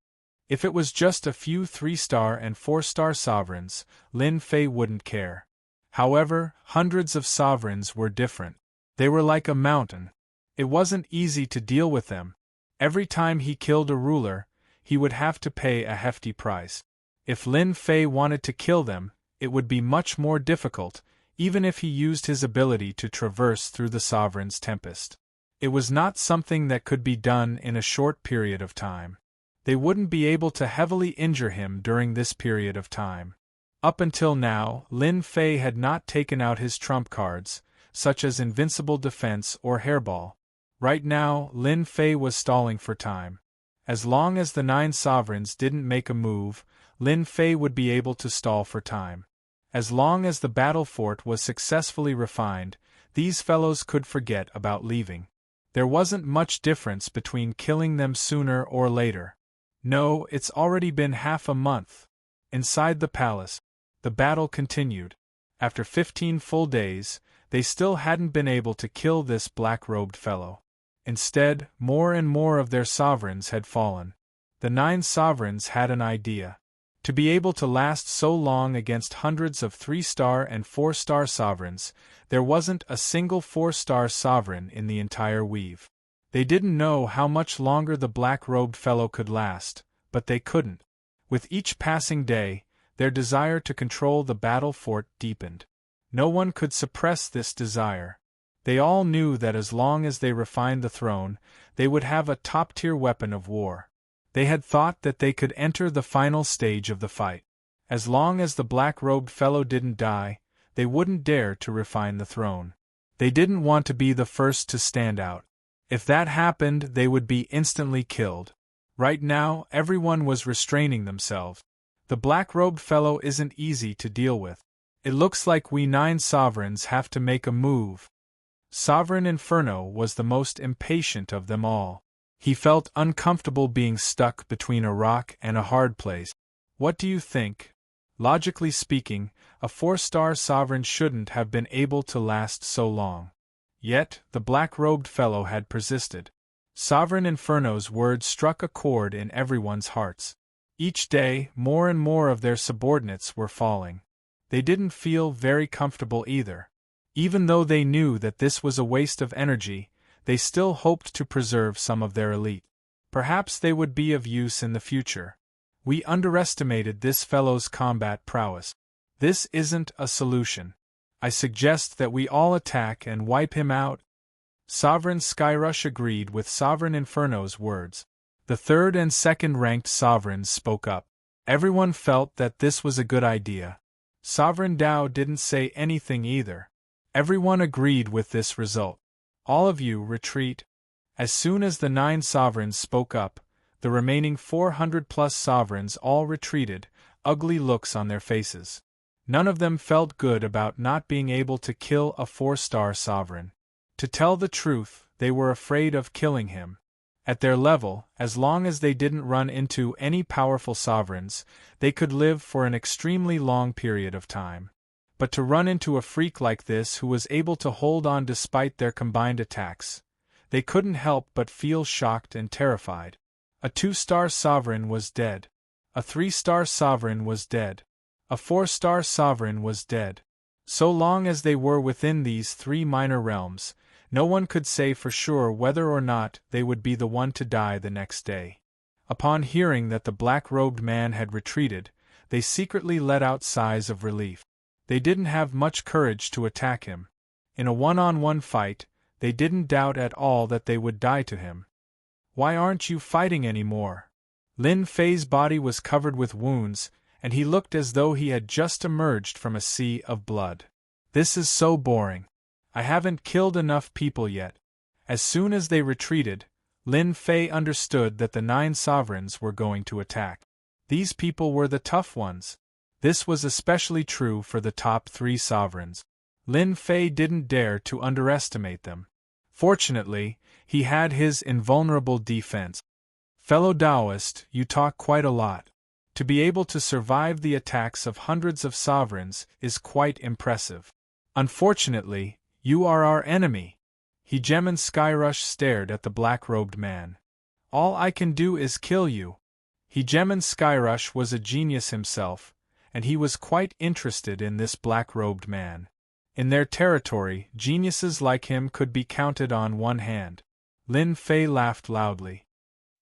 If it was just a few 3-star and 4-star sovereigns, Lin Fei wouldn't care. However, hundreds of sovereigns were different. They were like a mountain. It wasn't easy to deal with them, Every time he killed a ruler, he would have to pay a hefty price. If Lin Fei wanted to kill them, it would be much more difficult, even if he used his ability to traverse through the sovereign's tempest. It was not something that could be done in a short period of time. They wouldn't be able to heavily injure him during this period of time. Up until now, Lin Fei had not taken out his trump cards, such as invincible defense or hairball. Right now, Lin Fei was stalling for time. As long as the 9 sovereigns didn't make a move, Lin Fei would be able to stall for time. As long as the battle fort was successfully refined, these fellows could forget about leaving. There wasn't much difference between killing them sooner or later. No, it's already been half a month. Inside the palace, the battle continued. After 15 full days, they still hadn't been able to kill this black-robed fellow. Instead, more and more of their sovereigns had fallen. The 9 sovereigns had an idea. To be able to last so long against hundreds of 3-star and 4-star sovereigns, there wasn't a single 4-star sovereign in the entire weave. They didn't know how much longer the black-robed fellow could last, but they couldn't. With each passing day, their desire to control the battle fort deepened. No one could suppress this desire. They all knew that as long as they refined the throne, they would have a top-tier weapon of war. They had thought that they could enter the final stage of the fight. As long as the black-robed fellow didn't die, they wouldn't dare to refine the throne. They didn't want to be the first to stand out. If that happened, they would be instantly killed. Right now, everyone was restraining themselves. The black-robed fellow isn't easy to deal with. It looks like we 9 sovereigns have to make a move. Sovereign Inferno was the most impatient of them all. He felt uncomfortable being stuck between a rock and a hard place. What do you think? Logically speaking, a 4-star sovereign shouldn't have been able to last so long. Yet, the black-robed fellow had persisted. Sovereign Inferno's words struck a chord in everyone's hearts. Each day, more and more of their subordinates were falling. They didn't feel very comfortable either. Even though they knew that this was a waste of energy, they still hoped to preserve some of their elite. Perhaps they would be of use in the future. We underestimated this fellow's combat prowess. This isn't a solution. I suggest that we all attack and wipe him out. Sovereign Skyrush agreed with Sovereign Inferno's words. The 3rd and 2nd ranked sovereigns spoke up. Everyone felt that this was a good idea. Sovereign Dao didn't say anything either. Everyone agreed with this result. All of you retreat. As soon as the 9 sovereigns spoke up, the remaining 400+ sovereigns all retreated, ugly looks on their faces. None of them felt good about not being able to kill a 4-star sovereign. To tell the truth, they were afraid of killing him. At their level, as long as they didn't run into any powerful sovereigns, they could live for an extremely long period of time. But to run into a freak like this who was able to hold on despite their combined attacks, they couldn't help but feel shocked and terrified. A 2-star sovereign was dead. A 3-star sovereign was dead. A 4-star sovereign was dead. So long as they were within these 3 minor realms, no one could say for sure whether or not they would be the one to die the next day. Upon hearing that the black-robed man had retreated, they secretly let out sighs of relief. They didn't have much courage to attack him. In a one-on-one fight, they didn't doubt at all that they would die to him. Why aren't you fighting anymore? Lin Fei's body was covered with wounds, and he looked as though he had just emerged from a sea of blood. This is so boring. I haven't killed enough people yet. As soon as they retreated, Lin Fei understood that the 9 sovereigns were going to attack. These people were the tough ones. This was especially true for the top 3 sovereigns. Lin Fei didn't dare to underestimate them. Fortunately, he had his invulnerable defense. Fellow Taoist, you talk quite a lot. To be able to survive the attacks of hundreds of sovereigns is quite impressive. Unfortunately, you are our enemy. Hegemon Skyrush stared at the black-robed man. All I can do is kill you. Hegemon Skyrush was a genius himself, and he was quite interested in this black-robed man. In their territory, geniuses like him could be counted on one hand. Lin Fei laughed loudly.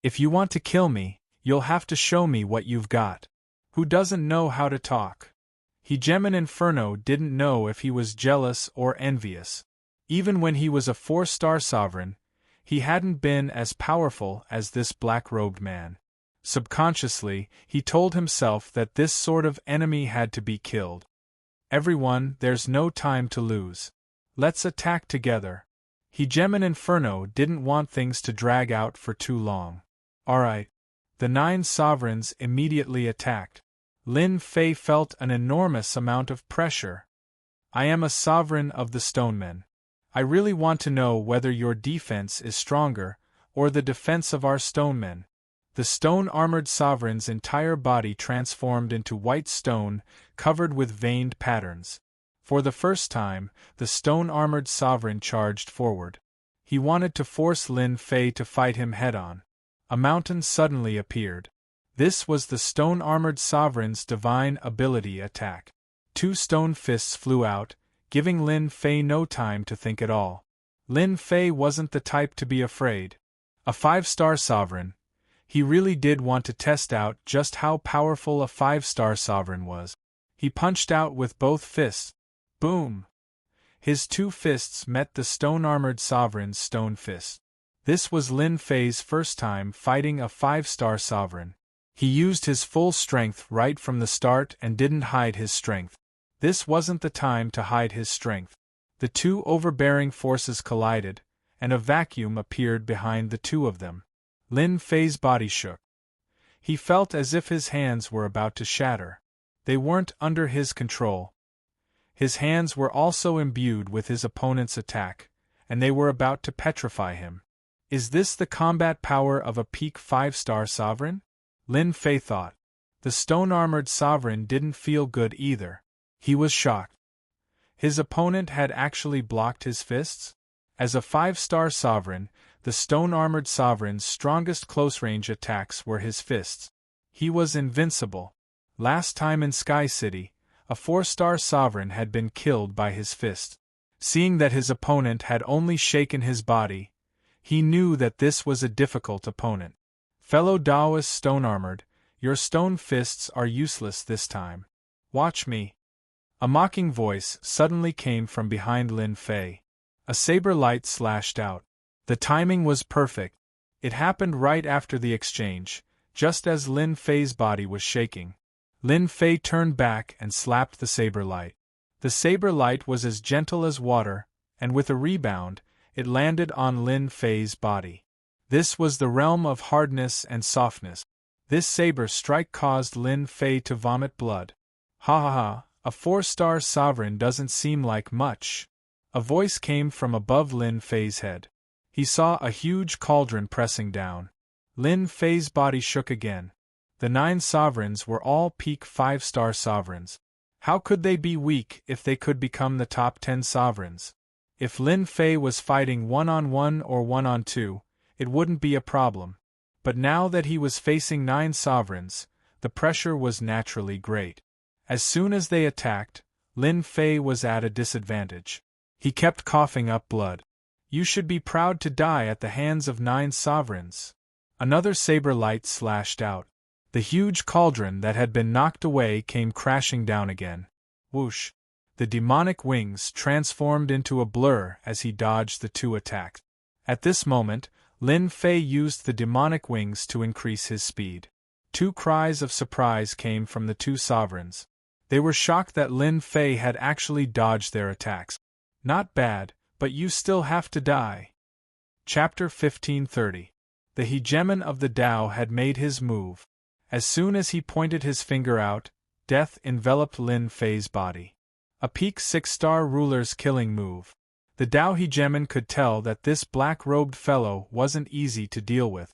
If you want to kill me, you'll have to show me what you've got. Who doesn't know how to talk? Hegemon Inferno didn't know if he was jealous or envious. Even when he was a 4-star sovereign, he hadn't been as powerful as this black-robed man. Subconsciously, he told himself that this sort of enemy had to be killed. Everyone, there's no time to lose. Let's attack together. Hegemon Inferno didn't want things to drag out for too long. Alright. The 9 sovereigns immediately attacked. Lin Fei felt an enormous amount of pressure. I am a sovereign of the Stonemen. I really want to know whether your defense is stronger, or the defense of our Stonemen. The stone-armored sovereign's entire body transformed into white stone, covered with veined patterns. For the first time, the stone-armored sovereign charged forward. He wanted to force Lin Fei to fight him head-on. A mountain suddenly appeared. This was the stone-armored sovereign's divine ability attack. 2 stone fists flew out, giving Lin Fei no time to think at all. Lin Fei wasn't the type to be afraid. A 5-star sovereign. He really did want to test out just how powerful a 5-star sovereign was. He punched out with both fists. Boom! His 2 fists met the stone-armored sovereign's stone fist. This was Lin Fei's first time fighting a 5-star sovereign. He used his full strength right from the start and didn't hide his strength. This wasn't the time to hide his strength. The 2 overbearing forces collided, and a vacuum appeared behind the 2 of them. Lin Fei's body shook. He felt as if his hands were about to shatter. They weren't under his control. His hands were also imbued with his opponent's attack, and they were about to petrify him. Is this the combat power of a peak 5-star sovereign? Lin Fei thought. The stone-armored sovereign didn't feel good either. He was shocked. His opponent had actually blocked his fists? As a 5-star sovereign, the stone-armored sovereign's strongest close-range attacks were his fists. He was invincible. Last time in Sky City, a 4-star sovereign had been killed by his fist. Seeing that his opponent had only shaken his body, he knew that this was a difficult opponent. Fellow Taoist stone-armored, your stone fists are useless this time. Watch me. A mocking voice suddenly came from behind Lin Fei. A saber light slashed out. The timing was perfect. It happened right after the exchange, just as Lin Fei's body was shaking. Lin Fei turned back and slapped the saber light. The saber light was as gentle as water, and with a rebound, it landed on Lin Fei's body. This was the realm of hardness and softness. This saber strike caused Lin Fei to vomit blood. Ha ha ha, a 4-star sovereign doesn't seem like much. A voice came from above Lin Fei's head. He saw a huge cauldron pressing down. Lin Fei's body shook again. The 9 sovereigns were all peak 5-star sovereigns. How could they be weak if they could become the top 10 sovereigns? If Lin Fei was fighting 1-on-1 or 1-on-2, it wouldn't be a problem. But now that he was facing 9 sovereigns, the pressure was naturally great. As soon as they attacked, Lin Fei was at a disadvantage. He kept coughing up blood. You should be proud to die at the hands of 9 sovereigns. Another saber light slashed out. The huge cauldron that had been knocked away came crashing down again. Whoosh! The demonic wings transformed into a blur as he dodged the 2 attacks. At this moment, Lin Fei used the demonic wings to increase his speed. 2 cries of surprise came from the 2 sovereigns. They were shocked that Lin Fei had actually dodged their attacks. Not bad, but you still have to die. Chapter 1530. The hegemon of the Tao had made his move. As soon as he pointed his finger out, death enveloped Lin Fei's body. A peak 6-star ruler's killing move. The Tao hegemon could tell that this black-robed fellow wasn't easy to deal with.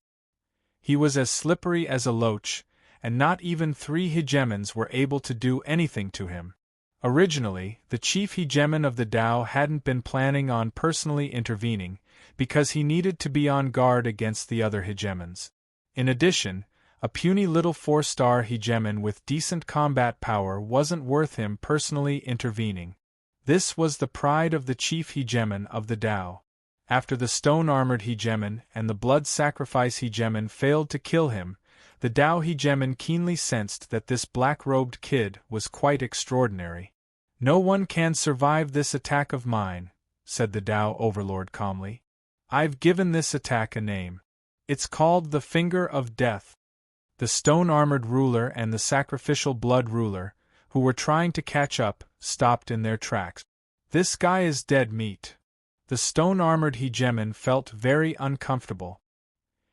He was as slippery as a loach, and not even 3 hegemons were able to do anything to him. Originally, the chief hegemon of the Tao hadn't been planning on personally intervening, because he needed to be on guard against the other hegemons. In addition, a puny little 4-star hegemon with decent combat power wasn't worth him personally intervening. This was the pride of the chief hegemon of the Tao. After the stone-armored hegemon and the blood sacrifice hegemon failed to kill him, the Tao hegemon keenly sensed that this black-robed kid was quite extraordinary. "No one can survive this attack of mine," said the Tao overlord calmly. "I've given this attack a name. It's called the Finger of Death." The stone-armored ruler and the sacrificial blood ruler, who were trying to catch up, stopped in their tracks. "This guy is dead meat." The stone-armored hegemon felt very uncomfortable.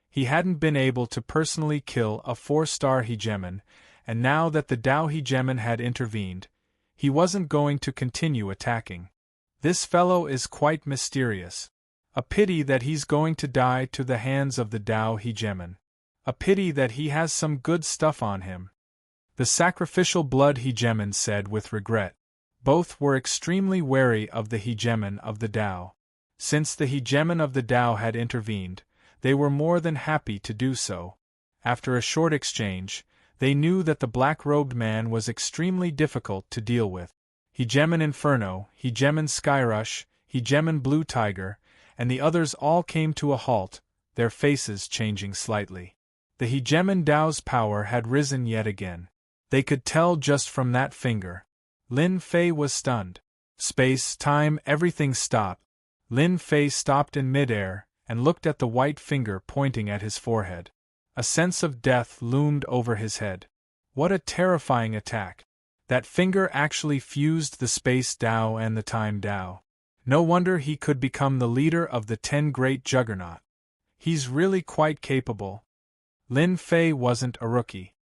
He hadn't been able to personally kill a 4-star hegemon, and now that the Tao hegemon had intervened, he wasn't going to continue attacking. "This fellow is quite mysterious. A pity that he's going to die to the hands of the Tao hegemon. A pity that he has some good stuff on him," the sacrificial blood hegemon said with regret. Both were extremely wary of the hegemon of the Tao. Since the hegemon of the Tao had intervened, they were more than happy to do so. After a short exchange, they knew that the black-robed man was extremely difficult to deal with. Hegemon Inferno, Hegemon Skyrush, Hegemon Blue Tiger, and the others all came to a halt, their faces changing slightly. The hegemon Tao's power had risen yet again. They could tell just from that finger. Lin Fei was stunned. Space, time, everything stopped. Lin Fei stopped in midair and looked at the white finger pointing at his forehead. A sense of death loomed over his head. What a terrifying attack! That finger actually fused the space Tao and the time Tao. No wonder he could become the leader of the 10 Great Juggernaut. He's really quite capable. Lin Fei wasn't a rookie.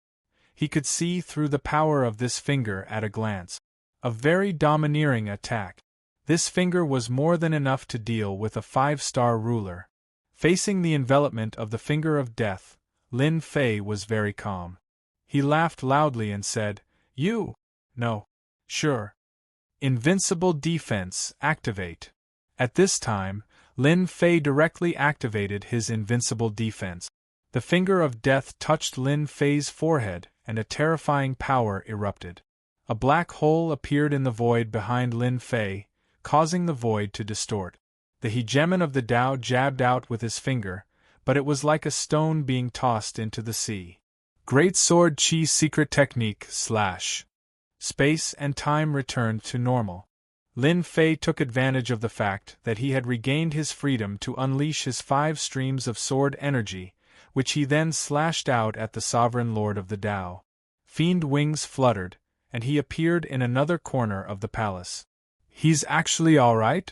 He could see through the power of this finger at a glance. A very domineering attack. This finger was more than enough to deal with a 5-star ruler. Facing the envelopment of the Finger of Death, Lin Fei was very calm. He laughed loudly and said, "You? No. Sure. Invincible defense, activate." At this time, Lin Fei directly activated his invincible defense. The Finger of Death touched Lin Fei's forehead, and a terrifying power erupted. A black hole appeared in the void behind Lin Fei, causing the void to distort. The hegemon of the Tao jabbed out with his finger, but it was like a stone being tossed into the sea. Great Sword Chi Secret Technique / Space and time returned to normal. Lin Fei took advantage of the fact that he had regained his freedom to unleash his 5 streams of sword energy, which he then slashed out at the Sovereign Lord of the Tao. Fiend wings fluttered, and he appeared in another corner of the palace. "He's actually all right?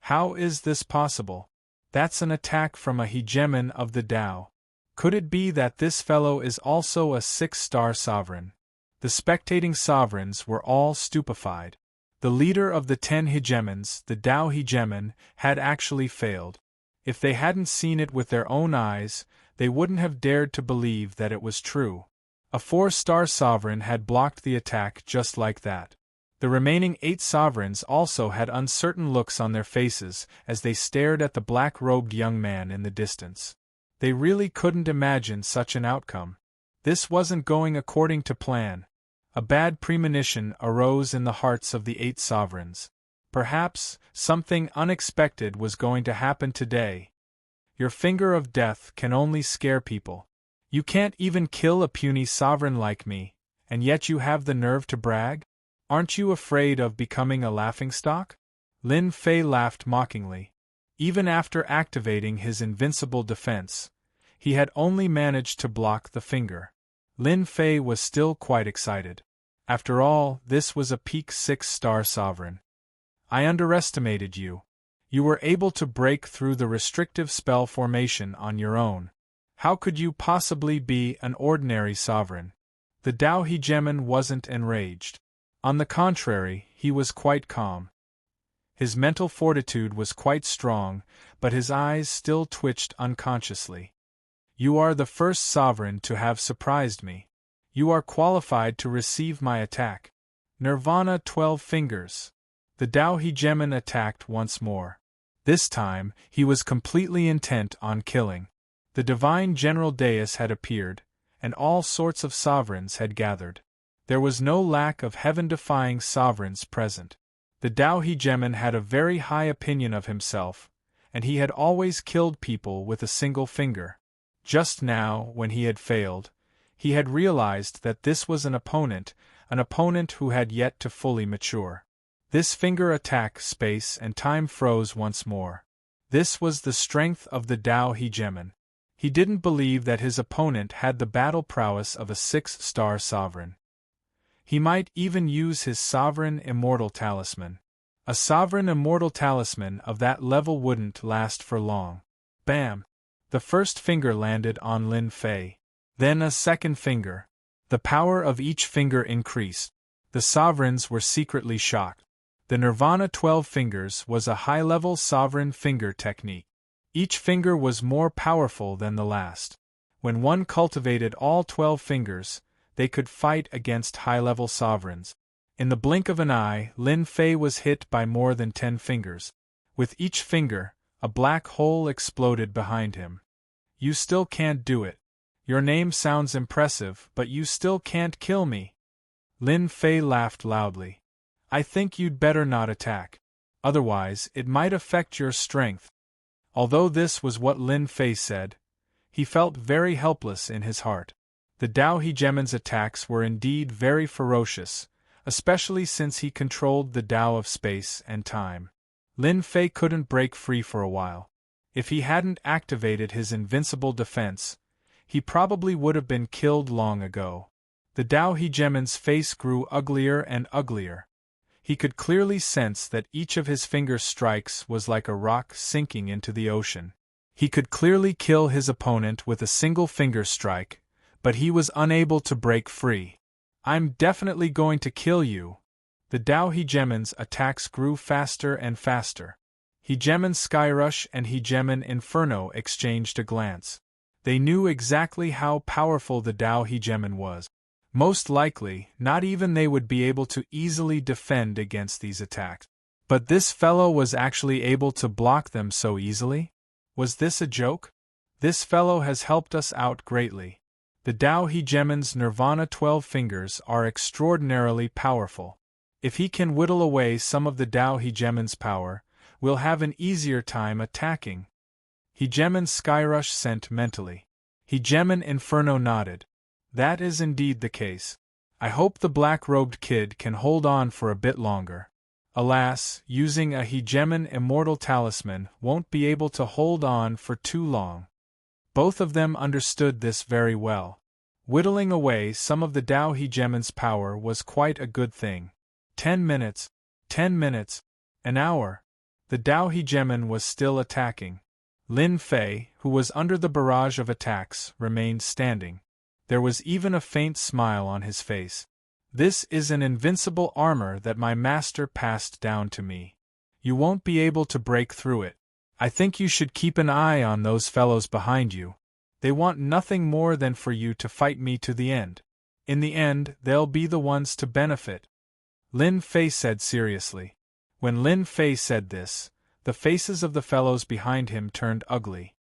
How is this possible? That's an attack from a hegemon of the Tao. Could it be that this fellow is also a 6-star sovereign?" The spectating sovereigns were all stupefied. The leader of the 10 hegemons, the Tao hegemon, had actually failed. If they hadn't seen it with their own eyes, they wouldn't have dared to believe that it was true. A 4-star sovereign had blocked the attack just like that. The remaining 8 sovereigns also had uncertain looks on their faces as they stared at the black-robed young man in the distance. They really couldn't imagine such an outcome. This wasn't going according to plan. A bad premonition arose in the hearts of the 8 sovereigns. Perhaps something unexpected was going to happen today. Your Finger of Death can only scare people. You can't even kill a puny sovereign like me, and yet you have the nerve to brag? Aren't you afraid of becoming a laughingstock? Lin Fei laughed mockingly. Even after activating his invincible defense, he had only managed to block the finger. Lin Fei was still quite excited. After all, this was a peak 6-star sovereign. "I underestimated you. You were able to break through the restrictive spell formation on your own. How could you possibly be an ordinary sovereign?" The Tao hegemon wasn't enraged. On the contrary, he was quite calm. His mental fortitude was quite strong, but his eyes still twitched unconsciously. "You are the first sovereign to have surprised me. You are qualified to receive my attack. Nirvana 12 fingers." The Tao hegemon attacked once more. This time, he was completely intent on killing. The divine General Deus had appeared, and all sorts of sovereigns had gathered. There was no lack of heaven-defying sovereigns present. The Tao hegemon had a very high opinion of himself, and he had always killed people with a single finger. Just now, when he had failed, he had realized that this was an opponent who had yet to fully mature. This finger attack, space and time froze once more. This was the strength of the Tao He Gemin. He didn't believe that his opponent had the battle prowess of a 6-star sovereign. He might even use his sovereign immortal talisman. A sovereign immortal talisman of that level wouldn't last for long. Bam! The first finger landed on Lin Fei. Then a second finger. The power of each finger increased. The sovereigns were secretly shocked. The Nirvana 12 fingers was a high-level sovereign finger technique. Each finger was more powerful than the last. When one cultivated all 12 fingers, they could fight against high-level sovereigns. In the blink of an eye, Lin Fei was hit by more than 10 fingers. With each finger, a black hole exploded behind him. You still can't do it. Your name sounds impressive, but you still can't kill me. Lin Fei laughed loudly. I think you'd better not attack. Otherwise, it might affect your strength. Although this was what Lin Fei said, he felt very helpless in his heart. The Tao He Gemin's attacks were indeed very ferocious, especially since he controlled the Tao of space and time. Lin Fei couldn't break free for a while. If he hadn't activated his invincible defense, he probably would have been killed long ago. The Tao He Gemin's face grew uglier and uglier. He could clearly sense that each of his finger strikes was like a rock sinking into the ocean. He could clearly kill his opponent with a single finger strike, but he was unable to break free. I'm definitely going to kill you. The Tao He Gemin's attacks grew faster and faster. He Gemin Skyrush and He Gemin Inferno exchanged a glance. They knew exactly how powerful the Tao He Gemin was. Most likely, not even they would be able to easily defend against these attacks. But this fellow was actually able to block them so easily? Was this a joke? This fellow has helped us out greatly. The Tao He Gemin's Nirvana 12 fingers are extraordinarily powerful. If he can whittle away some of the Tao He Gemin's power, we'll have an easier time attacking. He Gemin Skyrush sent mentally. He Gemin Inferno nodded. That is indeed the case. I hope the black-robed kid can hold on for a bit longer. Alas, using a He Gemin Immortal Talisman won't be able to hold on for too long. Both of them understood this very well. Whittling away some of the Tao He Gemin's power was quite a good thing. 10 minutes, an hour. The Tao He Gemin was still attacking. Lin Fei, who was under the barrage of attacks, remained standing. There was even a faint smile on his face. This is an invincible armor that my master passed down to me. You won't be able to break through it. I think you should keep an eye on those fellows behind you. They want nothing more than for you to fight me to the end. In the end, they'll be the ones to benefit. Lin Fei said seriously. When Lin Fei said this, the faces of the fellows behind him turned ugly.